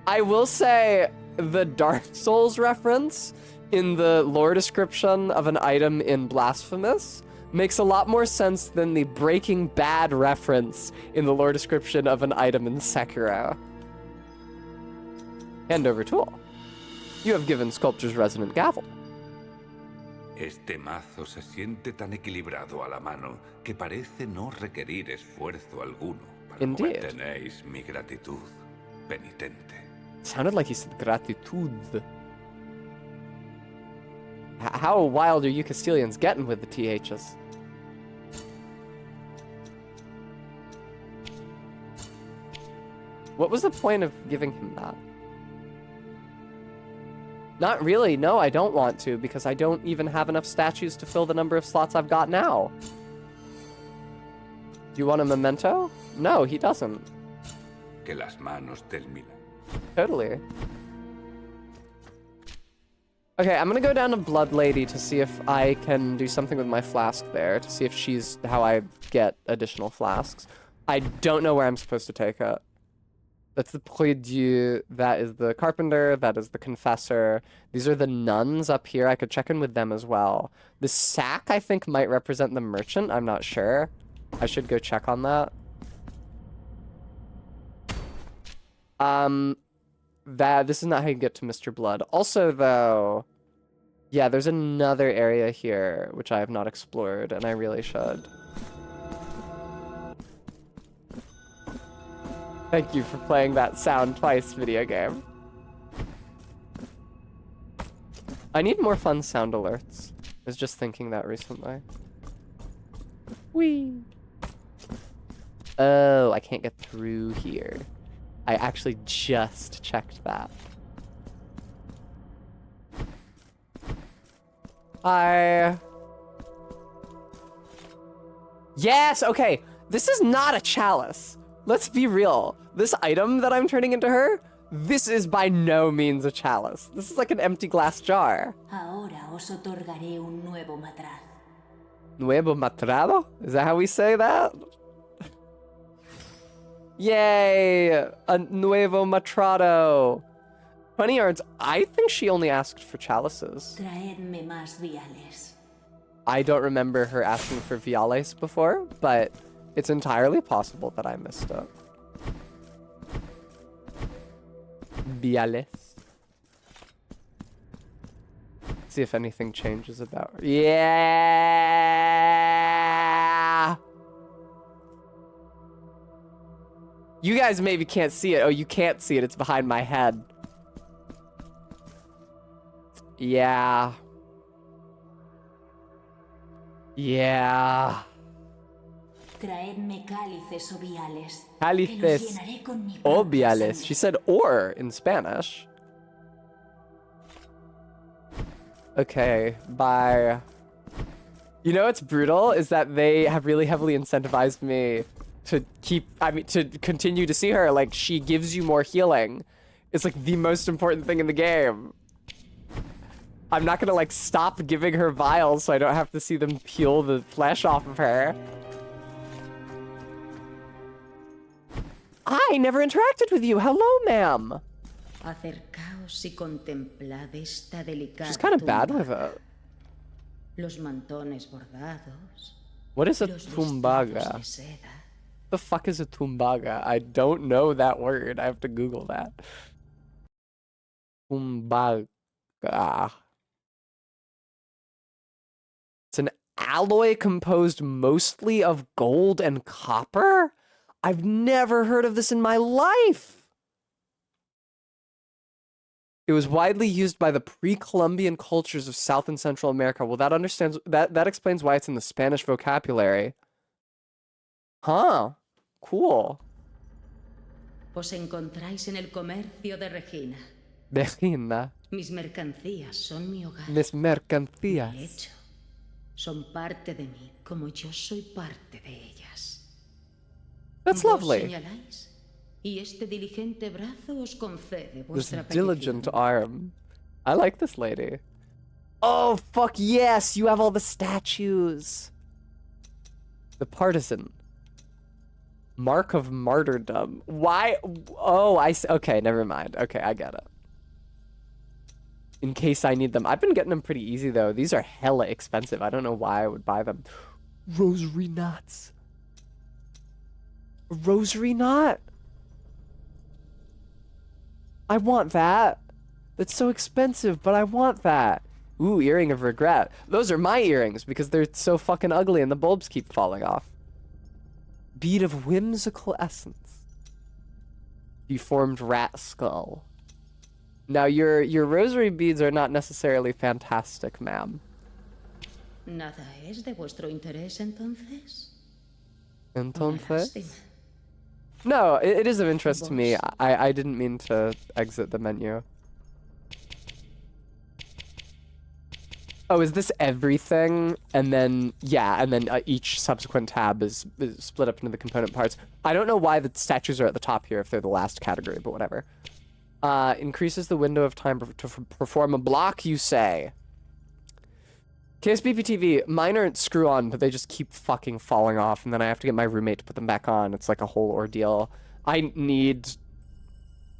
I will say the Dark Souls reference in the lore description of an item in Blasphemous Makes a lot more sense than the Breaking Bad reference in the lore description of an item in Sekiro. Handover tool. You have given sculptor's resonant gavel. Este mazo se siente tan equilibrado a la mano que parece no requerir esfuerzo alguno para Indeed. tenéis mi gratitud, penitente. Sounded like he said gratitud. How wild are you Castilians getting with the THs? What was the point of giving him that? Not really, no, I don't want to, because I don't even have enough statues to fill the number of slots I've got now. You want a memento? No, he doesn't. Que las manos del milagro. Totally. Okay, I'm gonna go down to Blood Lady to see if I can do something with my flask there, to see if she's how I get additional flasks. I don't know where I'm supposed to take it. That's the Prie-Dieu, that is the Carpenter, that is the Confessor. These are the nuns up here. I could check in with them as well. The sack, I think, might represent the merchant. I'm not sure. I should go check on that. This is not how you get to Mr. Blood. Also, though, yeah, there's another area here, which I have not explored, and I really should. Thank you for playing that sound twice video game. I need more fun sound alerts. I was just thinking that recently. Whee! Oh, I can't get through here. I actually just checked that. Hi. Yes, okay. This is not a chalice. Let's be real. This item that I'm turning into her, this is by no means a chalice. This is like an empty glass jar. Ahora os otorgaré un nuevo matraz. Nuevo matrado? Is that how we say that? Yay! A nuevo matrado. 20 yards. I think she only asked for chalices. Traedme más viales. I don't remember her asking for viales before, but it's entirely possible that I missed it. Viales. See if anything changes about her. Yeah! You guys maybe can't see it. Oh, you can't see it. It's behind my head. Yeah. Yeah. Traedme cálices o viales. Cálices Que los llenaré con mi o propia viales. sangre. She said or in Spanish. Okay, bye. You know what's brutal is that they have really heavily incentivized me to to continue to see her. Like, she gives you more healing. It's like the most important thing in the game. I'm not gonna like stop giving her vials so I don't have to see them peel the flesh off of her. I never interacted with you. Hello, ma'am. Acercaos y contemplad esta delicada She's kind of bad tumba. with it. Los mantones bordados. What is a los vestidos tumbaga? de seda. The fuck is a tumbaga? I don't know that word. I have to Google that. Tumbaga. It's an alloy composed mostly of gold and copper? I've never heard of this in my life. It was widely used by the pre-Columbian cultures of South and Central America. Well, that explains why it's in the Spanish vocabulary. Huh. Cool. Os encontráis en el comercio de Regina. Regina. Mis mercancías son mi hogar. Mis mercancías. De hecho, son parte de mí, como yo soy parte de ellas. That's Vos lovely. señaláis, y este diligente brazo os concede This vuestra diligent petición. arm. I like this lady. Oh, fuck yes! You have all the statues. The partisan. Mark of martyrdom. Why? Oh, okay, never mind. Okay, I get it. In case I need them. I've been getting them pretty easy, though. These are hella expensive. I don't know why I would buy them. Rosary knots. A rosary knot? I want that. That's so expensive, but I want that. Ooh, earring of regret. Those are my earrings because they're so fucking ugly and the bulbs keep falling off. Bead of whimsical essence. Deformed rat skull. Now, your rosary beads are not necessarily fantastic, ma'am. ¿Nada es de vuestro interés entonces? Entonces? No, it is of interest to me. I didn't mean to exit the menu. Oh, is this everything? And then, yeah, and then each subsequent tab is split up into the component parts. I don't know why the statues are at the top here if they're the last category, but whatever. Increases the window of time to perform a block, you say? KSBPTV, mine aren't screw on, but they just keep fucking falling off, and then I have to get my roommate to put them back on. It's like a whole ordeal. I need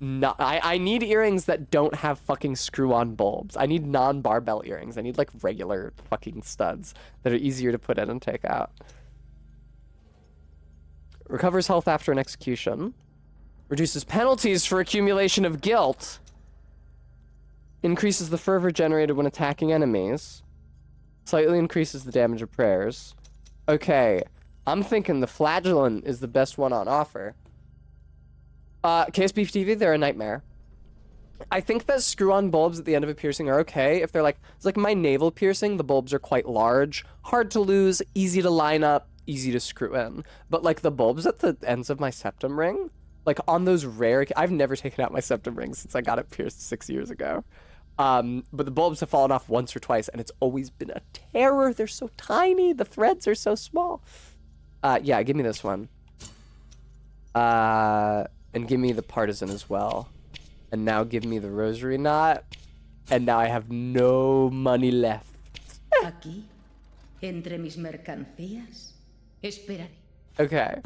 earrings that don't have fucking screw-on bulbs. I need non-barbell earrings. I need like regular fucking studs that are easier to put in and take out. Recovers health after an execution. Reduces penalties for accumulation of guilt. Increases the fervor generated when attacking enemies. Slightly increases the damage of prayers. Okay, I'm thinking the flagellant is the best one on offer. KSBTV, they're a nightmare. I think that screw-on bulbs at the end of a piercing are okay if they're like, it's like my navel piercing, the bulbs are quite large, hard to lose, easy to line up, easy to screw in. But like the bulbs at the ends of my septum ring, like on those rare, I've never taken out my septum ring since I got it pierced 6 years ago. But the bulbs have fallen off once or twice and it's always been a terror. They're so tiny, the threads are so small. Yeah, give me this one. And give me the partisan as well. And now give me the rosary knot. And now I have no money left. Aquí, entre mis mercancías, esperaré. Okay.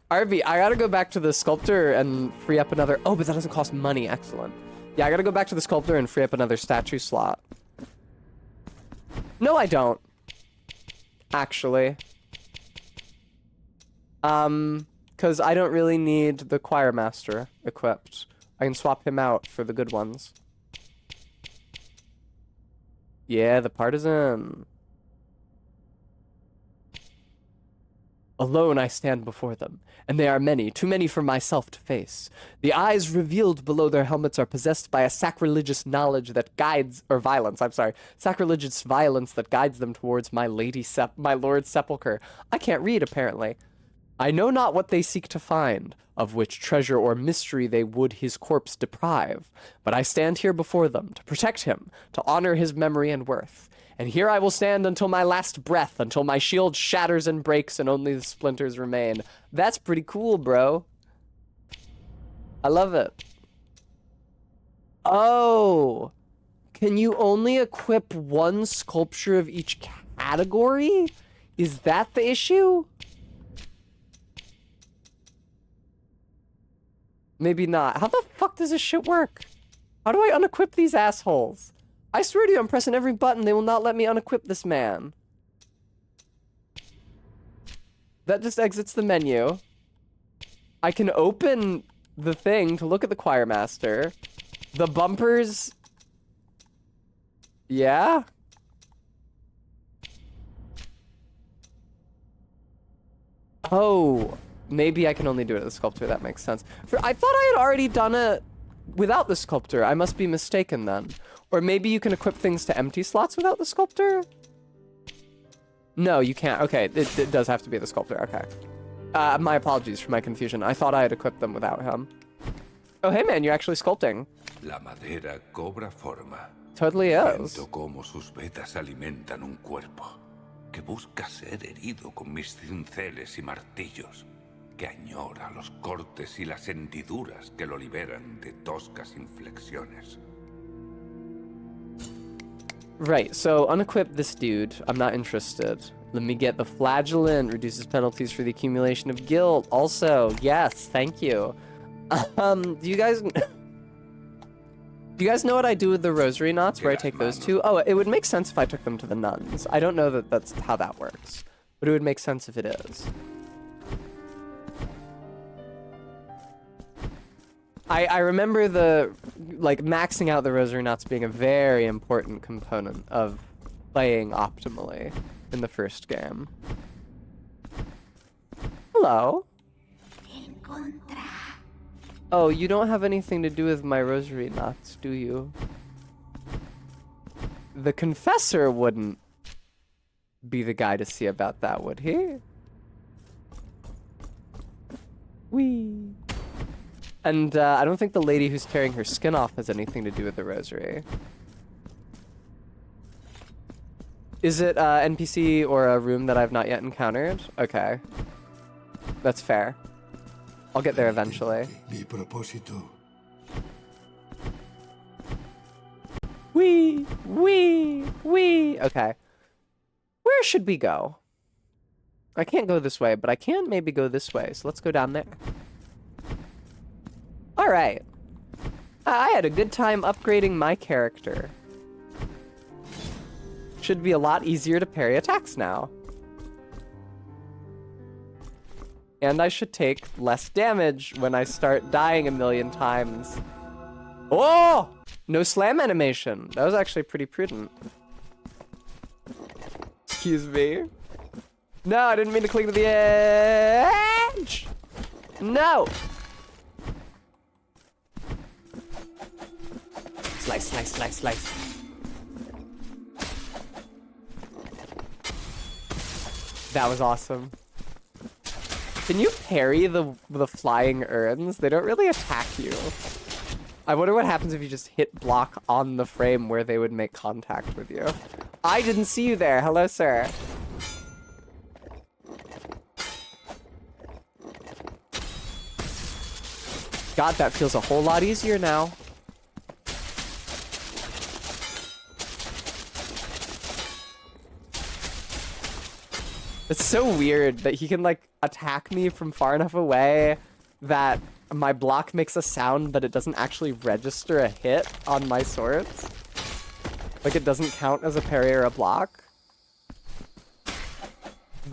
RB, I gotta go back to the sculptor and free up another... Oh, but that doesn't cost money. Excellent. Yeah, I gotta go back to the sculptor and free up another statue slot. No, I don't. Actually. Because I don't really need the choir master equipped. I can swap him out for the good ones. Yeah, the partisan. Alone I stand before them, and they are many, too many for myself to face. The eyes revealed below their helmets are possessed by a sacrilegious knowledge that guides, or violence, I'm sorry, sacrilegious violence that guides them towards my lord's sepulcher. I can't read, apparently. I know not what they seek to find, of which treasure or mystery they would his corpse deprive, but I stand here before them to protect him, to honor his memory and worth. And here I will stand until my last breath, until my shield shatters and breaks and only the splinters remain. That's pretty cool, bro. I love it. Oh, can you only equip one sculpture of each category? Is that the issue? Maybe not. How the fuck does this shit work? How do I unequip these assholes? I swear to you, I'm pressing every button. They will not let me unequip this man. That just exits the menu. I can open the thing to look at the choir master. The bumpers. Yeah? Oh. Maybe I can only do it as a sculptor. That makes sense. I thought I had already done it without the sculptor. I must be mistaken then. Or maybe you can equip things to empty slots without the sculptor? No, you can't. Okay, it does have to be the sculptor. Okay. My apologies for my confusion. I thought I had equipped them without him. Oh, hey man, you're actually sculpting. La madera cobra forma. Totally is. Siento cómo sus vetas alimentan un cuerpo que busca ser herido con mis cinceles y martillos, que añora los cortes y las hendiduras que lo liberan de toscas inflexiones. Right, so unequip this dude. I'm not interested. Let me get the flagellant. Reduces penalties for the accumulation of guilt. Also, yes, thank you. Do you guys... Do you guys know what I do with the rosary knots where I take those two? Oh, it would make sense if I took them to the nuns. I don't know that that's how that works, but it would make sense if it is. I remember maxing out the rosary knots being a very important component of playing optimally in the first game. Hello. Oh, you don't have anything to do with my rosary knots, do you? The confessor wouldn't be the guy to see about that, would he? Whee! And I don't think the lady who's tearing her skin off has anything to do with the rosary. Is it NPC or a room that I've not yet encountered? Okay. That's fair. I'll get there eventually. Mi propósito. Wee! Wee! Wee! Okay. Where should we go? I can't go this way, but I can maybe go this way, so let's go down there. Alright. I had a good time upgrading my character. Should be a lot easier to parry attacks now. And I should take less damage when I start dying a million times. Oh! No slam animation. That was actually pretty prudent. Excuse me. No, I didn't mean to cling to the edge! No! Slice, slice, slice, slice. That was awesome. Can you parry the flying urns? They don't really attack you. I wonder what happens if you just hit block on the frame where they would make contact with you. I didn't see you there. Hello, sir. God, that feels a whole lot easier now. It's so weird that he can, like, attack me from far enough away that my block makes a sound, but it doesn't actually register a hit on my swords. Like, it doesn't count as a parry or a block.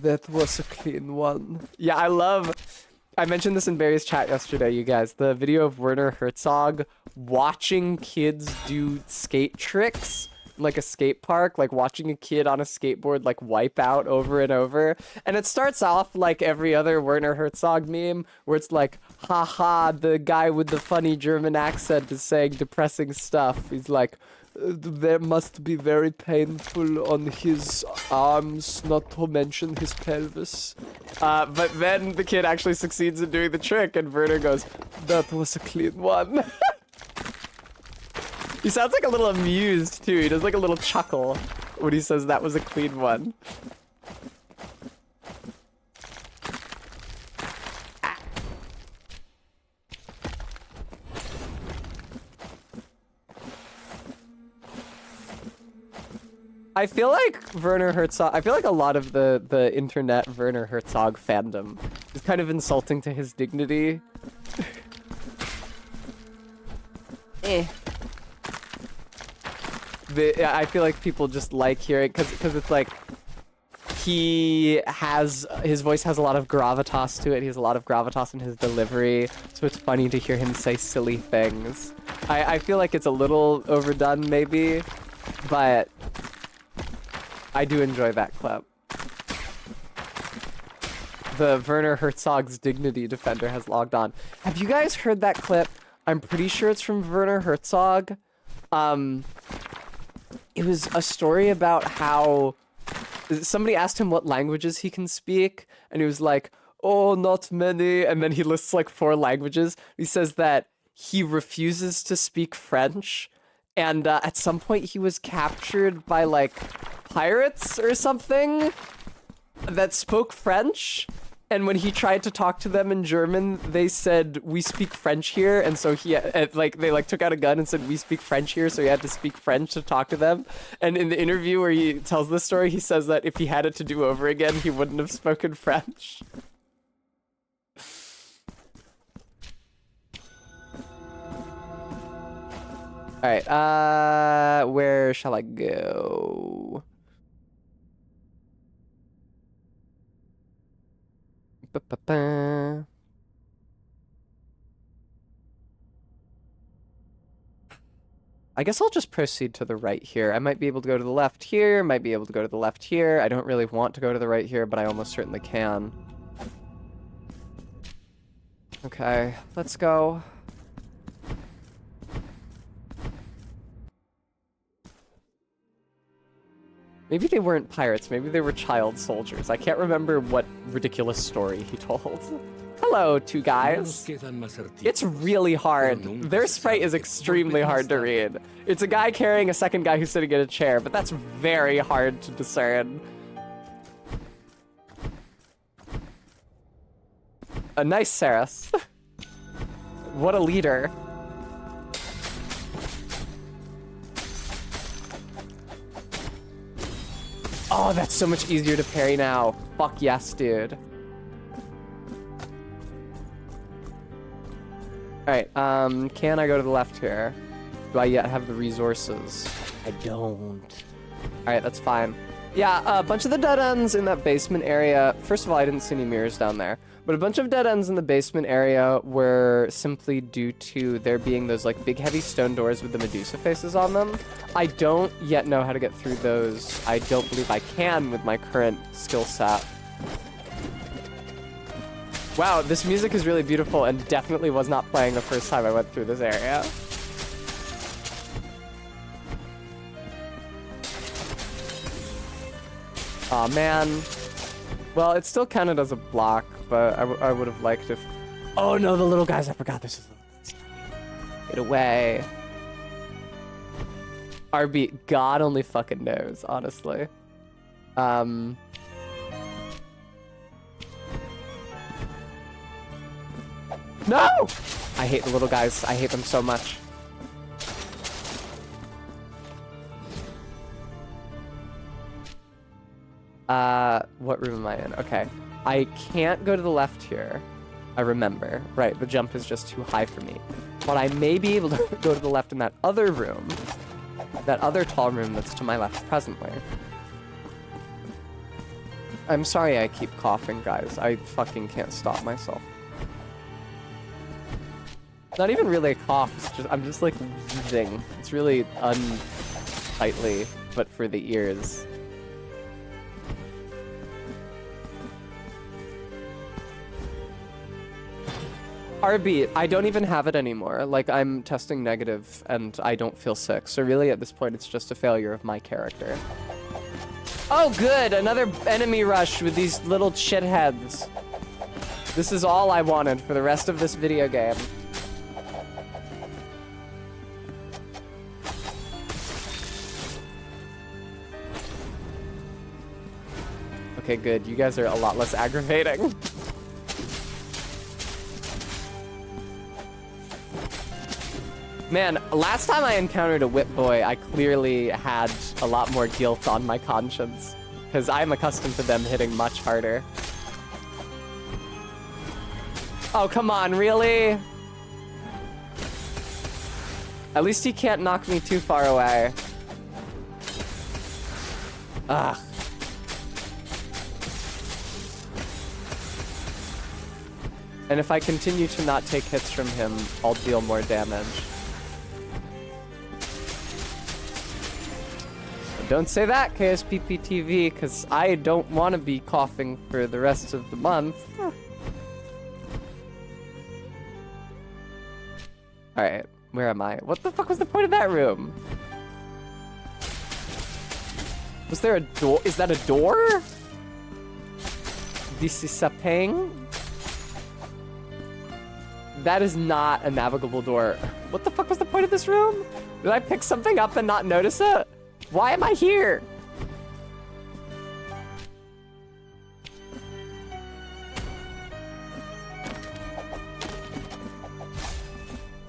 That was a clean one. Yeah, I mentioned this in Barry's chat yesterday, you guys. The video of Werner Herzog watching kids do skate tricks, like a skate park, like watching a kid on a skateboard like wipe out over and over. And it starts off like every other Werner Herzog meme, where it's like, haha, the guy with the funny German accent is saying depressing stuff. He's like, that must be very painful on his arms, not to mention his pelvis. But then the kid actually succeeds in doing the trick, and Werner goes, that was a clean one. He sounds like a little amused, too. He does like a little chuckle when he says that was a clean one. I feel like Werner Herzog, I feel like a lot of the internet Werner Herzog fandom is kind of insulting to his dignity. I feel like people just like hearing, because it's like, his voice has a lot of gravitas to it. He has a lot of gravitas in his delivery, so it's funny to hear him say silly things. I feel like it's a little overdone maybe, but I do enjoy that clip. The Werner Herzog's Dignity Defender has logged on. Have you guys heard that clip? I'm pretty sure it's from Werner Herzog. It was a story about how somebody asked him what languages he can speak, and he was like, oh, not many, and then he lists like 4 languages. He says that he refuses to speak French, and at some point he was captured by like pirates or something that spoke French, and when he tried to talk to them in German, they said, we speak French here, and so he, they took out a gun and said, we speak French here, so he had to speak French to talk to them. And in the interview where he tells this story, he says that if he had it to do over again, he wouldn't have spoken French. Alright, where shall I go? Ba-ba-ba. I guess I'll just proceed to the right here. I might be able to go to the left here, might be able to go to the left here. I don't really want to go to the right here, but I almost certainly can. Okay, let's go. Maybe they weren't pirates, maybe they were child soldiers. I can't remember what ridiculous story he told. Hello, two guys. It's really hard. Their sprite is extremely hard to read. It's a guy carrying a second guy who's sitting in a chair, but that's very hard to discern. A nice Saras. What a leader. Oh, that's so much easier to parry now. Fuck yes, dude. Alright, can I go to the left here? Do I yet have the resources? I don't. Alright, that's fine. Yeah, a bunch of the dead ends in that basement area. First of all, I didn't see any mirrors down there. But a bunch of dead ends in the basement area were simply due to there being those like big heavy stone doors with the Medusa faces on them. I don't yet know how to get through those. I don't believe I can with my current skill set. Wow, this music is really beautiful and definitely was not playing the first time I went through this area. Aw, man. Well, it still counted as a block, but I would have liked if... Oh no, the little guys, I forgot this is little guys. Get away. RB, God only fucking knows, honestly. No! I hate the little guys. I hate them so much. What room am I in? Okay. I can't go to the left here. I remember. Right, the jump is just too high for me. But I may be able to go to the left in that other room. That other tall room that's to my left presently. I'm sorry I keep coughing, guys. I fucking can't stop myself. Not even really a cough, it's just, I'm just like wheezing. It's really unsightly, but for the ears. RB, I don't even have it anymore. Like, I'm testing negative and I don't feel sick. So really at this point, it's just a failure of my character. Oh, good! Another enemy rush with these little shitheads. This is all I wanted for the rest of this video game. Okay, good. You guys are a lot less aggravating. Man, last time I encountered a whip boy, I clearly had a lot more guilt on my conscience, because I'm accustomed to them hitting much harder. Oh, come on, really? At least he can't knock me too far away. Ugh. And if I continue to not take hits from him, I'll deal more damage. Don't say that, KSPP-TV, because I don't want to be coughing for the rest of the month. Alright, where am I? What the fuck was the point of that room? Was there a door? Is that a door? This is a ping? That is not a navigable door. What the fuck was the point of this room? Did I pick something up and not notice it? Why am I here?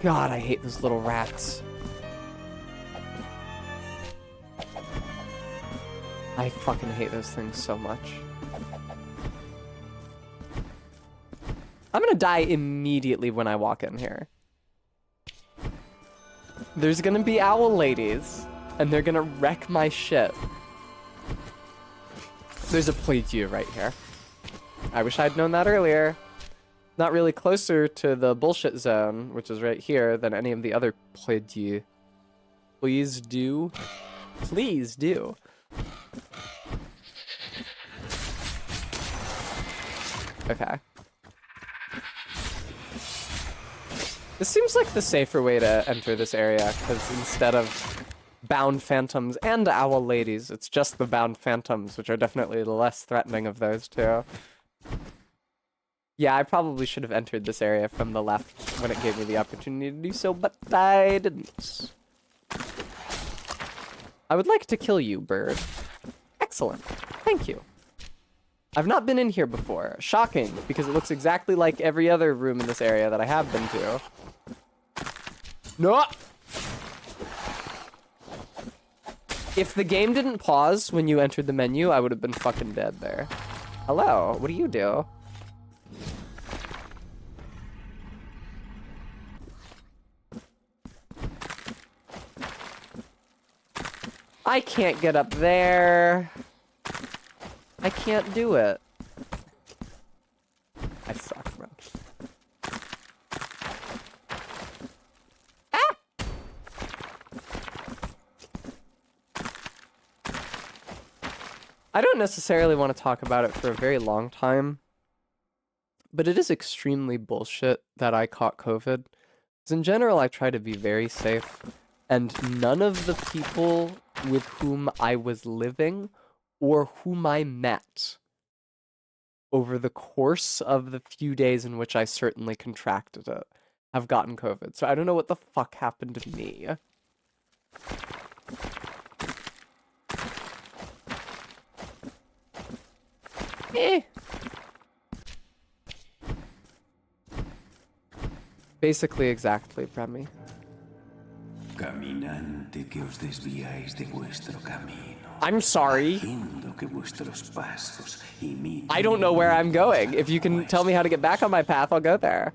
God, I hate those little rats. I fucking hate those things so much. I'm gonna die immediately when I walk in here. There's gonna be owl ladies, and they're gonna wreck my shit. There's a prie-dieu right here. I wish I'd known that earlier. Not really closer to the bullshit zone, which is right here, than any of the other prie-dieu. Please do. Please do. Okay. This seems like the safer way to enter this area, because instead of bound phantoms and owl ladies, it's just the bound phantoms, which are definitely the less threatening of those two. Yeah, I probably should have entered this area from the left when it gave me the opportunity to do so, but I didn't. I would like to kill you, bird. Excellent. Thank you. I've not been in here before. Shocking, because it looks exactly like every other room in this area that I have been to. No! If the game didn't pause when you entered the menu, I would have been fucking dead there. Hello, what do you do? I can't get up there. I can't do it. I suck, bro. Ah! I don't necessarily want to talk about it for a very long time, but it is extremely bullshit that I caught COVID. Because in general, I try to be very safe, and none of the people with whom I was living or whom I met over the course of the few days in which I certainly contracted it have gotten COVID. So I don't know what the fuck happened to me. Basically, exactly, Premi. Caminante que os desviáis de vuestro camino. I'm sorry. Que vuestros pasos I don't know where I'm going. If you can tell me how to get back on my path, I'll go there.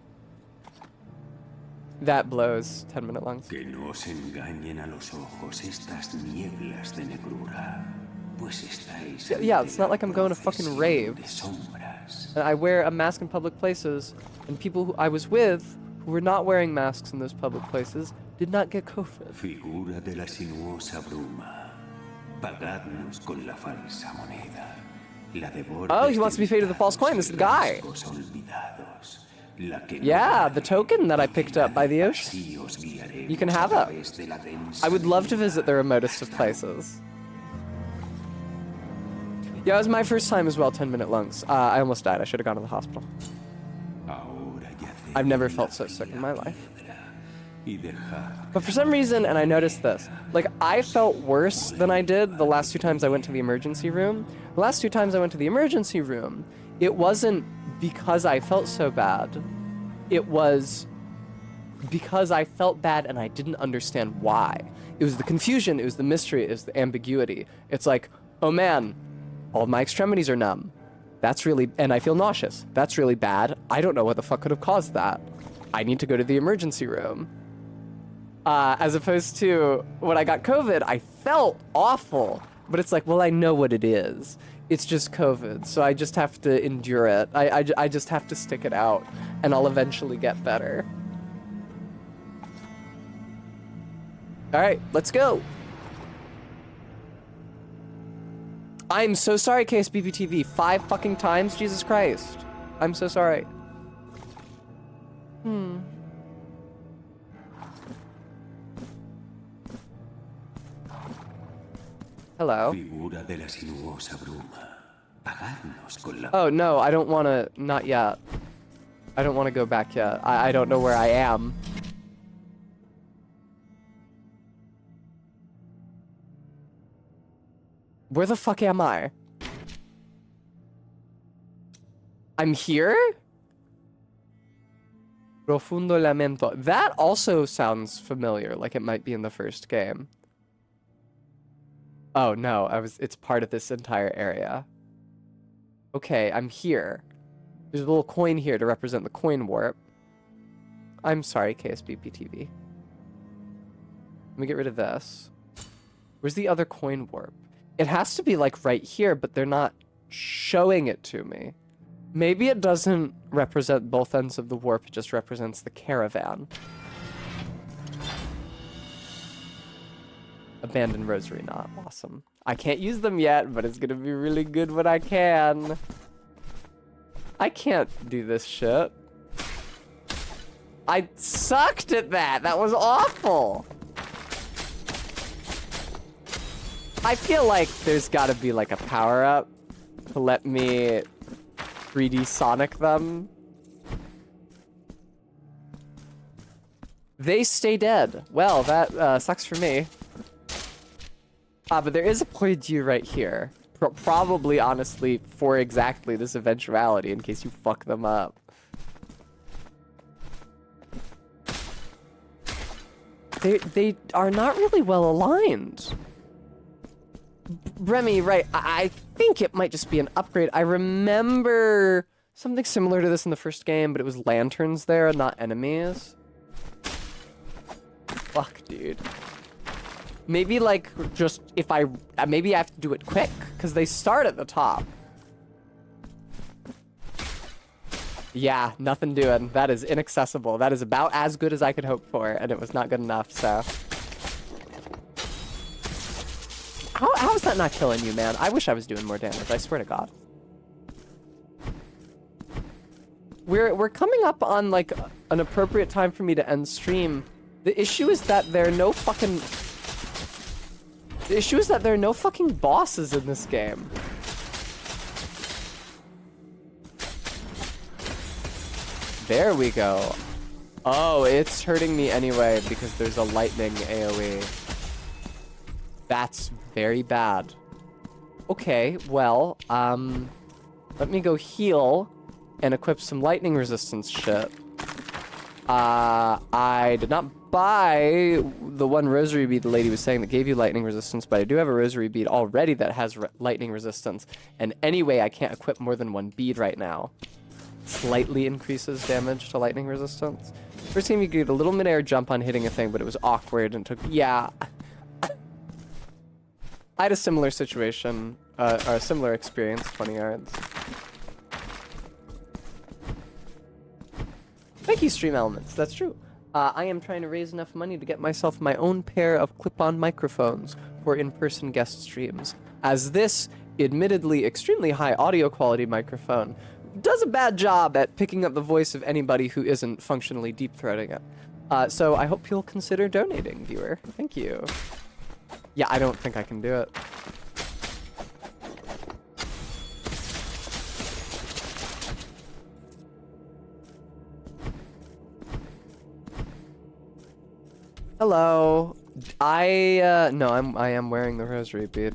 That blows. 10-minute lungs. Que no os engañen a los ojos estas nieblas de negrura, pues estáis Yeah, it's not like I'm going to fucking rave. And I wear a mask in public places, and people who I was with who were not wearing masks in those public places did not get COVID. Figura de la sinuosa bruma. Pagadnos con la falsa moneda. Oh, he wants to be paid with the false coin. This is the guy. Yeah, the token that I picked up by the ocean. You can have it. I would love to visit the remotest of places. Yeah, it was my first time as well, 10-minute lungs. I almost died. I should have gone to the hospital. I've never felt so sick in my life. But for some reason, and I noticed this, like, I felt worse than I did the last 2 times I went to the emergency room. The last 2 times I went to the emergency room, it wasn't because I felt so bad. It was because I felt bad and I didn't understand why. It was the confusion, it was the mystery, it was the ambiguity. It's like, oh man, all of my extremities are numb. That's really, and I feel nauseous. That's really bad. I don't know what the fuck could have caused that. I need to go to the emergency room. As opposed to when I got COVID, I felt awful, but it's like, well, I know what it is. It's just COVID, so I just have to endure it. I just have to stick it out, and I'll eventually get better. All right, let's go. I'm so sorry, KSBPTV. 5 fucking times, Jesus Christ. I'm so sorry. Hello. Oh, no, I don't want to, not yet. I don't want to go back yet. I don't know where I am. Where the fuck am I? I'm here? Profundo Lamento. That also sounds familiar, like it might be in the first game. Oh no, it's part of this entire area. Okay, I'm here. There's a little coin here to represent the coin warp. I'm sorry, KSBPTV. Let me get rid of this. Where's the other coin warp? It has to be like right here, but they're not showing it to me. Maybe it doesn't represent both ends of the warp, it just represents the caravan. Abandoned rosary knot. Awesome. I can't use them yet, but it's gonna be really good when I can. I can't do this shit. I sucked at that. That was awful. I feel like there's gotta be like a power-up to let me 3D Sonic them. They stay dead. Well, that sucks for me. But there is a Poidieu right here. Probably, honestly, for exactly this eventuality, in case you fuck them up. They are not really well aligned. Remy, right, I think it might just be an upgrade. I remember something similar to this in the first game, but it was lanterns there, not enemies. Fuck, dude. Maybe, like, just if maybe I have to do it quick, because they start at the top. Yeah, nothing doing. That is inaccessible. That is about as good as I could hope for, and it was not good enough, so. How is that not killing you, man? I wish I was doing more damage, I swear to God. We're coming up on, like, an appropriate time for me to end stream. The issue is that there are no fucking... The issue is that there are no fucking bosses in this game. There we go. Oh, it's hurting me anyway because there's a lightning AoE. That's very bad. Okay, well, let me go heal and equip some lightning resistance shit. I did not buy the one rosary bead the lady was saying that gave you lightning resistance, but I do have a rosary bead already that has lightning resistance. And anyway, I can't equip more than one bead right now. Slightly increases damage to lightning resistance. First time you get a little mid-air jump on hitting a thing, but it was awkward and took... Yeah. I had a similar situation, or a similar experience, 20 yards. Thank you, Stream Elements. That's true. I am trying to raise enough money to get myself my own pair of clip-on microphones for in-person guest streams, as this, admittedly extremely high audio quality microphone does a bad job at picking up the voice of anybody who isn't functionally deep-throating it. So I hope you'll consider donating, viewer. Thank you. Yeah, I don't think I can do it. Hello. No, I am wearing the rosary bead.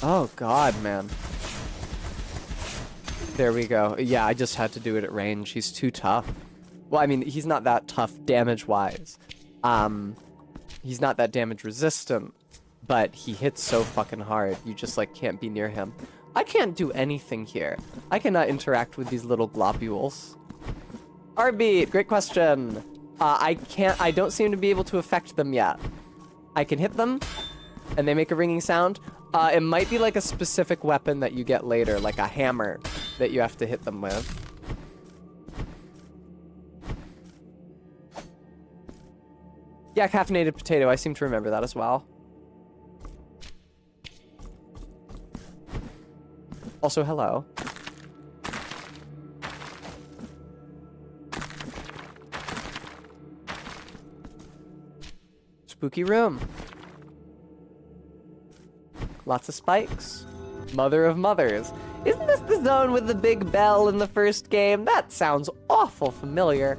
Oh God, man. There we go. Yeah, I just had to do it at range. He's too tough. Well, I mean, he's not that tough damage-wise. He's not that damage resistant, but he hits so fucking hard. You just, like, can't be near him. I can't do anything here. I cannot interact with these little globules. Arbeat, great question. I don't seem to be able to affect them yet. I can hit them, and they make a ringing sound. It might be like a specific weapon that you get later, like a hammer that you have to hit them with. Yeah, caffeinated potato. I seem to remember that as well. Also, hello. Spooky room. Lots of spikes. Mother of mothers. Isn't this the zone with the big bell in the first game? That sounds awful familiar.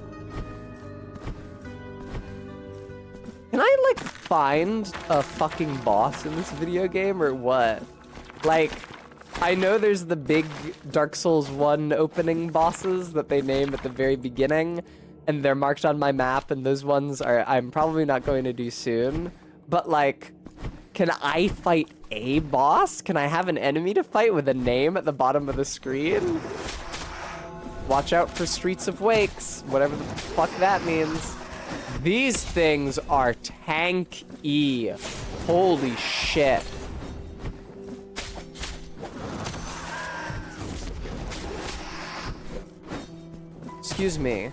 Can I, like, find a fucking boss in this video game, or what? Like, I know there's the big Dark Souls 1 opening bosses that they name at the very beginning, and they're marked on my map, and those ones I'm probably not going to do soon. But, like, can I fight a boss? Can I have an enemy to fight with a name at the bottom of the screen? Watch out for Streets of Wakes, whatever the fuck that means. These things are tanky. Holy shit. Excuse me.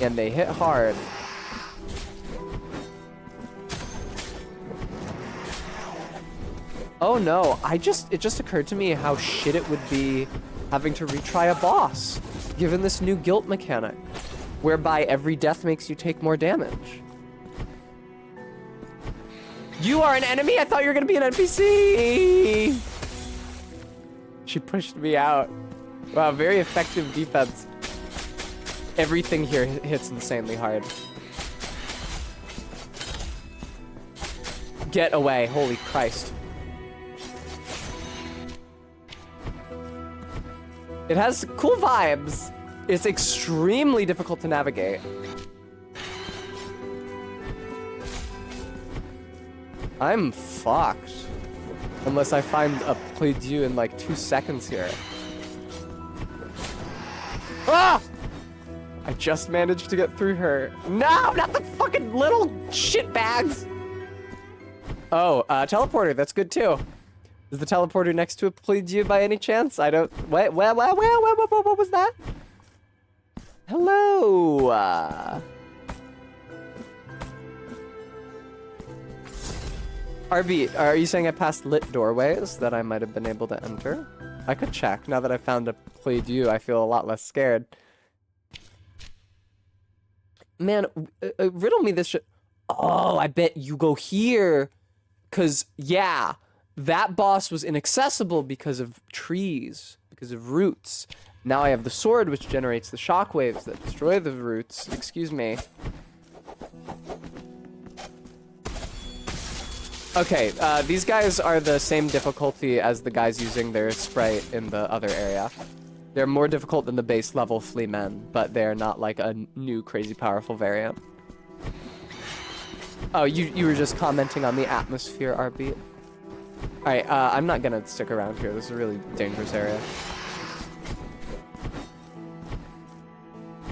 And they hit hard. Oh no, it just occurred to me how shit it would be having to retry a boss, given this new guilt mechanic, whereby every death makes you take more damage. You are an enemy? I thought you were gonna be an NPC! She pushed me out. Wow, very effective defense. Everything here hits insanely hard. Get away, holy Christ. It has cool vibes. It's extremely difficult to navigate. I'm fucked. Unless I find a playdieu in like 2 seconds here. Ah! I just managed to get through her. No, not the fucking little shitbags! Oh, teleporter, that's good too. Is the teleporter next to a playdieu by any chance? I don't... Wait, what was that? Hello! RB, are you saying I passed lit doorways that I might have been able to enter? I could check. Now that I found a playdieu, I feel a lot less scared. Man, riddle me this shit. Oh, I bet you go here. Cause, yeah, that boss was inaccessible because of trees, because of roots. Now I have the sword, which generates the shockwaves that destroy the roots. Excuse me. Okay, these guys are the same difficulty as the guys using their sprite in the other area. They're more difficult than the base level flea men, but they're not like a new crazy powerful variant. Oh, you were just commenting on the atmosphere, RB. Alright, I'm not gonna stick around here. This is a really dangerous area.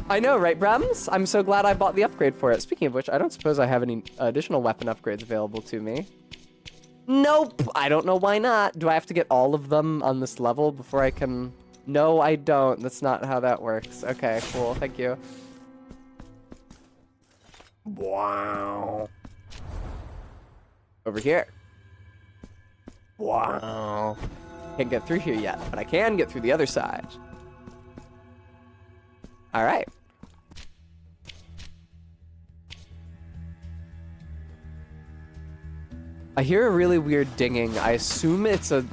I know, right, Brems? I'm so glad I bought the upgrade for it. Speaking of which, I don't suppose I have any additional weapon upgrades available to me. Nope! I don't know why not. Do I have to get all of them on this level before I can... No, I don't. That's not how that works. Okay, cool. Thank you. Wow. Over here. Wow. Can't get through here yet, but I can get through the other side. All right. I hear a really weird dinging. I assume it's a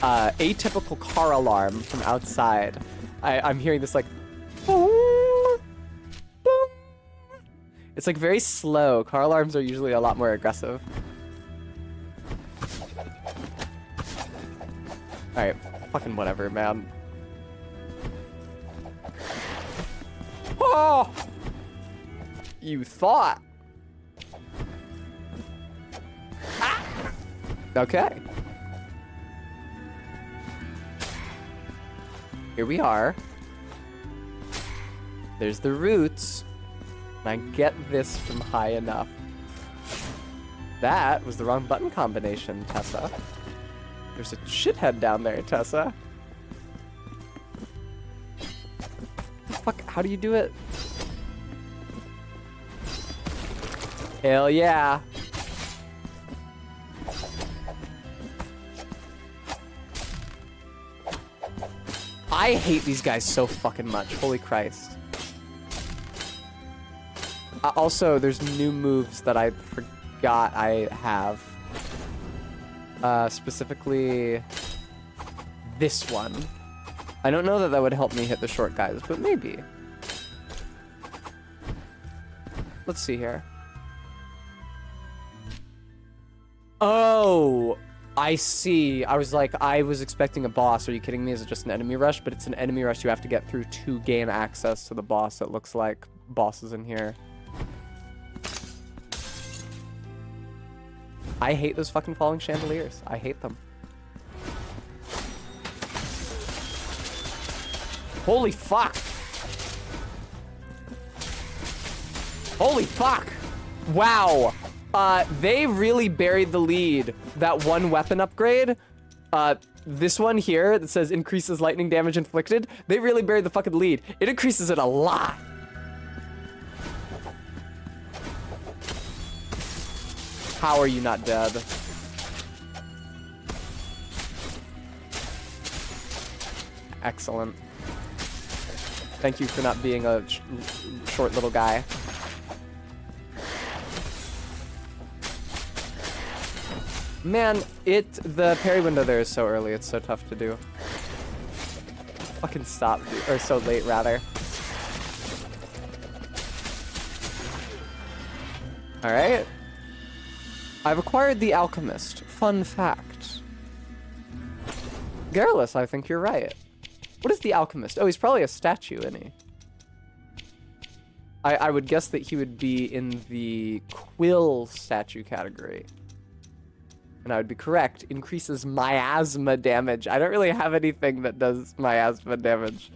atypical car alarm from outside. I'm hearing this like boom, boom. It's like very slow. Car alarms are usually a lot more aggressive. Alright, fucking whatever, man. Oh! You thought. Ah! Okay. Here we are. There's the roots. And I get this from high enough. That was the wrong button combination, Tessa. There's a shithead down there, Tessa. Fuck, how do you do it? Hell yeah. I hate these guys so fucking much. Holy Christ. Also, there's new moves that I forgot I have. Specifically, this one. I don't know that that would help me hit the short guys, but maybe. Let's see here. Oh, I see. I was like, I was expecting a boss. Are you kidding me? Is it just an enemy rush? But it's an enemy rush you have to get through to gain access to the boss. It looks like bosses in here. I hate those fucking falling chandeliers. I hate them. Holy fuck. Holy fuck. Wow. They really buried the lead. That one weapon upgrade, this one here that says increases lightning damage inflicted, they really buried the fucking lead. It increases it a lot. How are you not dead? Excellent. Thank you for not being a short little guy. Man, the parry window there is so early, it's so tough to do. Fucking stop, dude. Or so late, rather. Alright. I've acquired the Alchemist. Fun fact. Garrulous, I think you're right. What is the Alchemist? Oh, he's probably a statue, isn't he? I would guess that he would be in the Quill statue category. And I would be correct. Increases miasma damage. I don't really have anything that does miasma damage.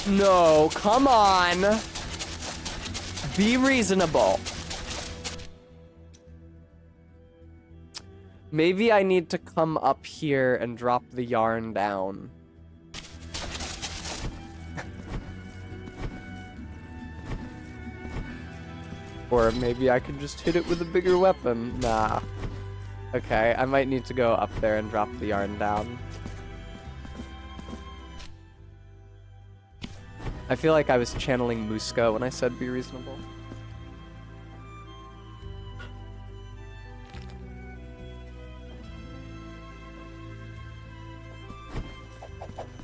No, come on. Be reasonable. Maybe I need to come up here and drop the yarn down. Or maybe I could just hit it with a bigger weapon. Nah. Okay, I might need to go up there and drop the yarn down. I feel like I was channeling Muska when I said be reasonable.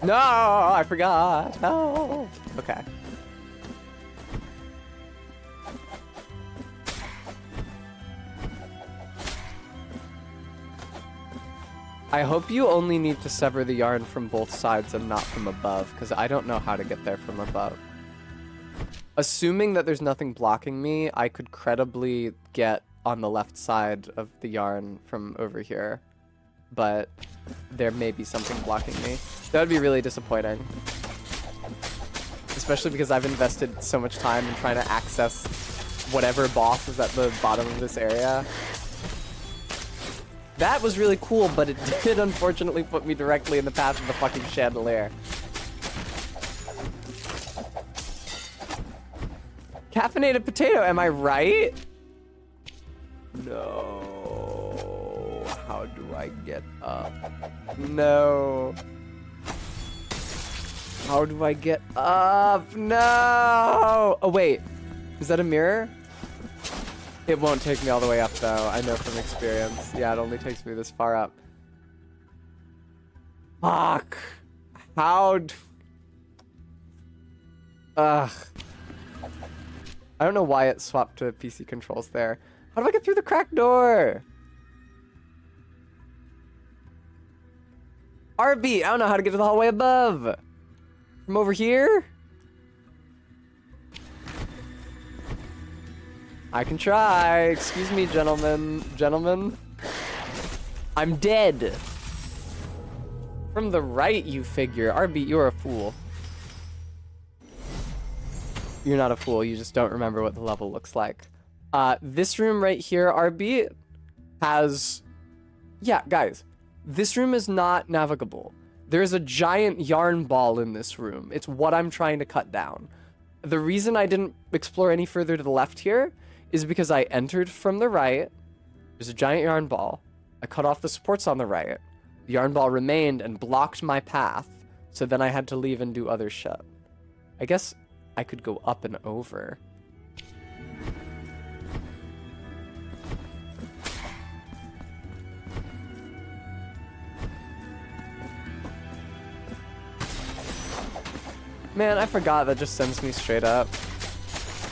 No, I forgot. No. Okay. I hope you only need to sever the yarn from both sides and not from above, because I don't know how to get there from above. Assuming that there's nothing blocking me, I could credibly get on the left side of the yarn from over here. But there may be something blocking me. That would be really disappointing. Especially because I've invested so much time in trying to access whatever boss is at the bottom of this area. That was really cool, but it did unfortunately put me directly in the path of the fucking chandelier. Caffeinated potato, am I right? No. How do I get up? No. How do I get up? No! Oh, wait. Is that a mirror? It won't take me all the way up, though. I know from experience. Yeah, it only takes me this far up. Fuck. How do... Ugh. I don't know why it swapped to PC controls there. How do I get through the cracked door? RB, I don't know how to get to the hallway above. From over here? I can try. Excuse me, gentlemen. Gentlemen. I'm dead. From the right, you figure. RB, you're a fool. You're not a fool. You just don't remember what the level looks like. This room right here, RB, has... Yeah, guys. This room is not navigable. There's a giant yarn ball in this room. It's what I'm trying to cut down. The reason I didn't explore any further to the left here is because I entered from the right. There's a giant yarn ball. I cut off the supports on the right. The yarn ball remained and blocked my path, so then I had to leave and do other shit. I guess I could go up and over. Man, I forgot that just sends me straight up.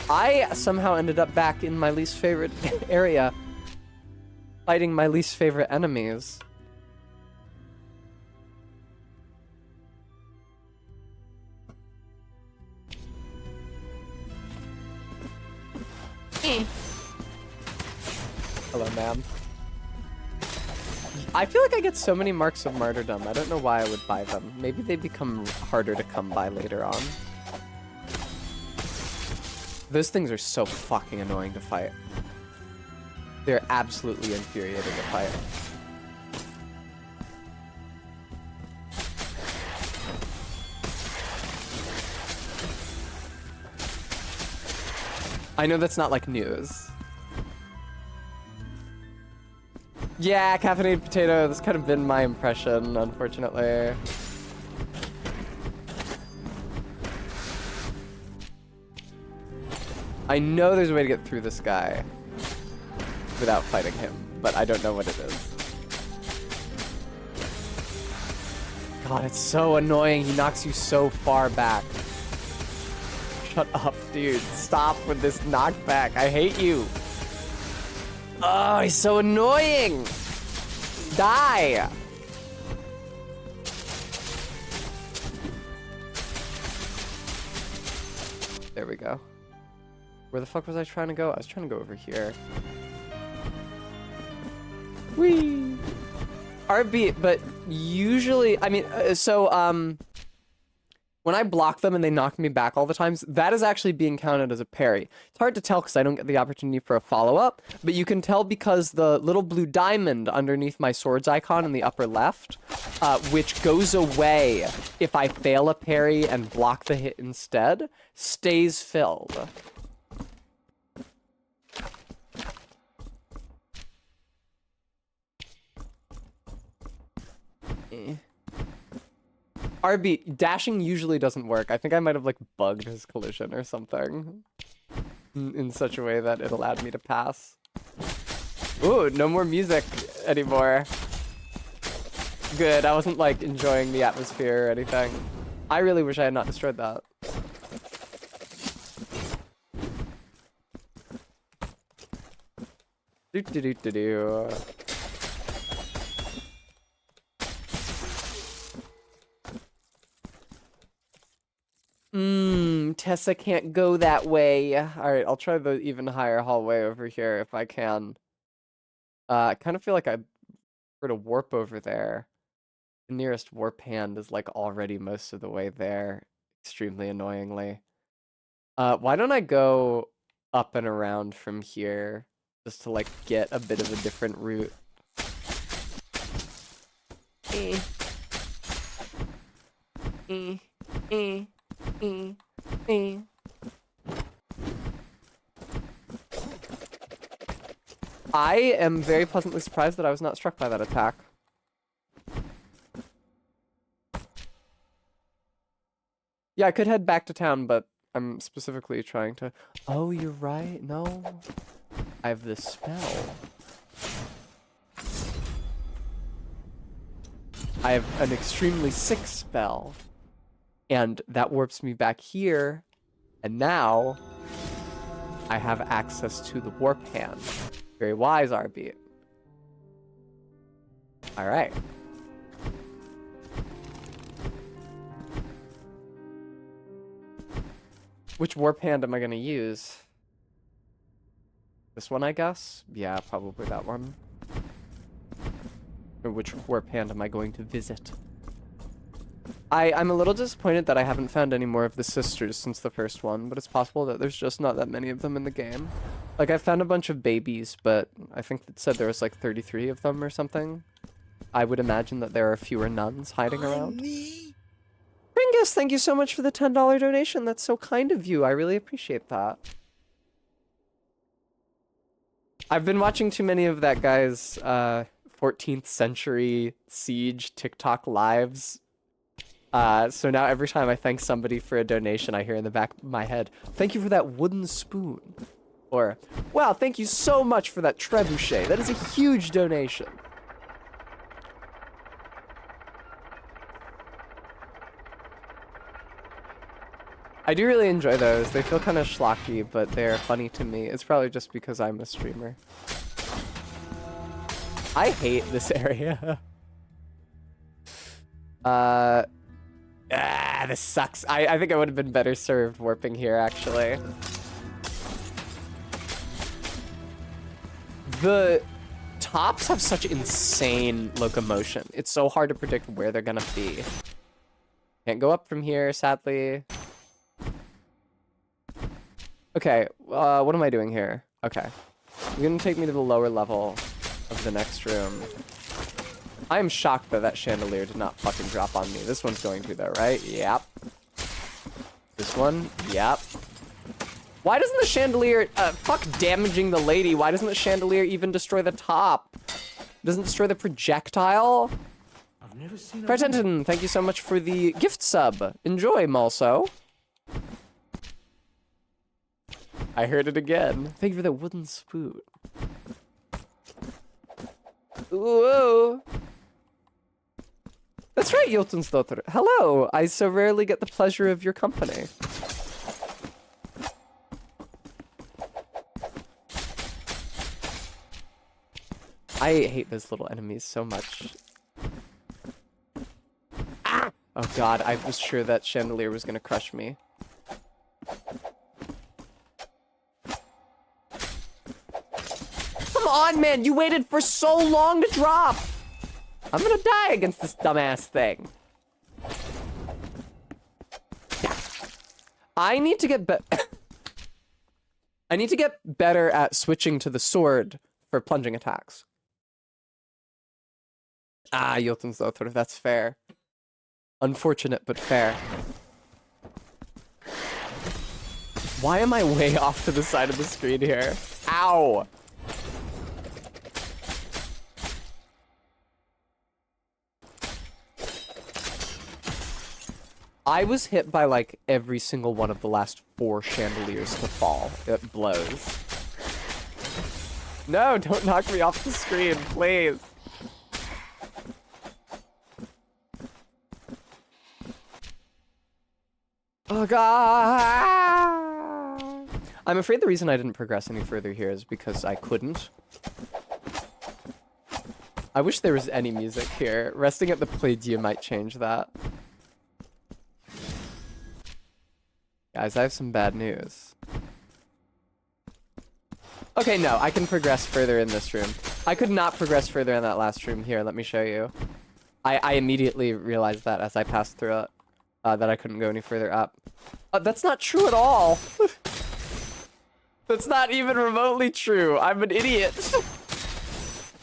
I somehow ended up back in my least favorite area, fighting my least favorite enemies. Hello, ma'am. I feel like I get so many marks of martyrdom. I don't know why I would buy them. Maybe they become harder to come by later on. Those things are so fucking annoying to fight. They're absolutely infuriating to fight. I know that's not like news. Yeah, caffeinated potato, that's kind of been my impression, unfortunately. I know there's a way to get through this guy without fighting him, but I don't know what it is. God, it's so annoying. He knocks you so far back. Shut up, dude. Stop with this knockback. I hate you. Oh, he's so annoying. Die. There we go. Where the fuck was I trying to go? I was trying to go over here. Whee! RB, but usually, I mean, when I block them and they knock me back all the times, that is actually being counted as a parry. It's hard to tell because I don't get the opportunity for a follow-up, but you can tell because the little blue diamond underneath my swords icon in the upper left, which goes away if I fail a parry and block the hit instead, stays filled. RB, dashing usually doesn't work. I think I might have like bugged his collision or something in such a way that it allowed me to pass. Ooh, no more music anymore. Good, I wasn't like enjoying the atmosphere or anything. I really wish I had not destroyed that. Do. Tessa can't go that way. Alright, I'll try the even higher hallway over here if I can. I kind of feel like I were to warp over there. The nearest warp hand is like already most of the way there, extremely annoyingly. Why don't I go up and around from here just to like get a bit of a different route? I am very pleasantly surprised that I was not struck by that attack. Yeah, I could head back to town, but I'm specifically trying to... Oh, you're right. No. I have this spell. I have an extremely sick spell. And that warps me back here. And now I have access to the warp hand. Very wise, RB. All right. Which warp hand am I going to use? This one, I guess? Yeah, probably that one. Or which warp hand am I going to visit? I'm a little disappointed that I haven't found any more of the sisters since the first one, but it's possible that there's just not that many of them in the game. Like, I found a bunch of babies, but I think it said there was like 33 of them or something. I would imagine that there are fewer nuns hiding around. Ringus, thank you so much for the $10 donation. That's so kind of you. I really appreciate that. I've been watching too many of that guy's 14th century siege TikTok lives. So now every time I thank somebody for a donation, I hear in the back of my head, thank you for that wooden spoon. Or, wow, thank you so much for that trebuchet. That is a huge donation. I do really enjoy those. They feel kind of schlocky, but they're funny to me. It's probably just because I'm a streamer. I hate this area. This sucks. I think I would have been better served warping here, actually. The tops have such insane locomotion. It's so hard to predict where they're gonna be. Can't go up from here, sadly. Okay, what am I doing here? Okay. You're gonna take me to the lower level of the next room. I am shocked that that chandelier did not fucking drop on me. This one's going to though, right? Yep. This one? Yep. Why doesn't the chandelier, fuck damaging the lady, why doesn't the chandelier even destroy the top? It doesn't destroy the projectile? I've never seen Pretenton, thank you so much for the gift sub. Enjoy, Malso. I heard it again. Thank you for the wooden spoon. Whoa. That's right, Jotunsdottir. Hello, I so rarely get the pleasure of your company. I hate those little enemies so much. Ah! Oh god, I was sure that chandelier was gonna crush me. Come on, man, you waited for so long to drop! I'm gonna die against this dumbass thing. I need to get I need to get better at switching to the sword for plunging attacks. Ah, Jotunsdottir, that's fair. Unfortunate, but fair. Why am I way off to the side of the screen here? Ow! I was hit by like every single one of the last 4 chandeliers to fall. It blows. No, don't knock me off the screen, please. Oh god! I'm afraid the reason I didn't progress any further here is because I couldn't. I wish there was any music here. Resting at the prie-dieu might change that. Guys, I have some bad news. Okay, no, I can progress further in this room. I could not progress further in that last room here. Let me show you. I immediately realized that as I passed through it. That I couldn't go any further up. That's not true at all. That's not even remotely true. I'm an idiot.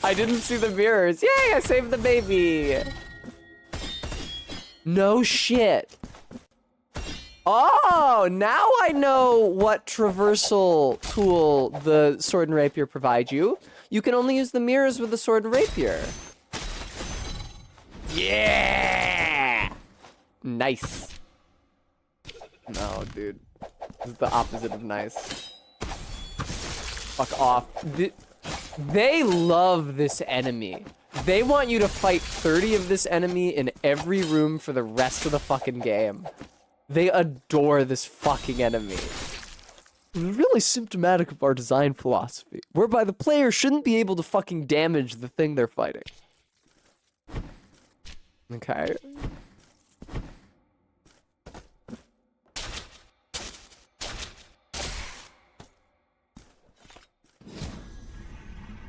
I didn't see the mirrors. Yay, I saved the baby. No shit. Oh, now I know what traversal tool the sword and rapier provide you. You can only use the mirrors with the sword and rapier. Yeah! Nice. No, dude. This is the opposite of nice. Fuck off. They love this enemy. They want you to fight 30 of this enemy in every room for the rest of the fucking game. They adore this fucking enemy. It's really symptomatic of our design philosophy, whereby the player shouldn't be able to fucking damage the thing they're fighting. Okay.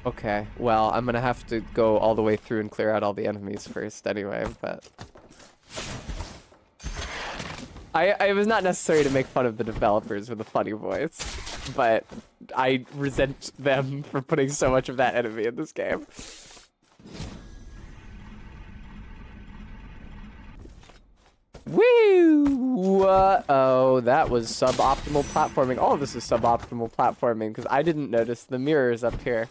Okay, well, I'm gonna have to go all the way through and clear out all the enemies first anyway, but... it was not necessary to make fun of the developers with a funny voice, but I resent them for putting so much of that enemy in this game. Woo! Oh, that was suboptimal platforming. All of this is suboptimal platforming because I didn't notice the mirrors up here.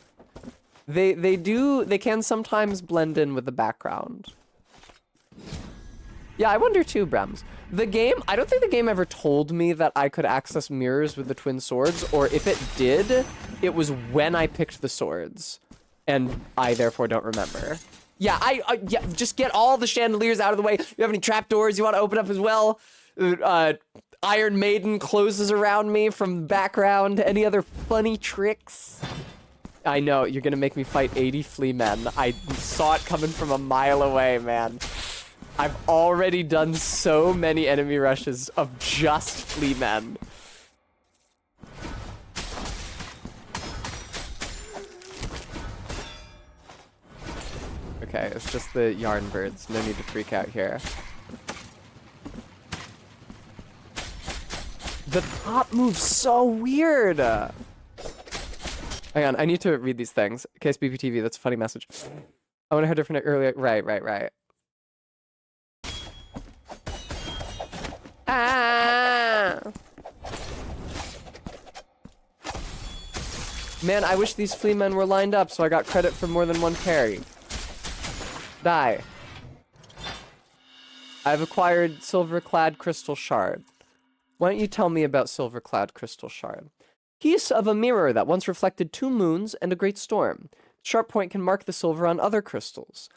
They can sometimes blend in with the background. Yeah, I wonder too, Brems. The game, I don't think the game ever told me that I could access mirrors with the twin swords, or if it did, it was when I picked the swords. And I therefore don't remember. Yeah, yeah, just get all the chandeliers out of the way. You have any trapdoors you want to open up as well? Iron Maiden closes around me from the background. Any other funny tricks? I know, you're gonna make me fight 80 flea men. I saw it coming from a mile away, man. I've already done so many enemy rushes of just flea men. Okay, it's just the yarn birds. No need to freak out here. The top moves so weird. Hang on, I need to read these things. Case BPTV, that's a funny message. I wonder how different earlier. Right. Ah! Man, I wish these flea men were lined up so I got credit for more than one parry. Die. I've acquired Silver-clad Crystal Shard. Why don't you tell me about Silver-clad Crystal Shard? Piece of a mirror that once reflected 2 moons and a great storm. Sharp point can mark the silver on other crystals.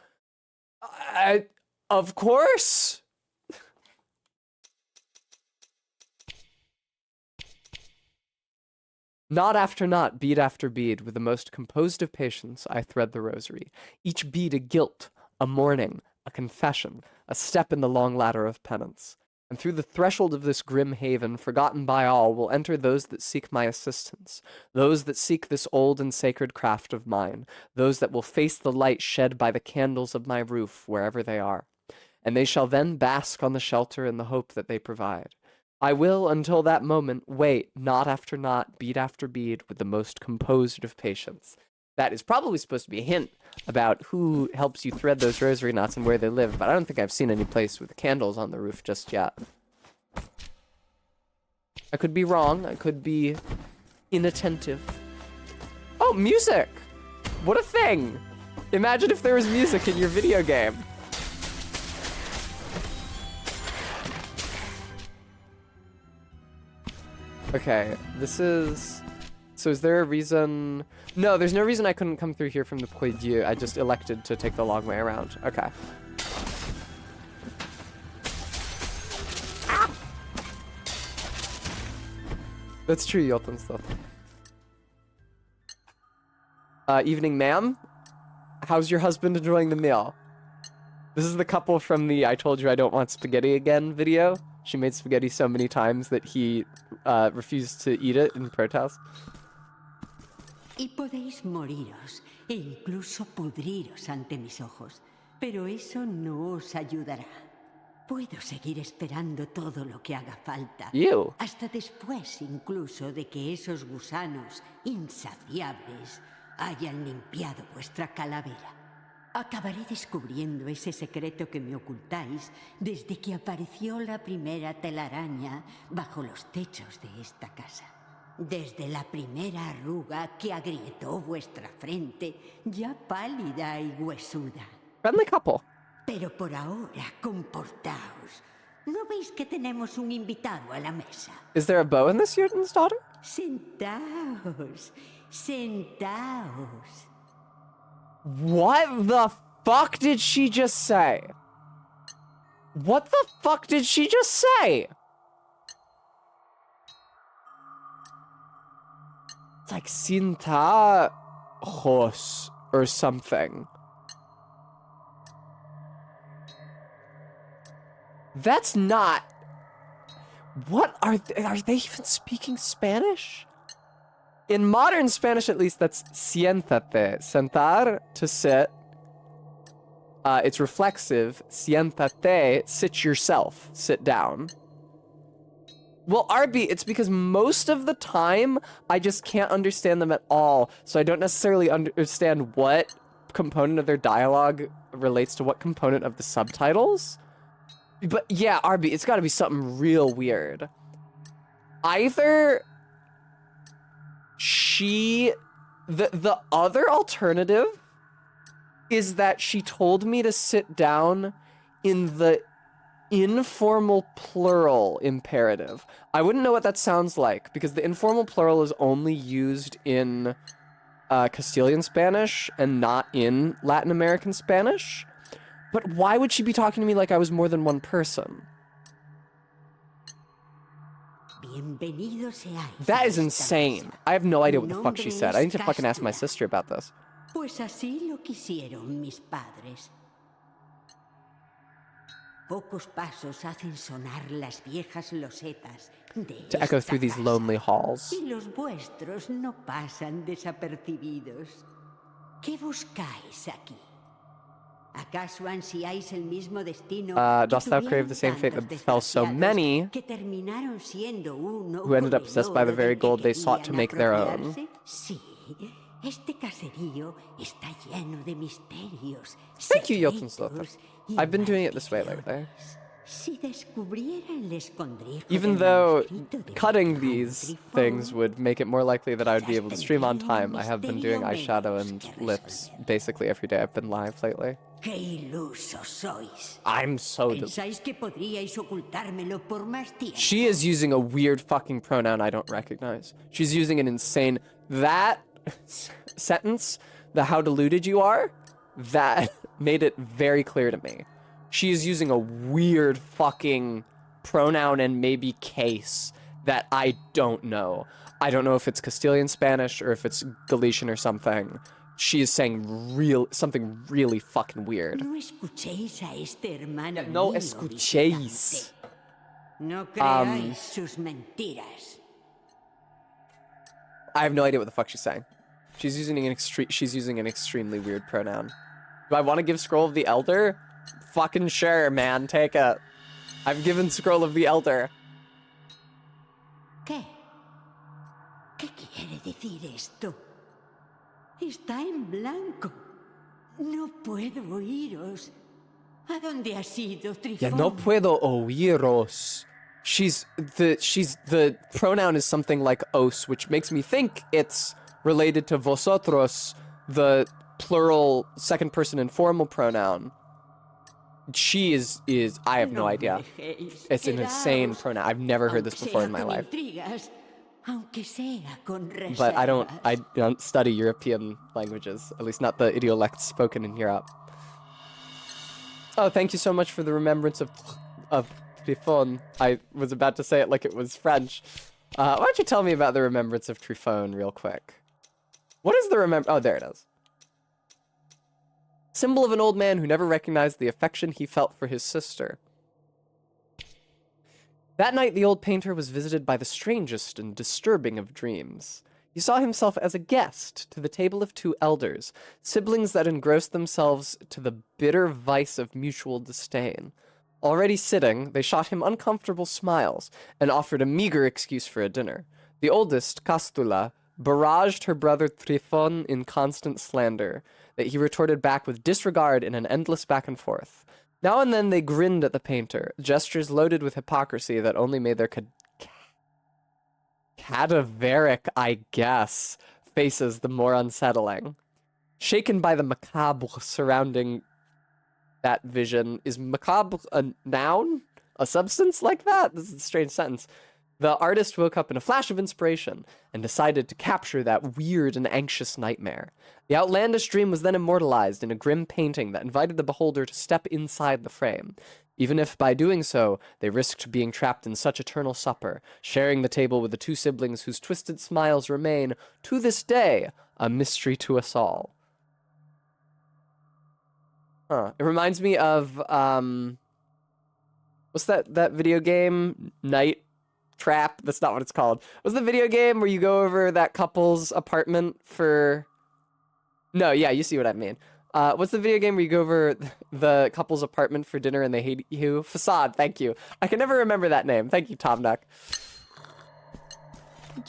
Of course! Knot after knot, bead after bead, with the most composed of patience, I thread the rosary. Each bead a guilt, a mourning, a confession, a step in the long ladder of penance. And through the threshold of this grim haven, forgotten by all, will enter those that seek my assistance, those that seek this old and sacred craft of mine, those that will face the light shed by the candles of my roof, wherever they are. And they shall then bask on the shelter and the hope that they provide. I will, until that moment, wait, knot after knot, bead after bead, with the most composed of patience. That is probably supposed to be a hint about who helps you thread those rosary knots and where they live, but I don't think I've seen any place with candles on the roof just yet. I could be wrong. I could be inattentive. Oh, music! What a thing! Imagine if there was music in your video game. Okay, this is... So is there a reason... No, there's no reason I couldn't come through here from the Prie-Dieu. I just elected to take the long way around. Okay. Ah! That's true, Jotun stuff. Evening, ma'am. How's your husband enjoying the meal? This is the couple from the I told you I don't want spaghetti again video. She made spaghetti so many times that he refused to eat it in protest. Y podéis moriros e incluso pudriros ante mis ojos, pero eso no os ayudará. Puedo seguir esperando todo lo que haga falta, hasta después incluso de que esos gusanos insaciables hayan limpiado vuestra calavera. Acabaré descubriendo ese secreto que me ocultáis desde que apareció la primera telaraña bajo los techos de esta casa. Desde la primera arruga que agrietó vuestra frente, ya pálida y huesuda. Friendly couple. Pero por ahora, comportaos. ¿No veis que tenemos un invitado a la mesa? Is there a bow in this Jotun's daughter? Sentaos. Sentaos. What the fuck did she just say? What the fuck did she just say? It's like Sinta Hos or something. That's not... What are they even speaking Spanish? In modern Spanish, at least, that's siéntate. Sentar, to sit. It's reflexive. Siéntate, sit yourself. Sit down. Well, Arby, it's because most of the time, I just can't understand them at all. So I don't necessarily understand what component of their dialogue relates to what component of the subtitles. But yeah, Arby, it's gotta be something real weird. Either... The other alternative is that she told me to sit down in the informal plural imperative. I wouldn't know what that sounds like because the informal plural is only used in Castilian Spanish and not in Latin American Spanish. But why would she be talking to me like I was more than one person? That is insane. I have no idea what the fuck she said. I need to fucking ask my sister about this. Pues así lo quisieron mis padres. Pocos pasos hacen sonar las viejas losetas de to echo through these lonely halls. Y los vuestros no pasan desapercibidos. ¿Qué buscáis aquí? ¿Acaso ansiáis el mismo destino Dost thou crave the same fate that befell so many que terminaron siendo uno who ended up possessed by the very gold they sought to make their own? Sí, este caserío está lleno de misterios. Thank you, Jotun. I've been doing it this way lately. Si descubriera el escondrijo Even though cutting these things would make it more likely that I would be able to stream on time, I have been doing eyeshadow and lips basically every day I've been live lately. ¡Qué ilusos sois! I'm so ¿Pensáis que podríais ocultármelo por más tiempo? She is using a weird fucking pronoun I don't recognize. She's using an insane... That sentence, the how deluded you are, that made it very clear to me. She is using a weird fucking pronoun and maybe case that I don't know. I don't know if it's Castilian Spanish or if it's Galician or something. She is saying something really fucking weird. No escuchéis a este hermano No mío escuchéis. No creáis sus mentiras. I have no idea what the fuck she's saying. She's using an extremely weird pronoun. Do I want to give Scroll of the Elder? Fucking sure, man. Take it. I've given Scroll of the Elder. ¿Qué? ¿Qué quiere decir esto? Está en blanco. No puedo oíros. ¿A dónde has ido, Trifón? Ya no puedo oíros. The pronoun is something like os, which makes me think it's related to vosotros, the plural second person informal pronoun. She is I have no idea. It's an insane pronoun. I've never heard this before in my life. But I don't study European languages, at least not the idiolects spoken in Europe. Oh, thank you so much for the remembrance of Trifon. I was about to say it like it was French. Why don't you tell me about the remembrance of Trifon real quick? What is the oh, there it is. Symbol of an old man who never recognized the affection he felt for his sister. That night, the old painter was visited by the strangest and disturbing of dreams. He saw himself as a guest to the table of two elders, siblings that engrossed themselves to the bitter vice of mutual disdain. Already sitting, they shot him uncomfortable smiles and offered a meager excuse for a dinner. The oldest, Castula, barraged her brother Trifon in constant slander, that he retorted back with disregard in an endless back and forth. Now and then they grinned at the painter, gestures loaded with hypocrisy that only made their cadaveric, I guess, faces the more unsettling. Shaken by the macabre surrounding that vision, is macabre a noun? A substance like that? This is a strange sentence. The artist woke up in a flash of inspiration and decided to capture that weird and anxious nightmare. The outlandish dream was then immortalized in a grim painting that invited the beholder to step inside the frame, even if by doing so they risked being trapped in such eternal supper, sharing the table with the two siblings whose twisted smiles remain, to this day, a mystery to us all. Huh. It reminds me of, what's that video game? Night Trap? That's not what it's called. What's the video game where you go over that couple's apartment for... No, yeah, you see what I mean. What's the video game where you go over the couple's apartment for dinner and they hate you? Facade, thank you. I can never remember that name. Thank you, Tom Duck.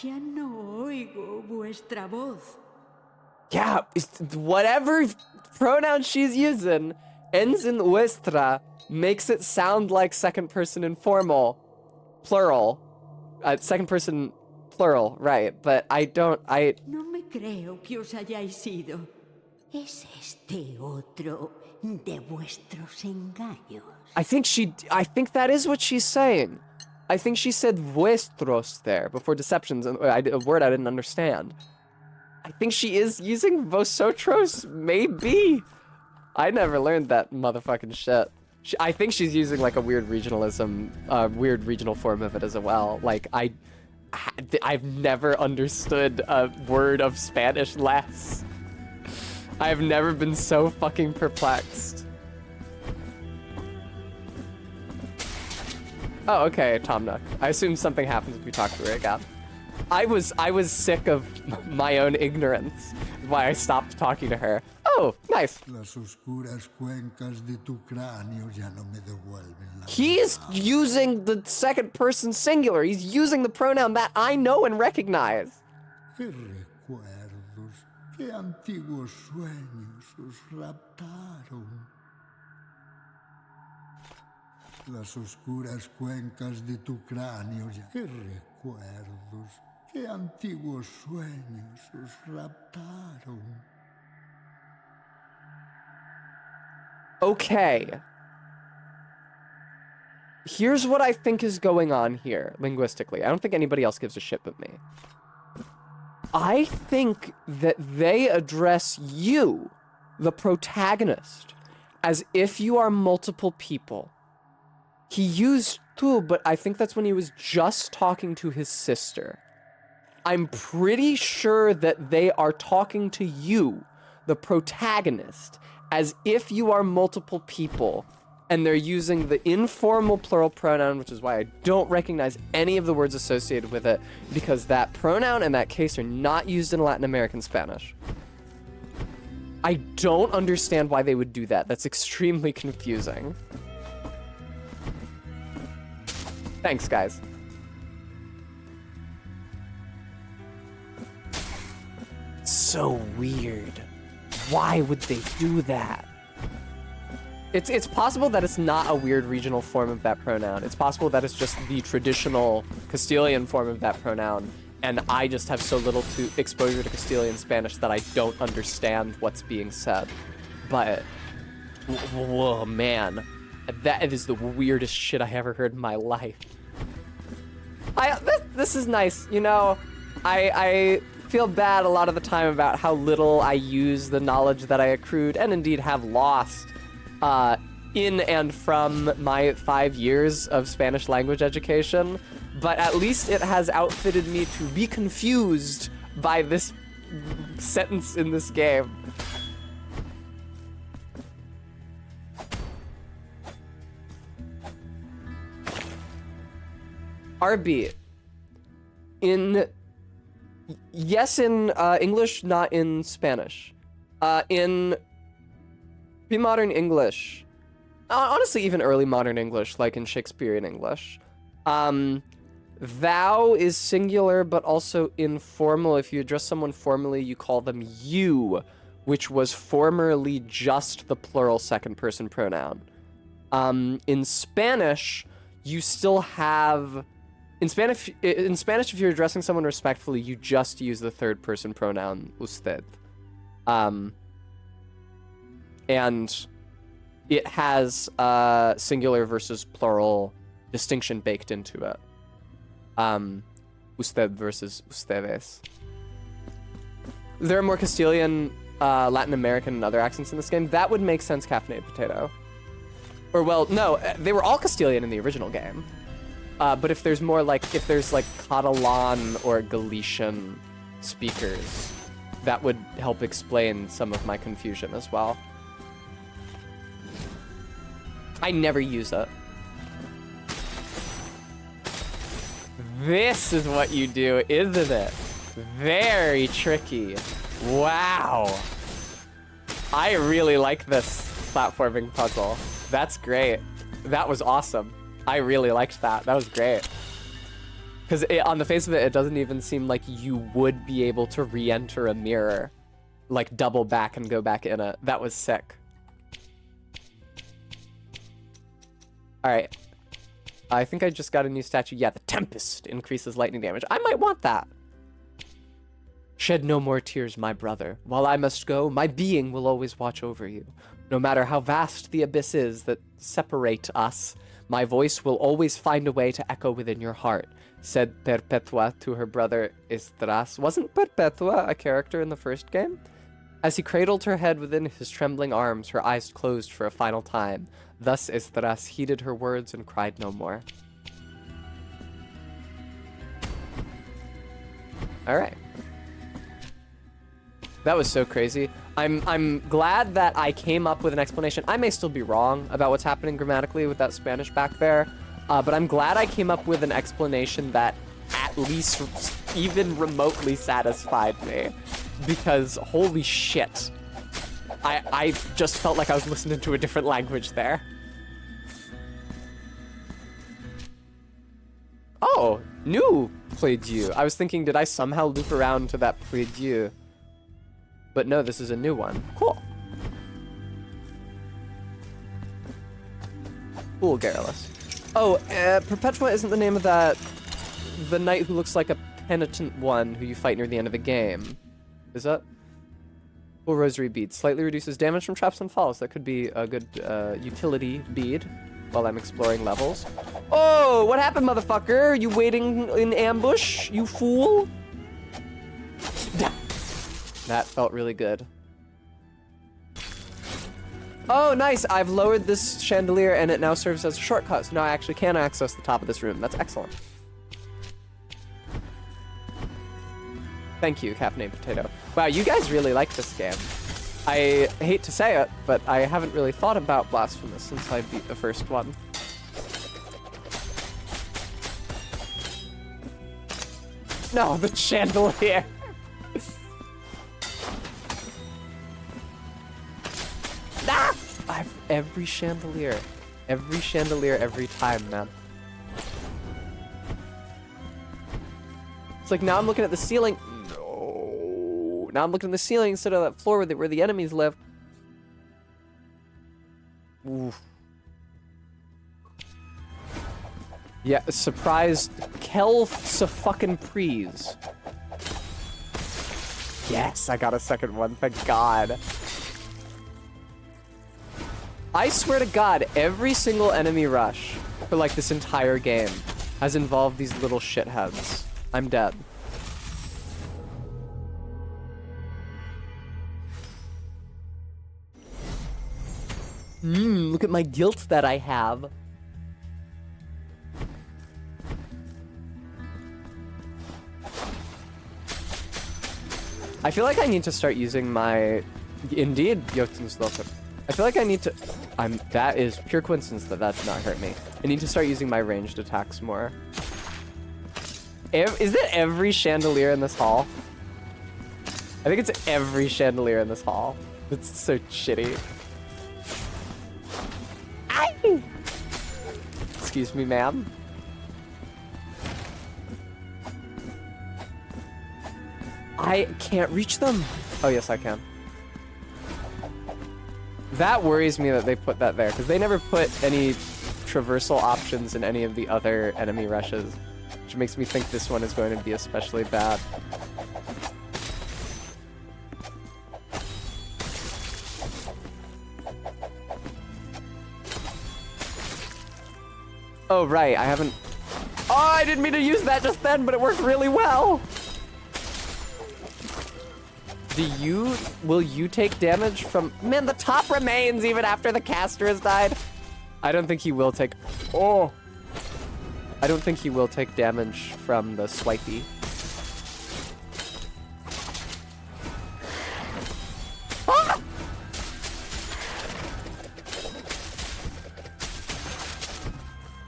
Ya no oigo vuestra voz. Yeah, whatever pronoun she's using ends in vuestra, makes it sound like second person informal, plural. Second person plural, right, but No me creo que os hayáis ido. ¿Es este otro de vuestros engaños? I think that is what she's saying. I think she said vuestros there before deceptions, a word I didn't understand. I think she is using vosotros, maybe? I never learned that motherfucking shit. I think she's using like a weird regionalism, weird regional form of it as well. Like, I've never understood a word of Spanish less. I've never been so fucking perplexed. Oh, okay, Tom Nook. I assume something happens if we talk to her again. I was sick of my own ignorance, why I stopped talking to her. Oh, nice. Las oscuras cuencas de tu cráneo ya no me devuelven la He's using the second person singular. He's using the pronoun that I know and recognize. Qué recuerdos, qué antiguos sueños os raptaron. Las oscuras cuencas de tu cráneo ya. Qué recuerdos, qué antiguos sueños os raptaron. Okay. Here's what I think is going on here, linguistically. I don't think anybody else gives a shit but me. I think that they address you, the protagonist, as if you are multiple people. He used tu, but I think that's when he was just talking to his sister. I'm pretty sure that they are talking to you, the protagonist, as if you are multiple people, and they're using the informal plural pronoun, which is why I don't recognize any of the words associated with it, because that pronoun and that case are not used in Latin American Spanish. I don't understand why they would do that. That's extremely confusing. Thanks, guys. So weird. Why would they do that? It's possible that it's not a weird regional form of that pronoun. It's possible that it's just the traditional Castilian form of that pronoun, and I just have so little exposure to Castilian Spanish that I don't understand what's being said. But, whoa, man. That is the weirdest shit I ever heard in my life. This is nice, you know? I feel bad a lot of the time about how little I use the knowledge that I accrued, and indeed have lost, in and from my 5 years of Spanish language education, but at least it has outfitted me to be confused by this sentence in this game. RB. Yes, in English, not in Spanish. In pre-modern English, honestly, even early modern English, like in Shakespearean English, thou is singular, but also informal. If you address someone formally, you call them you, which was formerly just the plural second person pronoun. In Spanish, you still have... In Spanish, if you're addressing someone respectfully, you just use the third person pronoun usted. And it has singular versus plural distinction baked into it. Usted versus ustedes. There are more Castilian, Latin American, and other accents in this game. That would make sense, caffeinated potato. Or, well, no, they were all Castilian in the original game. But if there's more if there's Catalan or Galician speakers, that would help explain some of my confusion as well. I never use it. This is what you do, isn't it? Very tricky. Wow. I really like this platforming puzzle. That's great. That was awesome. I really liked that. That was great. Because on the face of it, it doesn't even seem like you would be able to re-enter a mirror. Like, double back and go back in it. That was sick. Alright. I think I just got a new statue. Yeah, the Tempest increases lightning damage. I might want that. Shed no more tears, my brother. While I must go, my being will always watch over you. No matter how vast the abyss is that separate us, my voice will always find a way to echo within your heart, said Perpetua to her brother Estras. Wasn't Perpetua a character in the first game? As he cradled her head within his trembling arms, her eyes closed for a final time. Thus Estras heeded her words and cried no more. Alright. That was so crazy. I'm glad that I came up with an explanation. I may still be wrong about what's happening grammatically with that Spanish back there, but I'm glad I came up with an explanation that at least even remotely satisfied me, because holy shit. I just felt like I was listening to a different language there. Oh, new prie-dieu. I was thinking, did I somehow loop around to that prie-dieu? But no, this is a new one. Cool. Cool, Garrulus. Oh, Perpetua isn't the name of that... the knight who looks like a penitent one who you fight near the end of the game. Is that? Cool rosary bead. Slightly reduces damage from traps and falls. That could be a good utility bead while I'm exploring levels. Oh, what happened, motherfucker? You waiting in ambush, you fool? That felt really good. Oh, nice. I've lowered this chandelier and it now serves as a shortcut. So now I actually can access the top of this room. That's excellent. Thank you, Caffeinated Potato. Wow, you guys really like this game. I hate to say it, but I haven't really thought about Blasphemous since I beat the first one. No, the chandelier. Ah! I've every chandelier every time, man. It's like now I'm looking at the ceiling. No. Now I'm looking at the ceiling instead of that floor where the enemies live. Oof. Yeah, surprised fucking Prees. Yes, I got a second one, thank God. I swear to God, every single enemy rush for like this entire game has involved these little shitheads. I'm dead. Look at my guilt that I have. I feel like I need to start using my... Indeed, Jotunslotr. I feel like I need to... That is pure coincidence that did not hurt me. I need to start using my ranged attacks more. Is it every chandelier in this hall? I think it's every chandelier in this hall. It's so shitty. Aye! Excuse me, ma'am. I can't reach them. Oh, yes, I can. That worries me that they put that there, because they never put any traversal options in any of the other enemy rushes, which makes me think this one is going to be especially bad. Oh, right, I haven't... Oh, I didn't mean to use that just then, but it worked really well! Will you take damage from... Man, the top remains even after the caster has died. I don't think he will take... Oh! I don't think he will take damage from the swipey. Ah!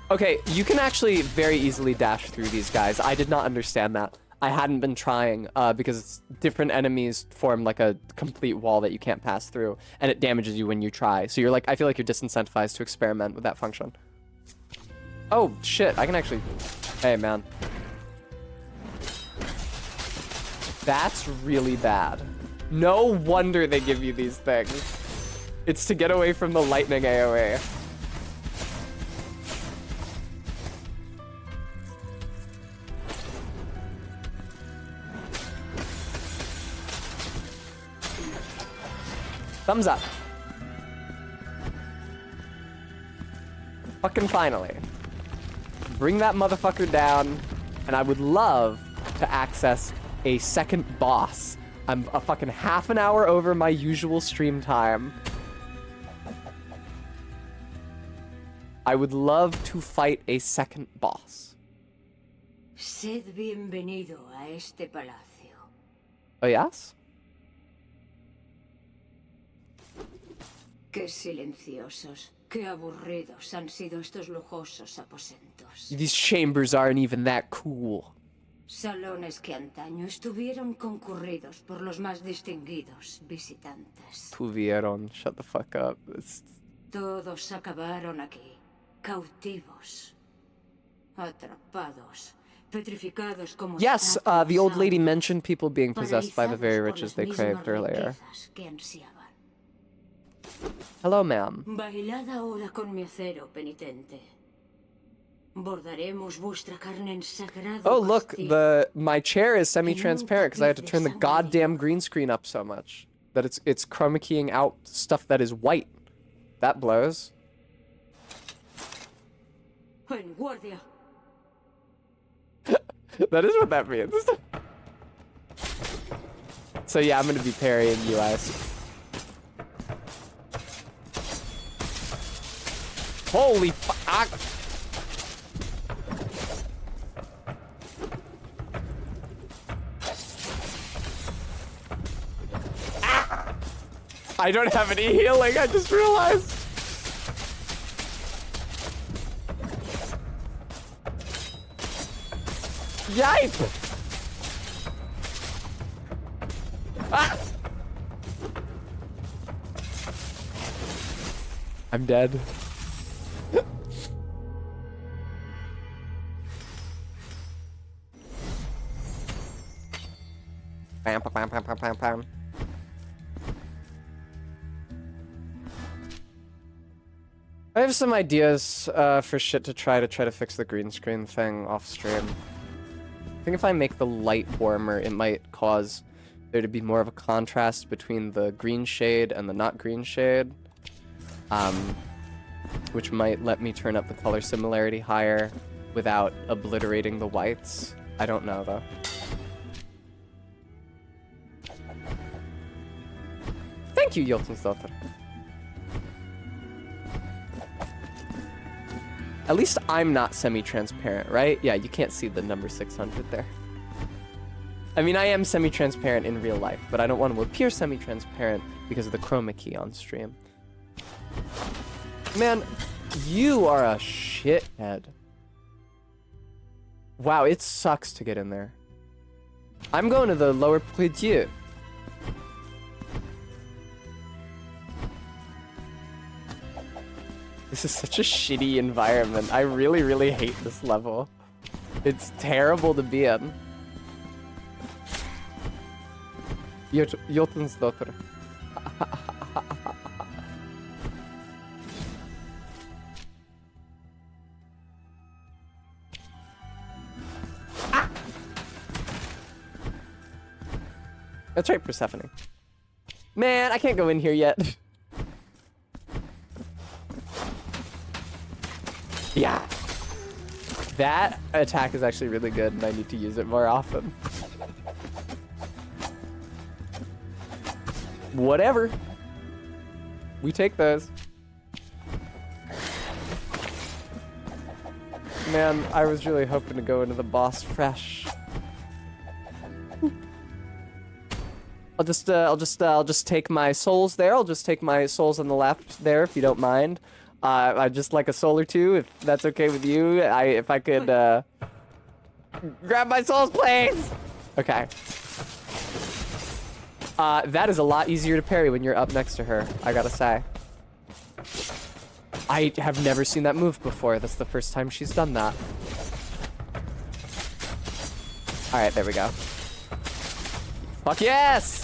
Okay, you can actually very easily dash through these guys. I did not understand that. I hadn't been trying because different enemies form like a complete wall that you can't pass through, and it damages you when you try. So you're like, I feel like you're disincentivized to experiment with that function. Oh shit, I can actually... Hey man. That's really bad. No wonder they give you these things. It's to get away from the lightning AoE. Thumbs up. Fucking finally. Bring that motherfucker down, and I would love to access a second boss. I'm a fucking half an hour over my usual stream time. I would love to fight a second boss. Sed bienvenido a este palacio. Oh, yes? Qué silenciosos, qué aburridos han sido estos lujosos aposentos. These chambers aren't even that cool. Salones que antaño estuvieron concurridos por los más distinguidos visitantes. Tuvieron. Shut the fuck up. Todos acabaron aquí, cautivos, atrapados, petrificados como yes, the old lady estatuas, mentioned people being possessed by the very paralizados rich por as they las craved mismas earlier. riquezas que ansiaban. Hello, ma'am. Bailad ahora con mi acero penitente. Bordaremos vuestra carne en sagrado Oh, look, castillo. my chair is semi-transparent because I had to turn the goddamn green screen up so much that it's chroma keying out stuff that is white. That blows. En guardia. That is what that means. So yeah, I'm gonna be parrying you guys. Holy fuck! I don't have any healing, I just realized. Yipe! Ah! I'm dead. Bam, bam, bam, bam, bam, bam. I have some ideas for shit to try to fix the green screen thing off stream. I think if I make the light warmer, it might cause there to be more of a contrast between the green shade and the not green shade, which might let me turn up the color similarity higher without obliterating the whites. I don't know though. Thank you, Jotensdotter. At least I'm not semi-transparent, right? Yeah, you can't see the number 600 there. I mean, I am semi-transparent in real life, but I don't want to appear semi-transparent because of the chroma key on stream. Man, you are a shithead. Wow, it sucks to get in there. I'm going to the lower Predieu. This is such a shitty environment. I really, really hate this level. It's terrible to be in. Jotensdotter. That's right, Persephone. Man, I can't go in here yet. Yeah. That attack is actually really good, and I need to use it more often. Whatever. We take those. Man, I was really hoping to go into the boss fresh. I'll just take my souls there. I'll just take my souls on the left there, if you don't mind. I'd just like a soul or two, if that's okay with you. If I could, grab my souls, please! Okay. That is a lot easier to parry when you're up next to her, I gotta say. I have never seen that move before. That's the first time she's done that. Alright, there we go. Fuck yes!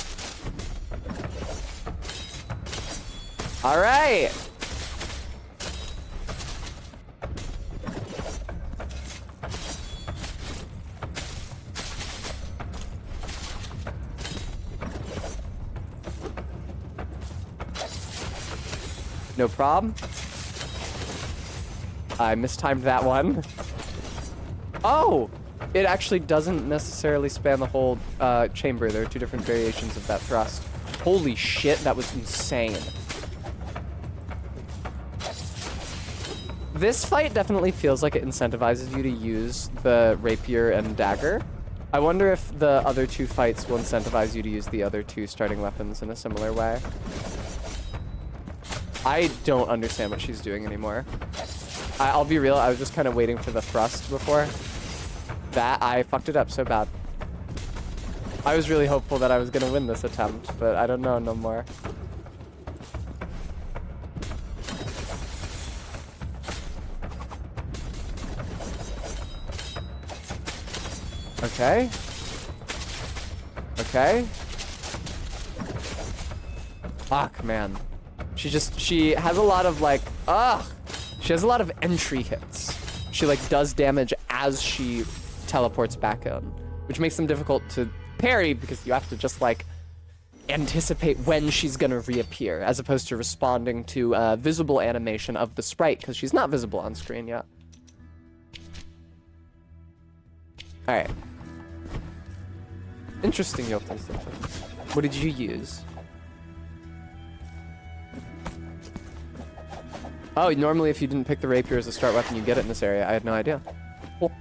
Alright! No problem. I mistimed that one. Oh! It actually doesn't necessarily span the whole chamber. There are two different variations of that thrust. Holy shit, that was insane. This fight definitely feels like it incentivizes you to use the rapier and dagger. I wonder if the other two fights will incentivize you to use the other two starting weapons in a similar way. I don't understand what she's doing anymore. I'll be real, I was just kind of waiting for the thrust before. That, I fucked it up so bad. I was really hopeful that I was gonna win this attempt, but I don't know no more. Okay. Okay. Fuck, man. She has a lot of like, she has a lot of entry hits. She like does damage as she teleports back in, which makes them difficult to parry because you have to just like anticipate when she's gonna reappear as opposed to responding to visible animation of the sprite because she's not visible on screen yet. All right. Interesting, Yokai. What did you use? Oh, normally if you didn't pick the rapier as a start weapon, you get it in this area. I had no idea. Cool.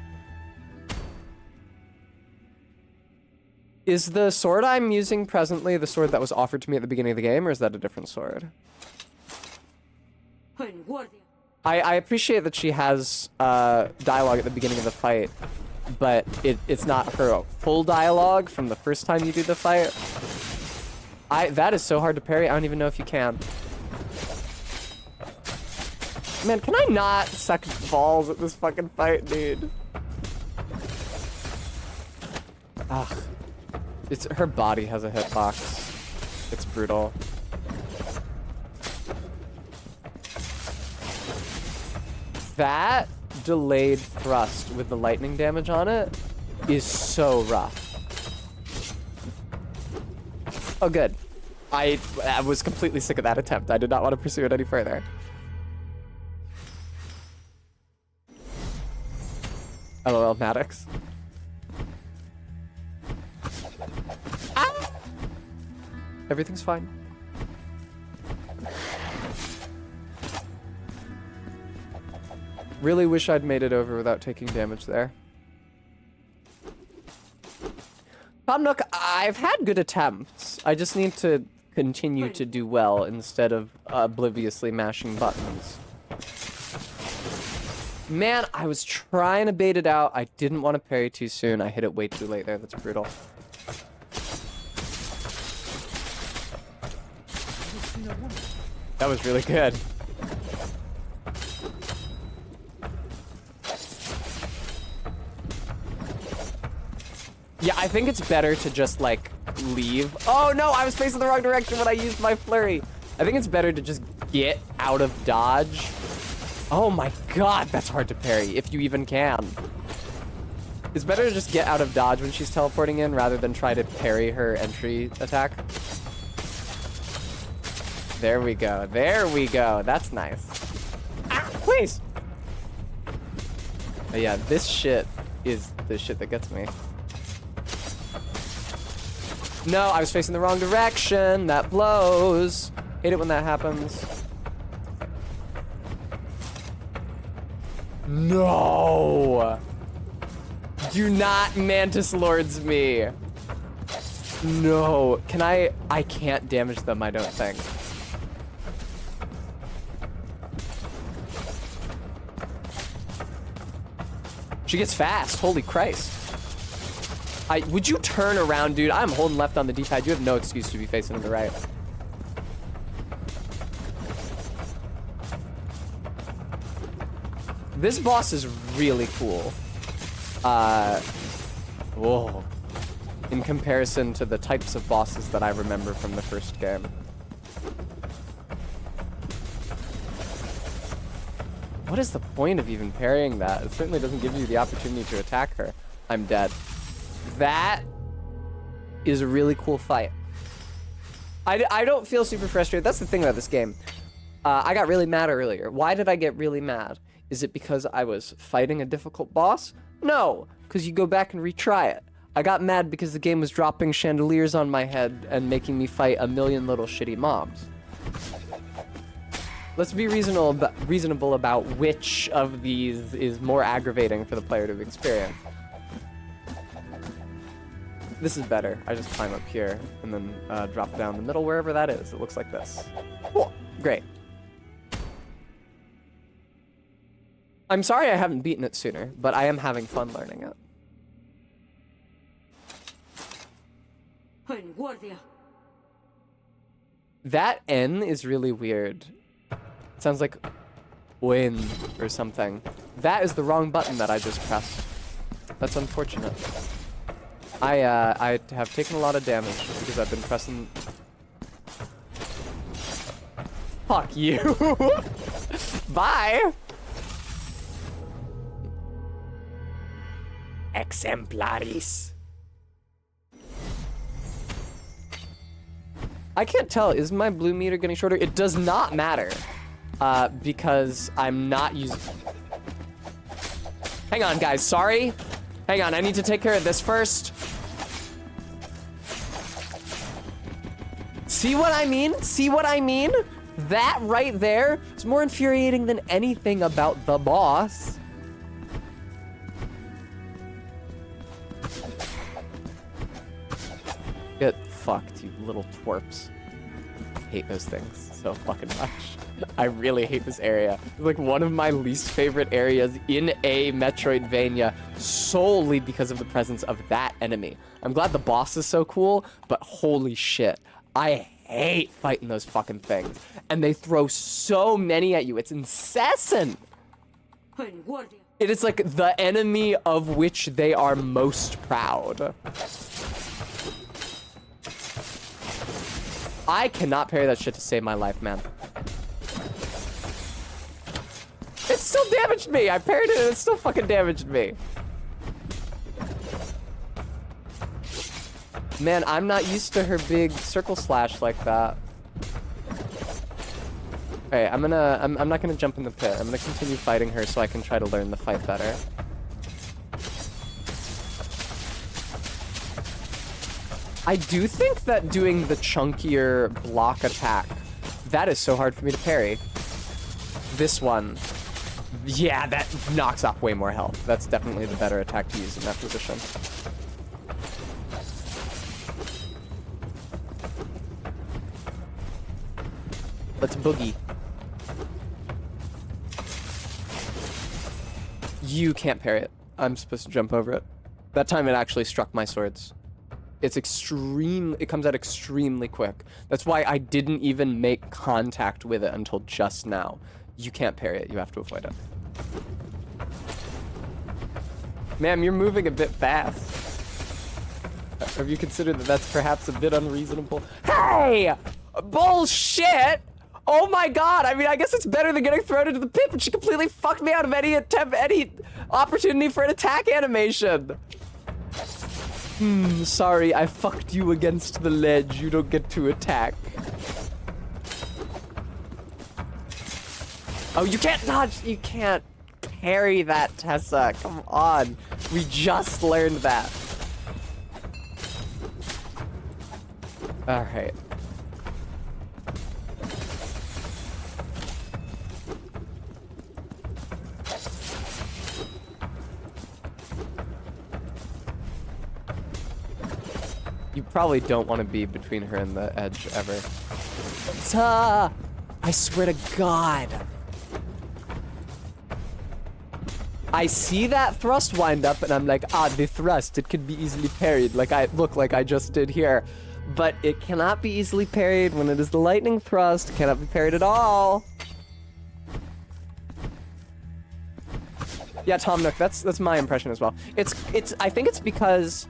Is the sword I'm using presently the sword that was offered to me at the beginning of the game, or is that a different sword? I appreciate that she has dialogue at the beginning of the fight, but it's not her full dialogue from the first time you do the fight. That is so hard to parry, I don't even know if you can. Man, can I not suck balls at this fucking fight, dude? Ugh. Her body has a hitbox. It's brutal. That delayed thrust with the lightning damage on it is so rough. Oh, good. I was completely sick of that attempt. I did not want to pursue it any further. LOL, Maddox. Ah! Everything's fine. Really wish I'd made it over without taking damage there. Nook, I've had good attempts. I just need to continue to do well instead of obliviously mashing buttons. Man, I was trying to bait it out. I didn't want to parry too soon. I hit it way too late there. That's brutal. That was really good. Yeah, I think it's better to just, like, leave. Oh, no, I was facing the wrong direction when I used my flurry. I think it's better to just get out of dodge. Oh my god, that's hard to parry, if you even can. It's better to just get out of dodge when she's teleporting in rather than try to parry her entry attack. There we go. There we go. That's nice. Ah, please! But yeah, this shit is the shit that gets me. No, I was facing the wrong direction. That blows. Hate it when that happens. No! Do not Mantis Lords me. No. Can I can't damage them, I don't think. She gets fast. Holy Christ. Would you turn around, dude? I'm holding left on the D-pad. You have no excuse to be facing to the right. This boss is really cool. Whoa. In comparison to the types of bosses that I remember from the first game. What is the point of even parrying that? It certainly doesn't give you the opportunity to attack her. I'm dead. That is a really cool fight. I don't feel super frustrated. That's the thing about this game. I got really mad earlier. Why did I get really mad? Is it because I was fighting a difficult boss? No, because you go back and retry it. I got mad because the game was dropping chandeliers on my head and making me fight a million little shitty mobs. Let's be reasonable about which of these is more aggravating for the player to experience. This is better. I just climb up here and then drop down the middle wherever that is. It looks like this. Cool. Great. I'm sorry I haven't beaten it sooner, but I am having fun learning it. En guardia. That N is really weird. It sounds like win or something. That is the wrong button that I just pressed. That's unfortunate. I have taken a lot of damage because I've been pressing. Fuck you. Bye. Exemplaris. I can't tell. Is my blue meter getting shorter? It does not matter. Because I'm not using... Hang on, guys. Sorry. Hang on. I need to take care of this first. See what I mean? See what I mean? That right there is more infuriating than anything about the boss. Get fucked, you little twerps. I hate those things so fucking much. I really hate this area. It's like one of my least favorite areas in a Metroidvania solely because of the presence of that enemy. I'm glad the boss is so cool, but holy shit. I hate fighting those fucking things. And they throw so many at you. It's incessant. It is like the enemy of which they are most proud. I cannot parry that shit to save my life, man. It still damaged me. I parried it and it still fucking damaged me. Man, I'm not used to her big circle slash like that. Okay, I'm not gonna jump in the pit. I'm gonna continue fighting her so I can try to learn the fight better. I do think that doing the chunkier block attack, that is so hard for me to parry. This one, yeah, that knocks off way more health. That's definitely the better attack to use in that position. Let's boogie. You can't parry it. I'm supposed to jump over it. That time it actually struck my swords. It's it comes out extremely quick. That's why I didn't even make contact with it until just now. You can't parry it, you have to avoid it. Ma'am, you're moving a bit fast. Have you considered that that's perhaps a bit unreasonable? Hey! Bullshit! Oh my god, I mean, I guess it's better than getting thrown into the pit, but she completely fucked me out of any opportunity for an attack animation. Sorry, I fucked you against the ledge. You don't get to attack. Oh, you can't dodge. You can't parry that, Tessa. Come on. We just learned that. All right. You probably don't want to be between her and the edge ever. Ta! I swear to God. I see that thrust wind up and I'm like, the thrust, it can be easily parried like I just did here. But it cannot be easily parried when it is the lightning thrust. It cannot be parried at all. Yeah, Tom Nook, that's my impression as well. I think it's because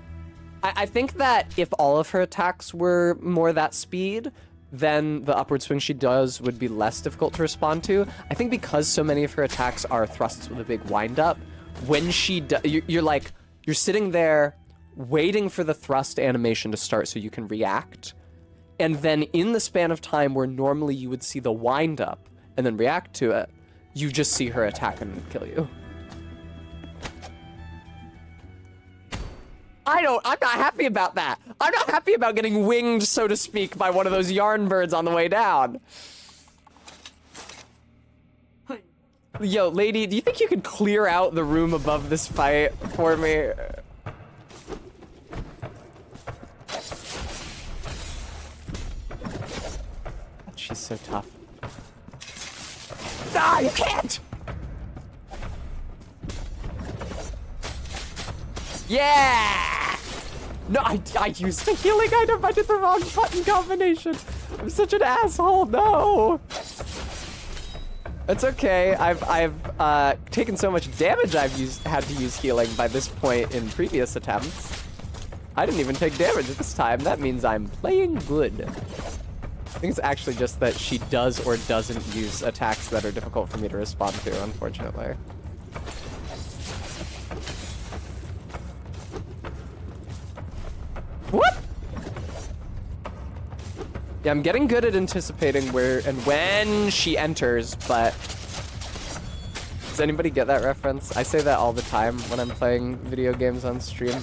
I think that if all of her attacks were more that speed, then the upward swing she does would be less difficult to respond to. I think because so many of her attacks are thrusts with a big wind-up, when she you're sitting there waiting for the thrust animation to start so you can react, and then in the span of time where normally you would see the wind-up and then react to it, you just see her attack and kill you. I'm not happy about that. I'm not happy about getting winged, so to speak, by one of those yarn birds on the way down. Yo, lady, do you think you could clear out the room above this fight for me? She's so tough. Ah, you can't! Yeah! No, I used a healing item. I did the wrong button combination. I'm such an asshole. No. It's okay. I've taken so much damage. I've had to use healing by this point in previous attempts. I didn't even take damage this time. That means I'm playing good. I think it's actually just that she does or doesn't use attacks that are difficult for me to respond to, unfortunately. What? Yeah, I'm getting good at anticipating where and when she enters, but does anybody get that reference? I say that all the time when I'm playing video games on stream.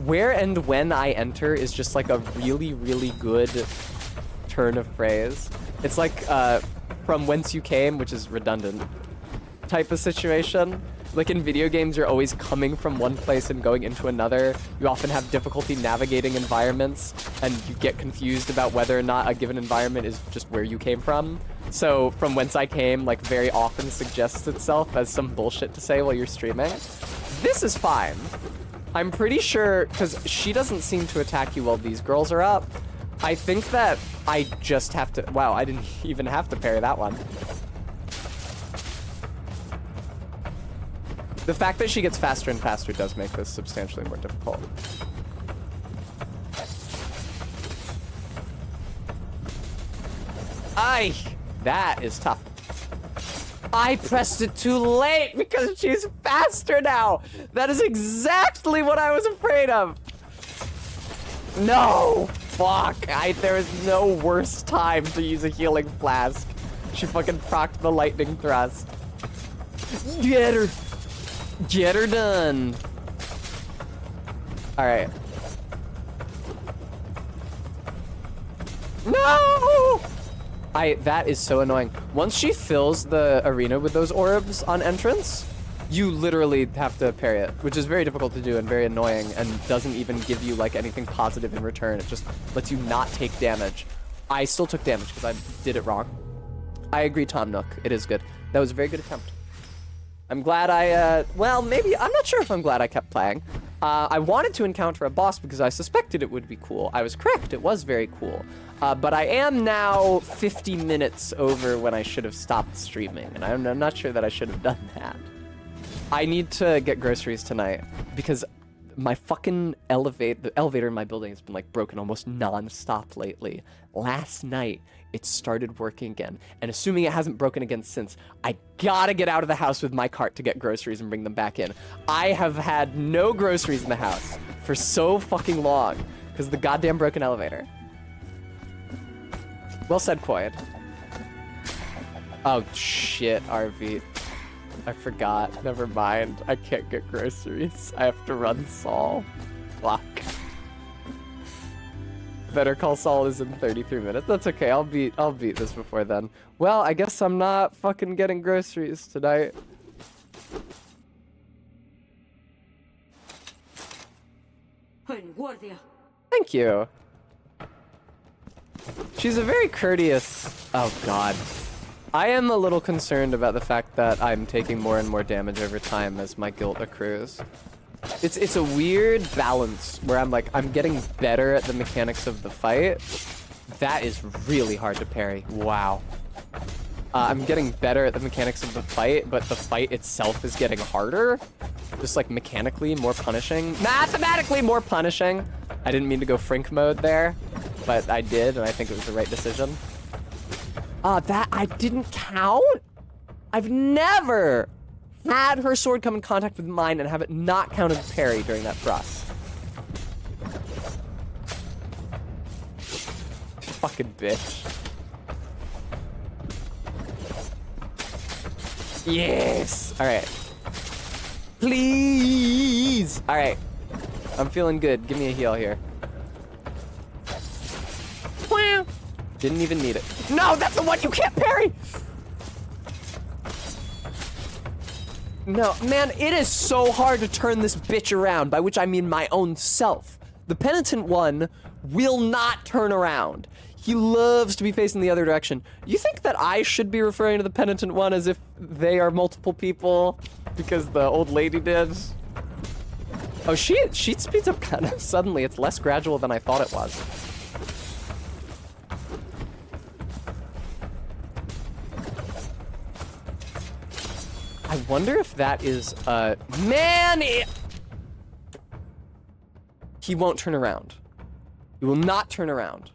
Where and when I enter is just like a really, really good turn of phrase. It's like from whence you came, which is redundant type of situation. Like in video games, you're always coming from one place and going into another. You often have difficulty navigating environments, and you get confused about whether or not a given environment is just where you came from. So from whence I came, like, very often suggests itself as some bullshit to say while you're streaming. This is fine. I'm pretty sure, because she doesn't seem to attack you while these girls are up. I think that I just have to... Wow, I didn't even have to parry that one. The fact that she gets faster and faster does make this substantially more difficult. Aye, that is tough. I pressed it too late because she's faster now. That is exactly what I was afraid of. No, fuck. There is no worse time to use a healing flask. She fucking procced the lightning thrust. Get her. Get her done. All right. No! That is so annoying. Once she fills the arena with those orbs on entrance, you literally have to parry it, which is very difficult to do and very annoying and doesn't even give you like anything positive in return. It just lets you not take damage. I still took damage because I did it wrong. I agree, Tom Nook. It is good. That was a very good attempt. I'm glad well, maybe, I'm not sure if I'm glad I kept playing. I wanted to encounter a boss because I suspected it would be cool. I was correct, it was very cool. But I am now 50 minutes over when I should have stopped streaming, and I'm not sure that I should have done that. I need to get groceries tonight because my fucking the elevator in my building has been like broken almost non-stop lately. Last night, it started working again. And assuming it hasn't broken again since, I gotta get out of the house with my cart to get groceries and bring them back in. I have had no groceries in the house for so fucking long because of the goddamn broken elevator. Well said, Quoid. Oh, shit, RV. I forgot. Never mind. I can't get groceries. I have to run Saul. Fuck. Better Call Saul is in 33 minutes. That's okay. I'll beat this before then. Well, I guess I'm not fucking getting groceries tonight. Thank you. She's a very courteous... Oh, God. I am a little concerned about the fact that I'm taking more and more damage over time as my guilt accrues. It's a weird balance where I'm like, I'm getting better at the mechanics of the fight. That is really hard to parry. Wow. I'm getting better at the mechanics of the fight, but the fight itself is getting harder. Just like mechanically more punishing. Mathematically more punishing. I didn't mean to go Frink mode there, but I did, and I think it was the right decision. That I didn't count? I've never had her sword come in contact with mine and have it not count as parry during that thrust. Fucking bitch. Yes! Alright. Please! Alright. I'm feeling good. Give me a heal here. Didn't even need it. No, that's the one you can't parry! No, man, it is so hard to turn this bitch around, by which I mean my own self. The Penitent One will not turn around. He loves to be facing the other direction. You think that I should be referring to the Penitent One as if they are multiple people because the old lady did? Oh, she speeds up kind of suddenly. It's less gradual than I thought it was. I wonder if that is, man! He won't turn around. He will not turn around.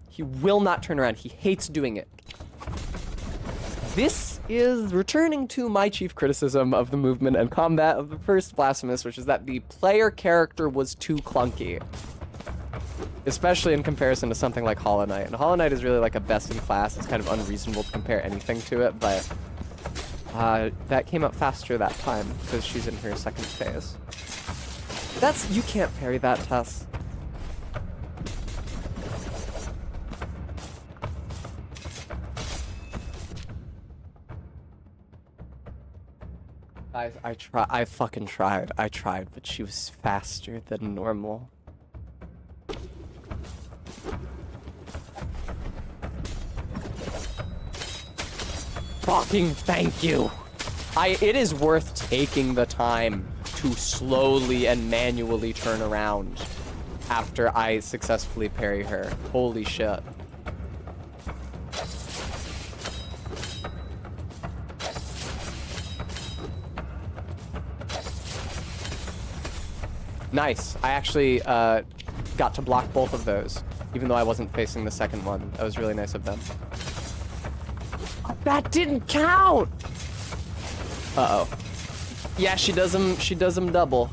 He will not turn around. He hates doing it. This is returning to my chief criticism of the movement and combat of the first Blasphemous, which is that the player character was too clunky. Especially in comparison to something like Hollow Knight. And Hollow Knight is really like a best in class. It's kind of unreasonable to compare anything to it, but that came up faster that time because she's in her second phase. You can't parry that, Tess. I fucking tried. I tried, but she was faster than normal. Fucking thank you. It is worth taking the time to slowly and manually turn around after I successfully parry her. Holy shit. Nice. I actually got to block both of those, even though I wasn't facing the second one. That was really nice of them. Oh, that didn't count! Uh-oh. Yeah, she does them double.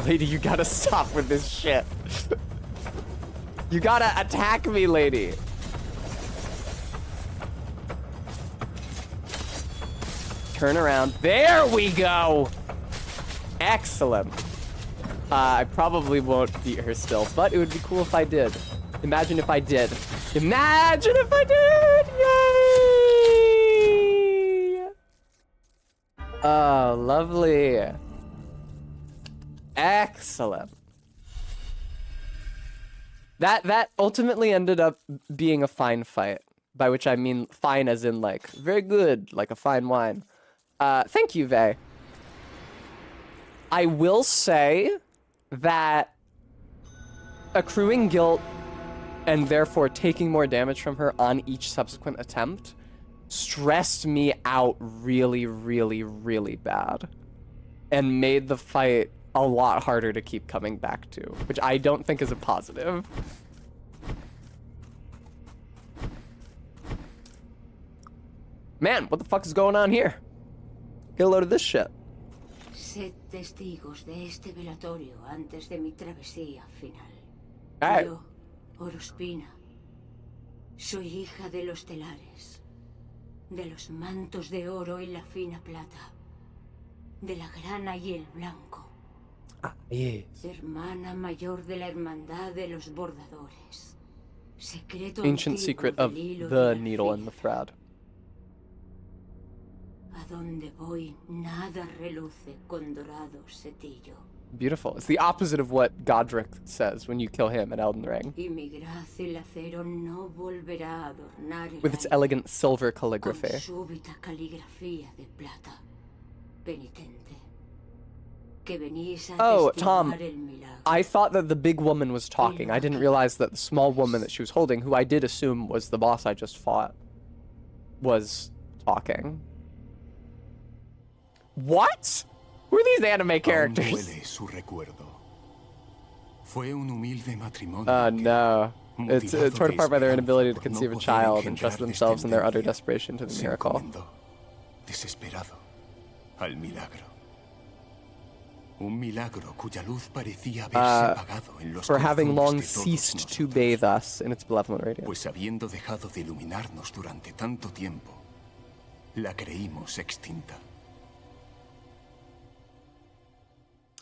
Lady, you gotta stop with this shit. You gotta attack me, lady. Turn around. There we go. Excellent. I probably won't beat her still, but it would be cool if I did. Imagine if I did. Imagine if I did! Yay! Oh, lovely. Excellent. That ultimately ended up being a fine fight, by which I mean fine as in like very good, like a fine wine. Thank you, Vey. I will say that accruing guilt and therefore taking more damage from her on each subsequent attempt stressed me out really, really, really bad and made the fight a lot harder to keep coming back to, which I don't think is a positive. Man, what the fuck is going on here? Get a load of this shit. Sed testigos de este velatorio antes de mi travesía final. Right. Yo, Orospina, soy hija de los telares, de los mantos de oro y la fina plata, de la grana y el blanco. Yes. Hermana mayor de la hermandad de los bordadores. Secreto Ancient antiguo secret del of hilo the del needle and alfiler. the thread. A donde voy, nada reluce con dorado setillo. Beautiful. It's the opposite of what Godric says when you kill him in Elden Ring. Y mi grácil acero no volverá a adornar el With its aire elegant silver con calligraphy. súbita caligrafía de plata. Penitente. Que venís a Oh, testiguar Tom, el milagro. I thought that the big woman was talking. I didn't realize that the small woman that she was holding, who I did assume was the boss I just fought, was talking. What? Who are these anime characters? Aún duele su recuerdo. Fue un humilde matrimonio No. It's mutilado torn de apart by their inability to esperanza por no conceive a poder child and engendrar trust themselves in their utter descendencia. desperation to the Se miracle. encomendó, desesperado, al milagro. Un milagro cuya luz parecía haberse apagado en los For having corazones long de todos ceased to nosotros. bathe us in its benevolent radiance. Pues habiendo dejado de iluminarnos durante tanto tiempo, la creímos extinta.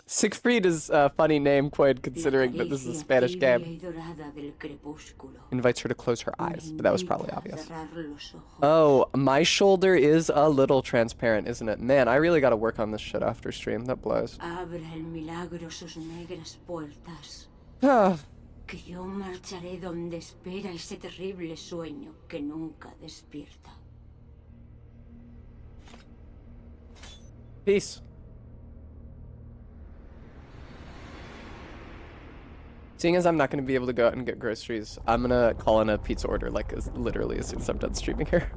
Siegfried is a funny name, Quaid, considering that this is a Spanish game. Y dorada del crepúsculo. Invites her to close her eyes, but that was probably Invita a obvious. cerrar los ojos. Oh, my shoulder is a little transparent, isn't it? Man, I really gotta work on this shit after stream. That blows. Abra el milagro sus negras puertas. Que yo marcharé donde espera ese terrible sueño que nunca despierta. Peace. Seeing as I'm not going to be able to go out and get groceries, I'm gonna call in a pizza order literally as soon as I'm done streaming here.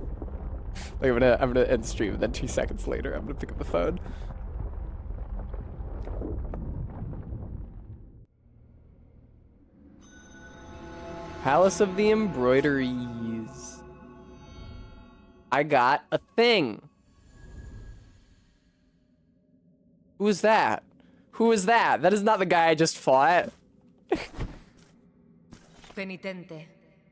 Like I'm gonna end stream, and then 2 seconds later I'm gonna pick up the phone. Palace of the Embroideries. I got a thing. Who is that? Who is that? That is not the guy I just fought. Penitente,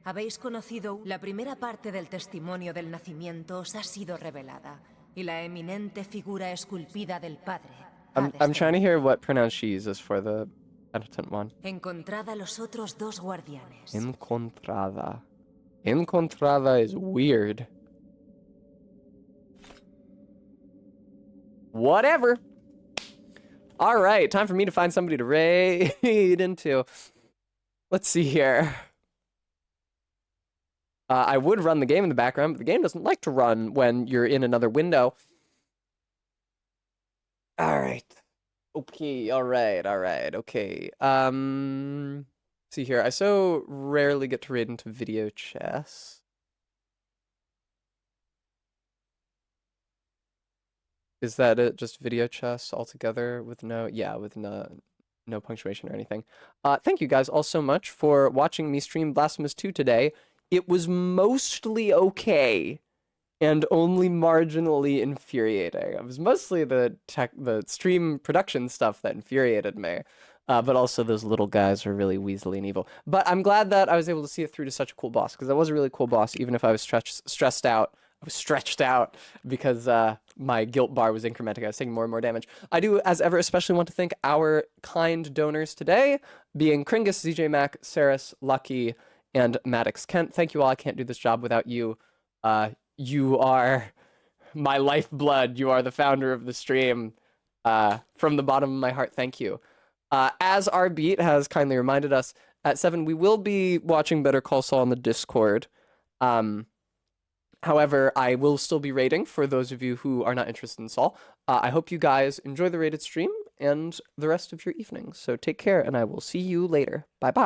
habéis conocido la primera parte del testimonio del nacimiento os ha sido revelada y la eminente figura esculpida del Padre. I'm trying to hear what pronoun she uses for the penitent one. Encontrad a los otros 2 guardianes. Encontrada. Encontrada is weird. Whatever. All right, time for me to find somebody to raid into. Let's see here. I would run the game in the background, but the game doesn't like to run when you're in another window. All right. Okay, all right, okay. See here, I so rarely get to raid into video chess. Is that it? Just video chess altogether with no punctuation or anything. Thank you guys all so much for watching me stream Blasphemous 2 today. It was mostly okay and only marginally infuriating. It was mostly the stream production stuff that infuriated me. But also those little guys are really weaselly and evil. But I'm glad that I was able to see it through to such a cool boss, because that was a really cool boss, even if I was stressed out. I was stretched out because my guilt bar was incrementing. I was taking more and more damage. I do, as ever, especially want to thank our kind donors today, being Kringus, ZJ Mac, Saris, Lucky, and Maddox Kent. Thank you all. I can't do this job without you. You are my lifeblood. You are the founder of the stream. From the bottom of my heart, thank you. As our beat has kindly reminded us, at 7 we will be watching Better Call Saul on the Discord. However, I will still be raiding for those of you who are not interested in Saul. I hope you guys enjoy the raided stream and the rest of your evening. So take care, and I will see you later. Bye-bye.